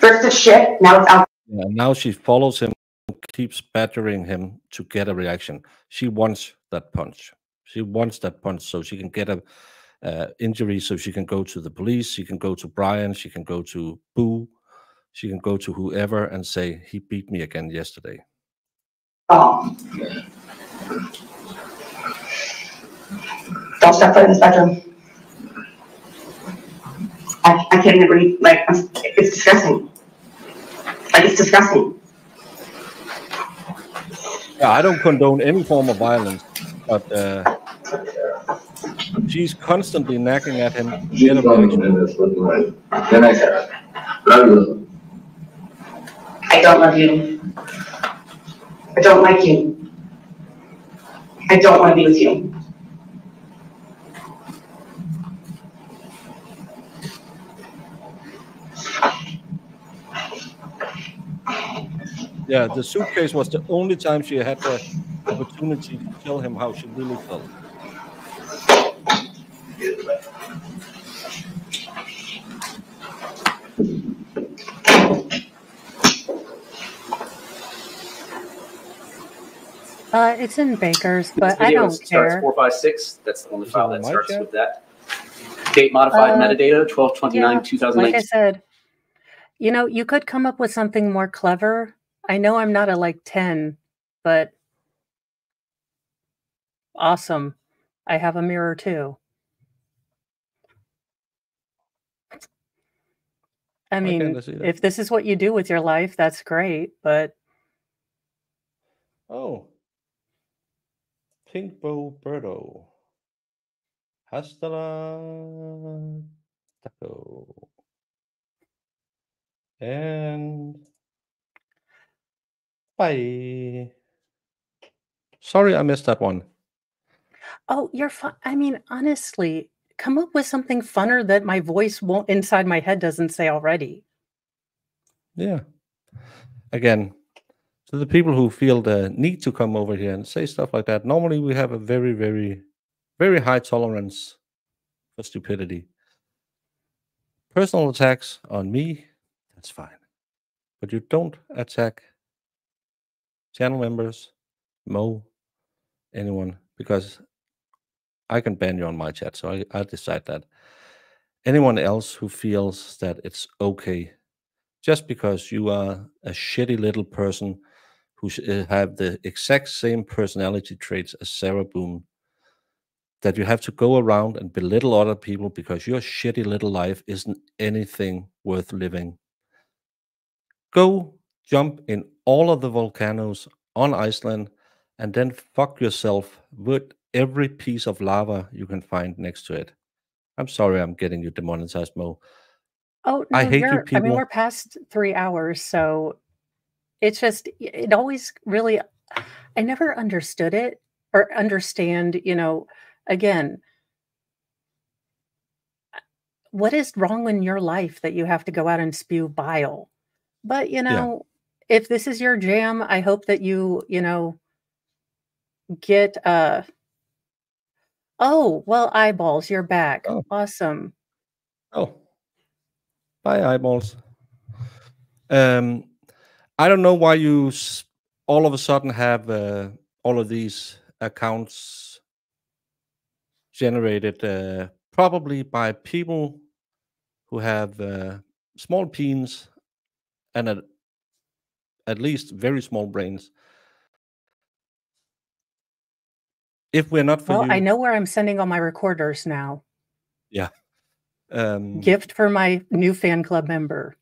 First it's shit, now it's out. Yeah, now she follows him, keeps battering him to get a reaction. She wants that punch. She wants that punch so she can get a injury, so she can go to the police, she can go to Brian, she can go to Boo, she can go to whoever and say, "He beat me again yesterday." Oh. Don't step foot in this bedroom. I can't even breathe. Like, it's disgusting. Like, it's disgusting. Yeah, I don't condone any form of violence, but she's constantly nagging at him. Then I said, "Love you." I don't love you. I don't like you. I don't want to be with you. Yeah, the suitcase was the only time she had the opportunity to tell him how she really felt. It's in Baker's, but I Video don't starts care. 456. That's the only file that my starts chat? with that. Date modified metadata, 12/29/2019. Like I said, you could come up with something more clever. I know I'm not a like 10, but awesome. I have a mirror too. I can't mean, I see that? if this is what you do with your life, that's great, but Oh. Pinkbo Birdo. Hasta la taco. And bye. Sorry, I missed that one. oh, you're fine. I mean, honestly, come up with something funner that my voice won't inside my head doesn't say already. Yeah. Again, to the people who feel the need to come over here and say stuff like that, normally we have a very, very, very high tolerance for stupidity. Personal attacks on me, that's fine. But you don't attack channel members, Mo, anyone, because I can ban you on my chat, so I'll decide that. Anyone else who feels that it's okay, just because you are a shitty little person who have the exact same personality traits as Sarah Boone, that you have to go around and belittle other people because your shitty little life isn't anything worth living. Go jump in all of the volcanoes on Iceland and then fuck yourself with every piece of lava you can find next to it. I'm sorry I'm getting you demonetized, Mo. Oh, no, I hate you people. I mean, we're past 3 hours, so it's just, it always really, I never understood it or understand, you know, again, what is wrong in your life that you have to go out and spew bile? But, you know, if this is your jam, I hope that you know, get, oh, well, eyeballs, you're back. Oh. Awesome. Oh, bye, eyeballs. I don't know why you all of a sudden have all of these accounts generated, probably by people who have small peens and at least very small brains. If we're not for Well, you, I know where I'm sending all my recorders now. yeah. Gift for my new fan club member.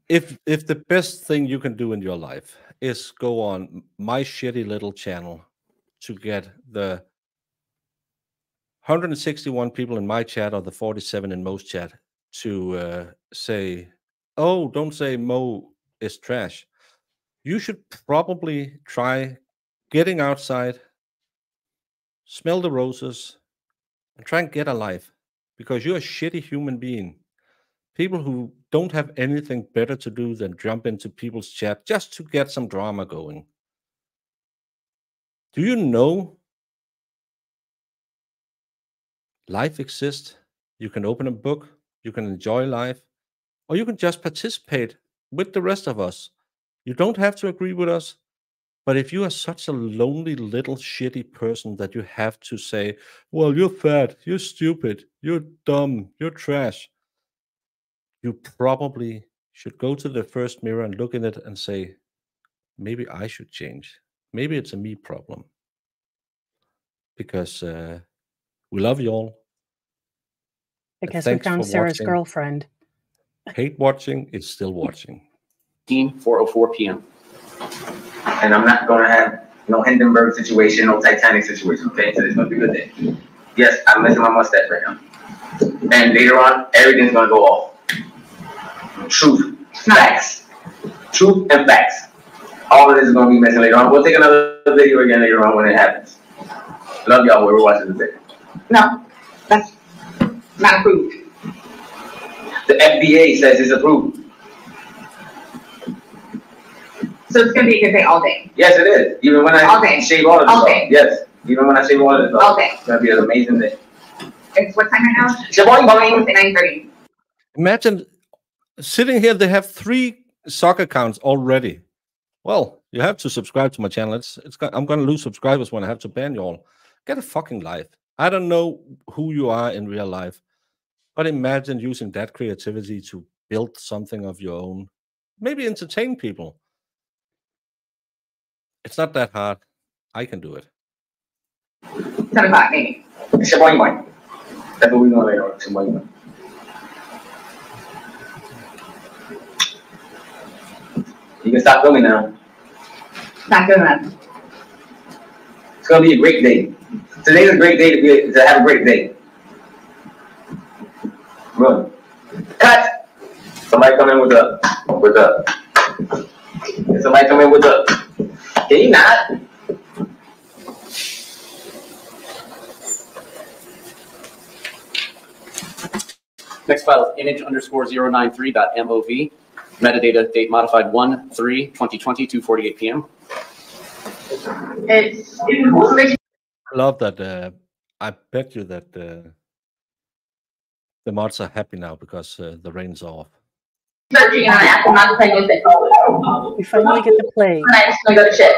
if the best thing you can do in your life is go on my shitty little channel to get the 161 people in my chat or the 47 in Mo's chat to say, oh, don't say Mo is trash. You should probably try getting outside, smell the roses, and try and get a life, because you're a shitty human being. People who don't have anything better to do than jump into people's chat just to get some drama going. Do you know life exists? You can open a book, you can enjoy life, or you can just participate with the rest of us. You don't have to agree with us, but if you are such a lonely little shitty person that you have to say, well, you're fat, you're stupid, you're dumb, you're trash, you probably should go to the first mirror and look in it and say, maybe I should change. Maybe it's a me problem. Because we love you all. I guess we found Sarah's girlfriend. Hate watching is still watching. 4:04 p.m. And I'm not going to have no Hindenburg situation, no Titanic situation, okay? So it's going to be a good day. Yes, I'm missing my mustache right now. And later on, everything's going to go off. Truth, facts. Truth and facts. All of this is going to be missing later on. We'll take another video again later on when it happens. Love y'all, whoever watches the video. No, that's not approved. The FDA says it's approved. So it's going to be a good day all day. Yes, it is. Even when I shave all of this off. Yes. Even when I shave all of this off. All day. It's going to be an amazing day. It's what time right now? Shaboing. It's 9:30. Imagine sitting here, they have 3 sock accounts already. Well, you have to subscribe to my channel. I'm going to lose subscribers when I have to ban you all. Get a fucking life. I don't know who you are in real life, but imagine using that creativity to build something of your own. Maybe entertain people. It's not that hard. I can do it. 10 o'clock, maybe. Shaboing. That's what we're going to later on. Shaboing. You can stop filming now. Not good enough. It's going to be a great day. Today's a great day to have a great day. Run. Cut! Somebody come in with a. Can somebody come in with a. Can you not? Next file is image_093.mov. Metadata date modified 1/3/2020, 2:48 p.m. It's I love that. I bet you that the mods are happy now because the rain's off. searching on an app. I'm not playing with it. We finally get to play. And I just want to go to shit.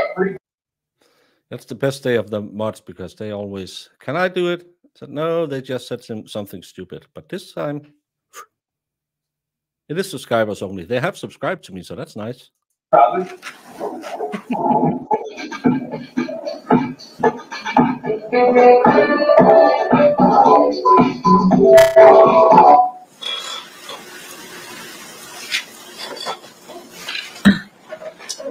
That's the best day of the mods because they always, can I do it? I said, no, they just said something stupid. But this time, it is subscribers only. They have subscribed to me, so that's nice.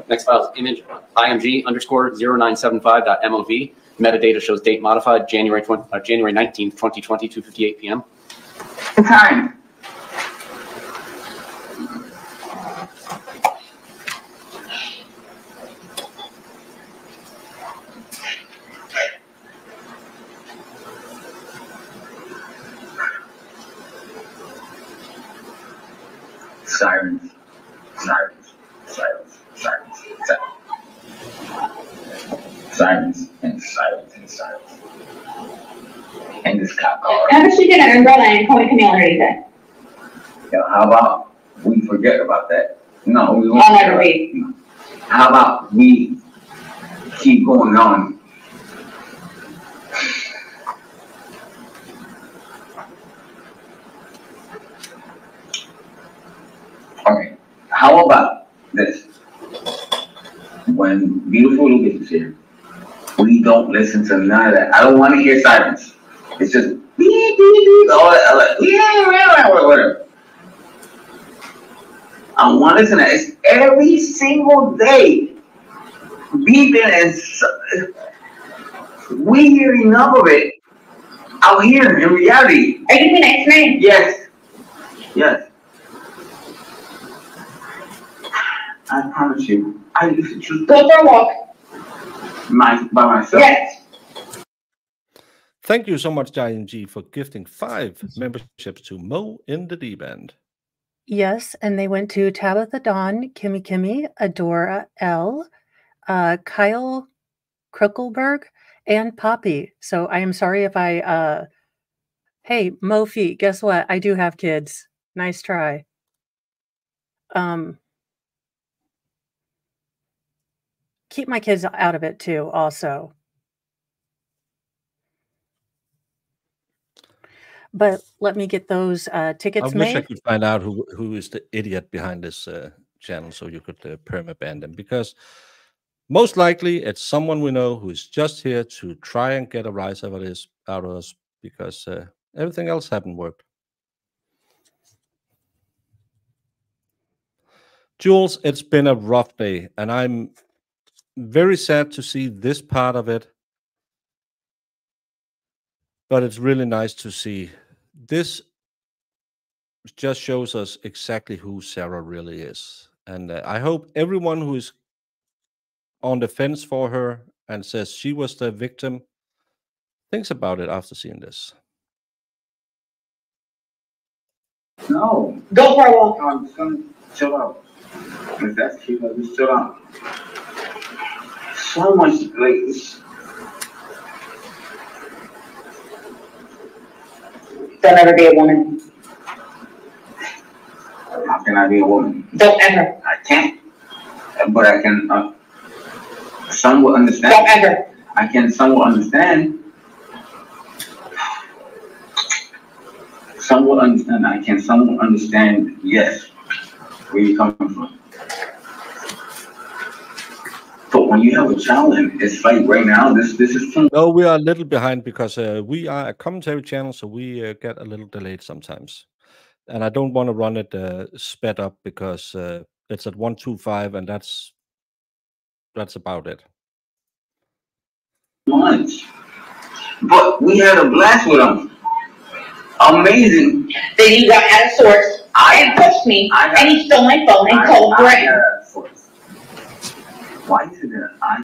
Next file is img_097.mov. Metadata shows date modified January 19th, 2020, 2:58 p.m. Time. Sirens, sirens, sirens, sirens, sirens, and sirens and sirens. And this cop car. Never should get an umbrella and call it Camille or anything. How about we forget about that? No, we won't. I'll never be. How about we keep going on? Okay, how about this? When beautiful Lucas is here, we don't listen to none of that. I don't want to hear silence. It's just beep, beep, beep, all that, yeah, whatever. I want to listen to that. It's every single day. Beeping and we hear enough of it out here in reality. Are you next name? Yes. Yes. I promise you, I used to go for a walk. By myself. Yes. Thank you so much, Giant G, for gifting 5 memberships to Mo in the D-Band. Yes, and they went to Tabitha Dawn, Kimmy, Adora L, Kyle Kruckelberg, and Poppy. So I am sorry if I, hey, Mofi, guess what? I do have kids. Nice try. Keep my kids out of it too, also. But let me get those tickets made. I wish I could find out who is the idiot behind this channel so you could permaban them. Because most likely it's someone we know who is just here to try and get a rise out of us because everything else hasn't worked. Jules, it's been a rough day, and I'm very sad to see this part of it. But it's really nice to see. This just shows us exactly who Sarah really is. And I hope everyone who is on the fence for her and says she was the victim thinks about it after seeing this. No. Go for a walk. I'm just gonna chill out. If that's cute, I'll just chill out. So much, like, Don't ever be a woman. How can I be a woman? Don't ever. I can't. But I can somewhat understand. Don't ever. I can somewhat understand. Somewhat understand. I can somewhat understand, yes, where you're coming from. But when you have a challenge, it's like right now, this is too. No, we are a little behind because we are a commentary channel, so we get a little delayed sometimes. And I don't want to run it sped up because it's at 125, and that's about it. Much. But we had a blast with them. Amazing. Then you got out of sorts and pushed me, and he stole my phone and called Greg. Why is it that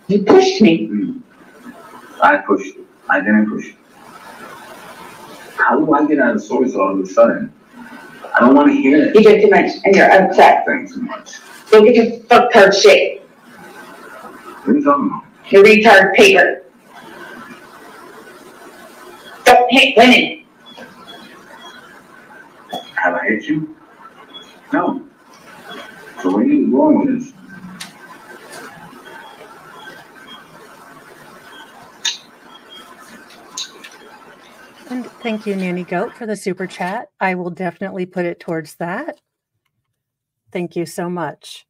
You pushed me. I pushed you. I didn't push you. How do I get out of the source all of a sudden? I don't want to hear it. You did too much, and you're upset. Thanks so much. Go get your fucktard shit. What are you talking about? Your retard paper. Don't hit women. Have I hit you? No. So where are you going with this? And thank you, Nanny Goat, for the super chat. I will definitely put it towards that. Thank you so much.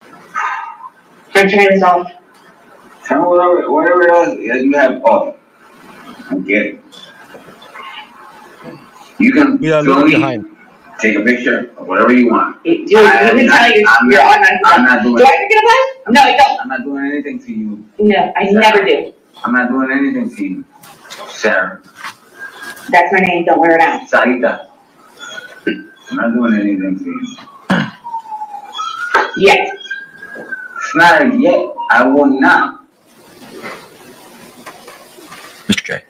I'm trying to resolve. Tell whatever else you have off. I get it. You can film me, take a picture, or whatever you want. You can tell you're on. I'm not doing Do I forget about it? No, I don't. I'm not doing anything to you. No, I never do. I'm not doing anything to you, Sarah. That's my name. Don't wear it out. Sarita. I'm not doing anything to you. Yes. It's not yet. I will not. Mr. J.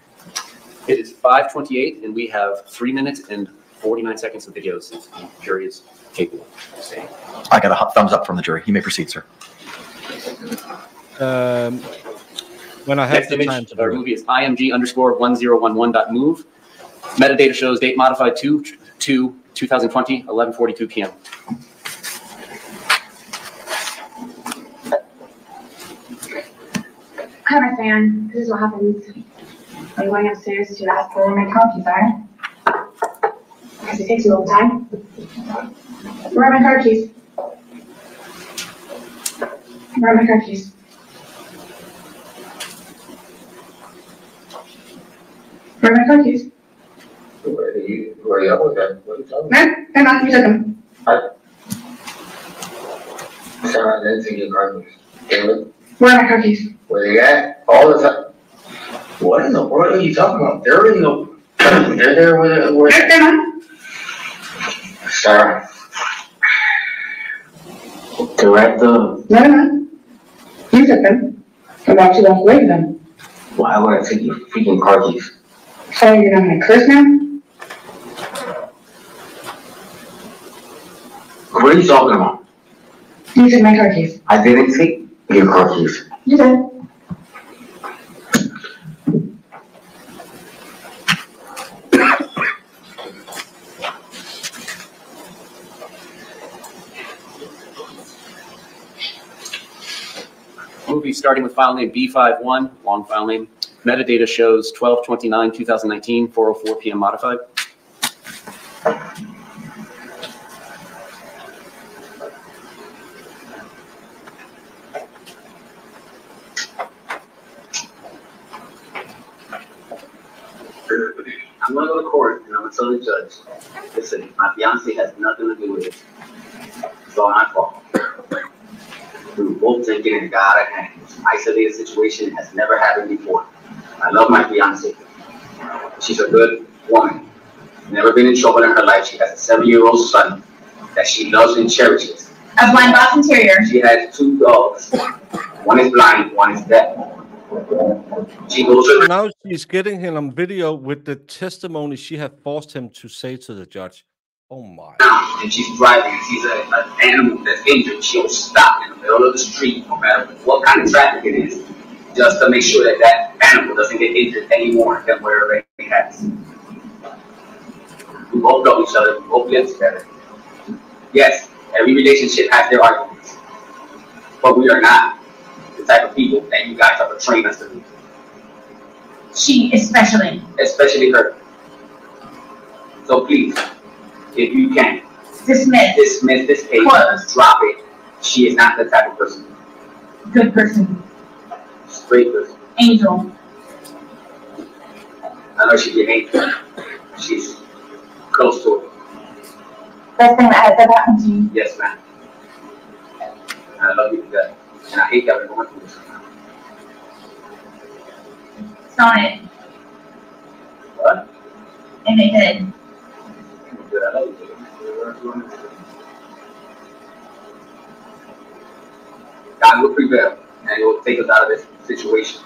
It is 5:28, and we have 3 minutes and 49 seconds of videos. If the jury is capable of saying. I got a thumbs up from the jury. You may proceed, sir. When I have Next the image time to or do it. movie is img_1011.move. Metadata shows date modified 2/2020, 11:42 p.m. I'm a fan. This is what happens. I'm going upstairs to ask for where my car keys are. Because it takes a little time. Where are my car keys? Where are my car keys? Where are my car keys? Where are you with that? What are you talking about? Man, I'm not. You took them. Sarah, I didn't take your car keys. David, Where are my car keys? where you at? All the time. What in the world are you talking about? They're in the. They're there with. They're not. Sarah. They're at the. No, they're not. You took them. I walked you away with them. Why would I take your freaking car keys? So you're not gonna curse now? What are you talking about? You took my car keys. I didn't take your car keys. You did. Movie starting with file name B51, long file name. Metadata shows 12/29/2019, 4:04 p.m. modified. I'm gonna go to court and I'm gonna tell the judge, listen, my fiance has nothing to do with it. It's all my fault. We were both drinking and it got out of hand. It's an isolated situation. It has never happened before. I love my fiance. She's a good woman. Never been in trouble in her life. She has a 7-year-old son that she loves and cherishes. A blind box interior. She has 2 dogs. One is blind, one is deaf. She goes to Now she's getting him on video with the testimony she had forced him to say to the judge. Oh my. and she's driving and sees an animal that's injured. She'll stop in the middle of the street, no matter what kind of traffic it is, just to make sure that that animal doesn't get injured any more than where it has. We both know each other. We both live together. Yes, every relationship has their arguments, but we are not the type of people that you guys are portraying us to be. She especially her. So please, if you can, dismiss this case. Close. Drop it. She is not the type of person. Good person. Straight person. Angel. I know she's an angel. She's close to it. Best thing that has ever happened to you. Yes, ma'am. And I love you to death. And I hate that we're going through this. It's not it. What? And they did. Good, I love you. God will prevail, and He will take us out of this situation.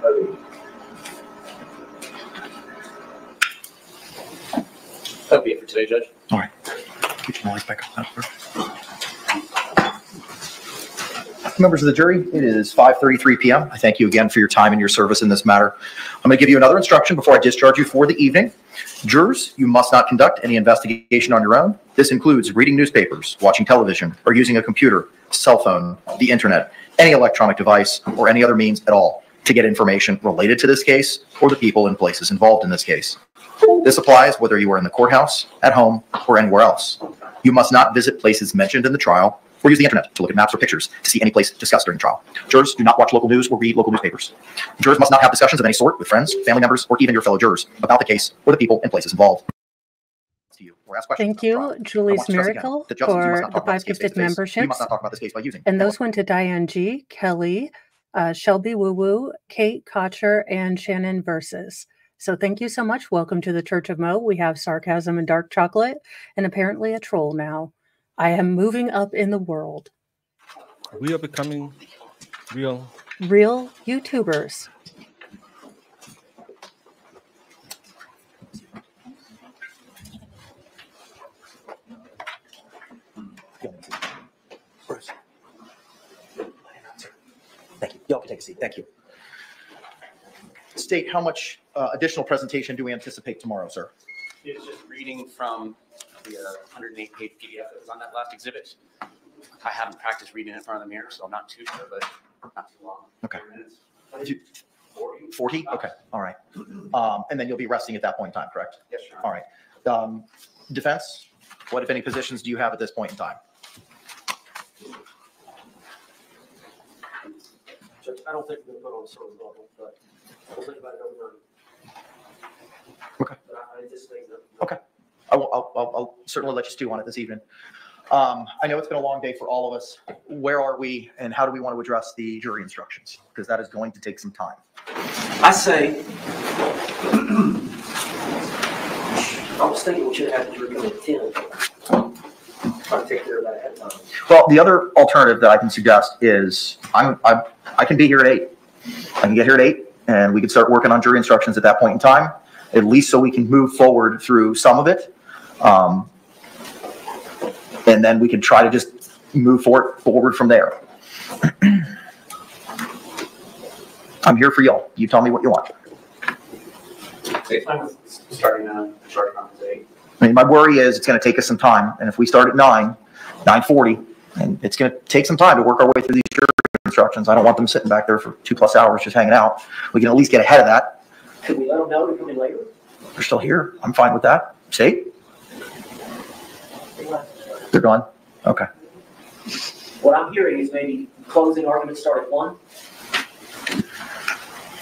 Love you. That'll be it for today, Judge. All right. Get your noise back on. Members of the jury, it is 5:33 p.m. I thank you again for your time and your service in this matter. I'm going to give you another instruction before I discharge you for the evening. Jurors, you must not conduct any investigation on your own. This includes reading newspapers, watching television, or using a computer, cell phone, the internet, any electronic device, or any other means at all to get information related to this case or the people and places involved in this case. This applies whether you are in the courthouse, at home, or anywhere else. You must not visit places mentioned in the trial or use the internet to look at maps or pictures to see any place discussed during trial. Jurors do not watch local news or read local newspapers. Jurors must not have discussions of any sort with friends, family members, or even your fellow jurors about the case or the people and places involved. Thank you, Julie's Miracle, for the 5 gifted memberships. And those went to Diane G, Kelly, Shelby Woo Woo, Kate Kocher, and Shannon Versus. So thank you so much. Welcome to the Church of Mo. We have sarcasm and dark chocolate, and apparently a troll now. I am moving up in the world. We are becoming real YouTubers. Thank you. Y'all can take a seat. Thank you. State, how much additional presentation do we anticipate tomorrow, sir? It's just reading from the 108-page PDF that was on that last exhibit. I haven't practiced reading in front of the mirror, so I'm not too sure, but not too long. Okay. 40? Okay. All right. And then you'll be resting at that point in time, correct? Yes, sir. All right. Defense, what, if any, positions do you have at this point in time? I don't think we're going to put on a certain level, but we'll think about it over. Okay. But I just think that. Okay. I'll certainly let you stew on it this evening. I know it's been a long day for all of us. Where are we and how do we want to address the jury instructions? Because that is going to take some time. I say, I was thinking we should have the jury come at 10. I'll take care of that ahead of time. Well, the other alternative that I can suggest is I can be here at 8. I can get here at 8 and we can start working on jury instructions at that point in time, at least so we can move forward through some of it. And then we can try to just move forward from there. I'm here for y'all. You tell me what you want. Starting on 8. I mean, my worry is it's going to take us some time. And if we start at 9:40, and it's going to take some time to work our way through these jury instructions. I don't want them sitting back there for 2+ hours just hanging out. We can at least get ahead of that. Could we let them know to come in later? They're still here. I'm fine with that. See? They're gone. Okay. What I'm hearing is maybe closing arguments start at 1.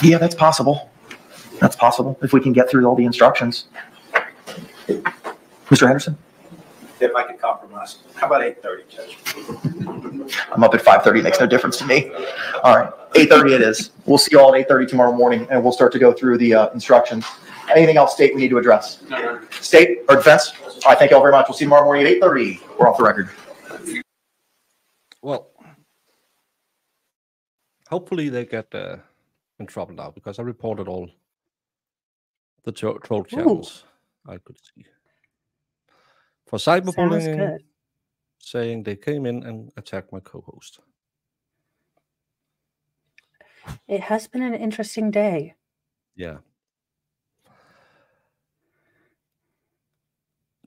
Yeah, that's possible. That's possible if we can get through all the instructions. Mr. Henderson? If I could compromise, how about 8:30, Judge? I'm up at 5:30. Makes no difference to me. All right, 8:30 it is. We'll see you all at 8:30 tomorrow morning, and we'll start to go through the instructions. Anything else, State, we need to address? No. State or defense? All right, thank you all very much. We'll see you tomorrow morning at 8:30. We're off the record. Well, hopefully they get in trouble now because I reported all the troll channels I could see for cyberbullying, saying they came in and attacked my co-host. It has been an interesting day. Yeah.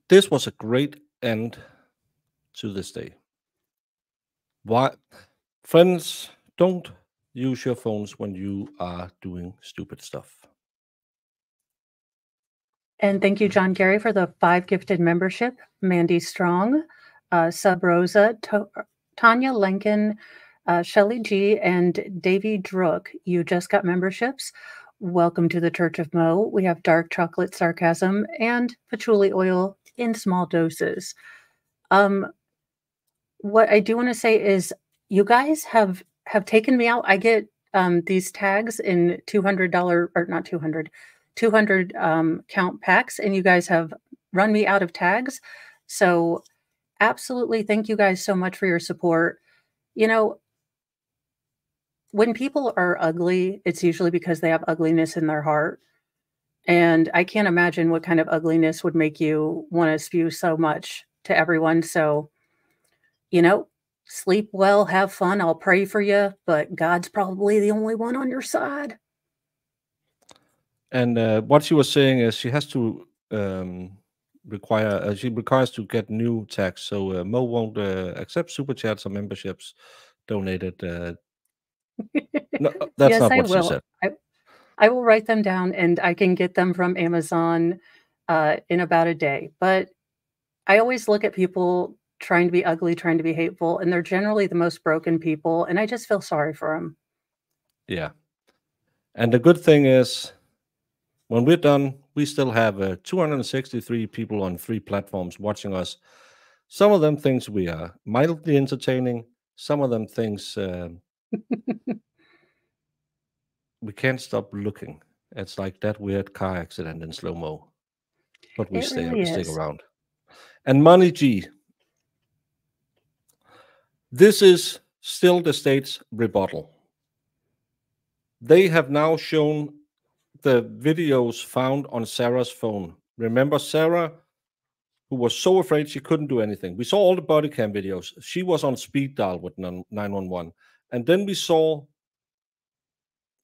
This was a great end to this day. Why, friends, don't use your phones when you are doing stupid stuff. And thank you, John Gary, for the 5 gifted membership. Mandy Strong, Sub Rosa, Tanya Lincoln, Shelly G, and Davy Drook. You just got memberships. Welcome to the Church of Mo. We have dark chocolate sarcasm and patchouli oil in small doses. What I do want to say is you guys have taken me out. I get these tags in $200 or not 200 count packs, and you guys have run me out of tags. So absolutely thank you guys so much for your support. You know, when people are ugly, it's usually because they have ugliness in their heart. And I can't imagine what kind of ugliness would make you want to spew so much to everyone. So, you know, sleep well, have fun. I'll pray for you, but God's probably the only one on your side. And what she was saying is she has to she requires to get new tax. So Mo won't accept super chats or memberships donated. No, that's Yes, not I what she will. said. I will write them down and I can get them from Amazon in about a day. But I always look at people trying to be ugly, trying to be hateful, and they're generally the most broken people. And I just feel sorry for them. Yeah. And the good thing is, when we're done, we still have 263 people on 3 platforms watching us. Some of them thinks we are mildly entertaining. Some of them thinks we can't stop looking. It's like that weird car accident in slow-mo. But we It really stick is. around. And Money G. This is still the state's rebuttal. They have now shown the videos found on Sarah's phone. Remember Sarah, who was so afraid she couldn't do anything. We saw all the body cam videos. She was on speed dial with 911. And then we saw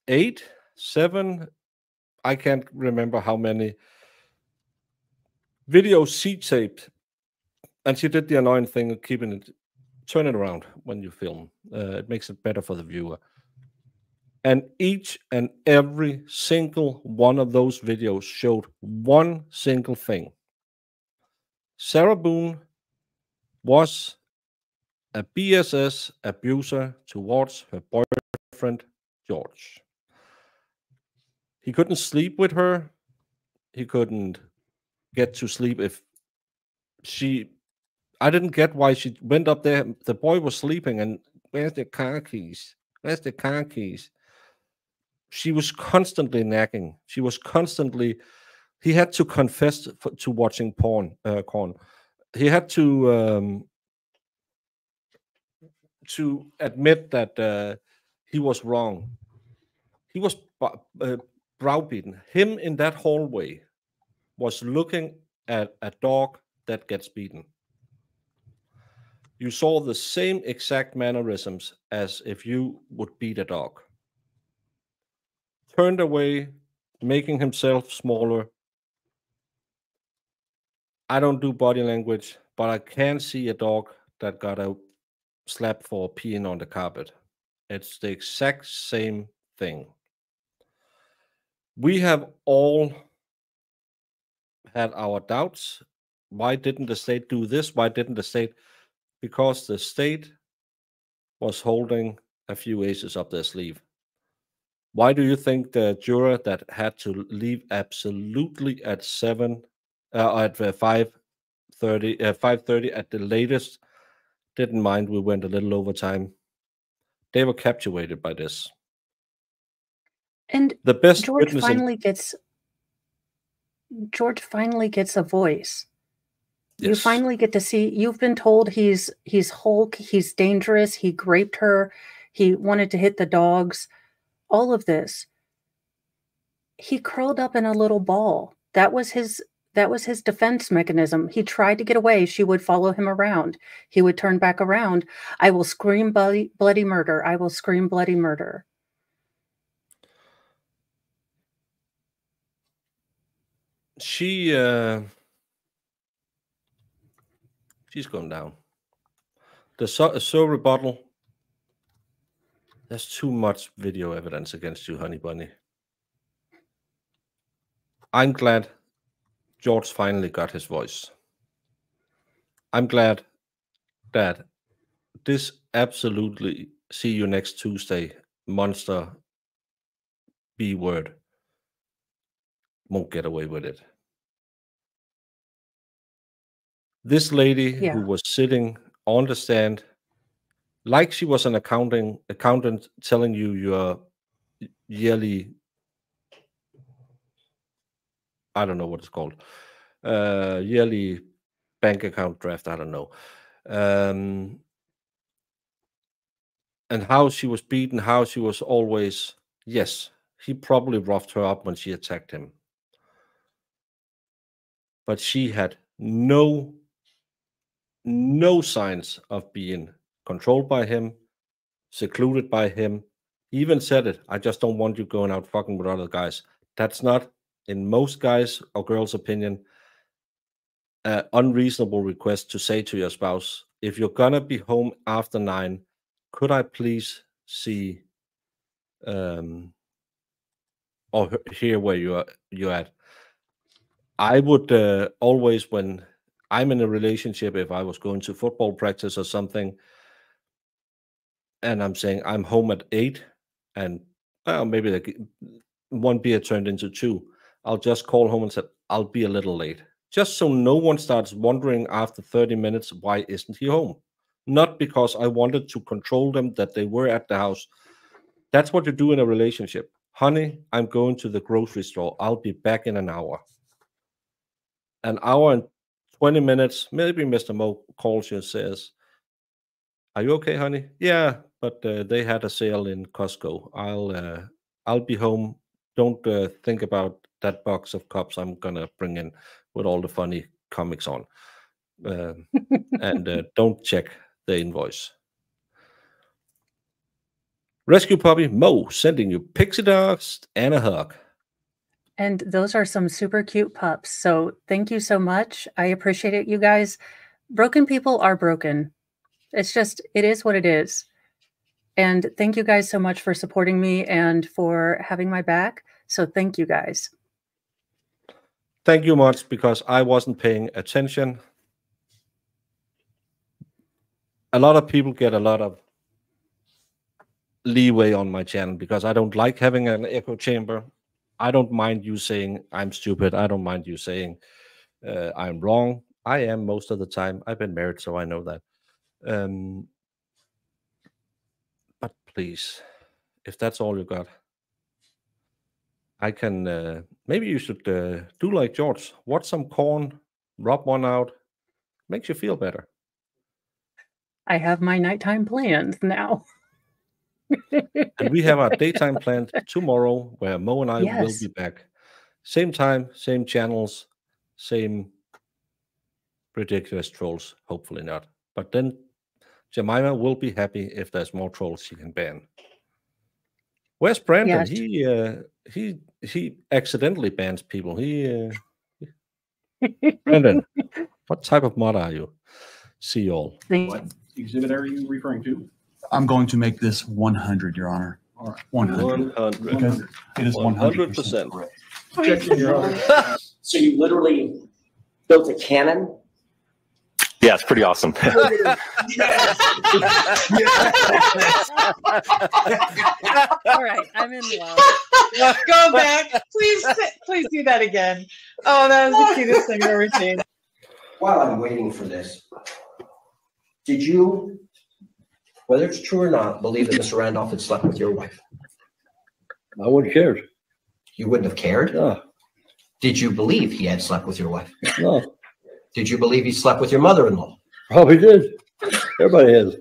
8, 7, I can't remember how many videos she taped. And she did the annoying thing of turn it around when you film. It makes it better for the viewer. And each and every single one of those videos showed one single thing. Sarah Boone was a BSS abuser towards her boyfriend, George. He couldn't sleep with her. He couldn't get to sleep if I didn't get why she went up there. The boy was sleeping and where's the car keys? Where's the car keys? She was constantly nagging. He had to confess to watching porn. He had to admit that he was wrong. He was browbeaten. Him in that hallway was looking at a dog that gets beaten. You saw the same exact mannerisms as if you would beat a dog. Turned away, making himself smaller. I don't do body language, but I can see a dog that got a slap for peeing on the carpet. It's the exact same thing. We have all had our doubts. Why didn't the state do this? Why didn't the state? Because the state was holding a few aces up their sleeve. Why do you think the juror that had to leave absolutely at 5:30 at the latest didn't mind we went a little over time? They were captivated by this. And the best George finally gets a voice. You Yes. finally get to see. You've been told he's Hulk, he's dangerous, he raped her, he wanted to hit the dogs, all of this. He curled up in a little ball. That was his defense mechanism. He tried to get away. She would follow him around. He would turn back around. I will scream bloody murder. I will scream bloody murder. She's gone down. The so rebuttal. There's too much video evidence against you, honey bunny. I'm glad George finally got his voice. I'm glad that this absolutely see you next Tuesday monster B word won't get away with it. This lady who was sitting on the stand like she was an accountant telling you your yearly, I don't know what it's called, yearly bank account draft, I don't know. And how she was beaten, how she was always, yes, he probably roughed her up when she attacked him. but she had no signs of being controlled by him, secluded by him. He even said it, I just don't want you going out fucking with other guys. That's not, in most guys or girls' opinion, an unreasonable request to say to your spouse, if you're gonna be home after 9, could I please see or hear where you're at? I would always, when I'm in a relationship, if I was going to football practice or something, and I'm saying I'm home at 8, and maybe like 1 beer turned into 2, I'll just call home and say, I'll be a little late. Just so no one starts wondering after 30 minutes, why isn't he home? Not because I wanted to control them that they were at the house. That's what you do in a relationship. Honey, I'm going to the grocery store. I'll be back in an hour. An hour and 20 minutes, maybe Mr. Mo calls you and says, are you okay, honey? Yeah, but they had a sale in Costco. I'll be home. Don't think about that box of cups I'm gonna bring in with all the funny comics on. And don't check the invoice. Rescue Puppy Mo sending you pixie dogs and a hug. And those are some super cute pups. So thank you so much. I appreciate it, you guys. Broken people are broken. It's just, it is what it is. And thank you guys so much for supporting me and for having my back. So thank you guys. Thank you much, because I wasn't paying attention. A lot of people get a lot of leeway on my channel because I don't like having an echo chamber. I don't mind you saying I'm stupid. I don't mind you saying I'm wrong. I am most of the time. I've been married, so I know that. But please, if that's all you got, I can, maybe you should do like George. Watch some corn, rub one out. Makes you feel better. I have my nighttime planned now. And we have our daytime planned tomorrow, where Mo and I will be back. Same time, same channels, same ridiculous trolls. Hopefully not. But then Jemima will be happy if there's more trolls she can ban. Where's Brandon? Yes. He accidentally bans people. Brandon, what type of mod are you? See you all. What exhibit are you referring to? I'm going to make this 100, Your Honor. All right, 100. 100. Because it is 100%. 100%. So you literally built a cannon? Yeah, it's pretty awesome. All right, I'm in love. Go back. Please do that again. Oh, that was the cutest thing I've ever seen. While I'm waiting for this, did you, whether it's true or not, believe that Mr. Randolph had slept with your wife? I wouldn't have cared. You wouldn't have cared? No. Did you believe he had slept with your wife? No. Did you believe he slept with your mother-in-law? Probably did. Everybody has.